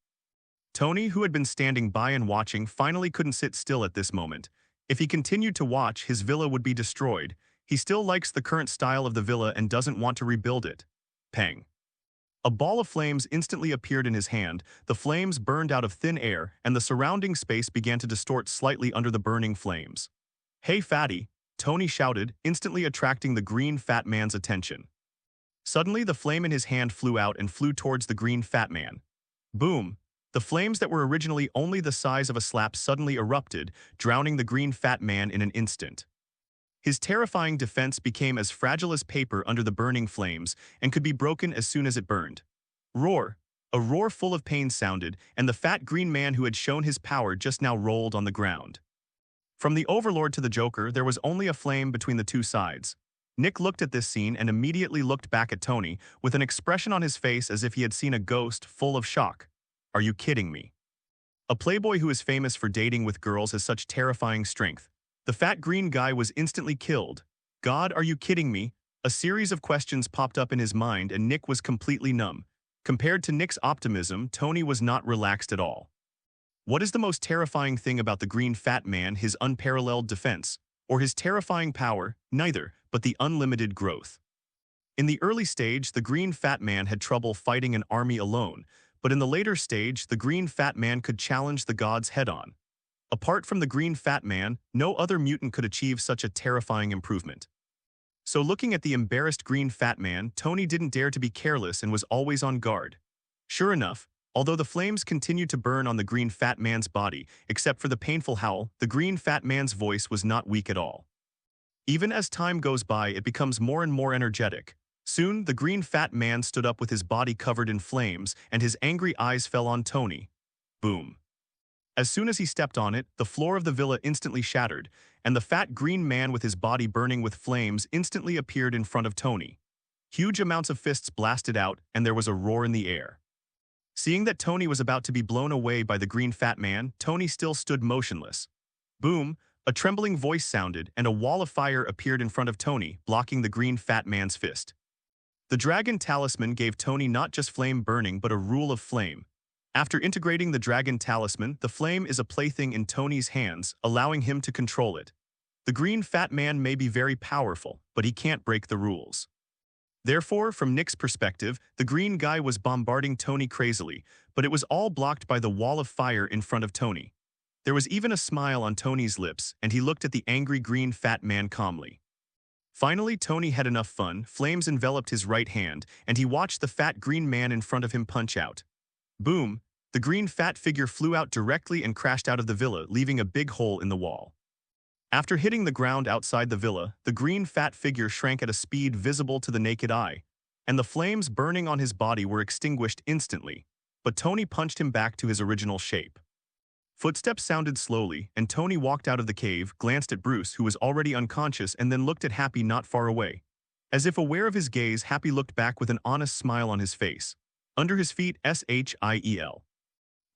Speaker 1: Tony, who had been standing by and watching, finally couldn't sit still at this moment. If he continued to watch, his villa would be destroyed. He still likes the current style of the villa and doesn't want to rebuild it. Pang. A ball of flames instantly appeared in his hand. The flames burned out of thin air, and the surrounding space began to distort slightly under the burning flames. "Hey, Fatty!" Tony shouted, instantly attracting the green fat man's attention. Suddenly, the flame in his hand flew out and flew towards the green fat man. Boom! The flames that were originally only the size of a slap suddenly erupted, drowning the green fat man in an instant. His terrifying defense became as fragile as paper under the burning flames and could be broken as soon as it burned. Roar! A roar full of pain sounded, and the fat green man who had shown his power just now rolled on the ground. From the Overlord to the Joker, there was only a flame between the two sides. Nick looked at this scene and immediately looked back at Tony, with an expression on his face as if he had seen a ghost, full of shock. Are you kidding me? A playboy who is famous for dating with girls has such terrifying strength. The fat green guy was instantly killed. God, are you kidding me? A series of questions popped up in his mind and Nick was completely numb. Compared to Nick's optimism, Tony was not relaxed at all. What is the most terrifying thing about the green fat man, his unparalleled defense? Or his terrifying power? Neither, but the unlimited growth. In the early stage, the green fat man had trouble fighting an army alone, but in the later stage, the green fat man could challenge the gods head-on. Apart from the green fat man, no other mutant could achieve such a terrifying improvement. So looking at the embarrassed green fat man, Tony didn't dare to be careless and was always on guard. Sure enough, although the flames continued to burn on the green fat man's body, except for the painful howl, the green fat man's voice was not weak at all. Even as time goes by, it becomes more and more energetic. Soon, the green fat man stood up with his body covered in flames, and his angry eyes fell on Tony. Boom. As soon as he stepped on it, the floor of the villa instantly shattered, and the fat green man with his body burning with flames instantly appeared in front of Tony. Huge amounts of fists blasted out, and there was a roar in the air. Seeing that Tony was about to be blown away by the green fat man, Tony still stood motionless. Boom! A trembling voice sounded, and a wall of fire appeared in front of Tony, blocking the green fat man's fist. The dragon talisman gave Tony not just flame burning but a rule of flame. After integrating the dragon talisman, the flame is a plaything in Tony's hands, allowing him to control it. The green fat man may be very powerful, but he can't break the rules. Therefore, from Nick's perspective, the green guy was bombarding Tony crazily, but it was all blocked by the wall of fire in front of Tony. There was even a smile on Tony's lips, and he looked at the angry green fat man calmly. Finally, Tony had enough fun, flames enveloped his right hand, and he watched the fat green man in front of him punch out. Boom! The green fat figure flew out directly and crashed out of the villa, leaving a big hole in the wall. After hitting the ground outside the villa, the green fat figure shrank at a speed visible to the naked eye, and the flames burning on his body were extinguished instantly, but Tony punched him back to his original shape. Footsteps sounded slowly, and Tony walked out of the cave, glanced at Bruce, who was already unconscious, and then looked at Happy not far away. As if aware of his gaze, Happy looked back with an honest smile on his face. Under his feet, SHIEL.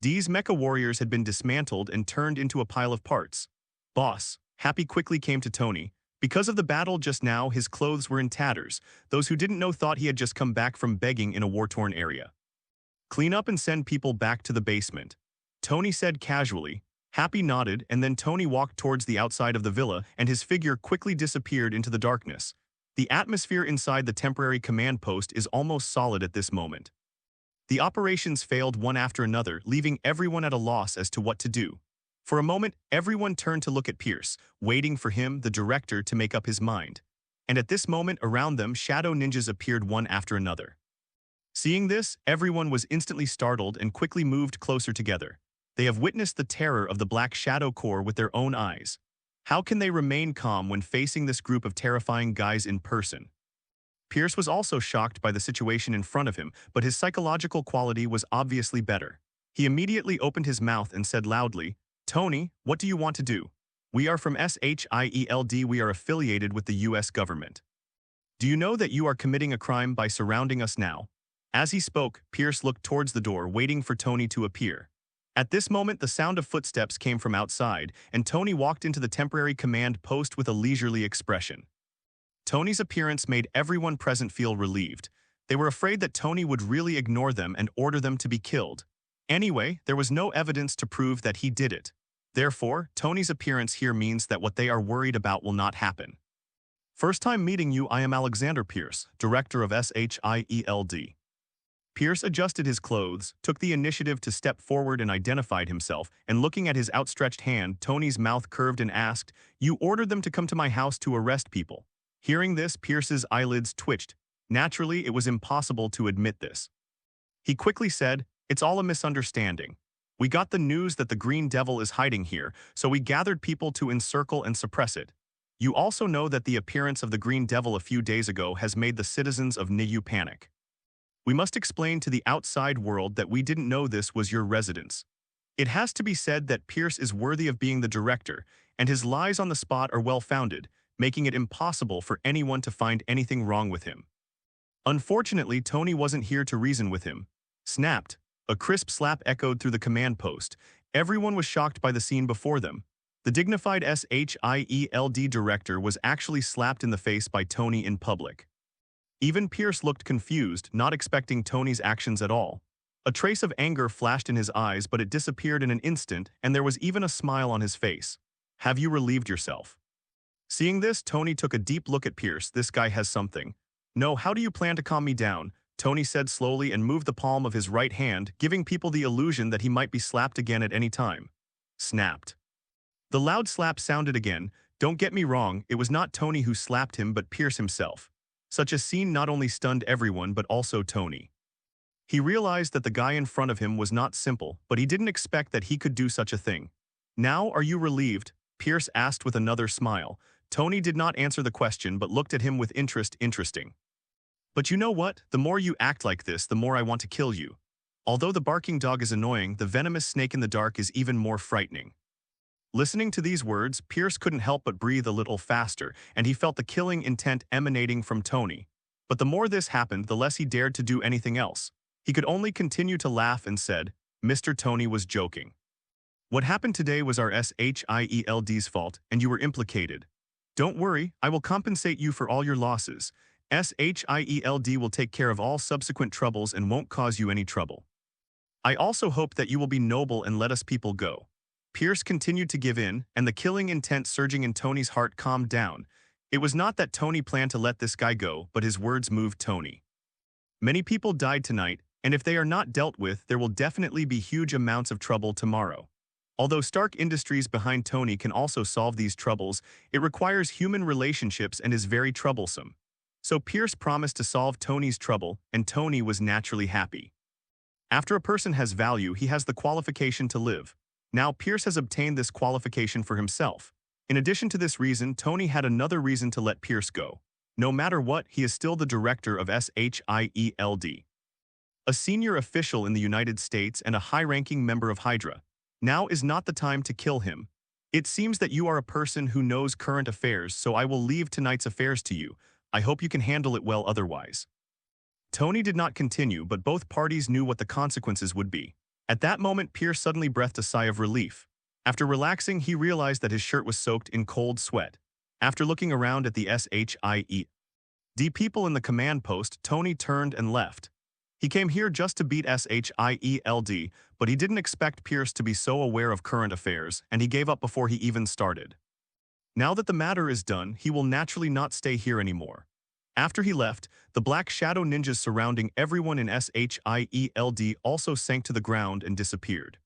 Speaker 1: D's mecha warriors had been dismantled and turned into a pile of parts. Boss, Happy quickly came to Tony. Because of the battle just now, his clothes were in tatters. Those who didn't know thought he had just come back from begging in a war-torn area. Clean up and send people back to the basement, Tony said casually. Happy nodded, and then Tony walked towards the outside of the villa, and his figure quickly disappeared into the darkness. The atmosphere inside the temporary command post is almost solid at this moment. The operations failed one after another, leaving everyone at a loss as to what to do. For a moment, everyone turned to look at Pierce, waiting for him, the director, to make up his mind. And at this moment, around them, shadow ninjas appeared one after another. Seeing this, everyone was instantly startled and quickly moved closer together. They have witnessed the terror of the Black Shadow Corps with their own eyes. How can they remain calm when facing this group of terrifying guys in person? Pierce was also shocked by the situation in front of him, but his psychological quality was obviously better. He immediately opened his mouth and said loudly, "Tony, what do you want to do? We are from SHIELD. We are affiliated with the US government. Do you know that you are committing a crime by surrounding us now?" As he spoke, Pierce looked towards the door, waiting for Tony to appear. At this moment, the sound of footsteps came from outside, and Tony walked into the temporary command post with a leisurely expression. Tony's appearance made everyone present feel relieved. They were afraid that Tony would really ignore them and order them to be killed. Anyway, there was no evidence to prove that he did it. Therefore, Tony's appearance here means that what they are worried about will not happen. First time meeting you, I am Alexander Pierce, director of SHIELD. Pierce adjusted his clothes, took the initiative to step forward and identified himself, and looking at his outstretched hand, Tony's mouth curved and asked, "You ordered them to come to my house to arrest people." Hearing this, Pierce's eyelids twitched. Naturally, it was impossible to admit this. He quickly said, "It's all a misunderstanding. We got the news that the Green Devil is hiding here, so we gathered people to encircle and suppress it. You also know that the appearance of the Green Devil a few days ago has made the citizens of Niu panic. We must explain to the outside world that we didn't know this was your residence." It has to be said that Pierce is worthy of being the director, and his lies on the spot are well-founded, making it impossible for anyone to find anything wrong with him. Unfortunately, Tony wasn't here to reason with him. Snapped. A crisp slap echoed through the command post. Everyone was shocked by the scene before them. The dignified SHIELD director was actually slapped in the face by Tony in public. Even Pierce looked confused, not expecting Tony's actions at all. A trace of anger flashed in his eyes, but it disappeared in an instant, and there was even a smile on his face. "Have you relieved yourself?" Seeing this, Tony took a deep look at Pierce. This guy has something. "No, how do you plan to calm me down?" Tony said slowly and moved the palm of his right hand, giving people the illusion that he might be slapped again at any time. Snapped. The loud slap sounded again. Don't get me wrong, it was not Tony who slapped him but Pierce himself. Such a scene not only stunned everyone but also Tony. He realized that the guy in front of him was not simple, but he didn't expect that he could do such a thing. "Now, are you relieved?" Pierce asked with another smile. Tony did not answer the question but looked at him with interest. "Interesting. But you know what? The more you act like this, the more I want to kill you. Although the barking dog is annoying, the venomous snake in the dark is even more frightening." Listening to these words, Pierce couldn't help but breathe a little faster, and he felt the killing intent emanating from Tony. But the more this happened, the less he dared to do anything else. He could only continue to laugh and said, "Mr. Tony was joking. What happened today was our SHIELD's fault, and you were implicated. Don't worry, I will compensate you for all your losses. SHIELD will take care of all subsequent troubles and won't cause you any trouble. I also hope that you will be noble and let us people go." Pierce continued to give in, and the killing intent surging in Tony's heart calmed down. It was not that Tony planned to let this guy go, but his words moved Tony. Many people died tonight, and if they are not dealt with, there will definitely be huge amounts of trouble tomorrow. Although Stark Industries behind Tony can also solve these troubles, it requires human relationships and is very troublesome. So Pierce promised to solve Tony's trouble, and Tony was naturally happy. After a person has value, he has the qualification to live. Now Pierce has obtained this qualification for himself. In addition to this reason, Tony had another reason to let Pierce go. No matter what, he is still the director of SHIELD. A senior official in the United States and a high-ranking member of Hydra. Now is not the time to kill him. It seems that you are a person who knows current affairs, so I will leave tonight's affairs to you. I hope you can handle it well otherwise. Tony did not continue, but both parties knew what the consequences would be. At that moment, Pierce suddenly breathed a sigh of relief. After relaxing, he realized that his shirt was soaked in cold sweat. After looking around at the SHIELD people in the command post, Tony turned and left. He came here just to beat SHIELD, but he didn't expect Pierce to be so aware of current affairs, and he gave up before he even started. Now that the matter is done, he will naturally not stay here anymore. After he left, the black shadow ninjas surrounding everyone in SHIELD also sank to the ground and disappeared.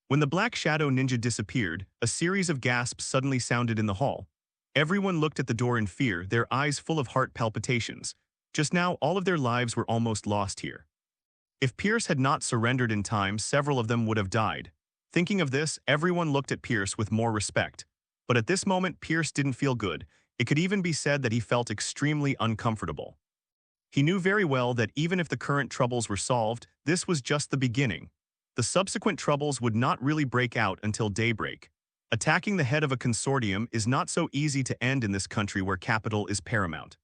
Speaker 1: When the black shadow ninja disappeared, a series of gasps suddenly sounded in the hall. Everyone looked at the door in fear, their eyes full of heart palpitations. Just now, all of their lives were almost lost here. If Pierce had not surrendered in time, several of them would have died. Thinking of this, everyone looked at Pierce with more respect. But at this moment, Pierce didn't feel good. It could even be said that he felt extremely uncomfortable. He knew very well that even if the current troubles were solved, this was just the beginning. The subsequent troubles would not really break out until daybreak. Attacking the head of a consortium is not so easy to end in this country where capital is paramount.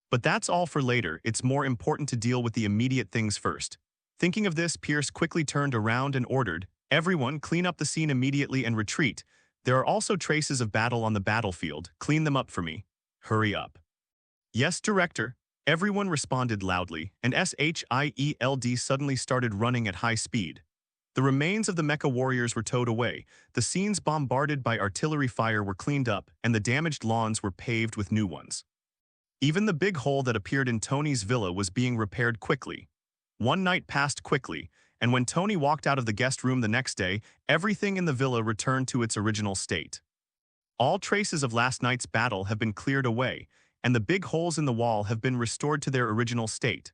Speaker 1: But that's all for later. It's more important to deal with the immediate things first. Thinking of this, Pierce quickly turned around and ordered, "Everyone, clean up the scene immediately and retreat. There are also traces of battle on the battlefield. Clean them up for me. Hurry up." "Yes, Director." Everyone responded loudly, and SHIELD suddenly started running at high speed. The remains of the mecha warriors were towed away, the scenes bombarded by artillery fire were cleaned up, and the damaged lawns were paved with new ones. Even the big hole that appeared in Tony's villa was being repaired quickly. One night passed quickly, and when Tony walked out of the guest room the next day, everything in the villa returned to its original state. All traces of last night's battle have been cleared away, and the big holes in the wall have been restored to their original state.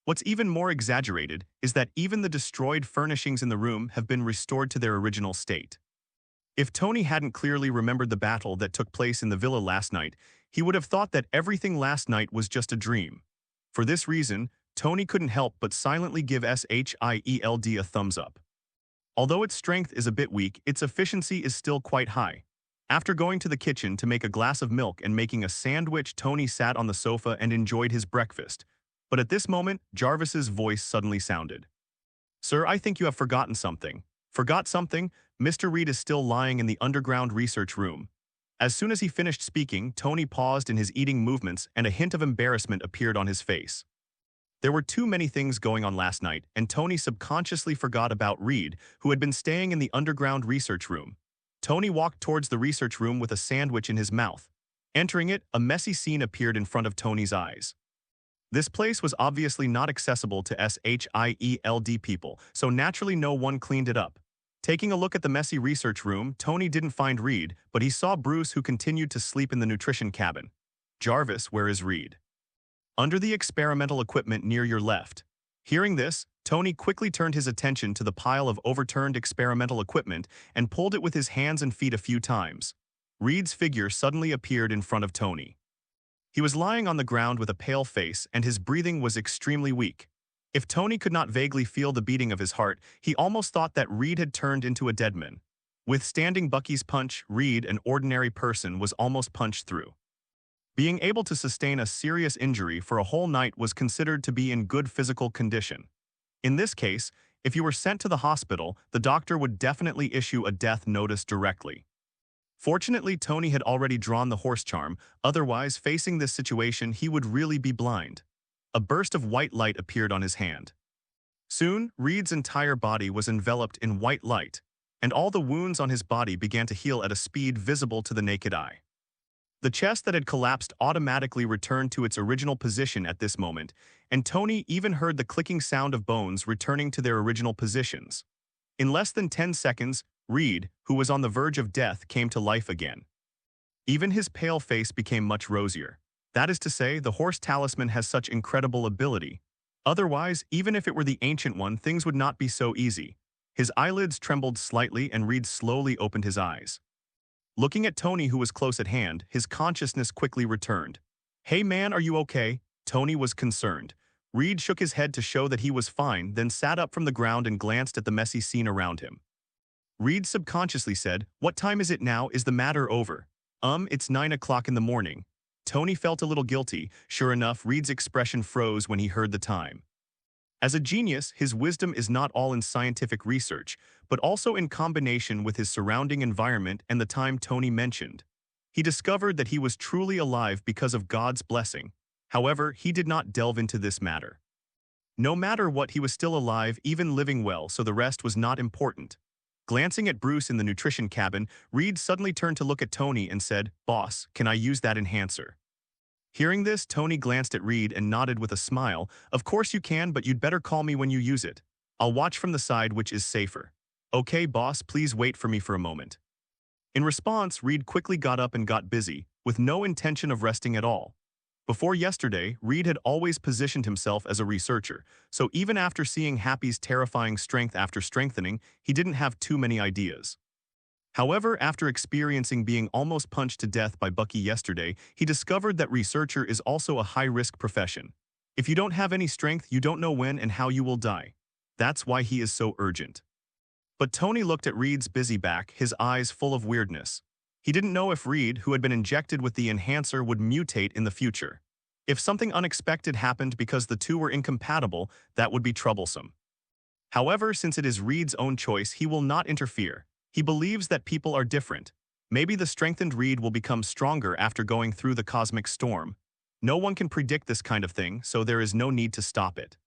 Speaker 1: What's even more exaggerated is that even the destroyed furnishings in the room have been restored to their original state. If Tony hadn't clearly remembered the battle that took place in the villa last night, he would have thought that everything last night was just a dream. For this reason, Tony couldn't help but silently give SHIELD a thumbs up. Although its strength is a bit weak, its efficiency is still quite high. After going to the kitchen to make a glass of milk and making a sandwich, Tony sat on the sofa and enjoyed his breakfast. But at this moment, Jarvis's voice suddenly sounded. "Sir, I think you have forgotten something." "Forgot something?" Mr. Reed is still lying in the underground research room. As soon as he finished speaking, Tony paused in his eating movements and a hint of embarrassment appeared on his face. There were too many things going on last night, and Tony subconsciously forgot about Reed, who had been staying in the underground research room. Tony walked towards the research room with a sandwich in his mouth. Entering it, a messy scene appeared in front of Tony's eyes. This place was obviously not accessible to SHIELD people, so naturally no one cleaned it up. Taking a look at the messy research room, Tony didn't find Reed, but he saw Bruce, who continued to sleep in the nutrition cabin. "Jarvis, where is Reed?" "Under the experimental equipment near your left." Hearing this, Tony quickly turned his attention to the pile of overturned experimental equipment and pulled it with his hands and feet a few times. Reed's figure suddenly appeared in front of Tony. He was lying on the ground with a pale face, and his breathing was extremely weak. If Tony could not vaguely feel the beating of his heart, he almost thought that Reed had turned into a dead man. Withstanding Bucky's punch, Reed, an ordinary person, was almost punched through. Being able to sustain a serious injury for a whole night was considered to be in good physical condition. In this case, if you were sent to the hospital, the doctor would definitely issue a death notice directly. Fortunately, Tony had already drawn the horse charm, otherwise, facing this situation, he would really be blind. A burst of white light appeared on his hand. Soon, Reed's entire body was enveloped in white light, and all the wounds on his body began to heal at a speed visible to the naked eye. The chest that had collapsed automatically returned to its original position at this moment, and Tony even heard the clicking sound of bones returning to their original positions. In less than 10 seconds, Reed, who was on the verge of death, came to life again. Even his pale face became much rosier. That is to say, the Horse Talisman has such incredible ability. Otherwise, even if it were the Ancient One, things would not be so easy. His eyelids trembled slightly and Reed slowly opened his eyes. Looking at Tony, who was close at hand, his consciousness quickly returned. "Hey man, are you okay?" Tony was concerned. Reed shook his head to show that he was fine, then sat up from the ground and glanced at the messy scene around him. Reed subconsciously said, "What time is it now? Is the matter over?" It's 9 o'clock in the morning." Tony felt a little guilty. Sure enough, Reed's expression froze when he heard the time. As a genius, his wisdom is not all in scientific research, but also in combination with his surrounding environment and the time Tony mentioned. He discovered that he was truly alive because of God's blessing. However, he did not delve into this matter. No matter what, he was still alive, even living well, so the rest was not important. Glancing at Bruce in the nutrition cabin, Reed suddenly turned to look at Tony and said, "Boss, can I use that enhancer?" Hearing this, Tony glanced at Reed and nodded with a smile. "Of course you can, but you'd better call me when you use it. I'll watch from the side, which is safer." "Okay, boss, please wait for me for a moment." In response, Reed quickly got up and got busy, with no intention of resting at all. Before yesterday, Reed had always positioned himself as a researcher, so even after seeing Happy's terrifying strength after strengthening, he didn't have too many ideas. However, after experiencing being almost punched to death by Bucky yesterday, he discovered that researcher is also a high-risk profession. If you don't have any strength, you don't know when and how you will die. That's why he is so urgent. But Tony looked at Reed's busy back, his eyes full of weirdness. He didn't know if Reed, who had been injected with the enhancer, would mutate in the future. If something unexpected happened because the two were incompatible, that would be troublesome. However, since it is Reed's own choice, he will not interfere. He believes that people are different. Maybe the strengthened Reed will become stronger after going through the cosmic storm. No one can predict this kind of thing, so there is no need to stop it.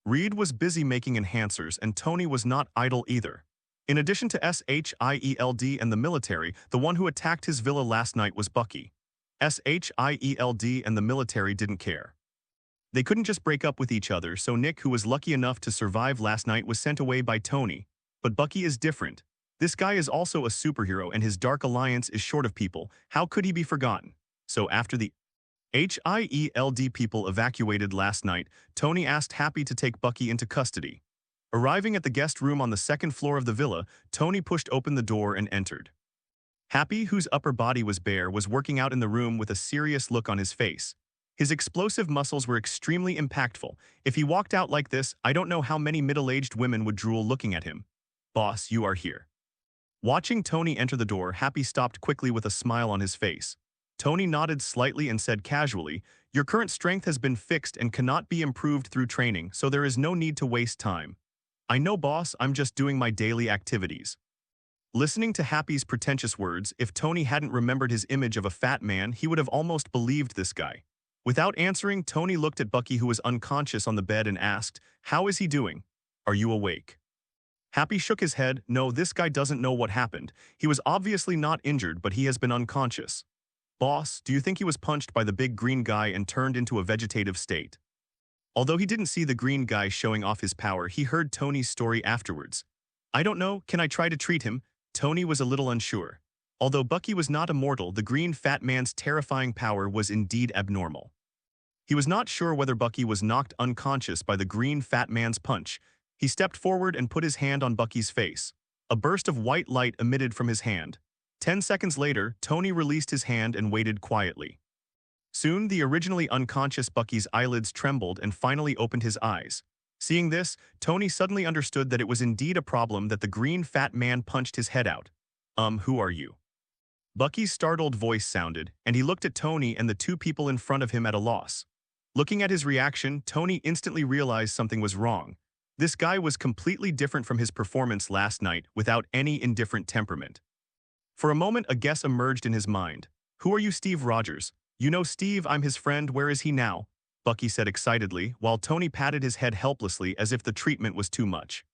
Speaker 1: Reed was busy making enhancers, and Tony was not idle either. In addition to Shield and the military, the one who attacked his villa last night was Bucky. Shield and the military didn't care. They couldn't just break up with each other, so Nick, who was lucky enough to survive last night, was sent away by Tony. But Bucky is different. This guy is also a superhero, and his Dark Alliance is short of people. How could he be forgotten? So after the Shield people evacuated last night, Tony asked Happy to take Bucky into custody. Arriving at the guest room on the second floor of the villa, Tony pushed open the door and entered. Happy, whose upper body was bare, was working out in the room with a serious look on his face. His explosive muscles were extremely impactful. If he walked out like this, I don't know how many middle-aged women would drool looking at him. "Boss, you are here." Watching Tony enter the door, Happy stopped quickly with a smile on his face. Tony nodded slightly and said casually, "Your current strength has been fixed and cannot be improved through training, so there is no need to waste time." "I know, boss, I'm just doing my daily activities." Listening to Happy's pretentious words, if Tony hadn't remembered his image of a fat man, he would have almost believed this guy. Without answering, Tony looked at Bucky, who was unconscious on the bed, and asked, "How is he doing? Are you awake?" Happy shook his head. "No, this guy doesn't know what happened. He was obviously not injured, but he has been unconscious." "Boss, do you think he was punched by the big green guy and turned into a vegetative state?" Although he didn't see the green guy showing off his power, he heard Tony's story afterwards. "I don't know, can I try to treat him?" Tony was a little unsure. Although Bucky was not immortal, the green fat man's terrifying power was indeed abnormal. He was not sure whether Bucky was knocked unconscious by the green fat man's punch. He stepped forward and put his hand on Bucky's face. A burst of white light emitted from his hand. 10 seconds later, Tony released his hand and waited quietly. Soon, the originally unconscious Bucky's eyelids trembled and finally opened his eyes. Seeing this, Tony suddenly understood that it was indeed a problem that the green fat man punched his head out. Who are you?" Bucky's startled voice sounded, and he looked at Tony and the two people in front of him at a loss. Looking at his reaction, Tony instantly realized something was wrong. This guy was completely different from his performance last night, without any indifferent temperament. For a moment, a guess emerged in his mind. "Who are you, Steve Rogers?" "You know Steve, I'm his friend. Where is he now?" Bucky said excitedly, while Tony patted his head helplessly as if the treatment was too much.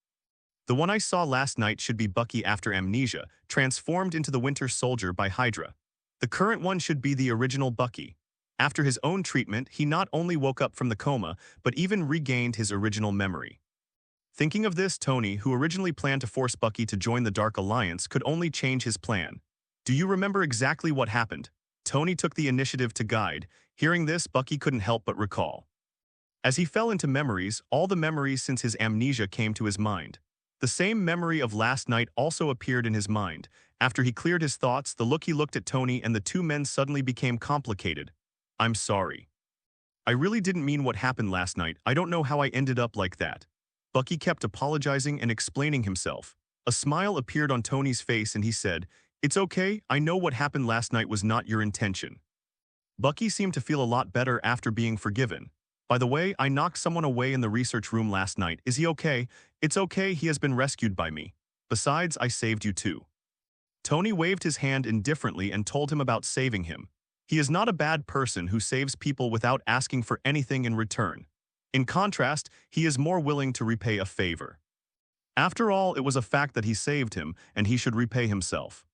Speaker 1: "The one I saw last night should be Bucky after amnesia, transformed into the Winter Soldier by Hydra. The current one should be the original Bucky. After his own treatment, he not only woke up from the coma, but even regained his original memory." Thinking of this, Tony, who originally planned to force Bucky to join the Dark Alliance, could only change his plan. Do you remember exactly what happened? Tony took the initiative to guide. Hearing this, Bucky couldn't help but recall. As he fell into memories, all the memories since his amnesia came to his mind. The same memory of last night also appeared in his mind. After he cleared his thoughts, the look he looked at Tony and the two men suddenly became complicated. I'm sorry. I really didn't mean what happened last night. I don't know how I ended up like that. Bucky kept apologizing and explaining himself. A smile appeared on Tony's face and he said, "It's okay, I know what happened last night was not your intention." Bucky seemed to feel a lot better after being forgiven. By the way, I knocked someone away in the research room last night. Is he okay? It's okay, he has been rescued by me. Besides, I saved you too. Tony waved his hand indifferently and told him about saving him. He is not a bad person who saves people without asking for anything in return. In contrast, he is more willing to repay a favor. After all, it was a fact that he saved him, and he should repay himself.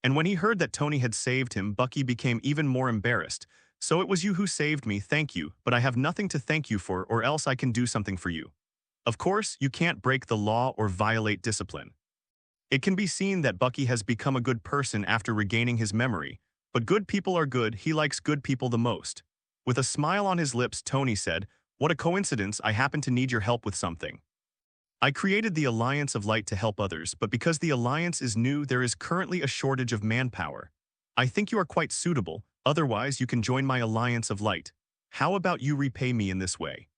Speaker 1: And when he heard that Tony had saved him, Bucky became even more embarrassed. So it was you who saved me, thank you, but I have nothing to thank you for, or else I can do something for you. Of course, you can't break the law or violate discipline. It can be seen that Bucky has become a good person after regaining his memory, but good people are good, he likes good people the most. With a smile on his lips, Tony said, "What a coincidence, I happen to need your help with something. I created the Alliance of Light to help others, but because the Alliance is new, there is currently a shortage of manpower. I think you are quite suitable, otherwise you can join my Alliance of Light. How about you repay me in this way?"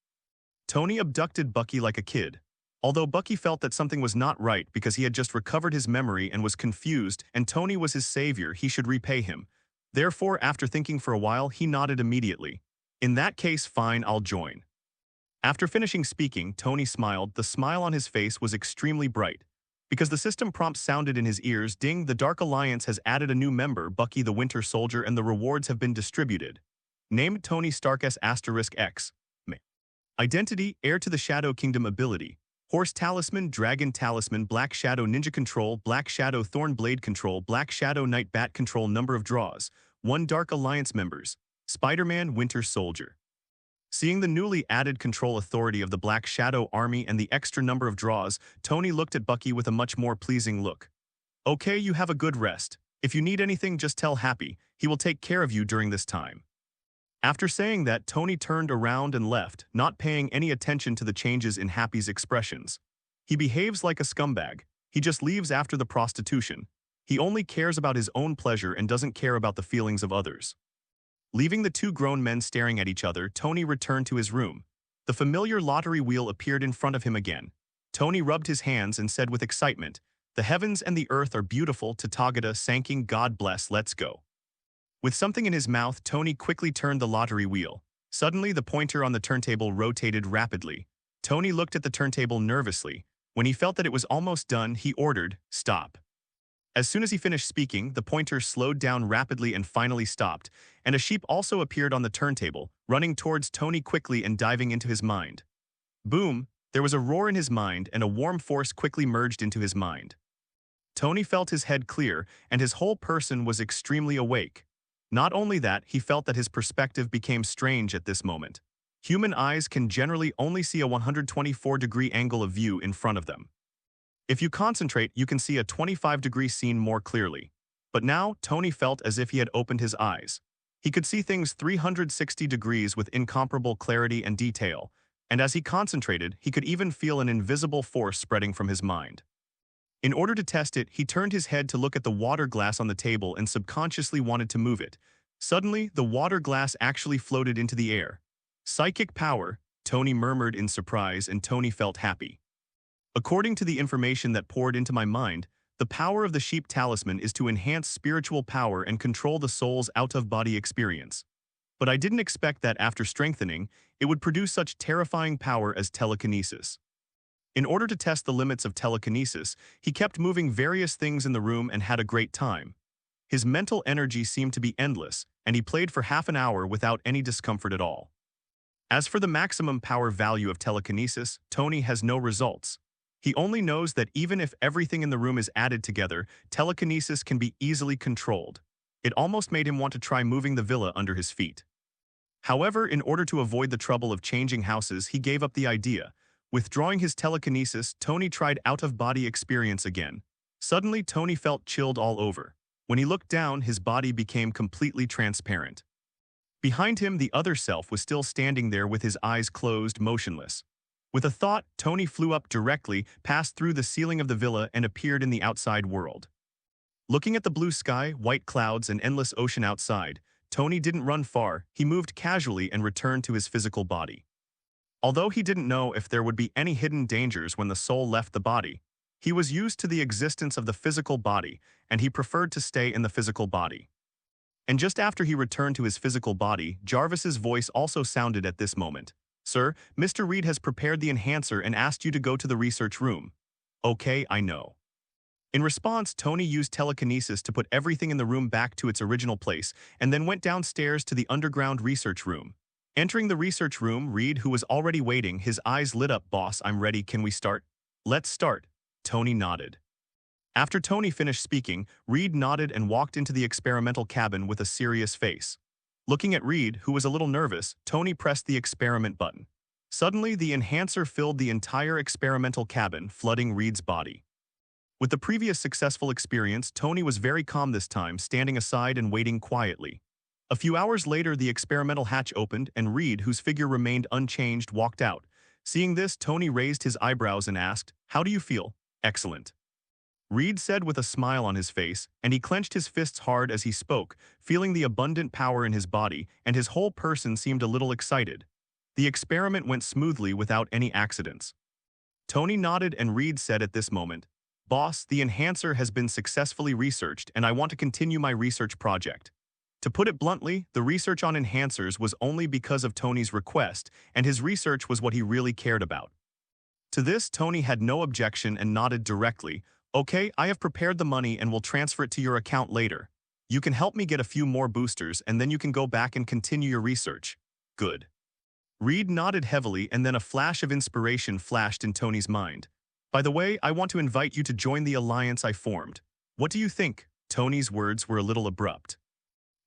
Speaker 1: Tony abducted Bucky like a kid. Although Bucky felt that something was not right because he had just recovered his memory and was confused, and Tony was his savior, he should repay him. Therefore, after thinking for a while, he nodded immediately. "In that case, fine, I'll join." After finishing speaking, Tony smiled. The smile on his face was extremely bright. Because the system prompt sounded in his ears, ding, the Dark Alliance has added a new member, Bucky the Winter Soldier, and the rewards have been distributed. Named Tony Stark *X. Identity, heir to the Shadow Kingdom ability. Horse Talisman, Dragon Talisman, Black Shadow Ninja Control, Black Shadow Thorn Blade Control, Black Shadow Night Bat Control. Number of draws, 1 Dark Alliance members. Spider-Man Winter Soldier. Seeing the newly added control authority of the Black Shadow Army and the extra number of draws, Tony looked at Bucky with a much more pleasing look. "Okay, you have a good rest. If you need anything, just tell Happy. He will take care of you during this time." After saying that, Tony turned around and left, not paying any attention to the changes in Happy's expressions. He behaves like a scumbag. He just leaves after the prostitution. He only cares about his own pleasure and doesn't care about the feelings of others. Leaving the two grown men staring at each other, Tony returned to his room. The familiar lottery wheel appeared in front of him again. Tony rubbed his hands and said with excitement, "The heavens and the earth are beautiful, Tathagata Sanking, God bless, let's go." With something in his mouth, Tony quickly turned the lottery wheel. Suddenly, the pointer on the turntable rotated rapidly. Tony looked at the turntable nervously. When he felt that it was almost done, he ordered, "Stop." As soon as he finished speaking, the pointer slowed down rapidly and finally stopped, and a sheep also appeared on the turntable, running towards Tony quickly and diving into his mind. Boom! There was a roar in his mind, and a warm force quickly merged into his mind. Tony felt his head clear, and his whole person was extremely awake. Not only that, he felt that his perspective became strange at this moment. Human eyes can generally only see a 124-degree angle of view in front of them. If you concentrate, you can see a 25-degree scene more clearly. But now, Tony felt as if he had opened his eyes. He could see things 360 degrees with incomparable clarity and detail, and as he concentrated, he could even feel an invisible force spreading from his mind. In order to test it, he turned his head to look at the water glass on the table and subconsciously wanted to move it. Suddenly, the water glass actually floated into the air. "Psychic power," Tony murmured in surprise, and Tony felt happy. "According to the information that poured into my mind, the power of the sheep talisman is to enhance spiritual power and control the soul's out-of-body experience. But I didn't expect that after strengthening, it would produce such terrifying power as telekinesis." In order to test the limits of telekinesis, he kept moving various things in the room and had a great time. His mental energy seemed to be endless, and he played for half an hour without any discomfort at all. As for the maximum power value of telekinesis, Tony has no results. He only knows that even if everything in the room is added together, telekinesis can be easily controlled. It almost made him want to try moving the villa under his feet. However, in order to avoid the trouble of changing houses, he gave up the idea. Withdrawing his telekinesis, Tony tried out-of-body experience again. Suddenly, Tony felt chilled all over. When he looked down, his body became completely transparent. Behind him, the other self was still standing there with his eyes closed, motionless. With a thought, Tony flew up directly, passed through the ceiling of the villa, and appeared in the outside world. Looking at the blue sky, white clouds, and endless ocean outside, Tony didn't run far. He moved casually and returned to his physical body. Although he didn't know if there would be any hidden dangers when the soul left the body, he was used to the existence of the physical body, and he preferred to stay in the physical body. And just after he returned to his physical body, Jarvis's voice also sounded at this moment. "Sir, Mr. Reed has prepared the enhancer and asked you to go to the research room." "Okay, I know." In response, Tony used telekinesis to put everything in the room back to its original place, and then went downstairs to the underground research room. Entering the research room, Reed, who was already waiting, his eyes lit up. "Boss, I'm ready. Can we start?" "Let's start." Tony nodded. After Tony finished speaking, Reed nodded and walked into the experimental cabin with a serious face. Looking at Reed, who was a little nervous, Tony pressed the experiment button. Suddenly, the enhancer filled the entire experimental cabin, flooding Reed's body. With the previous successful experience, Tony was very calm this time, standing aside and waiting quietly. A few hours later, the experimental hatch opened, and Reed, whose figure remained unchanged, walked out. Seeing this, Tony raised his eyebrows and asked, "How do you feel?" "Excellent," Reed said with a smile on his face, and he clenched his fists hard as he spoke, feeling the abundant power in his body, and his whole person seemed a little excited. The experiment went smoothly without any accidents. Tony nodded, and Reed said at this moment, "Boss, the enhancer has been successfully researched, and I want to continue my research project." To put it bluntly, the research on enhancers was only because of Tony's request, and his research was what he really cared about. To this, Tony had no objection and nodded directly. "Okay, I have prepared the money and will transfer it to your account later. You can help me get a few more boosters, and then you can go back and continue your research." "Good." Reed nodded heavily, and then a flash of inspiration flashed in Tony's mind. "By the way, I want to invite you to join the alliance I formed. What do you think?" Tony's words were a little abrupt.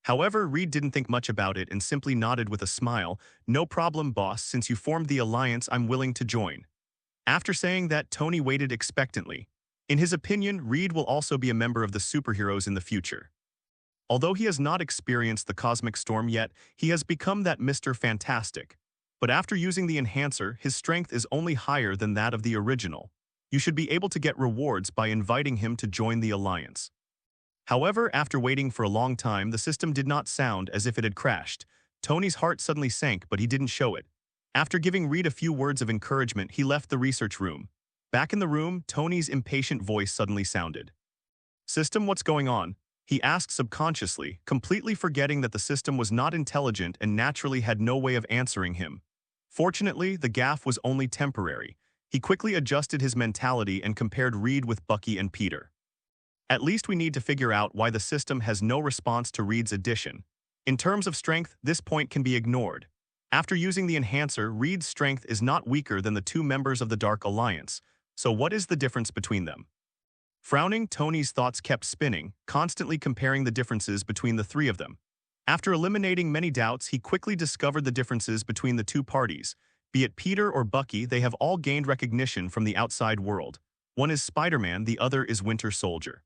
Speaker 1: However, Reed didn't think much about it and simply nodded with a smile. "No problem, boss. Since you formed the alliance, I'm willing to join." After saying that, Tony waited expectantly. In his opinion, Reed will also be a member of the superheroes in the future. Although he has not experienced the cosmic storm yet, he has become that Mr. Fantastic. But after using the enhancer, his strength is only higher than that of the original. You should be able to get rewards by inviting him to join the alliance. However, after waiting for a long time, the system did not sound as if it had crashed. Tony's heart suddenly sank, but he didn't show it. After giving Reed a few words of encouragement, he left the research room. Back in the room, Tony's impatient voice suddenly sounded. "System, what's going on?" he asked subconsciously, completely forgetting that the system was not intelligent and naturally had no way of answering him. Fortunately, the gaffe was only temporary. He quickly adjusted his mentality and compared Reed with Bucky and Peter. "At least we need to figure out why the system has no response to Reed's addition. In terms of strength, this point can be ignored. After using the enhancer, Reed's strength is not weaker than the two members of the Dark Alliance. So what is the difference between them?" Frowning, Tony's thoughts kept spinning, constantly comparing the differences between the three of them. After eliminating many doubts, he quickly discovered the differences between the two parties. Be it Peter or Bucky, they have all gained recognition from the outside world. One is Spider-Man, the other is Winter Soldier.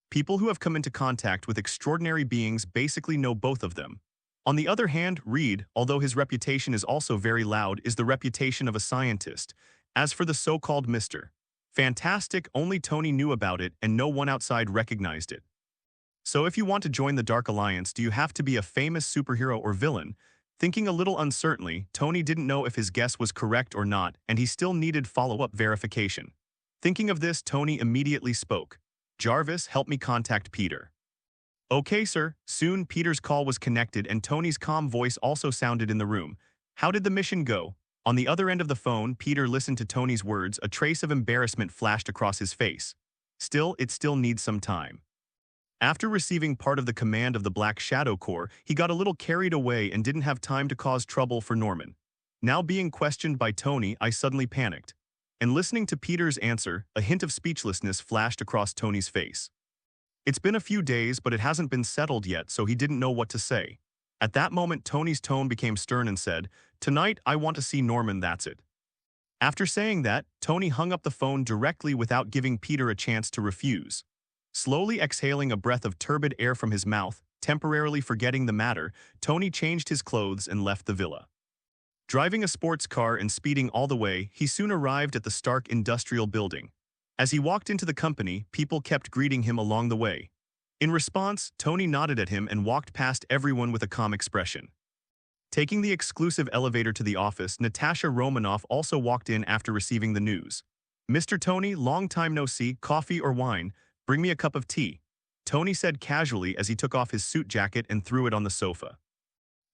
Speaker 1: People who have come into contact with extraordinary beings basically know both of them. On the other hand, Reed, although his reputation is also very loud, is the reputation of a scientist. As for the so-called Mr. Fantastic, only Tony knew about it and no one outside recognized it. So if you want to join the Dark Alliance, do you have to be a famous superhero or villain? Thinking a little uncertainly, Tony didn't know if his guess was correct or not, and he still needed follow-up verification. Thinking of this, Tony immediately spoke. "Jarvis, help me contact Peter." "Okay, sir." Soon, Peter's call was connected and Tony's calm voice also sounded in the room. "How did the mission go?" On the other end of the phone, Peter listened to Tony's words. A trace of embarrassment flashed across his face. It still needs some time." After receiving part of the command of the Black Shadow Corps, he got a little carried away and didn't have time to cause trouble for Norman. Now being questioned by Tony, I suddenly panicked. And listening to Peter's answer, a hint of speechlessness flashed across Tony's face. It's been a few days, but it hasn't been settled yet, so he didn't know what to say. At that moment, Tony's tone became stern and said, "Tonight, I want to see Norman, that's it." After saying that, Tony hung up the phone directly without giving Peter a chance to refuse. Slowly exhaling a breath of turbid air from his mouth, temporarily forgetting the matter, Tony changed his clothes and left the villa. Driving a sports car and speeding all the way, he soon arrived at the Stark Industrial Building. As he walked into the company, people kept greeting him along the way. In response, Tony nodded at him and walked past everyone with a calm expression. Taking the exclusive elevator to the office, Natasha Romanoff also walked in after receiving the news. "Mr. Tony, long time no see, coffee or wine? Bring me a cup of tea," Tony said casually as he took off his suit jacket and threw it on the sofa.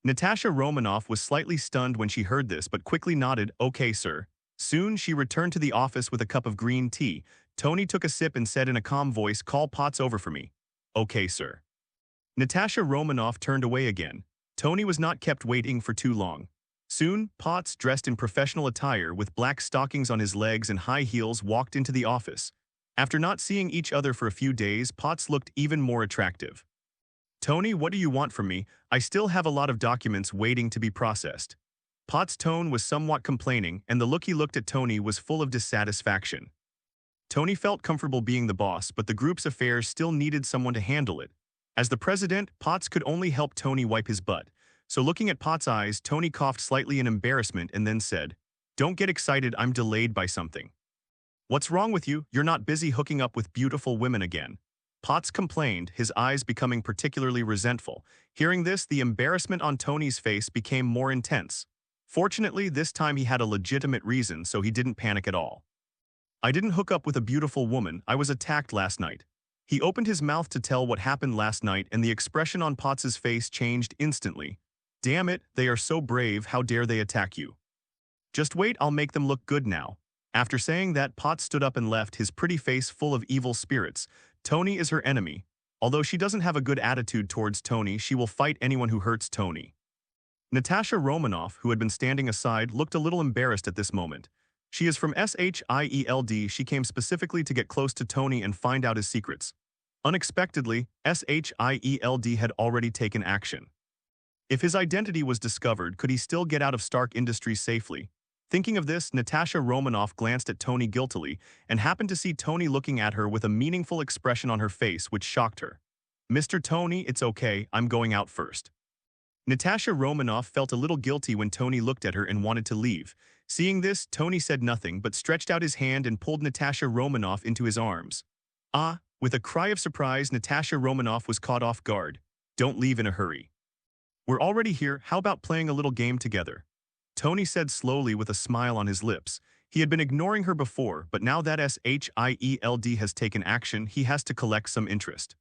Speaker 1: Natasha Romanoff was slightly stunned when she heard this but quickly nodded, "Okay, sir." Soon, she returned to the office with a cup of green tea. Tony took a sip and said in a calm voice, "Call Potts over for me." "Okay, sir." Natasha Romanoff turned away again. Tony was not kept waiting for too long. Soon, Potts, dressed in professional attire with black stockings on his legs and high heels, walked into the office. After not seeing each other for a few days, Potts looked even more attractive. "Tony, what do you want from me? I still have a lot of documents waiting to be processed." Potts' tone was somewhat complaining, and the look he looked at Tony was full of dissatisfaction. Tony felt comfortable being the boss, but the group's affairs still needed someone to handle it. As the president, Potts could only help Tony wipe his butt. So looking at Potts' eyes, Tony coughed slightly in embarrassment and then said, "Don't get excited, I'm delayed by something." "What's wrong with you? You're not busy hooking up with beautiful women again?" Potts complained, his eyes becoming particularly resentful. Hearing this, the embarrassment on Tony's face became more intense. Fortunately, this time he had a legitimate reason, so he didn't panic at all. "I didn't hook up with a beautiful woman, I was attacked last night." He opened his mouth to tell what happened last night, and the expression on Potts's face changed instantly. "Damn it, they are so brave, how dare they attack you? Just wait, I'll make them look good now." After saying that, Potts stood up and left, his pretty face full of evil spirits. Tony is her enemy. Although she doesn't have a good attitude towards Tony, she will fight anyone who hurts Tony. Natasha Romanoff, who had been standing aside, looked a little embarrassed at this moment. She is from SHIELD. She came specifically to get close to Tony and find out his secrets. Unexpectedly, SHIELD had already taken action. If his identity was discovered, could he still get out of Stark Industries safely? Thinking of this, Natasha Romanoff glanced at Tony guiltily and happened to see Tony looking at her with a meaningful expression on her face which shocked her. "Mr. Tony, it's okay, I'm going out first." Natasha Romanoff felt a little guilty when Tony looked at her and wanted to leave. Seeing this, Tony said nothing but stretched out his hand and pulled Natasha Romanoff into his arms. "Ah!" With a cry of surprise, Natasha Romanoff was caught off guard. "Don't leave in a hurry. We're already here, how about playing a little game together?" Tony said slowly with a smile on his lips. He had been ignoring her before, but now that SHIELD has taken action, he has to collect some interest.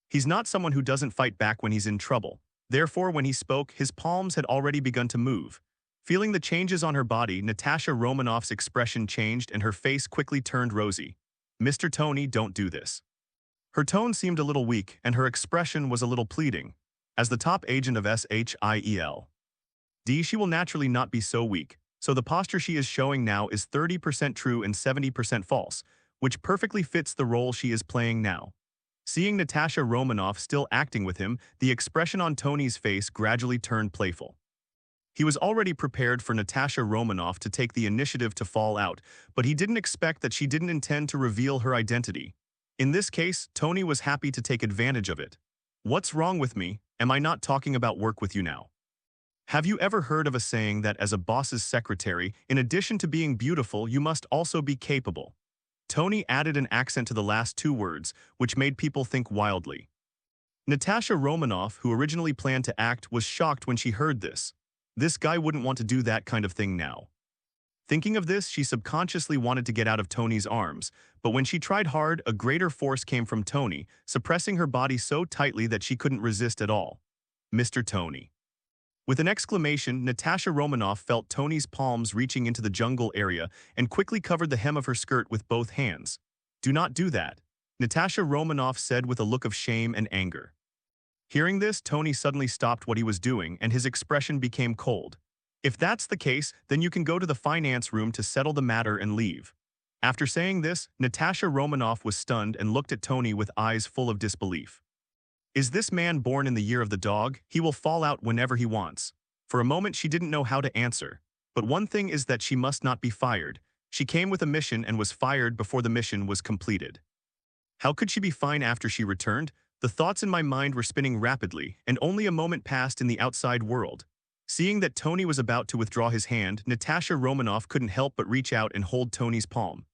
Speaker 1: He's not someone who doesn't fight back when he's in trouble. Therefore, when he spoke, his palms had already begun to move. Feeling the changes on her body, Natasha Romanoff's expression changed and her face quickly turned rosy. "Mr. Tony, don't do this." Her tone seemed a little weak, and her expression was a little pleading. As the top agent of SHIELD, she will naturally not be so weak, so the posture she is showing now is 30% true and 70% false, which perfectly fits the role she is playing now. Seeing Natasha Romanoff still acting with him, the expression on Tony's face gradually turned playful. He was already prepared for Natasha Romanoff to take the initiative to fall out, but he didn't expect that she didn't intend to reveal her identity. In this case, Tony was happy to take advantage of it. "What's wrong with me? Am I not talking about work with you now? Have you ever heard of a saying that as a boss's secretary, in addition to being beautiful, you must also be capable?" Tony added an accent to the last two words, which made people think wildly. Natasha Romanoff, who originally planned to act, was shocked when she heard this. This guy wouldn't want to do that kind of thing now. Thinking of this, she subconsciously wanted to get out of Tony's arms, but when she tried hard, a greater force came from Tony, suppressing her body so tightly that she couldn't resist at all. "Mr. Tony." With an exclamation, Natasha Romanoff felt Tony's palms reaching into the jungle area and quickly covered the hem of her skirt with both hands. "Do not do that," Natasha Romanoff said with a look of shame and anger. Hearing this, Tony suddenly stopped what he was doing and his expression became cold. "If that's the case, then you can go to the finance room to settle the matter and leave." After saying this, Natasha Romanoff was stunned and looked at Tony with eyes full of disbelief. Is this man born in the year of the dog? He will fall out whenever he wants. For a moment she didn't know how to answer. But one thing is that she must not be fired. She came with a mission and was fired before the mission was completed. How could she be fine after she returned? The thoughts in my mind were spinning rapidly, and only a moment passed in the outside world. Seeing that Tony was about to withdraw his hand, Natasha Romanoff couldn't help but reach out and hold Tony's palm.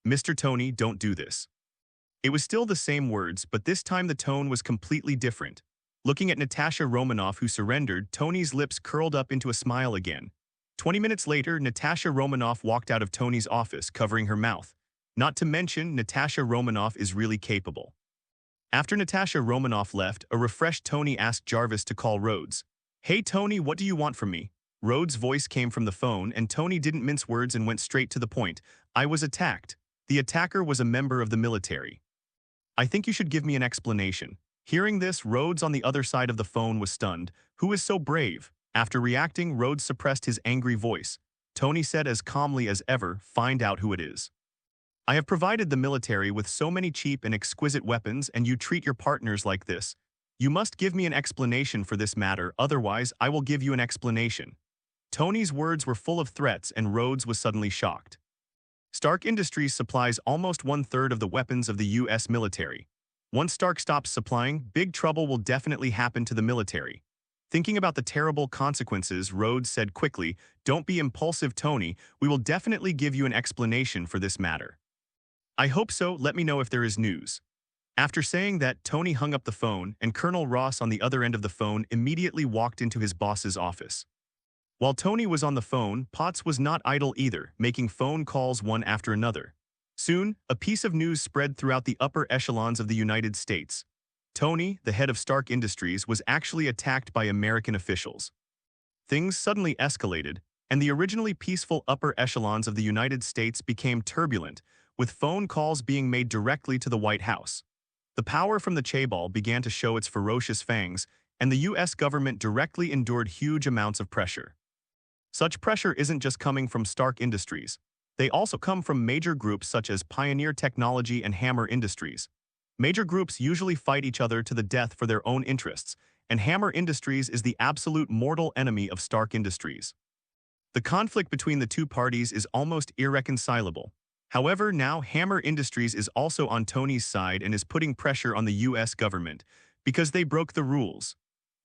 Speaker 1: "Mr. Tony, don't do this." It was still the same words, but this time the tone was completely different. Looking at Natasha Romanoff, who surrendered, Tony's lips curled up into a smile again. 20 minutes later, Natasha Romanoff walked out of Tony's office, covering her mouth. Not to mention, Natasha Romanoff is really capable. After Natasha Romanoff left, a refreshed Tony asked Jarvis to call Rhodes. "Hey Tony, what do you want from me?" Rhodes' voice came from the phone, and Tony didn't mince words and went straight to the point. "I was attacked. The attacker was a member of the military. I think you should give me an explanation." Hearing this, Rhodes on the other side of the phone was stunned. "Who is so brave?" After reacting, Rhodes suppressed his angry voice. Tony said as calmly as ever, "Find out who it is. I have provided the military with so many cheap and exquisite weapons, and you treat your partners like this. You must give me an explanation for this matter, otherwise I will give you an explanation." Tony's words were full of threats, and Rhodes was suddenly shocked. Stark Industries supplies almost 1/3 of the weapons of the U.S. military. Once Stark stops supplying, big trouble will definitely happen to the military. Thinking about the terrible consequences, Rhodes said quickly, "Don't be impulsive, Tony. We will definitely give you an explanation for this matter." "I hope so. Let me know if there is news." After saying that, Tony hung up the phone, and Colonel Ross on the other end of the phone immediately walked into his boss's office. While Tony was on the phone, Potts was not idle either, making phone calls one after another. Soon, a piece of news spread throughout the upper echelons of the United States. Tony, the head of Stark Industries, was actually attacked by American officials. Things suddenly escalated, and the originally peaceful upper echelons of the United States became turbulent, with phone calls being made directly to the White House. The power from the chaebol began to show its ferocious fangs, and the U.S. government directly endured huge amounts of pressure. Such pressure isn't just coming from Stark Industries. They also come from major groups such as Pioneer Technology and Hammer Industries. Major groups usually fight each other to the death for their own interests, and Hammer Industries is the absolute mortal enemy of Stark Industries. The conflict between the two parties is almost irreconcilable. However, now Hammer Industries is also on Tony's side and is putting pressure on the U.S. government because they broke the rules.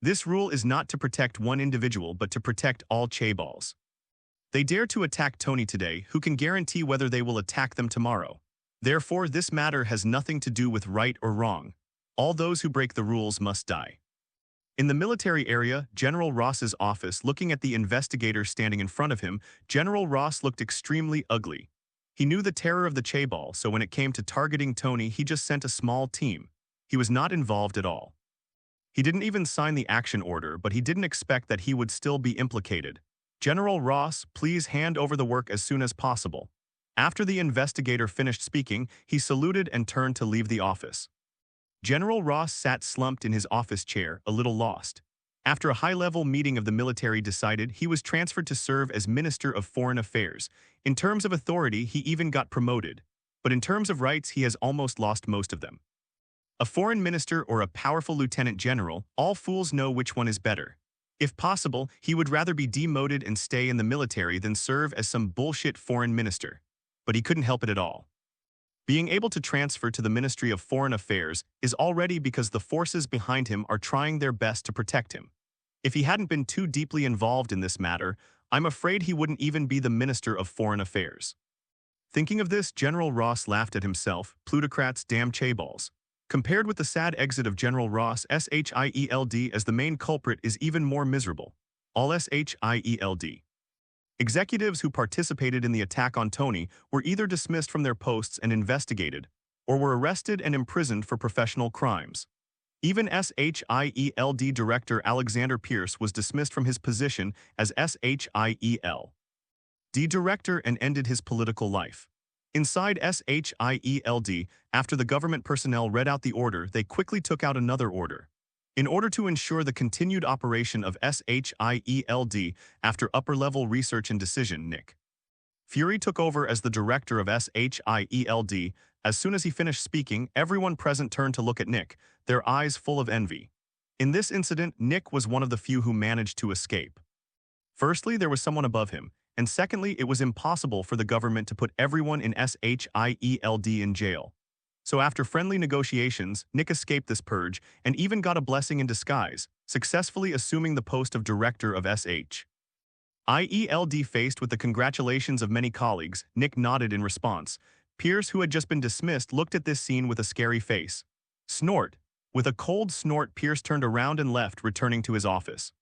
Speaker 1: This rule is not to protect one individual but to protect all chaebols. They dare to attack Tony today, who can guarantee whether they will attack them tomorrow. Therefore, this matter has nothing to do with right or wrong. All those who break the rules must die. In the military area, General Ross's office, looking at the investigator standing in front of him, General Ross looked extremely ugly. He knew the terror of the chaebol, so when it came to targeting Tony, he just sent a small team. He was not involved at all. He didn't even sign the action order, but he didn't expect that he would still be implicated. "General Ross, please hand over the work as soon as possible." After the investigator finished speaking, he saluted and turned to leave the office. General Ross sat slumped in his office chair, a little lost. After a high-level meeting of the military decided, he was transferred to serve as Minister of Foreign Affairs. In terms of authority, he even got promoted. But in terms of rights, he has almost lost most of them. A foreign minister or a powerful lieutenant general, all fools know which one is better. If possible, he would rather be demoted and stay in the military than serve as some bullshit foreign minister. But he couldn't help it at all. Being able to transfer to the Ministry of Foreign Affairs is already because the forces behind him are trying their best to protect him. If he hadn't been too deeply involved in this matter, I'm afraid he wouldn't even be the Minister of Foreign Affairs. Thinking of this, General Ross laughed at himself. Plutocrats, damn chaebols. Compared with the sad exit of General Ross, SHIELD as the main culprit is even more miserable. All SHIELD. Executives who participated in the attack on Tony were either dismissed from their posts and investigated, or were arrested and imprisoned for professional crimes. Even SHIELD Director Alexander Pierce was dismissed from his position as SHIELD Director and ended his political life. Inside SHIELD, after the government personnel read out the order, they quickly took out another order. In order to ensure the continued operation of SHIELD after upper-level research and decision, Nick Fury took over as the director of SHIELD. As soon as he finished speaking, everyone present turned to look at Nick, their eyes full of envy. In this incident, Nick was one of the few who managed to escape. Firstly, there was someone above him, and secondly, it was impossible for the government to put everyone in SHIELD in jail. So after friendly negotiations, Nick escaped this purge and even got a blessing in disguise, successfully assuming the post of director of SHIELD. Faced with the congratulations of many colleagues, Nick nodded in response. Pierce, who had just been dismissed, looked at this scene with a scary face. Snort. With a cold snort, Pierce turned around and left, returning to his office.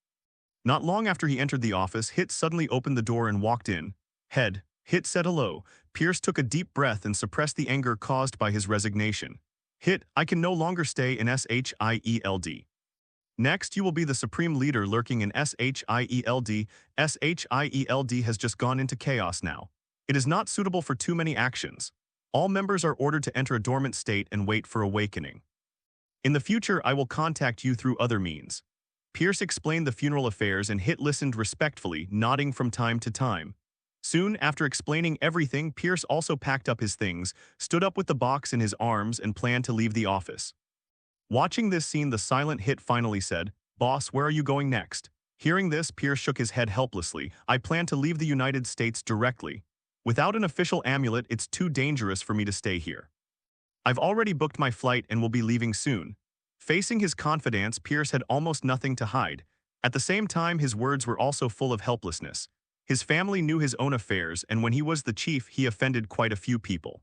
Speaker 1: Not long after he entered the office, Hit suddenly opened the door and walked in. Head. Hit said hello. Pierce took a deep breath and suppressed the anger caused by his resignation. Hit, I can no longer stay in SHIELD. Next, you will be the supreme leader lurking in SHIELD. SHIELD has just gone into chaos now. It is not suitable for too many actions. All members are ordered to enter a dormant state and wait for awakening. In the future, I will contact you through other means. Pierce explained the funeral affairs and Hit listened respectfully, nodding from time to time. Soon after explaining everything, Pierce also packed up his things, stood up with the box in his arms and planned to leave the office. Watching this scene, the silent Hit finally said, "Boss, where are you going next?" Hearing this, Pierce shook his head helplessly. "I plan to leave the United States directly. Without an official amulet, it's too dangerous for me to stay here. I've already booked my flight and will be leaving soon." Facing his confidants, Pierce had almost nothing to hide. At the same time, his words were also full of helplessness. His family knew his own affairs, and when he was the chief, he offended quite a few people.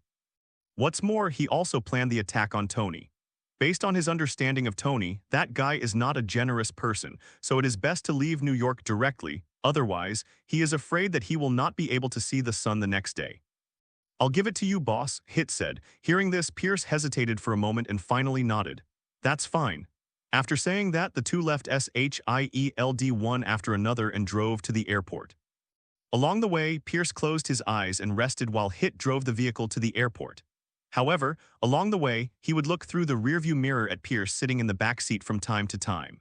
Speaker 1: What's more, he also planned the attack on Tony. Based on his understanding of Tony, that guy is not a generous person, so it is best to leave New York directly. Otherwise, he is afraid that he will not be able to see the sun the next day. "I'll give it to you, boss," Hit said. Hearing this, Pierce hesitated for a moment and finally nodded. "That's fine." After saying that, the two left SHIELD one after another and drove to the airport. Along the way, Pierce closed his eyes and rested while Hit drove the vehicle to the airport. However, along the way, he would look through the rearview mirror at Pierce sitting in the back seat from time to time.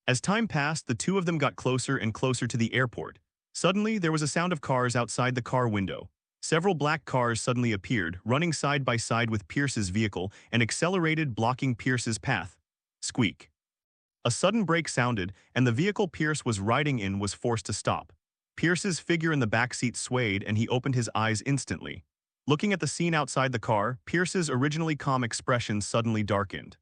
Speaker 1: As time passed, the two of them got closer and closer to the airport. Suddenly, there was a sound of cars outside the car window. Several black cars suddenly appeared, running side by side with Pierce's vehicle and accelerated, blocking Pierce's path. Squeak. A sudden brake sounded, and the vehicle Pierce was riding in was forced to stop. Pierce's figure in the back seat swayed and he opened his eyes instantly. Looking at the scene outside the car, Pierce's originally calm expression suddenly darkened.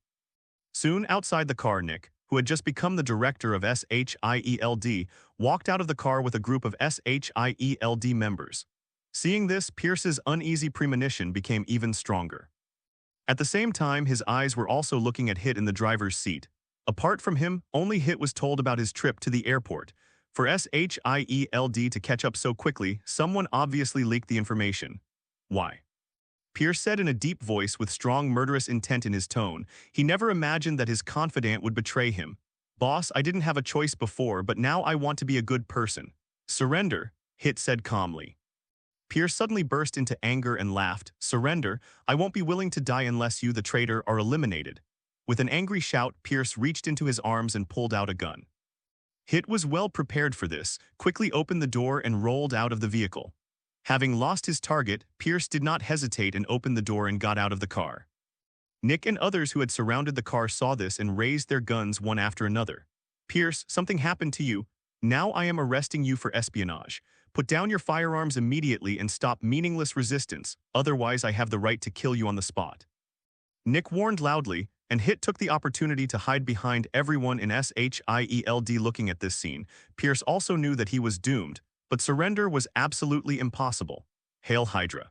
Speaker 1: Soon outside the car, Nick, who had just become the director of SHIELD, walked out of the car with a group of SHIELD members. Seeing this, Pierce's uneasy premonition became even stronger. At the same time, his eyes were also looking at Hit in the driver's seat. Apart from him, only Hit was told about his trip to the airport. For SHIELD to catch up so quickly, someone obviously leaked the information. Why? Pierce said in a deep voice with strong murderous intent in his tone. He never imagined that his confidant would betray him. "Boss, I didn't have a choice before, but now I want to be a good person." "Surrender," Hit said calmly. Pierce suddenly burst into anger and laughed. "Surrender? I won't be willing to die unless you, the traitor, are eliminated." With an angry shout, Pierce reached into his arms and pulled out a gun. Hit was well prepared for this, quickly opened the door and rolled out of the vehicle. Having lost his target, Pierce did not hesitate and opened the door and got out of the car. Nick and others who had surrounded the car saw this and raised their guns one after another. "Pierce, something happened to you. Now I am arresting you for espionage. Put down your firearms immediately and stop meaningless resistance, otherwise I have the right to kill you on the spot." Nick warned loudly, and Hit took the opportunity to hide behind everyone in SHIELD. Looking at this scene, Pierce also knew that he was doomed, but surrender was absolutely impossible. Hail Hydra.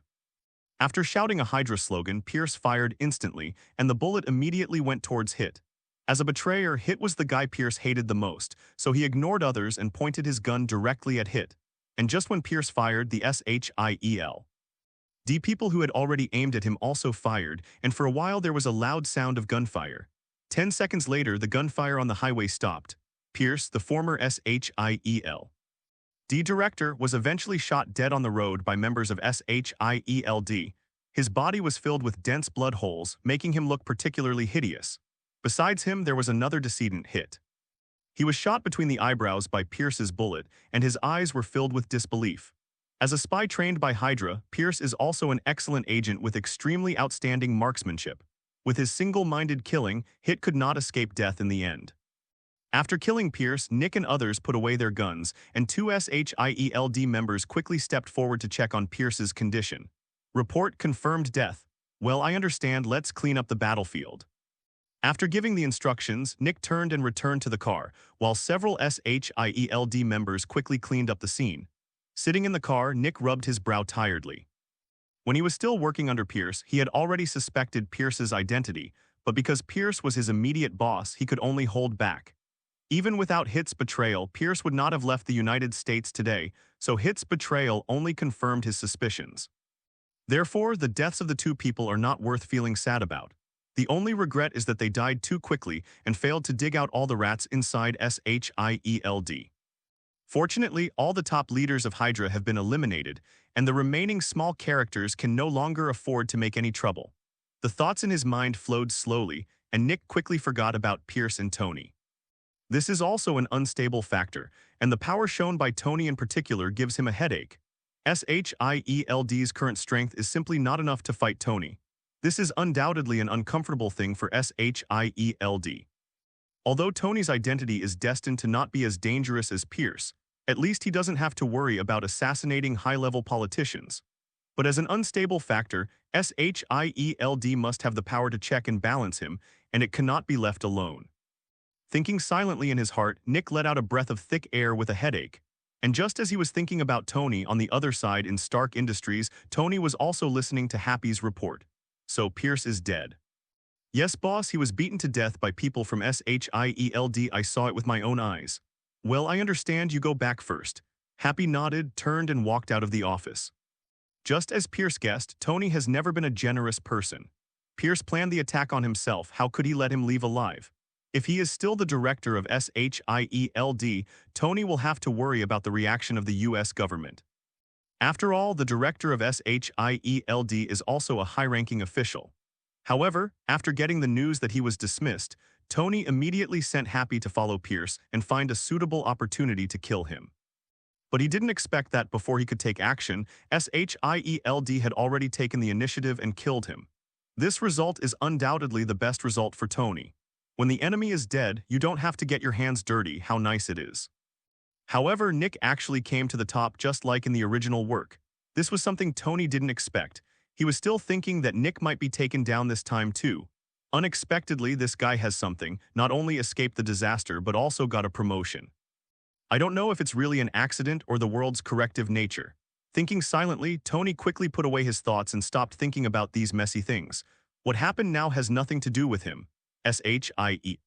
Speaker 1: After shouting a Hydra slogan, Pierce fired instantly, and the bullet immediately went towards Hit. As a betrayer, Hit was the guy Pierce hated the most, so he ignored others and pointed his gun directly at Hit. And just when Pierce fired, the SHIELD people who had already aimed at him also fired, and for a while there was a loud sound of gunfire. 10 seconds later, the gunfire on the highway stopped. Pierce, the former SHIELD director, was eventually shot dead on the road by members of SHIELD. His body was filled with dense blood holes, making him look particularly hideous. Besides him, there was another decedent, Hit. He was shot between the eyebrows by Pierce's bullet, and his eyes were filled with disbelief. As a spy trained by Hydra, Pierce is also an excellent agent with extremely outstanding marksmanship. With his single-minded killing, Hit could not escape death in the end. After killing Pierce, Nick and others put away their guns, and two SHIELD members quickly stepped forward to check on Pierce's condition. Report confirmed death. Well, I understand, let's clean up the battlefield. After giving the instructions, Nick turned and returned to the car, while several SHIELD members quickly cleaned up the scene. Sitting in the car, Nick rubbed his brow tiredly. When he was still working under Pierce, he had already suspected Pierce's identity, but because Pierce was his immediate boss, he could only hold back. Even without Hit's betrayal, Pierce would not have left the United States today, so Hit's betrayal only confirmed his suspicions. Therefore, the deaths of the two people are not worth feeling sad about. The only regret is that they died too quickly and failed to dig out all the rats inside SHIELD. Fortunately, all the top leaders of Hydra have been eliminated, and the remaining small characters can no longer afford to make any trouble. The thoughts in his mind flowed slowly, and Nick quickly forgot about Pierce and Tony. This is also an unstable factor, and the power shown by Tony in particular gives him a headache. SHIELD's current strength is simply not enough to fight Tony. This is undoubtedly an uncomfortable thing for SHIELD. Although Tony's identity is destined to not be as dangerous as Pierce, at least he doesn't have to worry about assassinating high-level politicians. But as an unstable factor, SHIELD must have the power to check and balance him, and it cannot be left alone. Thinking silently in his heart, Nick let out a breath of thick air with a headache. And just as he was thinking about Tony on the other side in Stark Industries, Tony was also listening to Happy's report. So Pierce is dead. Yes, boss, he was beaten to death by people from SHIELD. I saw it with my own eyes. Well, I understand, you go back first. Happy nodded, turned and walked out of the office. Just as Pierce guessed, Tony has never been a generous person. Pierce planned the attack on himself. How could he let him leave alive? If he is still the director of SHIELD, Tony will have to worry about the reaction of the US government. After all, the director of SHIELD is also a high-ranking official. However, after getting the news that he was dismissed, Tony immediately sent Happy to follow Pierce and find a suitable opportunity to kill him. But he didn't expect that before he could take action, SHIELD had already taken the initiative and killed him. This result is undoubtedly the best result for Tony. When the enemy is dead, you don't have to get your hands dirty. How nice it is. However, Nick actually came to the top just like in the original work. This was something Tony didn't expect. He was still thinking that Nick might be taken down this time too. Unexpectedly, this guy has something, not only escaped the disaster but also got a promotion. I don't know if it's really an accident or the world's corrective nature. Thinking silently, Tony quickly put away his thoughts and stopped thinking about these messy things. What happened now has nothing to do with him. SHIELD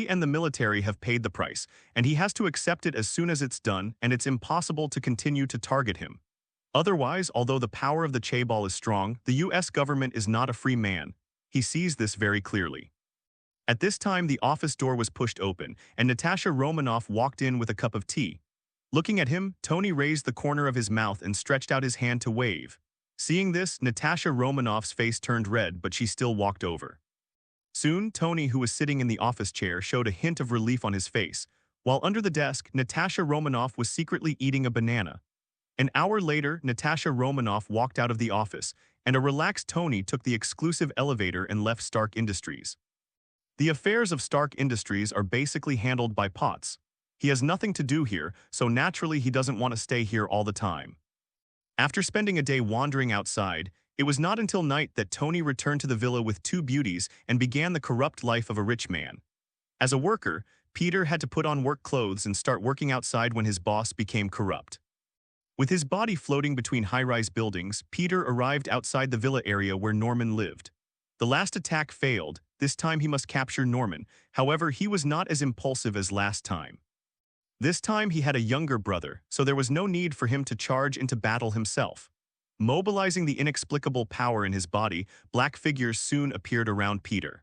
Speaker 1: and the military have paid the price, and he has to accept it as soon as it's done, and it's impossible to continue to target him. Otherwise, although the power of the Chaebol is strong, the US government is not a free man. He sees this very clearly. At this time, the office door was pushed open, and Natasha Romanoff walked in with a cup of tea. Looking at him, Tony raised the corner of his mouth and stretched out his hand to wave. Seeing this, Natasha Romanoff's face turned red, but she still walked over. Soon, Tony, who was sitting in the office chair, showed a hint of relief on his face, while under the desk, Natasha Romanoff was secretly eating a banana. An hour later, Natasha Romanoff walked out of the office, and a relaxed Tony took the exclusive elevator and left Stark Industries. The affairs of Stark Industries are basically handled by Potts. He has nothing to do here, so naturally he doesn't want to stay here all the time. After spending a day wandering outside, it was not until night that Tony returned to the villa with two beauties and began the corrupt life of a rich man. As a worker, Peter had to put on work clothes and start working outside when his boss became corrupt. With his body floating between high-rise buildings, Peter arrived outside the villa area where Norman lived. The last attack failed. This time he must capture Norman. However, he was not as impulsive as last time. This time he had a younger brother, so there was no need for him to charge into battle himself. Mobilizing the inexplicable power in his body, black figures soon appeared around Peter.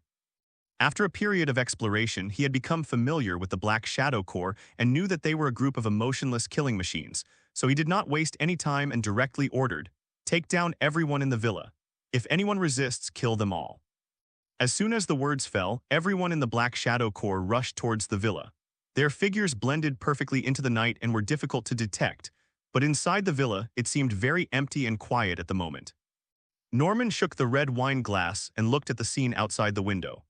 Speaker 1: After a period of exploration, he had become familiar with the Black Shadow Corps and knew that they were a group of emotionless killing machines, so he did not waste any time and directly ordered, "Take down everyone in the villa. If anyone resists, kill them all." As soon as the words fell, everyone in the Black Shadow Corps rushed towards the villa. Their figures blended perfectly into the night and were difficult to detect, but inside the villa, it seemed very empty and quiet at the moment. Norman shook the red wine glass and looked at the scene outside the window.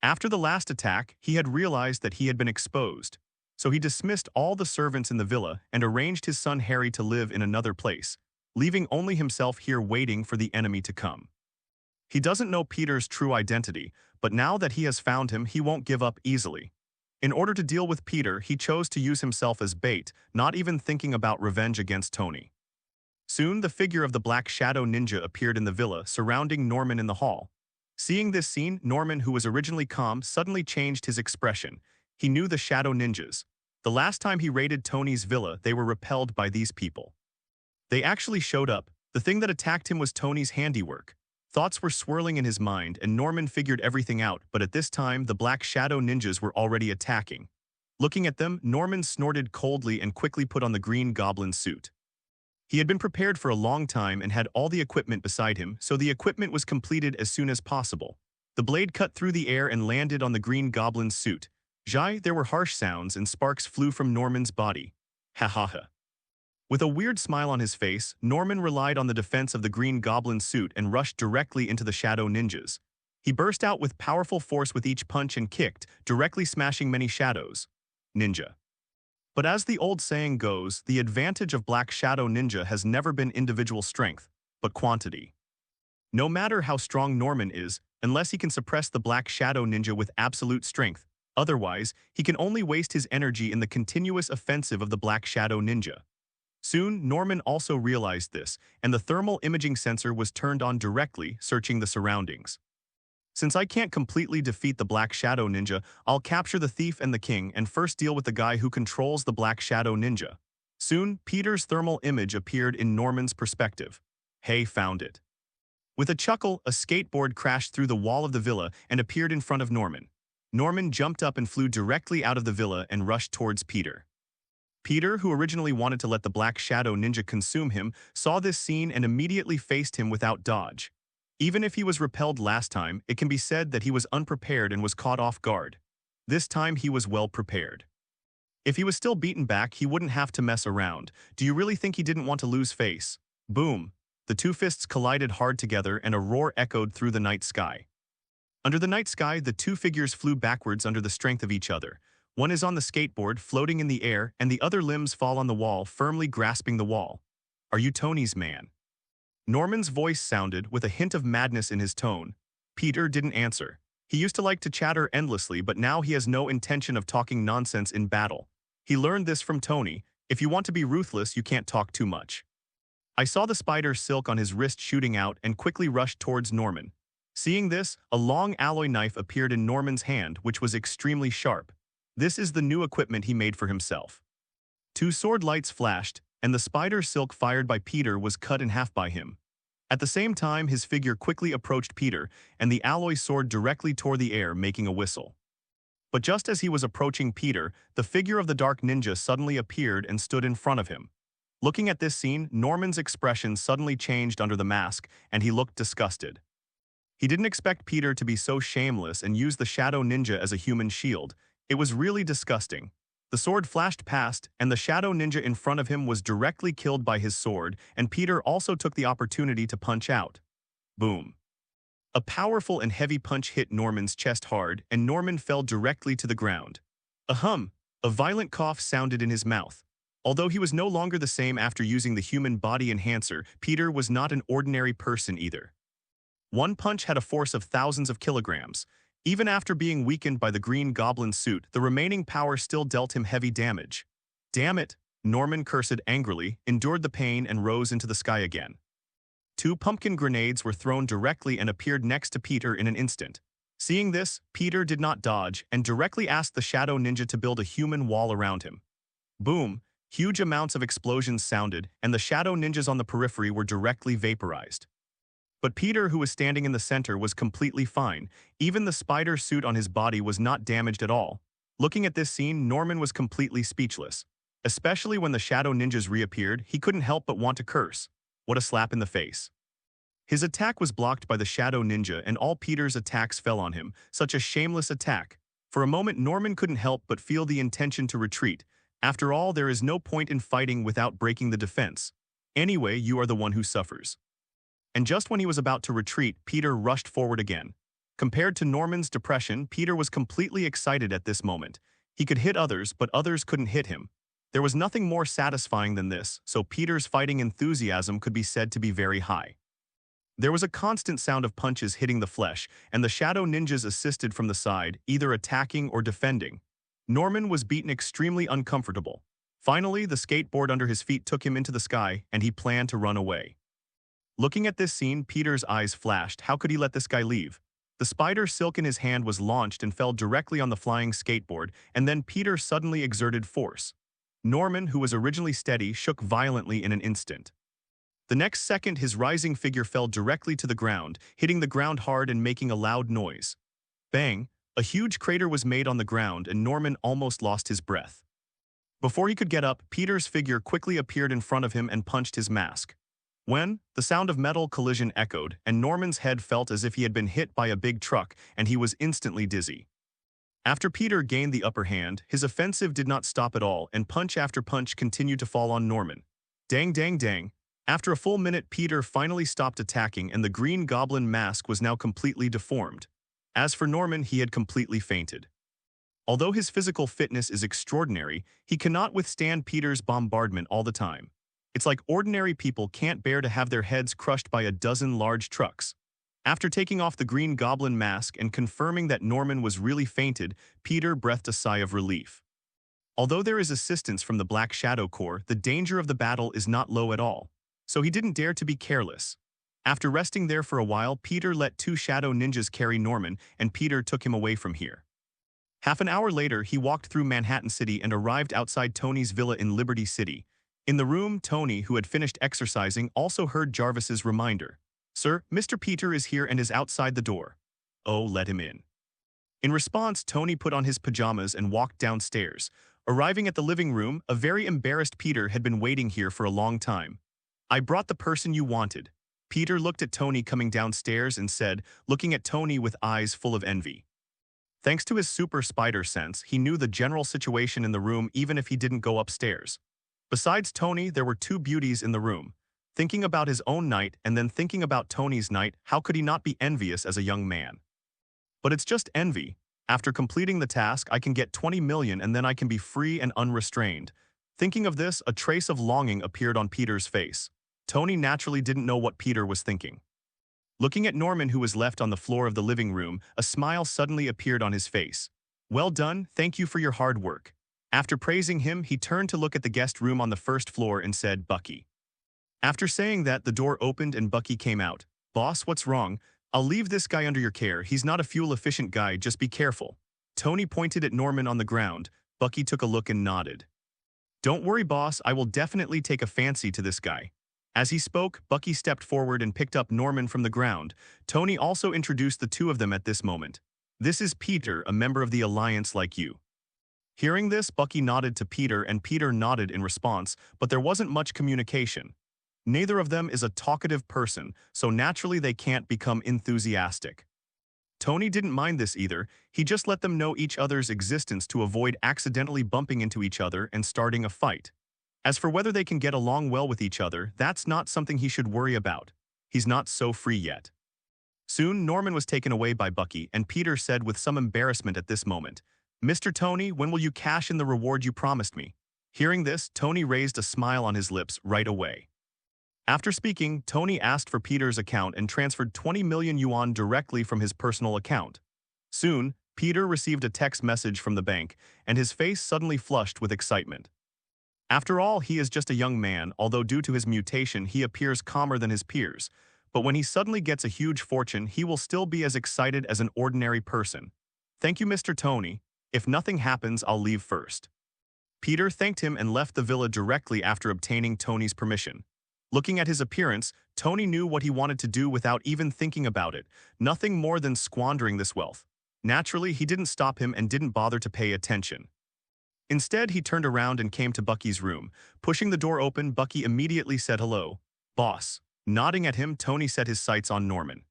Speaker 1: After the last attack, he had realized that he had been exposed. So he dismissed all the servants in the villa and arranged his son Harry to live in another place, leaving only himself here waiting for the enemy to come. He doesn't know Peter's true identity, but now that he has found him, he won't give up easily. In order to deal with Peter, he chose to use himself as bait, not even thinking about revenge against Tony. Soon, the figure of the Black Shadow Ninja appeared in the villa, surrounding Norman in the hall. Seeing this scene, Norman, who was originally calm, suddenly changed his expression. He knew the Shadow Ninjas. The last time he raided Tony's villa, they were repelled by these people. They actually showed up. The thing that attacked him was Tony's handiwork. Thoughts were swirling in his mind, and Norman figured everything out, but at this time, the Black Shadow Ninjas were already attacking. Looking at them, Norman snorted coldly and quickly put on the Green Goblin suit. He had been prepared for a long time and had all the equipment beside him, so the equipment was completed as soon as possible. The blade cut through the air and landed on the Green Goblin's suit. There were harsh sounds and sparks flew from Norman's body. Ha ha ha. With a weird smile on his face, Norman relied on the defense of the Green Goblin suit and rushed directly into the Shadow Ninjas. He burst out with powerful force with each punch and kicked, directly smashing many shadows. Ninja. But as the old saying goes, the advantage of Black Shadow Ninja has never been individual strength, but quantity. No matter how strong Norman is, unless he can suppress the Black Shadow Ninja with absolute strength, otherwise, he can only waste his energy in the continuous offensive of the Black Shadow Ninja. Soon, Norman also realized this, and the thermal imaging sensor was turned on directly, searching the surroundings. Since I can't completely defeat the Black Shadow Ninja, I'll capture the thief and the king and first deal with the guy who controls the Black Shadow Ninja. Soon, Peter's thermal image appeared in Norman's perspective. Hey, found it. With a chuckle, a skateboard crashed through the wall of the villa and appeared in front of Norman. Norman jumped up and flew directly out of the villa and rushed towards Peter. Peter, who originally wanted to let the Black Shadow Ninja consume him, saw this scene and immediately faced him without dodge. Even if he was repelled last time, it can be said that he was unprepared and was caught off guard. This time he was well prepared. If he was still beaten back, he wouldn't have to mess around. Do you really think he didn't want to lose face? Boom! The two fists collided hard together and a roar echoed through the night sky. Under the night sky, the two figures flew backwards under the strength of each other. One is on the skateboard, floating in the air, and the other limbs fall on the wall, firmly grasping the wall. Are you Tony's man? Norman's voice sounded, with a hint of madness in his tone. Peter didn't answer. He used to like to chatter endlessly, but now he has no intention of talking nonsense in battle. He learned this from Tony. If you want to be ruthless, you can't talk too much. I saw the spider silk on his wrist shooting out and quickly rushed towards Norman. Seeing this, a long alloy knife appeared in Norman's hand, which was extremely sharp. This is the new equipment he made for himself. Two sword lights flashed, and the spider silk fired by Peter was cut in half by him. At the same time, his figure quickly approached Peter, and the alloy sword directly tore the air, making a whistle. But just as he was approaching Peter, the figure of the Dark Ninja suddenly appeared and stood in front of him. Looking at this scene, Norman's expression suddenly changed under the mask, and he looked disgusted. He didn't expect Peter to be so shameless and use the Shadow Ninja as a human shield. It was really disgusting. The sword flashed past, and the Shadow Ninja in front of him was directly killed by his sword, and Peter also took the opportunity to punch out. Boom. A powerful and heavy punch hit Norman's chest hard, and Norman fell directly to the ground. A violent cough sounded in his mouth. Although he was no longer the same after using the human body enhancer, Peter was not an ordinary person either. One punch had a force of thousands of kilograms. Even after being weakened by the Green Goblin suit, the remaining power still dealt him heavy damage. Damn it, Norman cursed angrily, endured the pain and rose into the sky again. Two pumpkin grenades were thrown directly and appeared next to Peter in an instant. Seeing this, Peter did not dodge and directly asked the Shadow Ninja to build a human wall around him. Boom, huge amounts of explosions sounded, and the Shadow Ninjas on the periphery were directly vaporized. But Peter, who was standing in the center, was completely fine. Even the spider suit on his body was not damaged at all. Looking at this scene, Norman was completely speechless. Especially when the Shadow Ninjas reappeared, he couldn't help but want to curse. What a slap in the face. His attack was blocked by the Shadow Ninja, and all Peter's attacks fell on him. Such a shameless attack. For a moment, Norman couldn't help but feel the intention to retreat. After all, there is no point in fighting without breaking the defense. Anyway, you are the one who suffers. And just when he was about to retreat, Peter rushed forward again. Compared to Norman's depression, Peter was completely excited at this moment. He could hit others, but others couldn't hit him. There was nothing more satisfying than this, so Peter's fighting enthusiasm could be said to be very high. There was a constant sound of punches hitting the flesh, and the shadow ninjas assisted from the side, either attacking or defending. Norman was beaten extremely uncomfortable. Finally, the skateboard under his feet took him into the sky, and he planned to run away. Looking at this scene, Peter's eyes flashed. How could he let this guy leave? The spider silk in his hand was launched and fell directly on the flying skateboard, and then Peter suddenly exerted force. Norman, who was originally steady, shook violently in an instant. The next second, his rising figure fell directly to the ground, hitting the ground hard and making a loud noise. Bang! A huge crater was made on the ground, and Norman almost lost his breath. Before he could get up, Peter's figure quickly appeared in front of him and punched his mask. When, the sound of metal collision echoed, and Norman's head felt as if he had been hit by a big truck, and he was instantly dizzy. After Peter gained the upper hand, his offensive did not stop at all, and punch after punch continued to fall on Norman. Dang, dang, dang. After a full minute, Peter finally stopped attacking, and the Green Goblin mask was now completely deformed. As for Norman, he had completely fainted. Although his physical fitness is extraordinary, he cannot withstand Peter's bombardment all the time. It's like ordinary people can't bear to have their heads crushed by a dozen large trucks. After taking off the Green Goblin mask and confirming that Norman was really fainted, Peter breathed a sigh of relief. Although there is assistance from the Black Shadow Corps, the danger of the battle is not low at all. So he didn't dare to be careless. After resting there for a while, Peter let two shadow ninjas carry Norman, and Peter took him away from here. Half an hour later, he walked through Manhattan City and arrived outside Tony's villa in Liberty City. In the room, Tony, who had finished exercising, also heard Jarvis's reminder. "Sir, Mr. Peter is here and is outside the door." "Oh, let him in." In response, Tony put on his pajamas and walked downstairs. Arriving at the living room, a very embarrassed Peter had been waiting here for a long time. "I brought the person you wanted." Peter looked at Tony coming downstairs and said, looking at Tony with eyes full of envy. Thanks to his super spider sense, he knew the general situation in the room even if he didn't go upstairs. Besides Tony, there were two beauties in the room. Thinking about his own night and then thinking about Tony's night, how could he not be envious as a young man? But it's just envy. After completing the task, I can get 20 million and then I can be free and unrestrained. Thinking of this, a trace of longing appeared on Peter's face. Tony naturally didn't know what Peter was thinking. Looking at Norman, who was left on the floor of the living room, a smile suddenly appeared on his face. "Well done, thank you for your hard work." After praising him, he turned to look at the guest room on the first floor and said, "Bucky." After saying that, the door opened and Bucky came out. "Boss, what's wrong? I'll leave this guy under your care. He's not a fuel-efficient guy, just be careful." Tony pointed at Norman on the ground. Bucky took a look and nodded. "Don't worry, boss, I will definitely take a fancy to this guy." As he spoke, Bucky stepped forward and picked up Norman from the ground. Tony also introduced the two of them at this moment. "This is Peter, a member of the Alliance like you." Hearing this, Bucky nodded to Peter and Peter nodded in response, but there wasn't much communication. Neither of them is a talkative person, so naturally they can't become enthusiastic. Tony didn't mind this either. He just let them know each other's existence to avoid accidentally bumping into each other and starting a fight. As for whether they can get along well with each other, that's not something he should worry about. He's not so free yet. Soon, Norman was taken away by Bucky, and Peter said with some embarrassment at this moment, "Mr. Tony, when will you cash in the reward you promised me?" Hearing this, Tony raised a smile on his lips right away. After speaking, Tony asked for Peter's account and transferred 20 million yuan directly from his personal account. Soon, Peter received a text message from the bank, and his face suddenly flushed with excitement. After all, he is just a young man, although due to his mutation he appears calmer than his peers. But when he suddenly gets a huge fortune, he will still be as excited as an ordinary person. "Thank you, Mr. Tony. If nothing happens, I'll leave first." Peter thanked him and left the villa directly after obtaining Tony's permission. Looking at his appearance, Tony knew what he wanted to do without even thinking about it, nothing more than squandering this wealth. Naturally, he didn't stop him and didn't bother to pay attention. Instead, he turned around and came to Bucky's room. Pushing the door open, Bucky immediately said hello. "Boss." Nodding at him, Tony set his sights on Norman.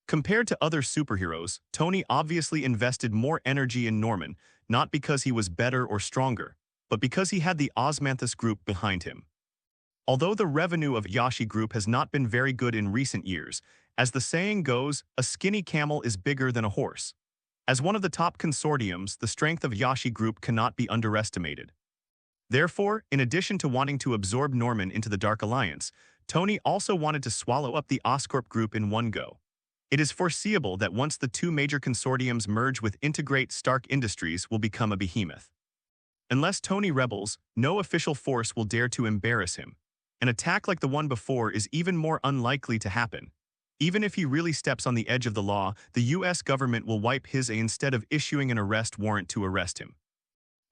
Speaker 1: Compared to other superheroes, Tony obviously invested more energy in Norman, not because he was better or stronger, but because he had the Osmanthus group behind him. Although the revenue of Yashi Group has not been very good in recent years, as the saying goes, a skinny camel is bigger than a horse. As one of the top consortiums, the strength of Yashi Group cannot be underestimated. Therefore, in addition to wanting to absorb Norman into the Dark Alliance, Tony also wanted to swallow up the Oscorp Group in one go. It is foreseeable that once the two major consortiums merge with Integrate Stark Industries will become a behemoth. Unless Tony rebels, no official force will dare to embarrass him. An attack like the one before is even more unlikely to happen. Even if he really steps on the edge of the law, the US government will wipe his instead of issuing an arrest warrant to arrest him.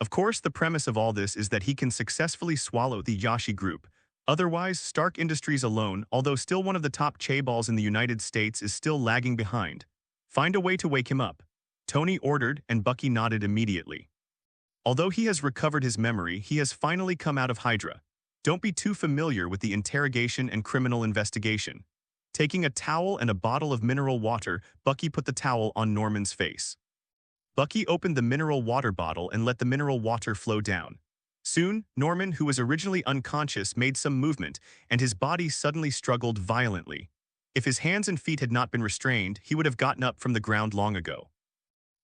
Speaker 1: Of course, the premise of all this is that he can successfully swallow the Yashi Group. Otherwise, Stark Industries alone, although still one of the top chaebols in the United States, is still lagging behind. Find a way to wake him up. Tony ordered, and Bucky nodded immediately. Although he has recovered his memory, he has finally come out of Hydra. Don't be too familiar with the interrogation and criminal investigation. Taking a towel and a bottle of mineral water, Bucky put the towel on Norman's face. Bucky opened the mineral water bottle and let the mineral water flow down. Soon, Norman, who was originally unconscious, made some movement, and his body suddenly struggled violently. If his hands and feet had not been restrained, he would have gotten up from the ground long ago.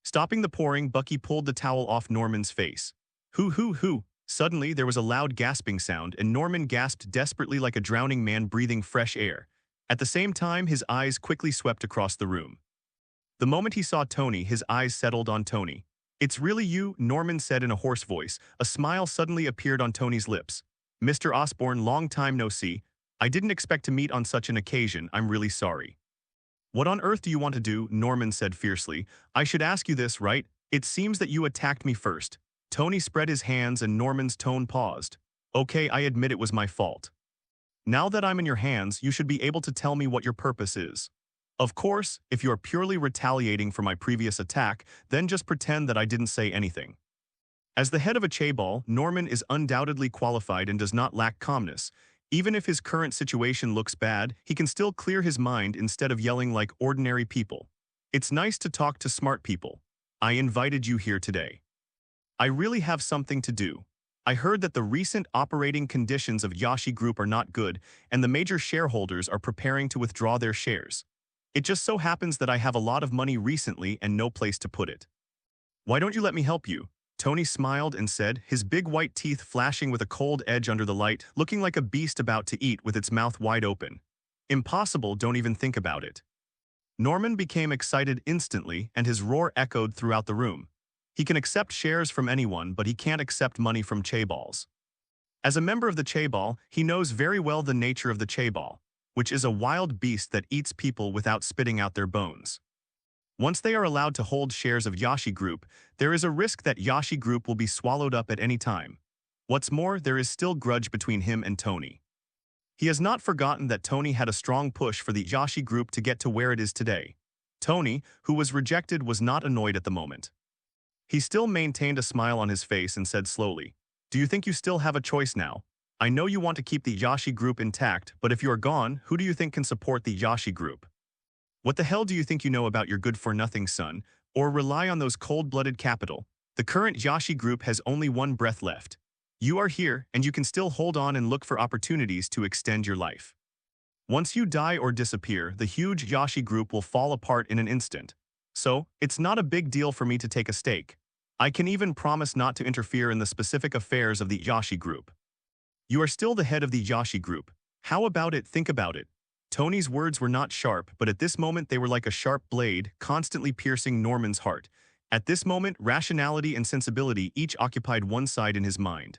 Speaker 1: Stopping the pouring, Bucky pulled the towel off Norman's face. Hoo hoo hoo! Suddenly, there was a loud gasping sound, and Norman gasped desperately like a drowning man breathing fresh air. At the same time, his eyes quickly swept across the room. The moment he saw Tony, his eyes settled on Tony. "It's really you," Norman said in a hoarse voice. A smile suddenly appeared on Tony's lips. "Mr. Osborn, long time no see. I didn't expect to meet on such an occasion. I'm really sorry." "What on earth do you want to do?" Norman said fiercely. "I should ask you this, right? It seems that you attacked me first." Tony spread his hands and Norman's tone paused. "Okay, I admit it was my fault. Now that I'm in your hands, you should be able to tell me what your purpose is. Of course, if you are purely retaliating for my previous attack, then just pretend that I didn't say anything." As the head of a chaebol, Norman is undoubtedly qualified and does not lack calmness. Even if his current situation looks bad, he can still clear his mind instead of yelling like ordinary people. "It's nice to talk to smart people. I invited you here today. I really have something to do. I heard that the recent operating conditions of Yashi Group are not good, and the major shareholders are preparing to withdraw their shares. It just so happens that I have a lot of money recently and no place to put it. Why don't you let me help you?" Tony smiled and said, his big white teeth flashing with a cold edge under the light, looking like a beast about to eat with its mouth wide open. "Impossible, don't even think about it." Norman became excited instantly, and his roar echoed throughout the room. He can accept shares from anyone, but he can't accept money from chaebols. As a member of the chaebol, he knows very well the nature of the chaebol, which is a wild beast that eats people without spitting out their bones. Once they are allowed to hold shares of Yashi Group, there is a risk that Yashi Group will be swallowed up at any time. What's more, there is still grudge between him and Tony. He has not forgotten that Tony had a strong push for the Yashi Group to get to where it is today. Tony, who was rejected, was not annoyed at the moment. He still maintained a smile on his face and said slowly, "Do you think you still have a choice now? I know you want to keep the Yashi Group intact, but if you are gone, who do you think can support the Yashi Group? What the hell do you think you know about your good-for-nothing son, or rely on those cold-blooded capital? The current Yashi Group has only one breath left. You are here, and you can still hold on and look for opportunities to extend your life. Once you die or disappear, the huge Yashi Group will fall apart in an instant. So, it's not a big deal for me to take a stake. I can even promise not to interfere in the specific affairs of the Yashi Group. You are still the head of the Yashi Group. How about it? Think about it." Tony's words were not sharp, but at this moment they were like a sharp blade, constantly piercing Norman's heart. At this moment, rationality and sensibility each occupied one side in his mind.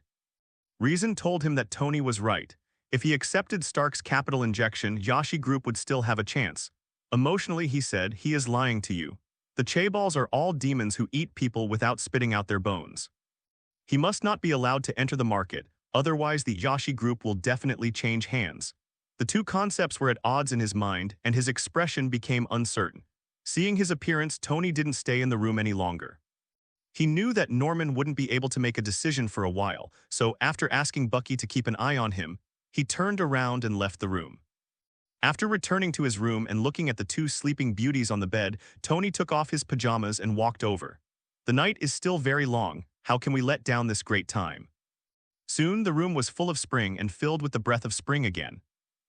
Speaker 1: Reason told him that Tony was right. If he accepted Stark's capital injection, Yashi Group would still have a chance. Emotionally, he said, "He is lying to you. The chaebols are all demons who eat people without spitting out their bones. He must not be allowed to enter the market, otherwise the Yashi Group will definitely change hands." The two concepts were at odds in his mind, and his expression became uncertain. Seeing his appearance, Tony didn't stay in the room any longer. He knew that Norman wouldn't be able to make a decision for a while, so after asking Bucky to keep an eye on him, he turned around and left the room. After returning to his room and looking at the two sleeping beauties on the bed, Tony took off his pajamas and walked over. "The night is still very long. How can we let down this great time?" Soon the room was full of spring and filled with the breath of spring again.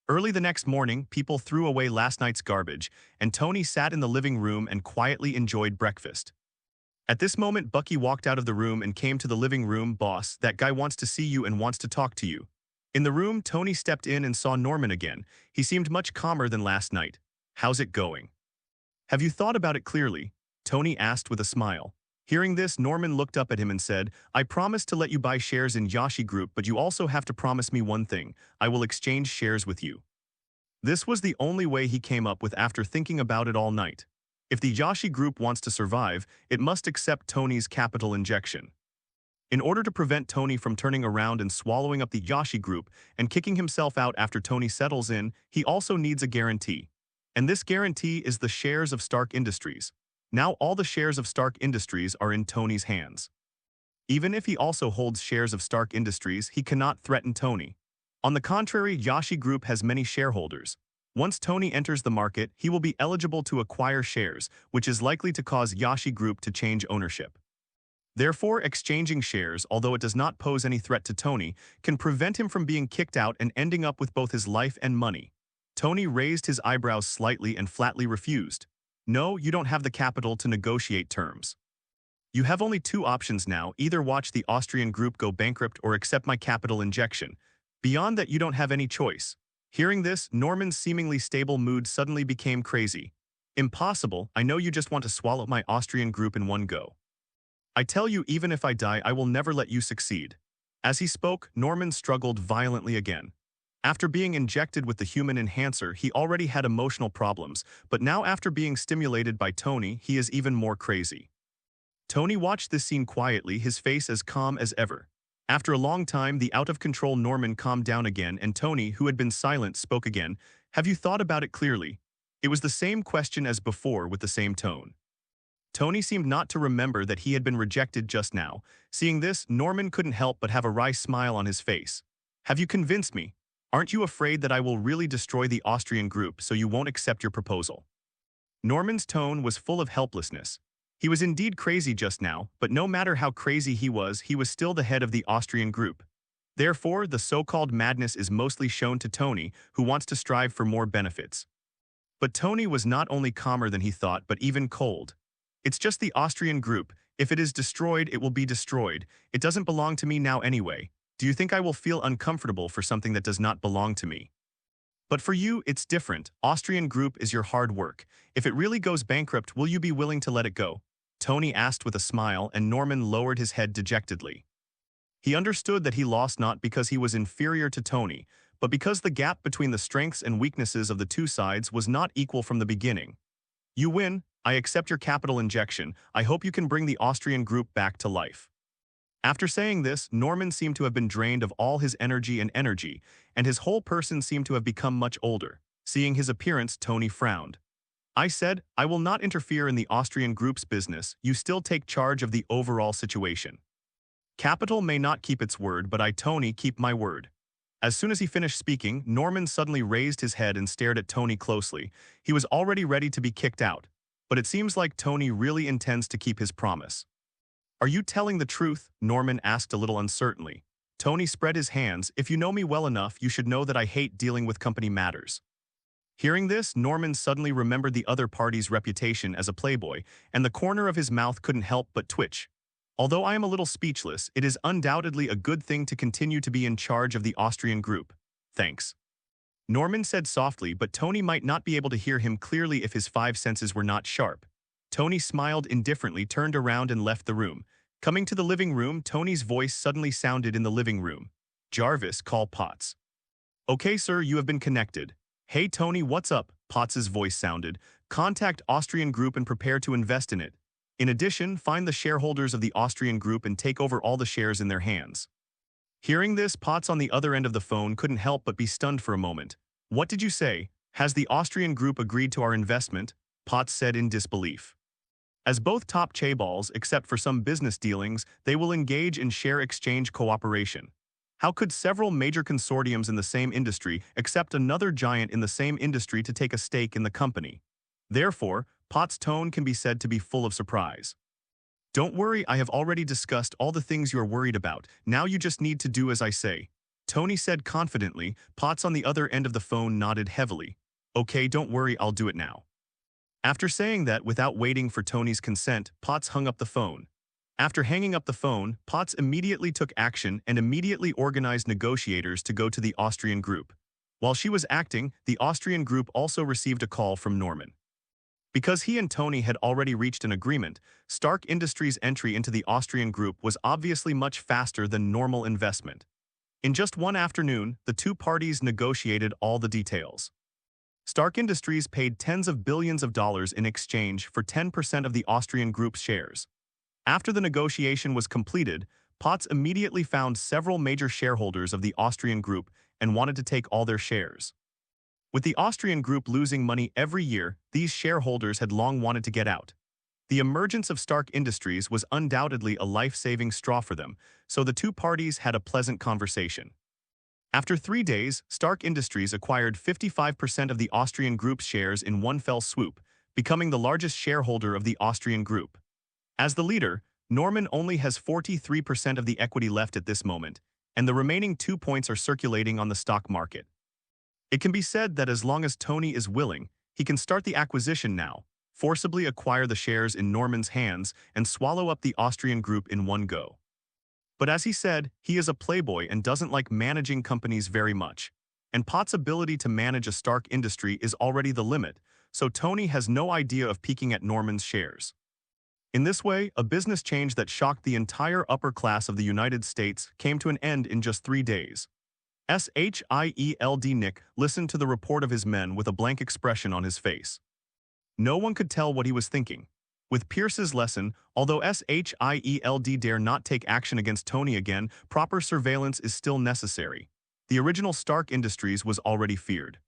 Speaker 1: Early the next morning, people threw away last night's garbage, and Tony sat in the living room and quietly enjoyed breakfast. At this moment, Bucky walked out of the room and came to the living room. "Boss, that guy wants to see you and wants to talk to you." In the room, Tony stepped in and saw Norman again. He seemed much calmer than last night. "How's it going?" "Have you thought about it clearly?" Tony asked with a smile. Hearing this, Norman looked up at him and said, "I promise to let you buy shares in Yashi Group, but you also have to promise me one thing. I will exchange shares with you." This was the only way he came up with after thinking about it all night. If the Yashi Group wants to survive, it must accept Tony's capital injection. In order to prevent Tony from turning around and swallowing up the Yashi Group and kicking himself out after Tony settles in, he also needs a guarantee. And this guarantee is the shares of Stark Industries. Now all the shares of Stark Industries are in Tony's hands. Even if he also holds shares of Stark Industries, he cannot threaten Tony. On the contrary, Yashi Group has many shareholders. Once Tony enters the market, he will be eligible to acquire shares, which is likely to cause Yashi Group to change ownership. Therefore, exchanging shares, although it does not pose any threat to Tony, can prevent him from being kicked out and ending up with both his life and money. Tony raised his eyebrows slightly and flatly refused. "No, you don't have the capital to negotiate terms. You have only two options now, either watch the Austrian group go bankrupt or accept my capital injection. Beyond that, you don't have any choice." Hearing this, Norman's seemingly stable mood suddenly became crazy. "Impossible, I know you just want to swallow my Austrian group in one go. I tell you, even if I die, I will never let you succeed." As he spoke, Norman struggled violently again. After being injected with the human enhancer, he already had emotional problems, but now after being stimulated by Tony, he is even more crazy. Tony watched this scene quietly, his face as calm as ever. After a long time, the out-of-control Norman calmed down again, and Tony, who had been silent, spoke again. "Have you thought about it clearly?" It was the same question as before with the same tone. Tony seemed not to remember that he had been rejected just now. Seeing this, Norman couldn't help but have a wry smile on his face. "Have you convinced me? Aren't you afraid that I will really destroy the Austrian group so you won't accept your proposal?" Norman's tone was full of helplessness. He was indeed crazy just now, but no matter how crazy he was still the head of the Austrian group. Therefore, the so-called madness is mostly shown to Tony, who wants to strive for more benefits. But Tony was not only calmer than he thought, but even cold. "It's just the Austrian group. If it is destroyed, it will be destroyed. It doesn't belong to me now anyway. Do you think I will feel uncomfortable for something that does not belong to me? But for you, it's different. Austrian group is your hard work. If it really goes bankrupt, will you be willing to let it go?" Tony asked with a smile, and Norman lowered his head dejectedly. He understood that he lost not because he was inferior to Tony, but because the gap between the strengths and weaknesses of the two sides was not equal from the beginning. "You win. I accept your capital injection. I hope you can bring the Austrian group back to life." After saying this, Norman seemed to have been drained of all his energy, and his whole person seemed to have become much older. Seeing his appearance, Tony frowned. "I said, I will not interfere in the Austrian group's business. You still take charge of the overall situation. Capital may not keep its word, but I, Tony, keep my word." As soon as he finished speaking, Norman suddenly raised his head and stared at Tony closely. He was already ready to be kicked out, but it seems like Tony really intends to keep his promise. "Are you telling the truth?" Norman asked a little uncertainly. Tony spread his hands. "If you know me well enough, you should know that I hate dealing with company matters." Hearing this, Norman suddenly remembered the other party's reputation as a playboy, and the corner of his mouth couldn't help but twitch. "Although I am a little speechless, it is undoubtedly a good thing to continue to be in charge of the Austrian group. Thanks." Norman said softly, but Tony might not be able to hear him clearly if his five senses were not sharp. Tony smiled indifferently, turned around and left the room. Coming to the living room, Tony's voice suddenly sounded in the living room. "Jarvis, call Potts." "Okay, sir, you have been connected." "Hey, Tony, what's up?" Potts's voice sounded. "Contact Austrian group and prepare to invest in it. In addition, find the shareholders of the Austrian group and take over all the shares in their hands." Hearing this, Potts on the other end of the phone couldn't help but be stunned for a moment. "What did you say? Has the Austrian group agreed to our investment?" Potts said in disbelief. As both top chaebols, except for some business dealings, they will engage in share exchange cooperation. How could several major consortiums in the same industry accept another giant in the same industry to take a stake in the company? Therefore, Potts' tone can be said to be full of surprise. Don't worry, I have already discussed all the things you're worried about. Now you just need to do as I say. Tony said confidently. Potts on the other end of the phone nodded heavily. Okay, don't worry, I'll do it now. After saying that without waiting for Tony's consent, Potts hung up the phone. After hanging up the phone, Potts immediately took action and immediately organized negotiators to go to the Austrian group. While she was acting, the Austrian group also received a call from Norman. Because he and Tony had already reached an agreement, Stark Industries' entry into the Austrian group was obviously much faster than normal investment. In just one afternoon, the two parties negotiated all the details. Stark Industries paid tens of billions of dollars in exchange for 10% of the Austrian group's shares. After the negotiation was completed, Potts immediately found several major shareholders of the Austrian group and wanted to take all their shares. With the Austrian group losing money every year, these shareholders had long wanted to get out. The emergence of Stark Industries was undoubtedly a life-saving straw for them, so the two parties had a pleasant conversation. After 3 days, Stark Industries acquired 55% of the Austrian group's shares in one fell swoop, becoming the largest shareholder of the Austrian group. As the leader, Norman only has 43% of the equity left at this moment, and the remaining 2 points are circulating on the stock market. It can be said that as long as Tony is willing, he can start the acquisition now, forcibly acquire the shares in Norman's hands, and swallow up the Austrian group in one go. But as he said, he is a playboy and doesn't like managing companies very much. And Potts' ability to manage a Stark industry is already the limit, so Tony has no idea of peeking at Norman's shares. In this way, a business change that shocked the entire upper class of the United States came to an end in just 3 days. Shield Nick listened to the report of his men with a blank expression on his face. No one could tell what he was thinking. With Pierce's lesson, although Shield dare not take action against Tony again, proper surveillance is still necessary. The original Stark Industries was already feared.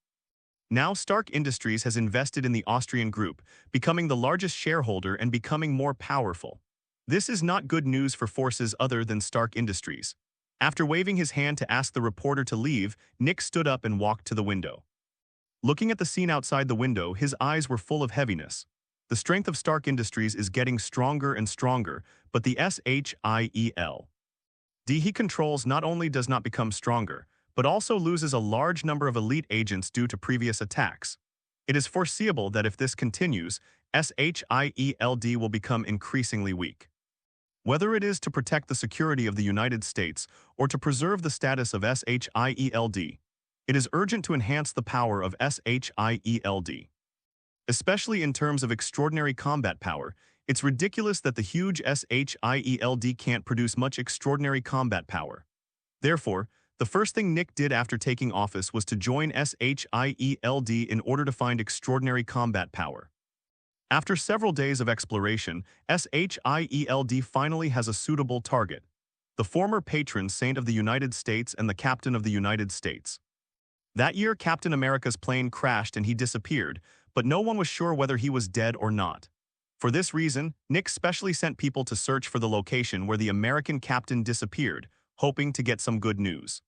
Speaker 1: Now Stark Industries has invested in the Austrian group, becoming the largest shareholder and becoming more powerful. This is not good news for forces other than Stark Industries. After waving his hand to ask the reporter to leave, Nick stood up and walked to the window. Looking at the scene outside the window, his eyes were full of heaviness. The strength of Stark Industries is getting stronger and stronger, but the Shield he controls not only does not become stronger, but also loses a large number of elite agents due to previous attacks. It is foreseeable that if this continues, Shield will become increasingly weak. Whether it is to protect the security of the United States or to preserve the status of Shield, it is urgent to enhance the power of Shield. Especially in terms of extraordinary combat power, it's ridiculous that the huge Shield can't produce much extraordinary combat power. Therefore, the first thing Nick did after taking office was to join Shield in order to find extraordinary combat power. After several days of exploration, Shield finally has a suitable target: the former patron saint of the United States and the Captain of the United States. That year, Captain America's plane crashed and he disappeared, but no one was sure whether he was dead or not. For this reason, Nick specially sent people to search for the location where the American captain disappeared, hoping to get some good news.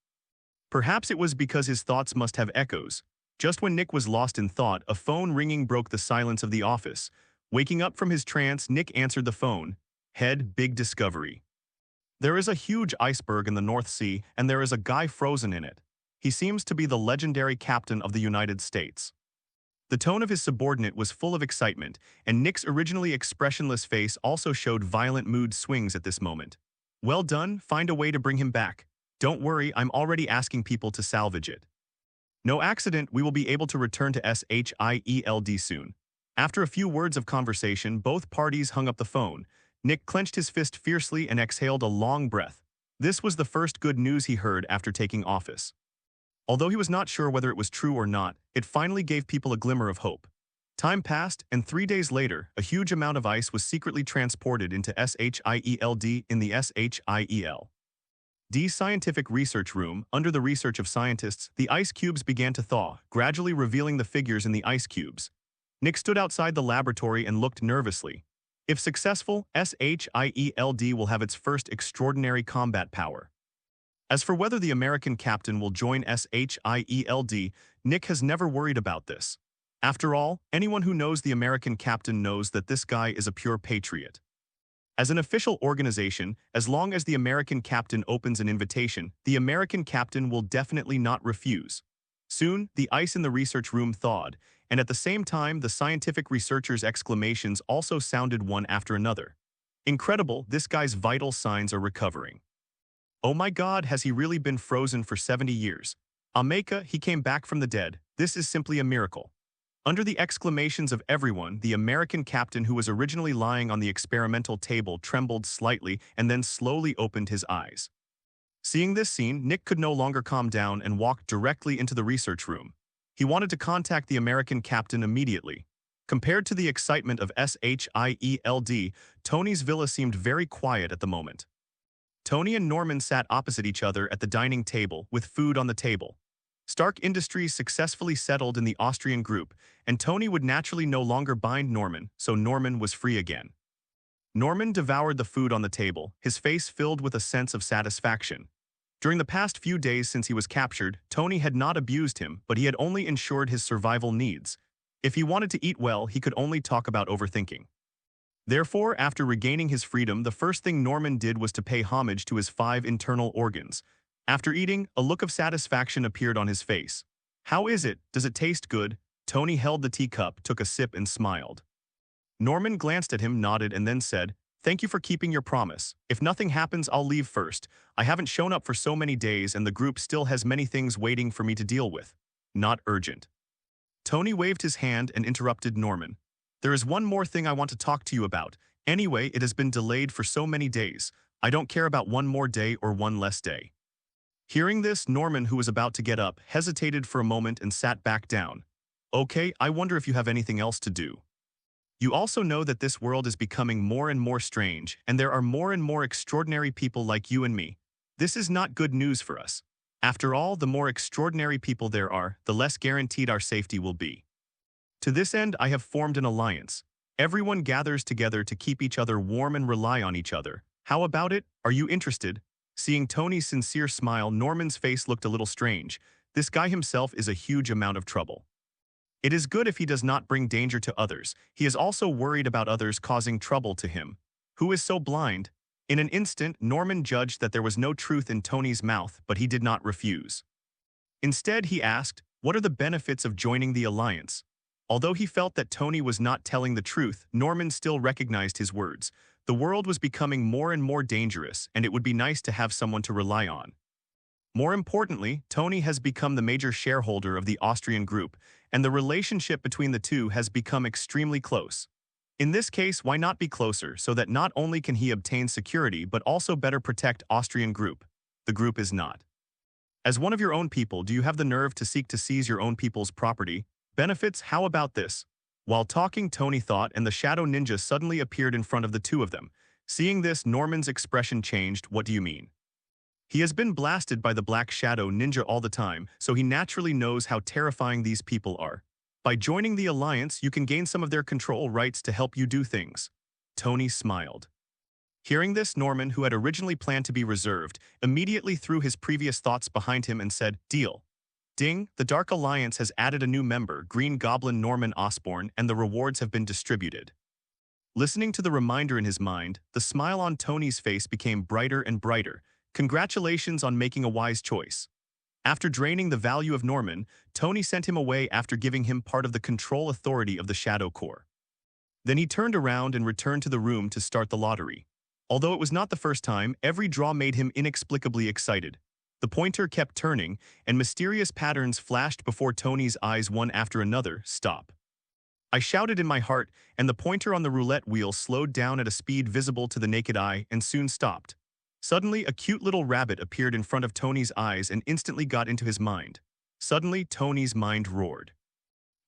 Speaker 1: Perhaps it was because his thoughts must have echoes. Just when Nick was lost in thought, a phone ringing broke the silence of the office. Waking up from his trance, Nick answered the phone. Head, big discovery. There is a huge iceberg in the North Sea, and there is a guy frozen in it. He seems to be the legendary Captain of the United States. The tone of his subordinate was full of excitement, and Nick's originally expressionless face also showed violent mood swings at this moment. Well done, find a way to bring him back. Don't worry, I'm already asking people to salvage it. No accident, we will be able to return to Shield soon. After a few words of conversation, both parties hung up the phone. Nick clenched his fist fiercely and exhaled a long breath. This was the first good news he heard after taking office. Although he was not sure whether it was true or not, it finally gave people a glimmer of hope. Time passed, and 3 days later, a huge amount of ice was secretly transported into Shield in the Shield scientific research room. Under the research of scientists, the ice cubes began to thaw, gradually revealing the figures in the ice cubes. Nick stood outside the laboratory and looked nervously. If successful, Shield will have its first extraordinary combat power. As for whether the American captain will join Shield, Nick has never worried about this. After all, anyone who knows the American captain knows that this guy is a pure patriot. As an official organization, as long as the American captain opens an invitation, the American captain will definitely not refuse. Soon, the ice in the research room thawed, and at the same time, the scientific researchers' exclamations also sounded one after another. Incredible, this guy's vital signs are recovering. Oh my God, has he really been frozen for 70 years? Ameka, he came back from the dead. This is simply a miracle. Under the exclamations of everyone, the American captain who was originally lying on the experimental table trembled slightly and then slowly opened his eyes. Seeing this scene, Nick could no longer calm down and walked directly into the research room. He wanted to contact the American captain immediately. Compared to the excitement of SHIELD, Tony's villa seemed very quiet at the moment. Tony and Norman sat opposite each other at the dining table with food on the table. Stark Industries successfully settled in the Austrian group, and Tony would naturally no longer bind Norman, so Norman was free again. Norman devoured the food on the table, his face filled with a sense of satisfaction. During the past few days since he was captured, Tony had not abused him, but he had only ensured his survival needs. If he wanted to eat well, he could only talk about overthinking. Therefore, after regaining his freedom, the first thing Norman did was to pay homage to his 5 internal organs. After eating, a look of satisfaction appeared on his face. How is it? Does it taste good? Tony held the teacup, took a sip, and smiled. Norman glanced at him, nodded, and then said, "Thank you for keeping your promise. If nothing happens, I'll leave first. I haven't shown up for so many days and the group still has many things waiting for me to deal with. Not urgent." Tony waved his hand and interrupted Norman. "There is one more thing I want to talk to you about. Anyway, it has been delayed for so many days. I don't care about one more day or one less day." Hearing this, Norman, who was about to get up, hesitated for a moment and sat back down. "Okay, I wonder if you have anything else to do. You also know that this world is becoming more and more strange, and there are more and more extraordinary people like you and me. This is not good news for us. After all, the more extraordinary people there are, the less guaranteed our safety will be. To this end, I have formed an alliance. Everyone gathers together to keep each other warm and rely on each other. How about it? Are you interested?" Seeing Tony's sincere smile, Norman's face looked a little strange. This guy himself is a huge amount of trouble. It is good if he does not bring danger to others. He is also worried about others causing trouble to him. Who is so blind? In an instant, Norman judged that there was no truth in Tony's mouth, but he did not refuse. Instead, he asked, "What are the benefits of joining the alliance?" Although he felt that Tony was not telling the truth, Norman still recognized his words. The world was becoming more and more dangerous, and it would be nice to have someone to rely on. More importantly, Tony has become the major shareholder of the Austrian group, and the relationship between the two has become extremely close. In this case, why not be closer so that not only can he obtain security but also better protect Austrian group? The group is not. As one of your own people, do you have the nerve to seek to seize your own people's property? Benefits? How about this? While talking, Tony thought, and the shadow ninja suddenly appeared in front of the two of them. Seeing this, Norman's expression changed. What do you mean? He has been blasted by the black shadow ninja all the time, so he naturally knows how terrifying these people are. By joining the alliance, you can gain some of their control rights to help you do things. Tony smiled. Hearing this, Norman, who had originally planned to be reserved, immediately threw his previous thoughts behind him and said, "Deal." Ding, the Dark Alliance has added a new member, Green Goblin Norman Osborn, and the rewards have been distributed. Listening to the reminder in his mind, the smile on Tony's face became brighter and brighter. Congratulations on making a wise choice. After draining the value of Norman, Tony sent him away after giving him part of the control authority of the Shadow Corps. Then he turned around and returned to the room to start the lottery. Although it was not the first time, every draw made him inexplicably excited. The pointer kept turning, and mysterious patterns flashed before Tony's eyes one after another. "Stop." I shouted in my heart, and the pointer on the roulette wheel slowed down at a speed visible to the naked eye and soon stopped. Suddenly, a cute little rabbit appeared in front of Tony's eyes and instantly got into his mind. Suddenly, Tony's mind roared.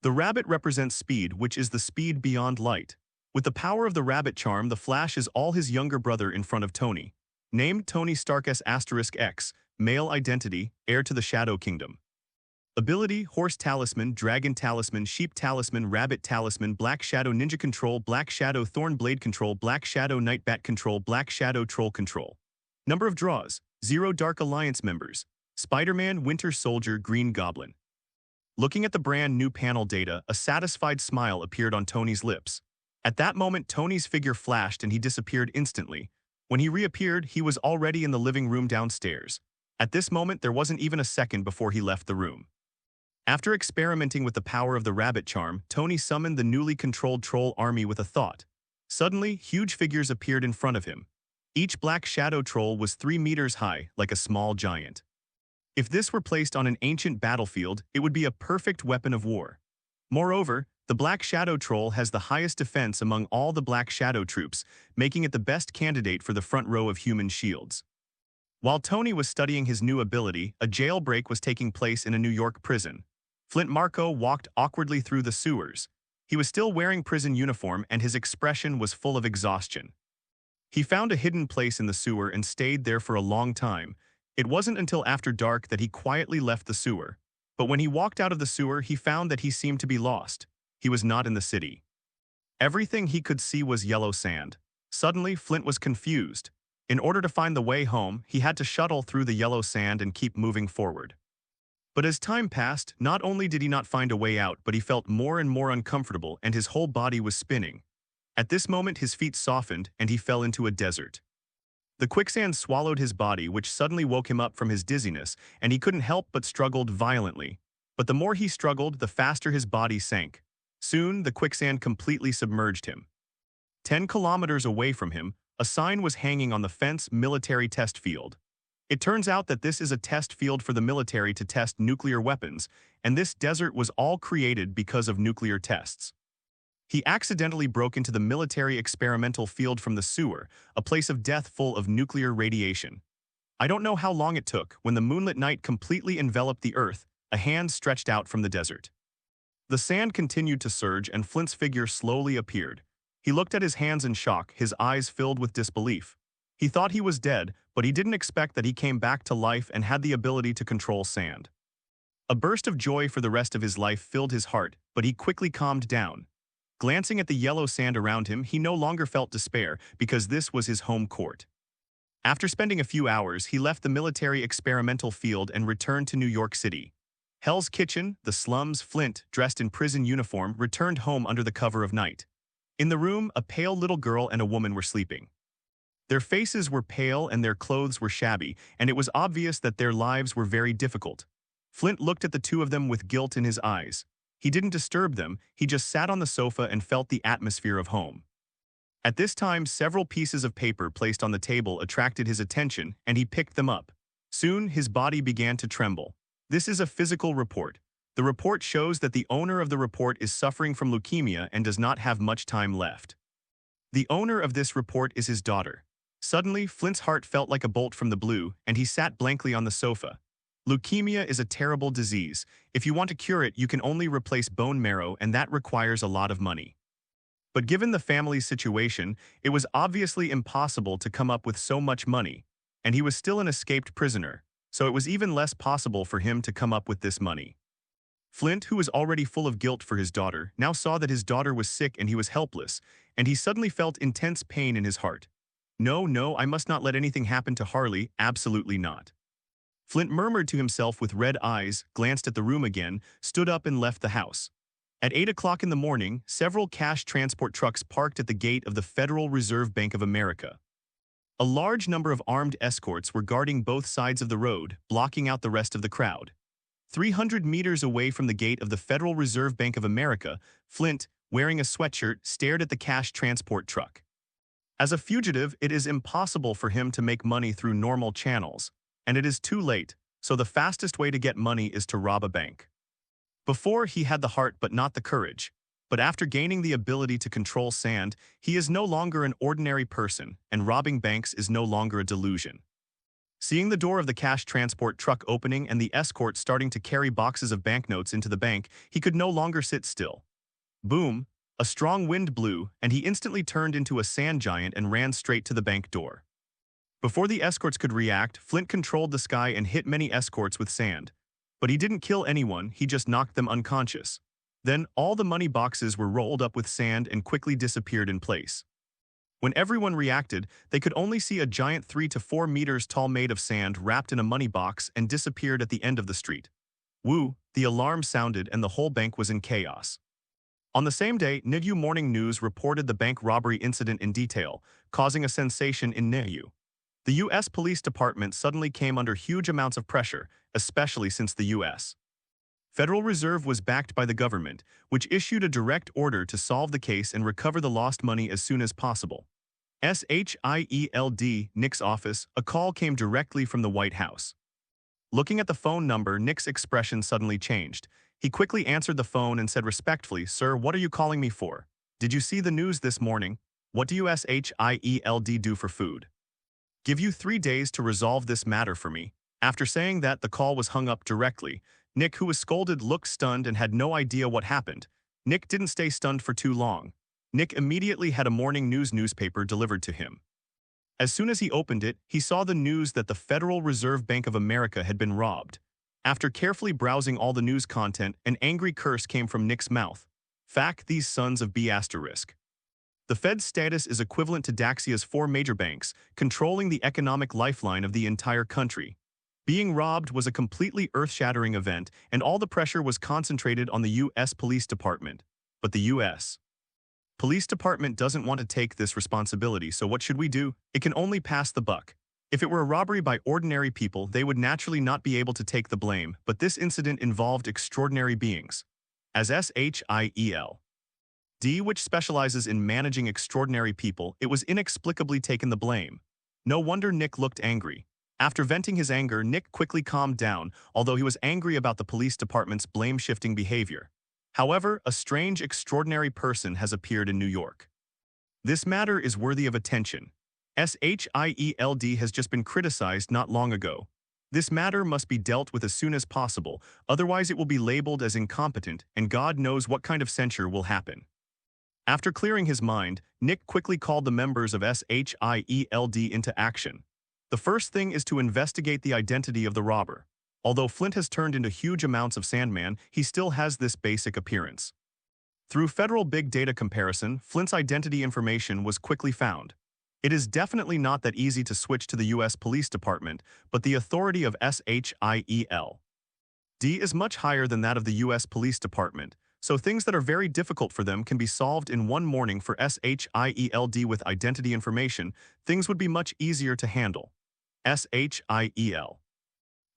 Speaker 1: The rabbit represents speed, which is the speed beyond light. With the power of the rabbit charm, the Flash is all his younger brother in front of Tony. Named Tony Stark *X, male identity, heir to the Shadow Kingdom. Ability: Horse Talisman, Dragon Talisman, Sheep Talisman, Rabbit Talisman, Black Shadow Ninja Control, Black Shadow Thorn Blade Control, Black Shadow Night Bat Control, Black Shadow Troll Control. Number of draws: 0 Dark Alliance members. Spider-Man, Winter Soldier, Green Goblin. Looking at the brand new panel data, a satisfied smile appeared on Tony's lips. At that moment, Tony's figure flashed and he disappeared instantly. When he reappeared, he was already in the living room downstairs. At this moment, there wasn't even a second before he left the room. After experimenting with the power of the rabbit charm, Tony summoned the newly controlled troll army with a thought. Suddenly, huge figures appeared in front of him. Each black shadow troll was 3 meters high, like a small giant. If this were placed on an ancient battlefield, it would be a perfect weapon of war. Moreover, the Black Shadow Troll has the highest defense among all the Black Shadow troops, making it the best candidate for the front row of human shields. While Tony was studying his new ability, a jailbreak was taking place in a New York prison. Flint Marco walked awkwardly through the sewers. He was still wearing prison uniform and his expression was full of exhaustion. He found a hidden place in the sewer and stayed there for a long time. It wasn't until after dark that he quietly left the sewer. But when he walked out of the sewer, he found that he seemed to be lost. He was not in the city. Everything he could see was yellow sand. Suddenly, Flint was confused. In order to find the way home, he had to shuttle through the yellow sand and keep moving forward. But as time passed, not only did he not find a way out, but he felt more and more uncomfortable and his whole body was spinning. At this moment, his feet softened and he fell into a desert. The quicksand swallowed his body, which suddenly woke him up from his dizziness, and he couldn't help but struggled violently. But the more he struggled, the faster his body sank. Soon, the quicksand completely submerged him. 10 kilometers away from him, a sign was hanging on the fence military test field. It turns out that this is a test field for the military to test nuclear weapons, and this desert was all created because of nuclear tests. He accidentally broke into the military experimental field from the sewer, a place of death full of nuclear radiation. I don't know how long it took. When the moonlit night completely enveloped the earth, a hand stretched out from the desert. The sand continued to surge and Flint's figure slowly appeared. He looked at his hands in shock, his eyes filled with disbelief. He thought he was dead, but he didn't expect that he came back to life and had the ability to control sand. A burst of joy for the rest of his life filled his heart, but he quickly calmed down. Glancing at the yellow sand around him, he no longer felt despair because this was his home court. After spending a few hours, he left the military experimental field and returned to New York City. Hell's Kitchen, the slums, Flint, dressed in prison uniform, returned home under the cover of night. In the room, a pale little girl and a woman were sleeping. Their faces were pale and their clothes were shabby, and it was obvious that their lives were very difficult. Flint looked at the two of them with guilt in his eyes. He didn't disturb them, he just sat on the sofa and felt the atmosphere of home. At this time, several pieces of paper placed on the table attracted his attention, and he picked them up. Soon, his body began to tremble. This is a physical report. The report shows that the owner of the report is suffering from leukemia and does not have much time left. The owner of this report is his daughter. Suddenly, Flint's heart felt like a bolt from the blue, and he sat blankly on the sofa. Leukemia is a terrible disease. If you want to cure it, you can only replace bone marrow, and that requires a lot of money. But given the family's situation, it was obviously impossible to come up with so much money, and he was still an escaped prisoner, so it was even less possible for him to come up with this money. Flint, who was already full of guilt for his daughter, now saw that his daughter was sick and he was helpless, and he suddenly felt intense pain in his heart. No, I must not let anything happen to Harley, absolutely not. Flint murmured to himself with red eyes, glanced at the room again, stood up and left the house. At 8 o'clock in the morning, several cash transport trucks parked at the gate of the Federal Reserve Bank of America. A large number of armed escorts were guarding both sides of the road, blocking out the rest of the crowd. 300 meters away from the gate of the Federal Reserve Bank of America, Flint, wearing a sweatshirt, stared at the cash transport truck. As a fugitive, it is impossible for him to make money through normal channels. And it is too late, so the fastest way to get money is to rob a bank. Before, he had the heart but not the courage. But after gaining the ability to control sand, he is no longer an ordinary person, and robbing banks is no longer a delusion. Seeing the door of the cash transport truck opening and the escort starting to carry boxes of banknotes into the bank, he could no longer sit still. Boom! A strong wind blew, and he instantly turned into a sand giant and ran straight to the bank door. Before the escorts could react, Flint controlled the sky and hit many escorts with sand. But he didn't kill anyone, he just knocked them unconscious. Then, all the money boxes were rolled up with sand and quickly disappeared in place. When everyone reacted, they could only see a giant 3 to 4 meters tall made of sand wrapped in a money box and disappeared at the end of the street. Woo! The alarm sounded and the whole bank was in chaos. On the same day, Niu Morning News reported the bank robbery incident in detail, causing a sensation in Niu. The U.S. Police Department suddenly came under huge amounts of pressure, especially since the U.S. Federal Reserve was backed by the government, which issued a direct order to solve the case and recover the lost money as soon as possible. SHIELD Nick's office, a call came directly from the White House. Looking at the phone number, Nick's expression suddenly changed. He quickly answered the phone and said respectfully, "Sir, what are you calling me for? Did you see the news this morning? What do you SHIELD do for food? Give you 3 days to resolve this matter for me." After saying that, the call was hung up directly. Nick, who was scolded, looked stunned and had no idea what happened. Nick didn't stay stunned for too long. Nick immediately had a morning news newspaper delivered to him. As soon as he opened it, he saw the news that the Federal Reserve Bank of America had been robbed. After carefully browsing all the news content, an angry curse came from Nick's mouth. "Fuck these sons of B***." The Fed's status is equivalent to Daxia's 4 major banks, controlling the economic lifeline of the entire country. Being robbed was a completely earth-shattering event, and all the pressure was concentrated on the U.S. Police Department. But the U.S. Police Department doesn't want to take this responsibility, so what should we do? It can only pass the buck. If it were a robbery by ordinary people, they would naturally not be able to take the blame, but this incident involved extraordinary beings. As SHIELD, which specializes in managing extraordinary people, it was inexplicably taken the blame. No wonder Nick looked angry. After venting his anger, Nick quickly calmed down, although he was angry about the police department's blame-shifting behavior. However, a strange, extraordinary person has appeared in New York. This matter is worthy of attention. SHIELD has just been criticized not long ago. This matter must be dealt with as soon as possible, otherwise it will be labeled as incompetent, and God knows what kind of censure will happen. After clearing his mind, Nick quickly called the members of SHIELD into action. The first thing is to investigate the identity of the robber. Although Flint has turned into huge amounts of Sandman, he still has this basic appearance. Through federal big data comparison, Flint's identity information was quickly found. It is definitely not that easy to switch to the U.S. Police Department, but the authority of SHIELD is much higher than that of the U.S. Police Department, so things that are very difficult for them can be solved in one morning. For SHIELD with identity information, things would be much easier to handle. SHIELD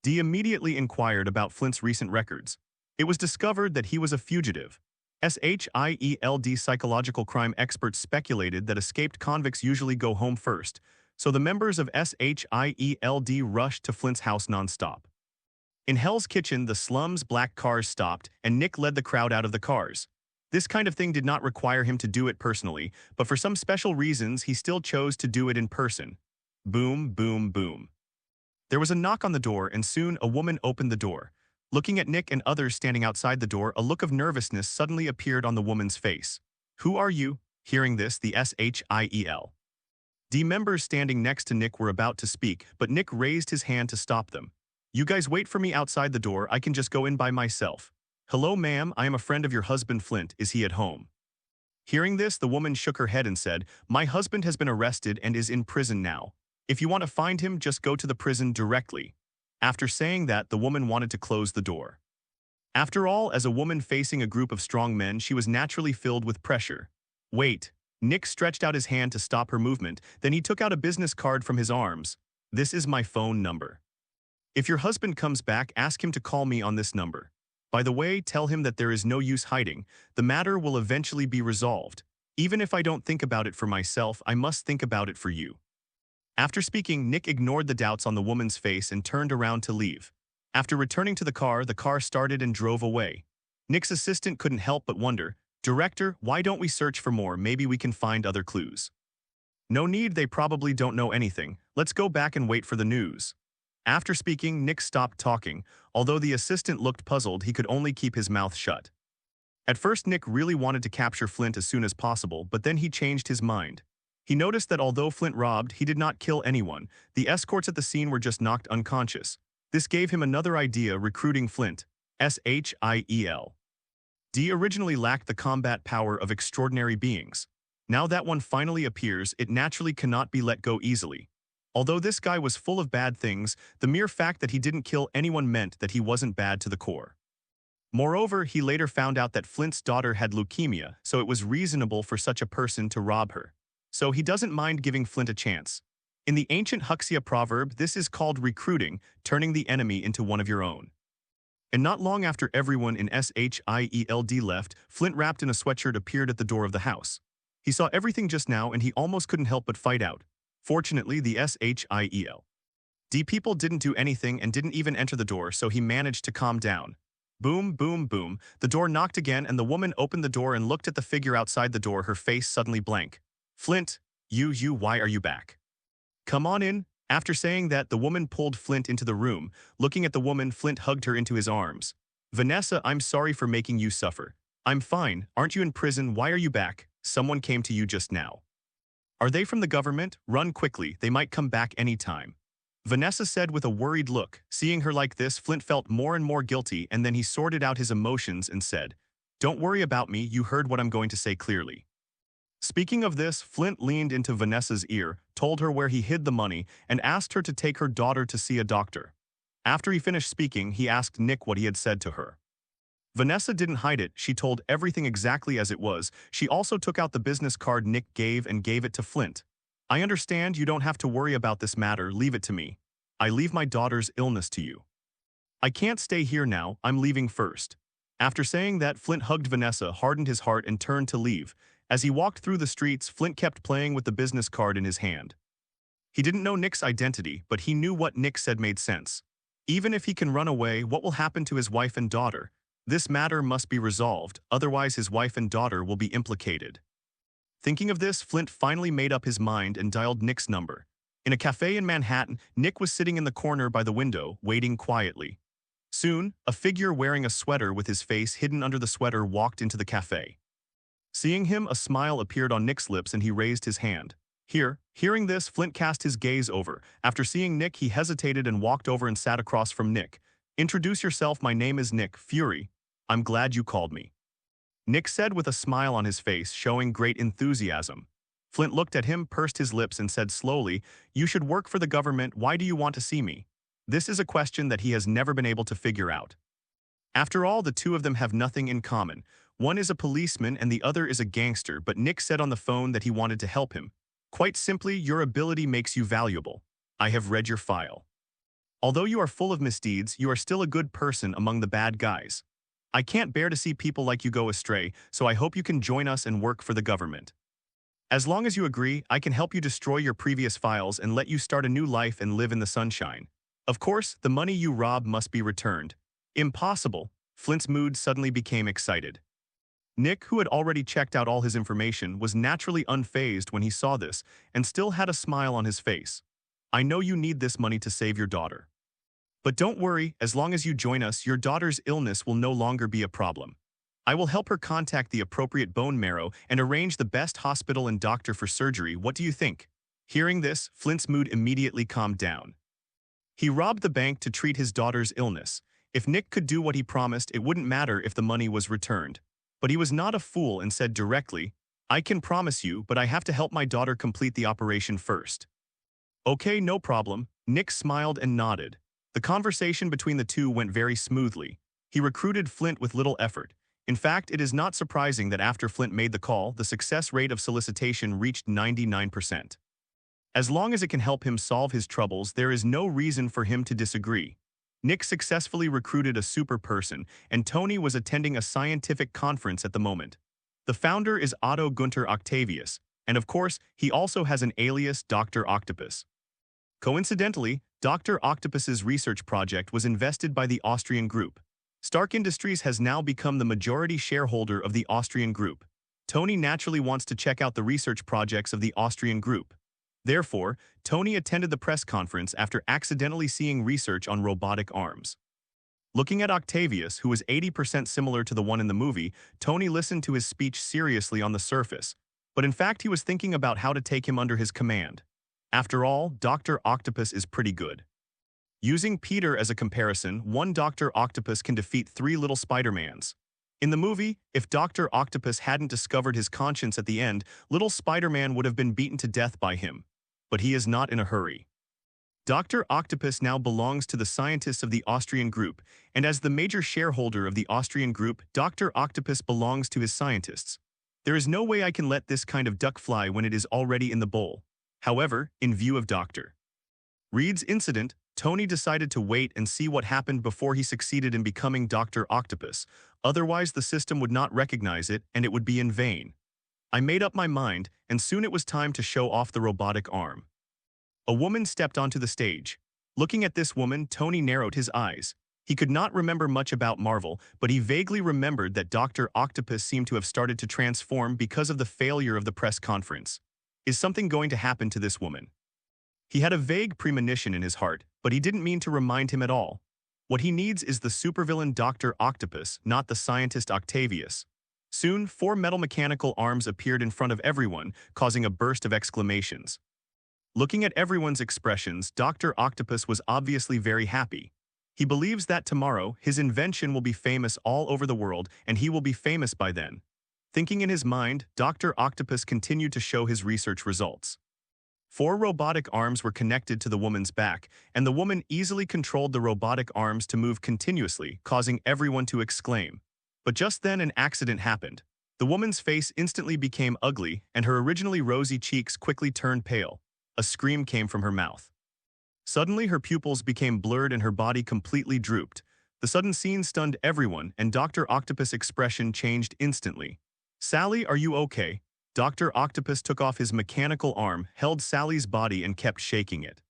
Speaker 1: immediately inquired about Flint's recent records. It was discovered that he was a fugitive. SHIELD psychological crime experts speculated that escaped convicts usually go home first, so the members of SHIELD rushed to Flint's house non-stop. In Hell's Kitchen, the slum's black cars stopped, and Nick led the crowd out of the cars. This kind of thing did not require him to do it personally, but for some special reasons he still chose to do it in person. Boom, boom, boom. There was a knock on the door, and soon a woman opened the door. Looking at Nick and others standing outside the door, a look of nervousness suddenly appeared on the woman's face. "Who are you?" Hearing this, the SHIELD members standing next to Nick were about to speak, but Nick raised his hand to stop them. "You guys wait for me outside the door, I can just go in by myself." "Hello, ma'am, I am a friend of your husband Flint, is he at home?" Hearing this, the woman shook her head and said, "My husband has been arrested and is in prison now. If you want to find him, just go to the prison directly." After saying that, the woman wanted to close the door. After all, as a woman facing a group of strong men, she was naturally filled with pressure. "Wait." Nick stretched out his hand to stop her movement, then he took out a business card from his arms. "This is my phone number. If your husband comes back, ask him to call me on this number. By the way, tell him that there is no use hiding. The matter will eventually be resolved. Even if I don't think about it for myself, I must think about it for you." After speaking, Nick ignored the doubts on the woman's face and turned around to leave. After returning to the car started and drove away. Nick's assistant couldn't help but wonder, "Director, why don't we search for more? Maybe we can find other clues." "No need, they probably don't know anything. Let's go back and wait for the news." After speaking, Nick stopped talking. Although the assistant looked puzzled, he could only keep his mouth shut. At first, Nick really wanted to capture Flint as soon as possible, but then he changed his mind. He noticed that although Flint robbed, he did not kill anyone. The escorts at the scene were just knocked unconscious. This gave him another idea: recruiting Flint. SHIELD originally lacked the combat power of extraordinary beings. Now that one finally appears, it naturally cannot be let go easily. Although this guy was full of bad things, the mere fact that he didn't kill anyone meant that he wasn't bad to the core. Moreover, he later found out that Flint's daughter had leukemia, so it was reasonable for such a person to rob her. So he doesn't mind giving Flint a chance. In the ancient Huxia proverb, this is called recruiting, turning the enemy into one of your own. And not long after everyone in SHIELD left, Flint wrapped in a sweatshirt appeared at the door of the house. He saw everything just now and he almost couldn't help but fight out. Fortunately, the SHIELD people didn't do anything and didn't even enter the door, so he managed to calm down. Boom, boom, boom. The door knocked again and the woman opened the door and looked at the figure outside the door, her face suddenly blank. Flint, why are you back? Come on in. After saying that, the woman pulled Flint into the room. Looking at the woman, Flint hugged her into his arms. Vanessa, I'm sorry for making you suffer. I'm fine. Aren't you in prison? Why are you back? Someone came to you just now. Are they from the government? Run quickly. They might come back any time. Vanessa said with a worried look. Seeing her like this, Flint felt more and more guilty, and then he sorted out his emotions and said, Don't worry about me, you heard what I'm going to say clearly. Speaking of this, Flint leaned into Vanessa's ear, told her where he hid the money, and asked her to take her daughter to see a doctor. After he finished speaking, he asked Nick what he had said to her. Vanessa didn't hide it, she told everything exactly as it was. She also took out the business card Nick gave and gave it to Flint. I understand you don't have to worry about this matter, leave it to me. I leave my daughter's illness to you. I can't stay here now, I'm leaving first. After saying that, Flint hugged Vanessa, hardened his heart, and turned to leave. As he walked through the streets, Flint kept playing with the business card in his hand. He didn't know Nick's identity, but he knew what Nick said made sense. Even if he can run away, what will happen to his wife and daughter? This matter must be resolved, otherwise his wife and daughter will be implicated. Thinking of this, Flint finally made up his mind and dialed Nick's number. In a cafe in Manhattan, Nick was sitting in the corner by the window, waiting quietly. Soon, a figure wearing a sweater with his face hidden under the sweater walked into the cafe. Seeing him, a smile appeared on Nick's lips and he raised his hand. Hearing this, Flint cast his gaze over. After seeing Nick, he hesitated and walked over and sat across from Nick. Introduce yourself, my name is Nick Fury. I'm glad you called me. Nick said with a smile on his face, showing great enthusiasm. Flint looked at him, pursed his lips, and said slowly, You should work for the government, why do you want to see me? This is a question that he has never been able to figure out. After all, the two of them have nothing in common. One is a policeman and the other is a gangster, but Nick said on the phone that he wanted to help him. Quite simply, your ability makes you valuable. I have read your file. Although you are full of misdeeds, you are still a good person among the bad guys. I can't bear to see people like you go astray, so I hope you can join us and work for the government. As long as you agree, I can help you destroy your previous files and let you start a new life and live in the sunshine. Of course, the money you rob must be returned. Impossible. Flint's mood suddenly became excited. Nick, who had already checked out all his information, was naturally unfazed when he saw this and still had a smile on his face. I know you need this money to save your daughter. But don't worry, as long as you join us, your daughter's illness will no longer be a problem. I will help her contact the appropriate bone marrow and arrange the best hospital and doctor for surgery. What do you think? Hearing this, Flint's mood immediately calmed down. He robbed the bank to treat his daughter's illness. If Nick could do what he promised, it wouldn't matter if the money was returned. But he was not a fool and said directly, I can promise you, but I have to help my daughter complete the operation first. Okay, no problem. Nick smiled and nodded. The conversation between the two went very smoothly. He recruited Flint with little effort. In fact, it is not surprising that after Flint made the call, the success rate of solicitation reached 99%. As long as it can help him solve his troubles, there is no reason for him to disagree. Nick successfully recruited a super person, and Tony was attending a scientific conference at the moment. The founder is Otto Gunther Octavius, and of course, he also has an alias, Dr. Octopus. Coincidentally, Dr. Octopus's research project was invested by the Austrian group. Stark Industries has now become the majority shareholder of the Austrian group. Tony naturally wants to check out the research projects of the Austrian group. Therefore, Tony attended the press conference after accidentally seeing research on robotic arms. Looking at Octavius, who was 80% similar to the one in the movie, Tony listened to his speech seriously on the surface, but in fact he was thinking about how to take him under his command. After all, Dr. Octopus is pretty good. Using Peter as a comparison, one Dr. Octopus can defeat 3 little Spider-Mans. In the movie, if Dr. Octopus hadn't discovered his conscience at the end, little Spider-Man would have been beaten to death by him. But he is not in a hurry. Dr. Octopus now belongs to the scientists of the Austrian group, and as the major shareholder of the Austrian group, Dr. Octopus belongs to his scientists. There is no way I can let this kind of duck fly when it is already in the bowl. However, in view of Dr. Reed's incident, Tony decided to wait and see what happened before he succeeded in becoming Dr. Octopus. Otherwise, the system would not recognize it and it would be in vain. I made up my mind, and soon it was time to show off the robotic arm. A woman stepped onto the stage. Looking at this woman, Tony narrowed his eyes. He could not remember much about Marvel, but he vaguely remembered that Dr. Octopus seemed to have started to transform because of the failure of the press conference. Is something going to happen to this woman? He had a vague premonition in his heart, but he didn't mean to remind him at all. What he needs is the supervillain Dr. Octopus, not the scientist Octavius. Soon, 4 metal mechanical arms appeared in front of everyone, causing a burst of exclamations. Looking at everyone's expressions, Dr. Octopus was obviously very happy. He believes that tomorrow, his invention will be famous all over the world, and he will be famous by then. Thinking in his mind, Dr. Octopus continued to show his research results. 4 robotic arms were connected to the woman's back, and the woman easily controlled the robotic arms to move continuously, causing everyone to exclaim. But just then an accident happened. The woman's face instantly became ugly, and her originally rosy cheeks quickly turned pale. A scream came from her mouth. Suddenly, her pupils became blurred and her body completely drooped. The sudden scene stunned everyone, and Dr. Octopus' expression changed instantly. "Sally, are you okay?" Dr. Octopus took off his mechanical arm, held Sally's body, and kept shaking it.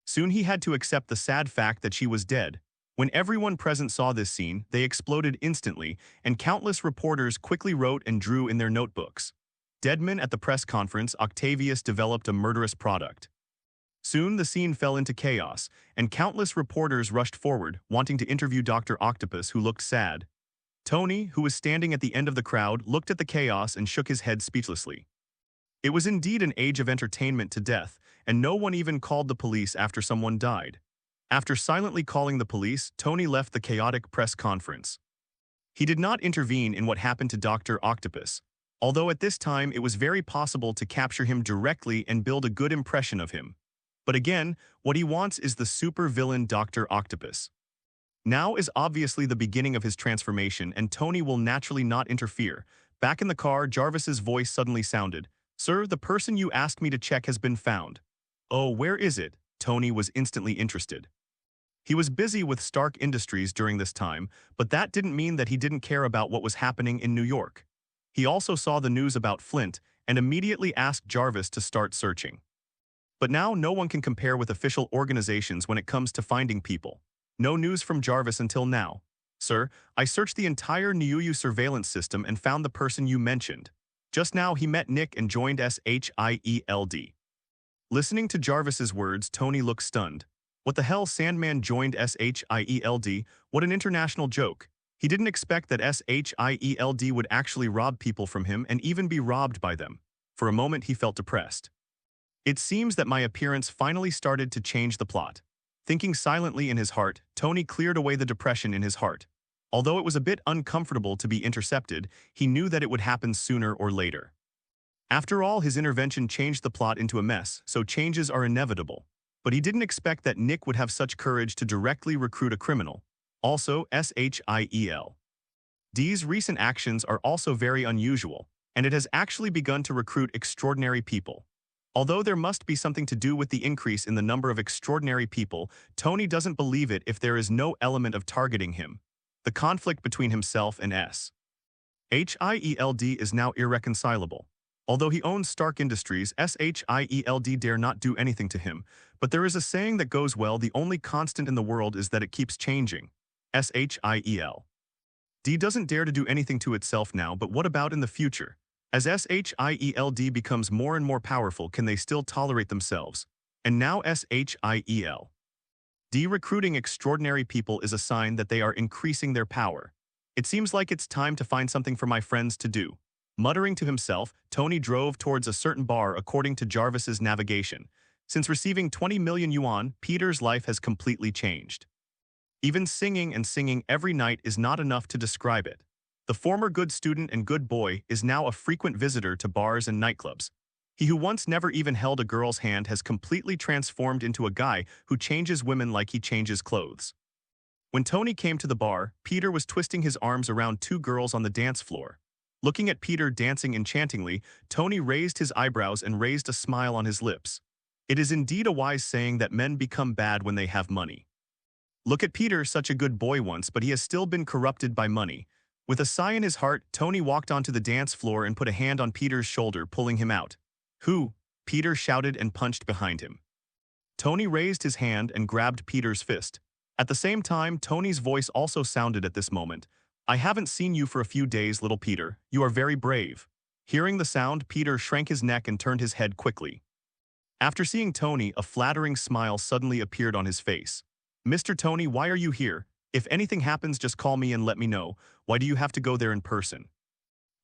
Speaker 1: Soon he had to accept the sad fact that she was dead. When everyone present saw this scene, they exploded instantly, and countless reporters quickly wrote and drew in their notebooks. Deadman at the press conference, Octavius developed a murderous product. Soon the scene fell into chaos, and countless reporters rushed forward, wanting to interview Dr. Octopus, who looked sad. Tony, who was standing at the end of the crowd, looked at the chaos and shook his head speechlessly. It was indeed an age of entertainment to death, and no one even called the police after someone died. After silently calling the police, Tony left the chaotic press conference. He did not intervene in what happened to Dr. Octopus, although at this time it was very possible to capture him directly and build a good impression of him. But again, what he wants is the super-villain Dr. Octopus. Now is obviously the beginning of his transformation, and Tony will naturally not interfere. Back in the car, Jarvis's voice suddenly sounded. "Sir, the person you asked me to check has been found." "Oh, where is it?" Tony was instantly interested. He was busy with Stark Industries during this time, but that didn't mean that he didn't care about what was happening in New York. He also saw the news about Flint and immediately asked Jarvis to start searching. But now no one can compare with official organizations when it comes to finding people. No news from Jarvis until now. "Sir, I searched the entire Niuyu surveillance system and found the person you mentioned. Just now he met Nick and joined SHIELD. Listening to Jarvis's words, Tony looked stunned. What the hell, Sandman joined SHIELD? What an international joke. He didn't expect that SHIELD would actually rob people from him and even be robbed by them. For a moment he felt depressed. It seems that my appearance finally started to change the plot. Thinking silently in his heart, Tony cleared away the depression in his heart. Although it was a bit uncomfortable to be intercepted, he knew that it would happen sooner or later. After all, his intervention changed the plot into a mess, so changes are inevitable. But he didn't expect that Nick would have such courage to directly recruit a criminal. Also, SHIEL. D's recent actions are also very unusual, and it has actually begun to recruit extraordinary people. Although there must be something to do with the increase in the number of extraordinary people, Tony doesn't believe it if there is no element of targeting him. The conflict between himself and SHIELD is now irreconcilable. Although he owns Stark Industries, SHIELD dare not do anything to him. But there is a saying that goes well: the only constant in the world is that it keeps changing. SHIEL. D doesn't dare to do anything to itself now, but what about in the future? As SHIELD becomes more and more powerful, can they still tolerate themselves? And now SHIEL. D recruiting extraordinary people is a sign that they are increasing their power. It seems like it's time to find something for my friends to do. Muttering to himself, Tony drove towards a certain bar according to Jarvis's navigation. Since receiving 20 million yuan, Peter's life has completely changed. Even singing and singing every night is not enough to describe it. The former good student and good boy is now a frequent visitor to bars and nightclubs. He who once never even held a girl's hand has completely transformed into a guy who changes women like he changes clothes. When Tony came to the bar, Peter was twisting his arms around two girls on the dance floor. Looking at Peter dancing enchantingly, Tony raised his eyebrows and raised a smile on his lips. It is indeed a wise saying that men become bad when they have money. Look at Peter, such a good boy once, but he has still been corrupted by money. With a sigh in his heart, Tony walked onto the dance floor and put a hand on Peter's shoulder, pulling him out. "Who?" Peter shouted and punched behind him. Tony raised his hand and grabbed Peter's fist. At the same time, Tony's voice also sounded at this moment. "I haven't seen you for a few days, little Peter. You are very brave." Hearing the sound, Peter shrank his neck and turned his head quickly. After seeing Tony, a flattering smile suddenly appeared on his face. "Mr. Tony, why are you here? If anything happens, just call me and let me know. Why do you have to go there in person?"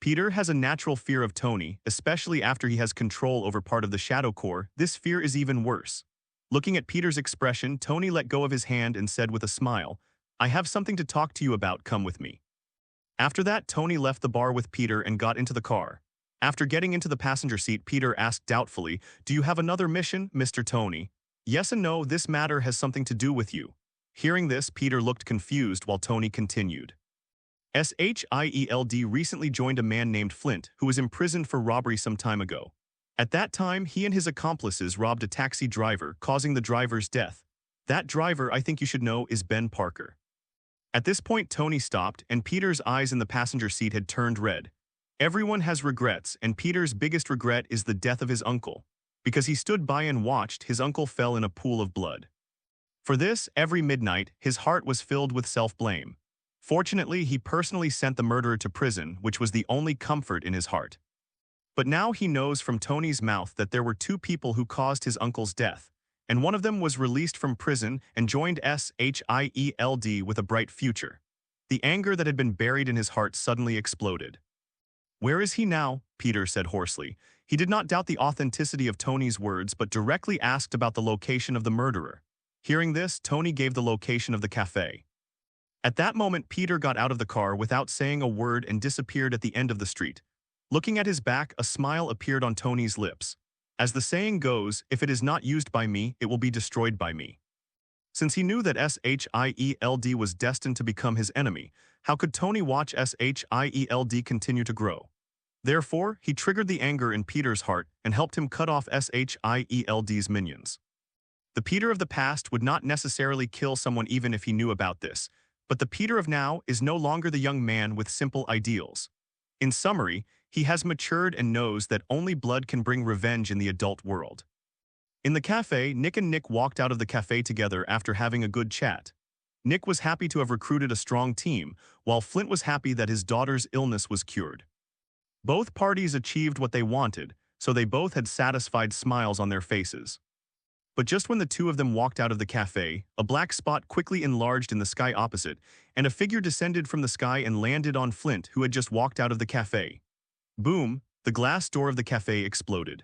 Speaker 1: Peter has a natural fear of Tony, especially after he has control over part of the Shadow Core. This fear is even worse. Looking at Peter's expression, Tony let go of his hand and said with a smile, "I have something to talk to you about, come with me." After that, Tony left the bar with Peter and got into the car. After getting into the passenger seat, Peter asked doubtfully, "Do you have another mission, Mr. Tony?" "Yes and no, this matter has something to do with you." Hearing this, Peter looked confused while Tony continued. Shield recently joined a man named Flint who was imprisoned for robbery some time ago. At that time, he and his accomplices robbed a taxi driver, causing the driver's death. That driver, I think you should know, is Ben Parker. At this point, Tony stopped, and Peter's eyes in the passenger seat had turned red. Everyone has regrets, and Peter's biggest regret is the death of his uncle. Because he stood by and watched, his uncle fell in a pool of blood. For this, every midnight, his heart was filled with self-blame. Fortunately, he personally sent the murderer to prison, which was the only comfort in his heart. But now he knows from Tony's mouth that there were two people who caused his uncle's death, and one of them was released from prison and joined Shield with a bright future. The anger that had been buried in his heart suddenly exploded. "Where is he now?" Peter said hoarsely. He did not doubt the authenticity of Tony's words, but directly asked about the location of the murderer. Hearing this, Tony gave the location of the cafe. At that moment, Peter got out of the car without saying a word and disappeared at the end of the street. Looking at his back, a smile appeared on Tony's lips. As the saying goes, if it is not used by me, it will be destroyed by me. Since he knew that Shield was destined to become his enemy, how could Tony watch Shield continue to grow? Therefore, he triggered the anger in Peter's heart and helped him cut off Shield's minions. The Peter of the past would not necessarily kill someone even if he knew about this, but the Peter of now is no longer the young man with simple ideals. In summary, he has matured and knows that only blood can bring revenge in the adult world. In the cafe, Nick and Nick walked out of the cafe together after having a good chat. Nick was happy to have recruited a strong team, while Flint was happy that his daughter's illness was cured. Both parties achieved what they wanted, so they both had satisfied smiles on their faces. But just when the two of them walked out of the cafe, a black spot quickly enlarged in the sky opposite, and a figure descended from the sky and landed on Flint, who had just walked out of the cafe. Boom! The glass door of the cafe exploded.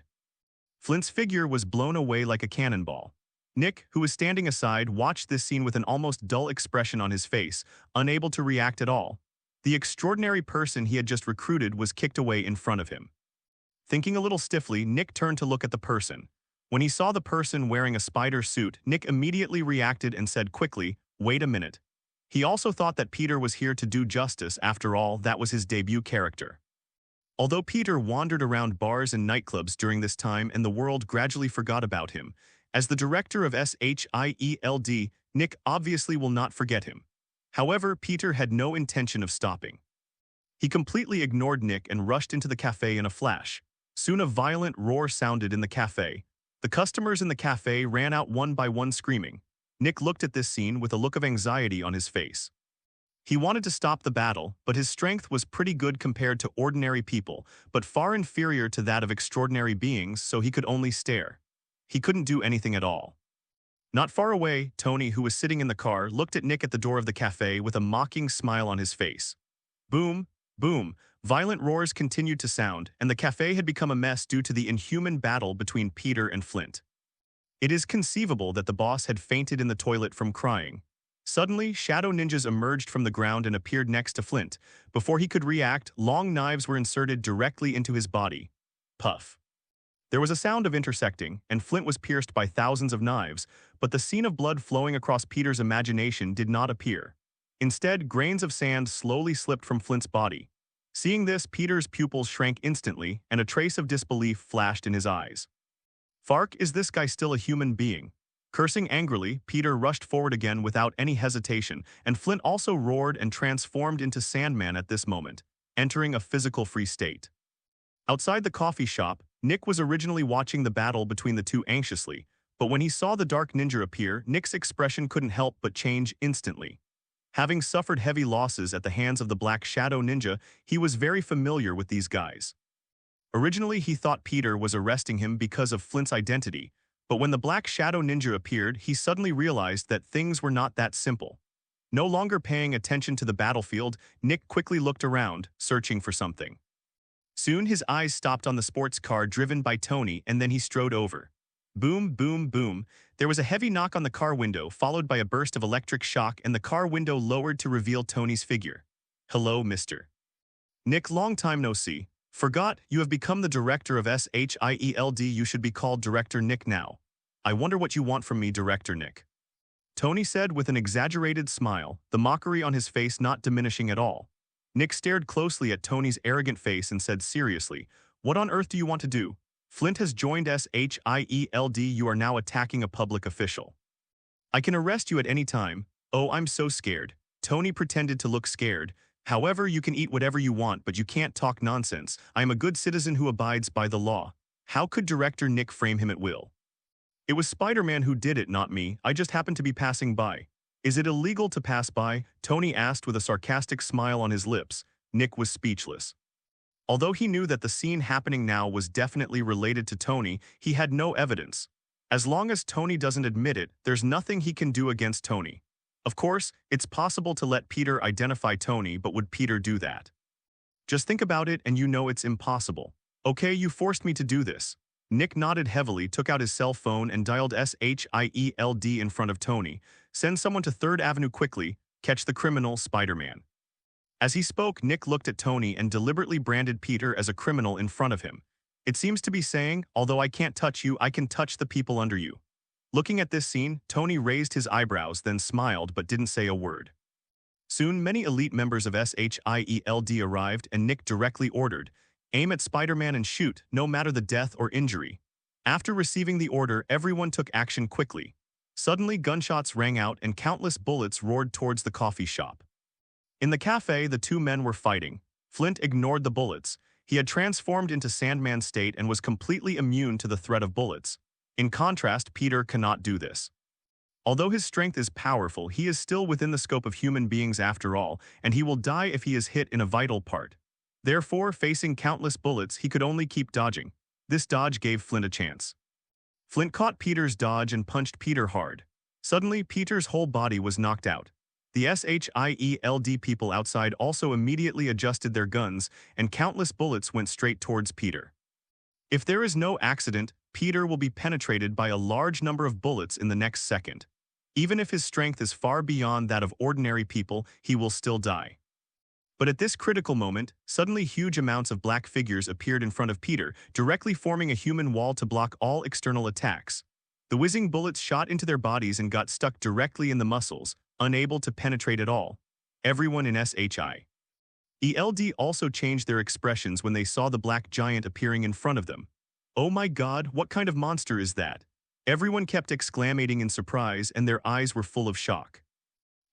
Speaker 1: Flint's figure was blown away like a cannonball. Nick, who was standing aside, watched this scene with an almost dull expression on his face, unable to react at all. The extraordinary person he had just recruited was kicked away in front of him. Thinking a little stiffly, Nick turned to look at the person. When he saw the person wearing a spider suit, Nick immediately reacted and said quickly, "Wait a minute." He also thought that Peter was here to do justice. After all, that was his debut character. Although Peter wandered around bars and nightclubs during this time and the world gradually forgot about him, as the director of Shield, Nick obviously will not forget him. However, Peter had no intention of stopping. He completely ignored Nick and rushed into the cafe in a flash. Soon a violent roar sounded in the cafe. The customers in the cafe ran out one by one screaming. Nick looked at this scene with a look of anxiety on his face. He wanted to stop the battle, but his strength was pretty good compared to ordinary people, but far inferior to that of extraordinary beings, so he could only stare. He couldn't do anything at all. Not far away, Tony, who was sitting in the car, looked at Nick at the door of the cafe with a mocking smile on his face. Boom, boom. Violent roars continued to sound, and the cafe had become a mess due to the inhuman battle between Peter and Flint. It is conceivable that the boss had fainted in the toilet from crying. Suddenly, shadow ninjas emerged from the ground and appeared next to Flint. Before he could react, long knives were inserted directly into his body. Puff. There was a sound of intersecting, and Flint was pierced by thousands of knives, but the scene of blood flowing across Peter's imagination did not appear. Instead, grains of sand slowly slipped from Flint's body. Seeing this, Peter's pupils shrank instantly, and a trace of disbelief flashed in his eyes. Fark, is this guy still a human being? Cursing angrily, Peter rushed forward again without any hesitation, and Flint also roared and transformed into Sandman at this moment, entering a physical-free state. Outside the coffee shop, Nick was originally watching the battle between the two anxiously, but when he saw the Dark Ninja appear, Nick's expression couldn't help but change instantly. Having suffered heavy losses at the hands of the Black Shadow Ninja, he was very familiar with these guys. Originally, he thought Peter was arresting him because of Flint's identity, but when the Black Shadow Ninja appeared, he suddenly realized that things were not that simple. No longer paying attention to the battlefield, Nick quickly looked around, searching for something. Soon his eyes stopped on the sports car driven by Tony, and then he strode over. Boom, boom, boom. There was a heavy knock on the car window, followed by a burst of electric shock, and the car window lowered to reveal Tony's figure. Hello, mister. Nick, long time no see. Forgot, you have become the director of SHIELD. You should be called Director Nick now. I wonder what you want from me, Director Nick. Tony said with an exaggerated smile, the mockery on his face not diminishing at all. Nick stared closely at Tony's arrogant face and said seriously, what on earth do you want to do? Flint has joined SHIELD. You are now attacking a public official. I can arrest you at any time. Oh, I'm so scared. Tony pretended to look scared. However, you can eat whatever you want, but you can't talk nonsense. I am a good citizen who abides by the law. How could Director Nick frame him at will? It was Spider-Man who did it, not me. I just happened to be passing by. Is it illegal to pass by? Tony asked with a sarcastic smile on his lips. Nick was speechless. Although he knew that the scene happening now was definitely related to Tony, he had no evidence. As long as Tony doesn't admit it, there's nothing he can do against Tony. Of course, it's possible to let Peter identify Tony, but would Peter do that? Just think about it and you know it's impossible. Okay, you forced me to do this. Nick nodded heavily, took out his cell phone and dialed SHIELD in front of Tony. Send someone to 3rd Avenue quickly. Catch the criminal, Spider-Man. As he spoke, Nick looked at Tony and deliberately branded Peter as a criminal in front of him. It seems to be saying, although I can't touch you, I can touch the people under you. Looking at this scene, Tony raised his eyebrows, then smiled but didn't say a word. Soon, many elite members of SHIELD arrived and Nick directly ordered, aim at Spider-Man and shoot, no matter the death or injury. After receiving the order, everyone took action quickly. Suddenly, gunshots rang out and countless bullets roared towards the coffee shop. In the cafe, the two men were fighting. Flint ignored the bullets. He had transformed into Sandman state and was completely immune to the threat of bullets. In contrast, Peter cannot do this. Although his strength is powerful, he is still within the scope of human beings after all, and he will die if he is hit in a vital part. Therefore, facing countless bullets, he could only keep dodging. This dodge gave Flint a chance. Flint caught Peter's dodge and punched Peter hard. Suddenly, Peter's whole body was knocked out. The SHIELD people outside also immediately adjusted their guns, and countless bullets went straight towards Peter. If there is no accident, Peter will be penetrated by a large number of bullets in the next second. Even if his strength is far beyond that of ordinary people, he will still die. But at this critical moment, suddenly huge amounts of black figures appeared in front of Peter, directly forming a human wall to block all external attacks. The whizzing bullets shot into their bodies and got stuck directly in the muscles, unable to penetrate at all. Everyone in SHIELD also changed their expressions when they saw the black giant appearing in front of them. Oh my God, what kind of monster is that? Everyone kept exclaiming in surprise and their eyes were full of shock.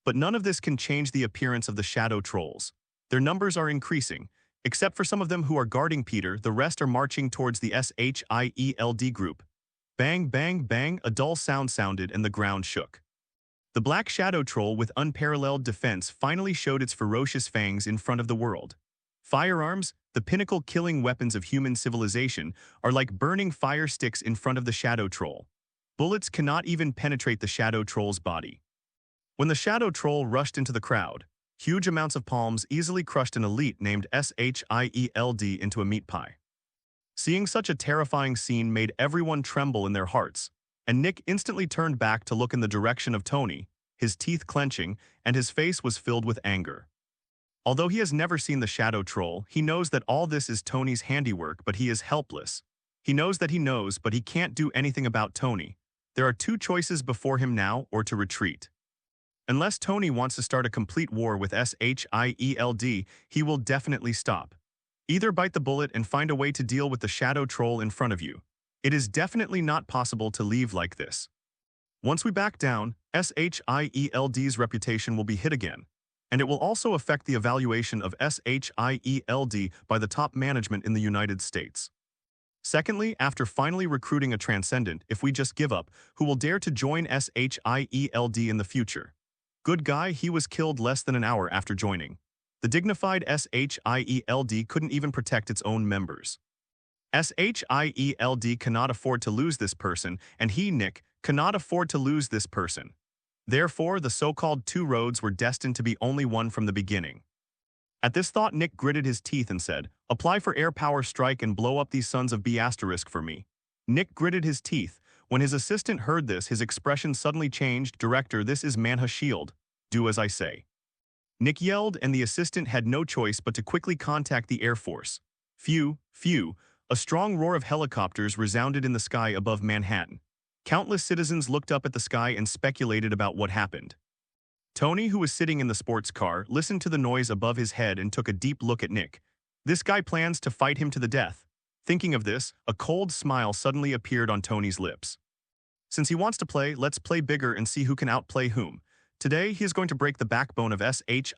Speaker 1: But none of this can change the appearance of the shadow trolls. Their numbers are increasing. Except for some of them who are guarding Peter, the rest are marching towards the SHIELD group. Bang, bang, bang, a dull sound sounded and the ground shook. The black shadow troll with unparalleled defense finally showed its ferocious fangs in front of the world. Firearms, the pinnacle killing weapons of human civilization, are like burning fire sticks in front of the shadow troll. Bullets cannot even penetrate the shadow troll's body. When the shadow troll rushed into the crowd, huge amounts of palms easily crushed an elite named SHIELD into a meat pie. Seeing such a terrifying scene made everyone tremble in their hearts, and Nick instantly turned back to look in the direction of Tony, his teeth clenching, and his face was filled with anger. Although he has never seen the shadow troll, he knows that all this is Tony's handiwork, but he is helpless. He knows that he knows, but he can't do anything about Tony. There are two choices before him now, or to retreat. Unless Tony wants to start a complete war with Shield, he will definitely stop. Either bite the bullet and find a way to deal with the shadow troll in front of you. It is definitely not possible to leave like this. Once we back down, Shield's reputation will be hit again, and it will also affect the evaluation of Shield by the top management in the United States. Secondly, after finally recruiting a transcendent, if we just give up, who will dare to join Shield in the future? Good guy, he was killed less than an hour after joining. The dignified Shield couldn't even protect its own members. Shield cannot afford to lose this person, and he, Nick, cannot afford to lose this person. Therefore, the so-called two roads were destined to be only one from the beginning. At this thought, Nick gritted his teeth and said, "Apply for air power strike and blow up these sons of B** for me." Nick gritted his teeth. When his assistant heard this, his expression suddenly changed. "Director, this is Manha Shield. Do as I say." Nick yelled, and the assistant had no choice but to quickly contact the Air Force. Phew, phew, a strong roar of helicopters resounded in the sky above Manhattan. Countless citizens looked up at the sky and speculated about what happened. Tony, who was sitting in the sports car, listened to the noise above his head and took a deep look at Nick. This guy plans to fight him to the death. Thinking of this, a cold smile suddenly appeared on Tony's lips. Since he wants to play, let's play bigger and see who can outplay whom. Today, he is going to break the backbone of Shield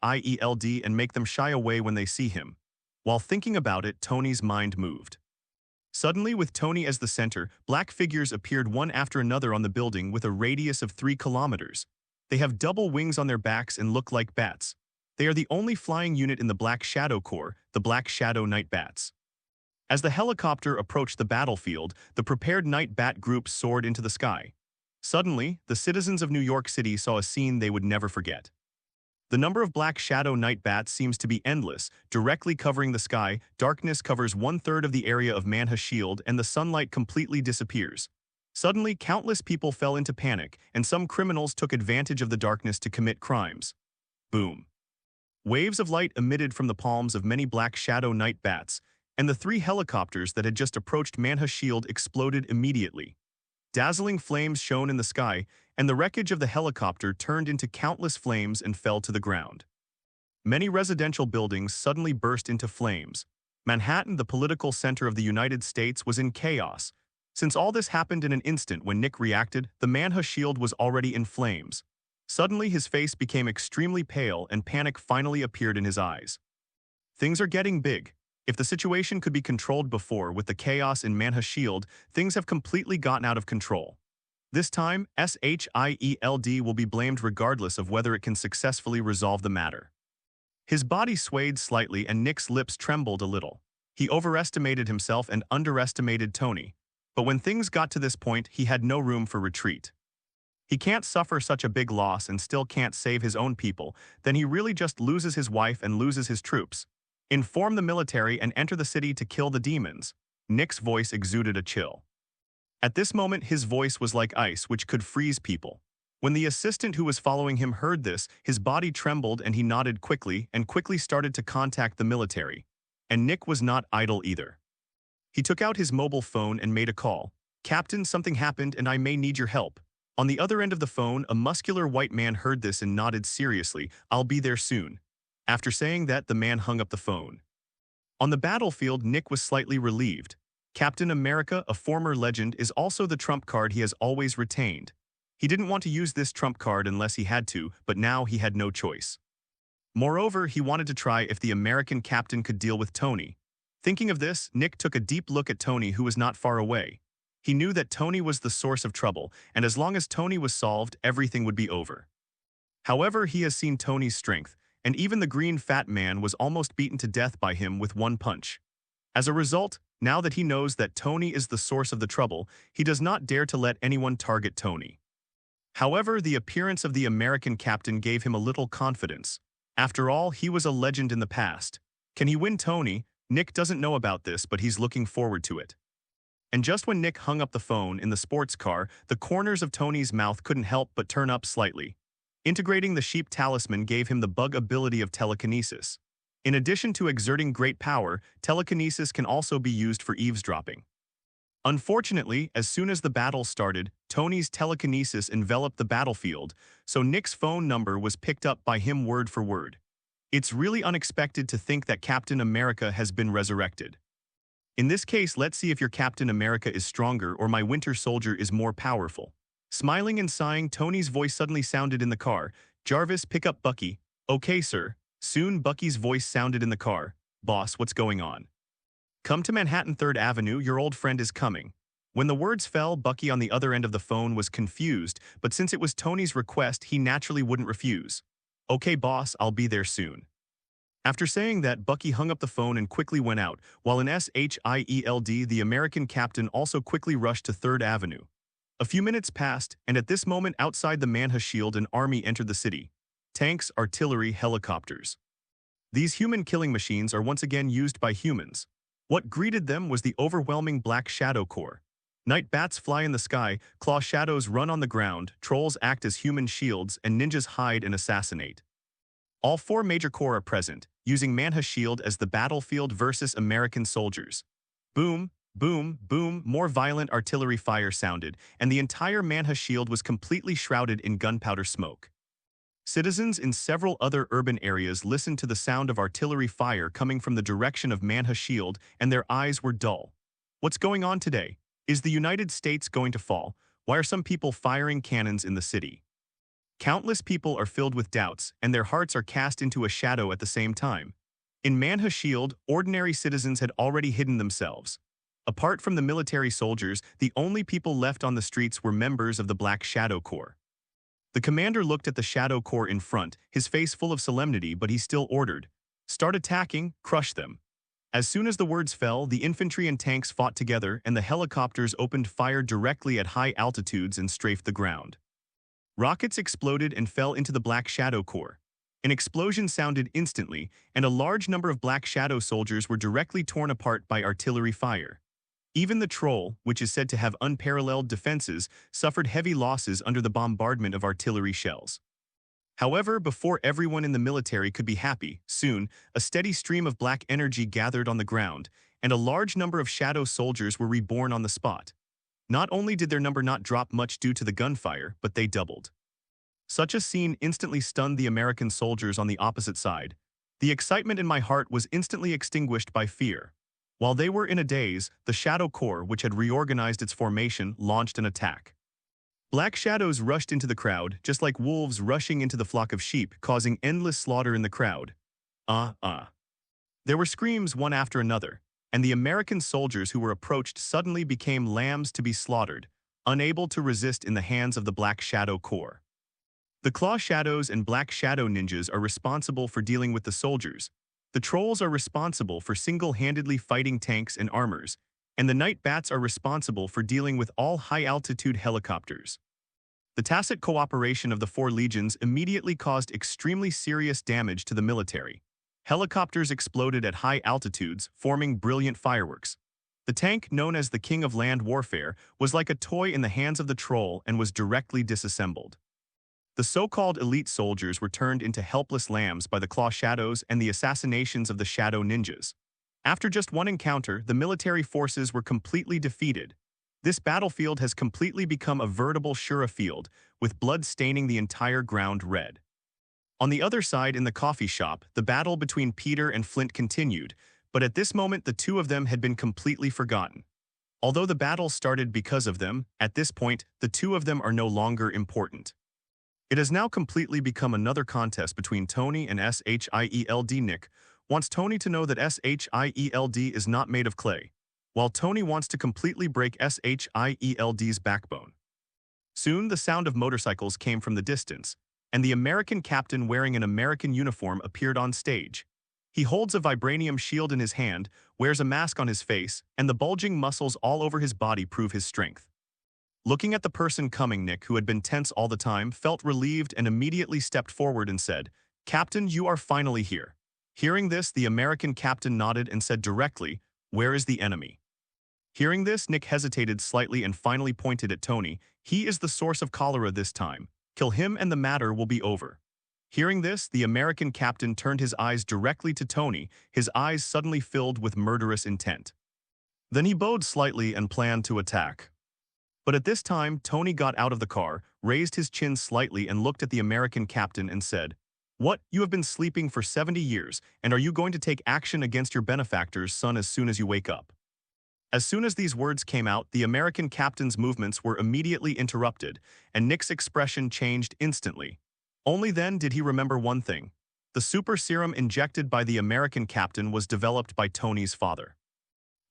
Speaker 1: and make them shy away when they see him. While thinking about it, Tony's mind moved. Suddenly, with Tony as the center, black figures appeared one after another on the building with a radius of 3 kilometers. They have double wings on their backs and look like bats. They are the only flying unit in the Black Shadow Corps, the Black Shadow Night Bats. As the helicopter approached the battlefield, the prepared Night Bat group soared into the sky. Suddenly, the citizens of New York City saw a scene they would never forget. The number of Black Shadow Night Bats seems to be endless, directly covering the sky. Darkness covers 1/3 of the area of Manha Shield, and the sunlight completely disappears. Suddenly, countless people fell into panic, and some criminals took advantage of the darkness to commit crimes. Boom. Waves of light emitted from the palms of many Black Shadow Night Bats, and the 3 helicopters that had just approached Manha Shield exploded immediately. Dazzling flames shone in the sky, and the wreckage of the helicopter turned into countless flames and fell to the ground. Many residential buildings suddenly burst into flames. Manhattan, the political center of the United States, was in chaos. Since all this happened in an instant when Nick reacted, the Manha Shield was already in flames. Suddenly, his face became extremely pale and panic finally appeared in his eyes. Things are getting big. If the situation could be controlled before with the chaos in Manha Shield, things have completely gotten out of control. This time, Shield will be blamed regardless of whether it can successfully resolve the matter. His body swayed slightly and Nick's lips trembled a little. He overestimated himself and underestimated Tony. But when things got to this point, he had no room for retreat. He can't suffer such a big loss and still can't save his own people, then he really just loses his wife and loses his troops. Inform the military and enter the city to kill the demons. Nick's voice exuded a chill. At this moment, his voice was like ice, which could freeze people. When the assistant who was following him heard this, his body trembled and he nodded quickly and quickly started to contact the military. And Nick was not idle either. He took out his mobile phone and made a call. "Captain, something happened and I may need your help." On the other end of the phone, a muscular white man heard this and nodded seriously. "I'll be there soon." After saying that, the man hung up the phone. On the battlefield, Nick was slightly relieved. Captain America, a former legend, is also the trump card he has always retained. He didn't want to use this trump card unless he had to, but now he had no choice. Moreover, he wanted to try if the American captain could deal with Tony. Thinking of this, Nick took a deep look at Tony, who was not far away. He knew that Tony was the source of trouble, and as long as Tony was solved, everything would be over. However, he has seen Tony's strength, and even the green fat man was almost beaten to death by him with one punch. As a result, now that he knows that Tony is the source of the trouble, he does not dare to let anyone target Tony. However, the appearance of the American captain gave him a little confidence. After all, he was a legend in the past. Can he win Tony? Nick doesn't know about this, but he's looking forward to it. And just when Nick hung up the phone in the sports car, the corners of Tony's mouth couldn't help but turn up slightly. Integrating the sheep talisman gave him the bug ability of telekinesis. In addition to exerting great power, telekinesis can also be used for eavesdropping. Unfortunately, as soon as the battle started, Tony's telekinesis enveloped the battlefield, so Nick's phone number was picked up by him word for word. It's really unexpected to think that Captain America has been resurrected. In this case, let's see if your Captain America is stronger or my Winter Soldier is more powerful. Smiling and sighing, Tony's voice suddenly sounded in the car. Jarvis, pick up Bucky. Okay, sir. Soon, Bucky's voice sounded in the car. Boss, what's going on? Come to Manhattan 3rd Avenue, your old friend is coming. When the words fell, Bucky on the other end of the phone was confused, but since it was Tony's request, he naturally wouldn't refuse. Okay, boss, I'll be there soon. After saying that, Bucky hung up the phone and quickly went out, while in SHIELD, the American captain also quickly rushed to 3rd Avenue. A few minutes passed, and at this moment outside the Manha Shield, an army entered the city. Tanks, artillery, helicopters. These human killing machines are once again used by humans. What greeted them was the overwhelming Black Shadow Corps. Night bats fly in the sky, claw shadows run on the ground, trolls act as human shields, and ninjas hide and assassinate. All 4 major corps are present, using Manha Shield as the battlefield versus American soldiers. Boom, boom, boom, more violent artillery fire sounded, and the entire Manha Shield was completely shrouded in gunpowder smoke. Citizens in several other urban areas listened to the sound of artillery fire coming from the direction of Manha Shield, and their eyes were dull. What's going on today? Is the United States going to fall? Why are some people firing cannons in the city? Countless people are filled with doubts, and their hearts are cast into a shadow at the same time. In Manha Shield, ordinary citizens had already hidden themselves. Apart from the military soldiers, the only people left on the streets were members of the Black Shadow Corps. The commander looked at the Shadow Corps in front, his face full of solemnity, but he still ordered, "Start attacking, crush them." As soon as the words fell, the infantry and tanks fought together, and the helicopters opened fire directly at high altitudes and strafed the ground. Rockets exploded and fell into the Black Shadow Corps. An explosion sounded instantly, and a large number of Black Shadow soldiers were directly torn apart by artillery fire. Even the Troll, which is said to have unparalleled defenses, suffered heavy losses under the bombardment of artillery shells. However, before everyone in the military could be happy, soon, a steady stream of black energy gathered on the ground, and a large number of shadow soldiers were reborn on the spot. Not only did their number not drop much due to the gunfire, but they doubled. Such a scene instantly stunned the American soldiers on the opposite side. The excitement in my heart was instantly extinguished by fear. While they were in a daze, the Shadow Corps, which had reorganized its formation, launched an attack. Black shadows rushed into the crowd, just like wolves rushing into the flock of sheep, causing endless slaughter in the crowd. There were screams one after another, and the American soldiers who were approached suddenly became lambs to be slaughtered, unable to resist in the hands of the Black Shadow Corps. The Claw Shadows and Black Shadow Ninjas are responsible for dealing with the soldiers. The Trolls are responsible for single-handedly fighting tanks and armors, and the Night Bats are responsible for dealing with all high-altitude helicopters. The tacit cooperation of the 4 legions immediately caused extremely serious damage to the military. Helicopters exploded at high altitudes, forming brilliant fireworks. The tank, known as the King of Land Warfare, was like a toy in the hands of the Troll and was directly disassembled. The so-called elite soldiers were turned into helpless lambs by the Claw Shadows and the assassinations of the Shadow Ninjas. After just one encounter, the military forces were completely defeated. This battlefield has completely become a veritable Shura field, with blood staining the entire ground red. On the other side, in the coffee shop, the battle between Peter and Flint continued, but at this moment the two of them had been completely forgotten. Although the battle started because of them, at this point, the two of them are no longer important. It has now completely become another contest between Tony and SHIELD. Nick wants Tony to know that SHIELD is not made of clay, while Tony wants to completely break SHIELD's backbone. Soon the sound of motorcycles came from the distance, and the American captain wearing an American uniform appeared on stage. He holds a vibranium shield in his hand, wears a mask on his face, and the bulging muscles all over his body prove his strength. Looking at the person coming, Nick, who had been tense all the time, felt relieved and immediately stepped forward and said, "Captain, you are finally here." Hearing this, the American captain nodded and said directly, "Where is the enemy?" Hearing this, Nick hesitated slightly and finally pointed at Tony. "He is the source of cholera this time. Kill him and the matter will be over." Hearing this, the American captain turned his eyes directly to Tony, his eyes suddenly filled with murderous intent. Then he bowed slightly and planned to attack. But at this time, Tony got out of the car, raised his chin slightly and looked at the American captain and said, "What, you have been sleeping for 70 years, and are you going to take action against your benefactor's son as soon as you wake up?" As soon as these words came out, the American captain's movements were immediately interrupted, and Nick's expression changed instantly. Only then did he remember one thing. The super serum injected by the American captain was developed by Tony's father.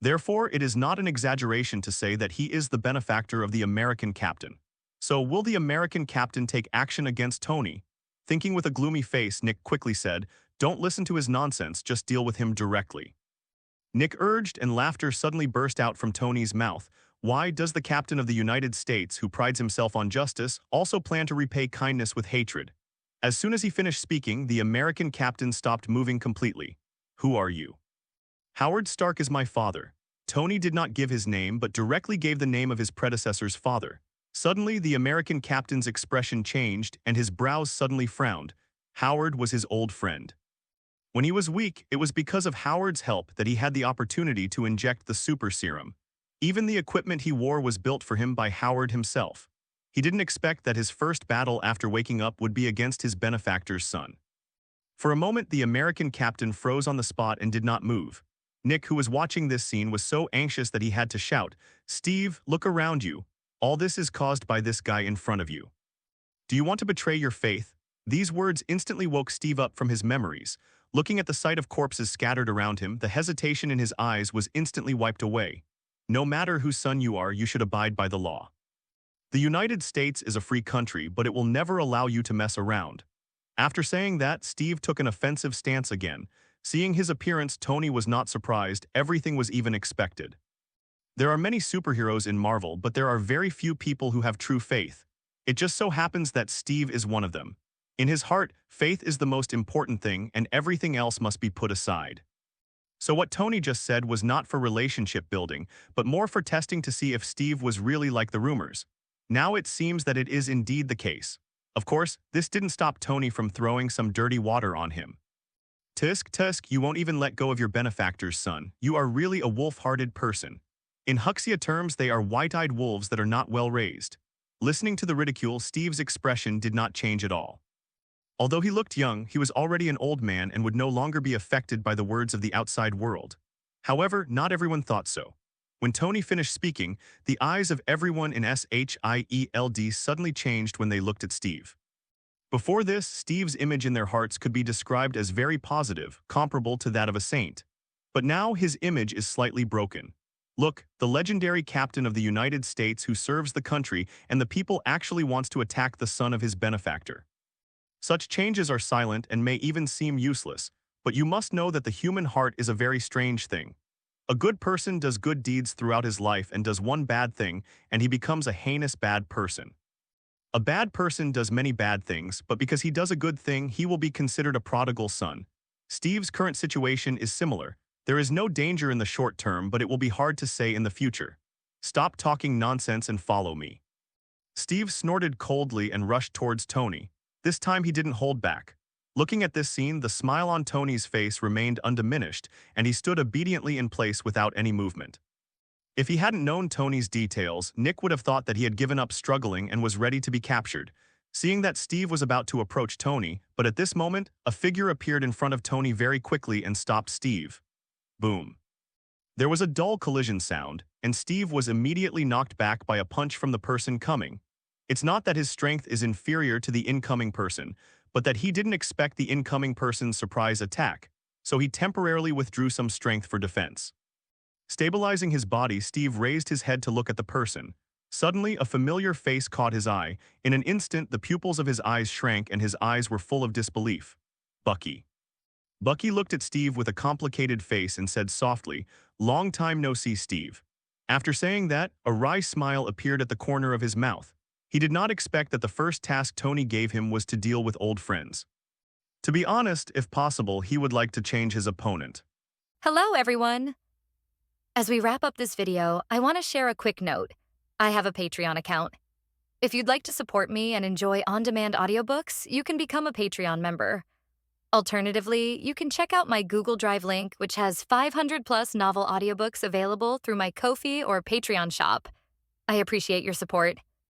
Speaker 1: Therefore, it is not an exaggeration to say that he is the benefactor of the American captain. So will the American captain take action against Tony? Thinking with a gloomy face, Nick quickly said, "Don't listen to his nonsense, just deal with him directly." Nick urged, and laughter suddenly burst out from Tony's mouth. Why does the captain of the United States, who prides himself on justice, also plan to repay kindness with hatred? As soon as he finished speaking, the American captain stopped moving completely. "Who are you?" "Howard Stark is my father." Tony did not give his name but directly gave the name of his predecessor's father. Suddenly, the American captain's expression changed and his brows suddenly frowned. Howard was his old friend. When he was weak, it was because of Howard's help that he had the opportunity to inject the super serum. Even the equipment he wore was built for him by Howard himself. He didn't expect that his first battle after waking up would be against his benefactor's son. For a moment, the American captain froze on the spot and did not move. Nick, who was watching this scene, was so anxious that he had to shout, "Steve, look around you. All this is caused by this guy in front of you. Do you want to betray your faith?" These words instantly woke Steve up from his memories. Looking at the sight of corpses scattered around him, the hesitation in his eyes was instantly wiped away. No matter whose son you are, you should abide by the law. The United States is a free country, but it will never allow you to mess around. After saying that, Steve took an offensive stance again. Seeing his appearance, Tony was not surprised. Everything was even expected. There are many superheroes in Marvel, but there are very few people who have true faith. It just so happens that Steve is one of them. In his heart, faith is the most important thing, and everything else must be put aside. So what Tony just said was not for relationship building, but more for testing to see if Steve was really like the rumors. Now it seems that it is indeed the case. Of course, this didn't stop Tony from throwing some dirty water on him. Tusk, you won't even let go of your benefactor's son. You are really a wolf-hearted person. In Huxia terms, they are white-eyed wolves that are not well raised. Listening to the ridicule, Steve's expression did not change at all. Although he looked young, he was already an old man and would no longer be affected by the words of the outside world. However, not everyone thought so. When Tony finished speaking, the eyes of everyone in SHIELD suddenly changed when they looked at Steve. Before this, Steve's image in their hearts could be described as very positive, comparable to that of a saint. But now his image is slightly broken. Look, the legendary captain of the United States who serves the country and the people actually wants to attack the son of his benefactor. Such changes are silent and may even seem useless, but you must know that the human heart is a very strange thing. A good person does good deeds throughout his life and does one bad thing, and he becomes a heinous bad person. A bad person does many bad things, but because he does a good thing, he will be considered a prodigal son. Steve's current situation is similar. There is no danger in the short term, but it will be hard to say in the future. Stop talking nonsense and follow me. Steve snorted coldly and rushed towards Tony. This time he didn't hold back. Looking at this scene, the smile on Tony's face remained undiminished, and he stood obediently in place without any movement. If he hadn't known Tony's details, Nick would have thought that he had given up struggling and was ready to be captured. Seeing that Steve was about to approach Tony, but at this moment, a figure appeared in front of Tony very quickly and stopped Steve. Boom. There was a dull collision sound, and Steve was immediately knocked back by a punch from the person coming. It's not that his strength is inferior to the incoming person, but that he didn't expect the incoming person's surprise attack, so he temporarily withdrew some strength for defense. Stabilizing his body, Steve raised his head to look at the person. Suddenly, a familiar face caught his eye. In an instant, the pupils of his eyes shrank and his eyes were full of disbelief. Bucky. Bucky looked at Steve with a complicated face and said softly, "Long time no see, Steve." After saying that, a wry smile appeared at the corner of his mouth. He did not expect that the first task Tony gave him was to deal with old friends. To be honest, if possible, he would like to change his opponent.
Speaker 3: Hello, everyone. As we wrap up this video, I want to share a quick note. I have a Patreon account. If you'd like to support me and enjoy on-demand audiobooks, you can become a Patreon member. Alternatively, you can check out my Google Drive link, which has 500 plus novel audiobooks available through my Ko-fi or Patreon shop. I appreciate your support.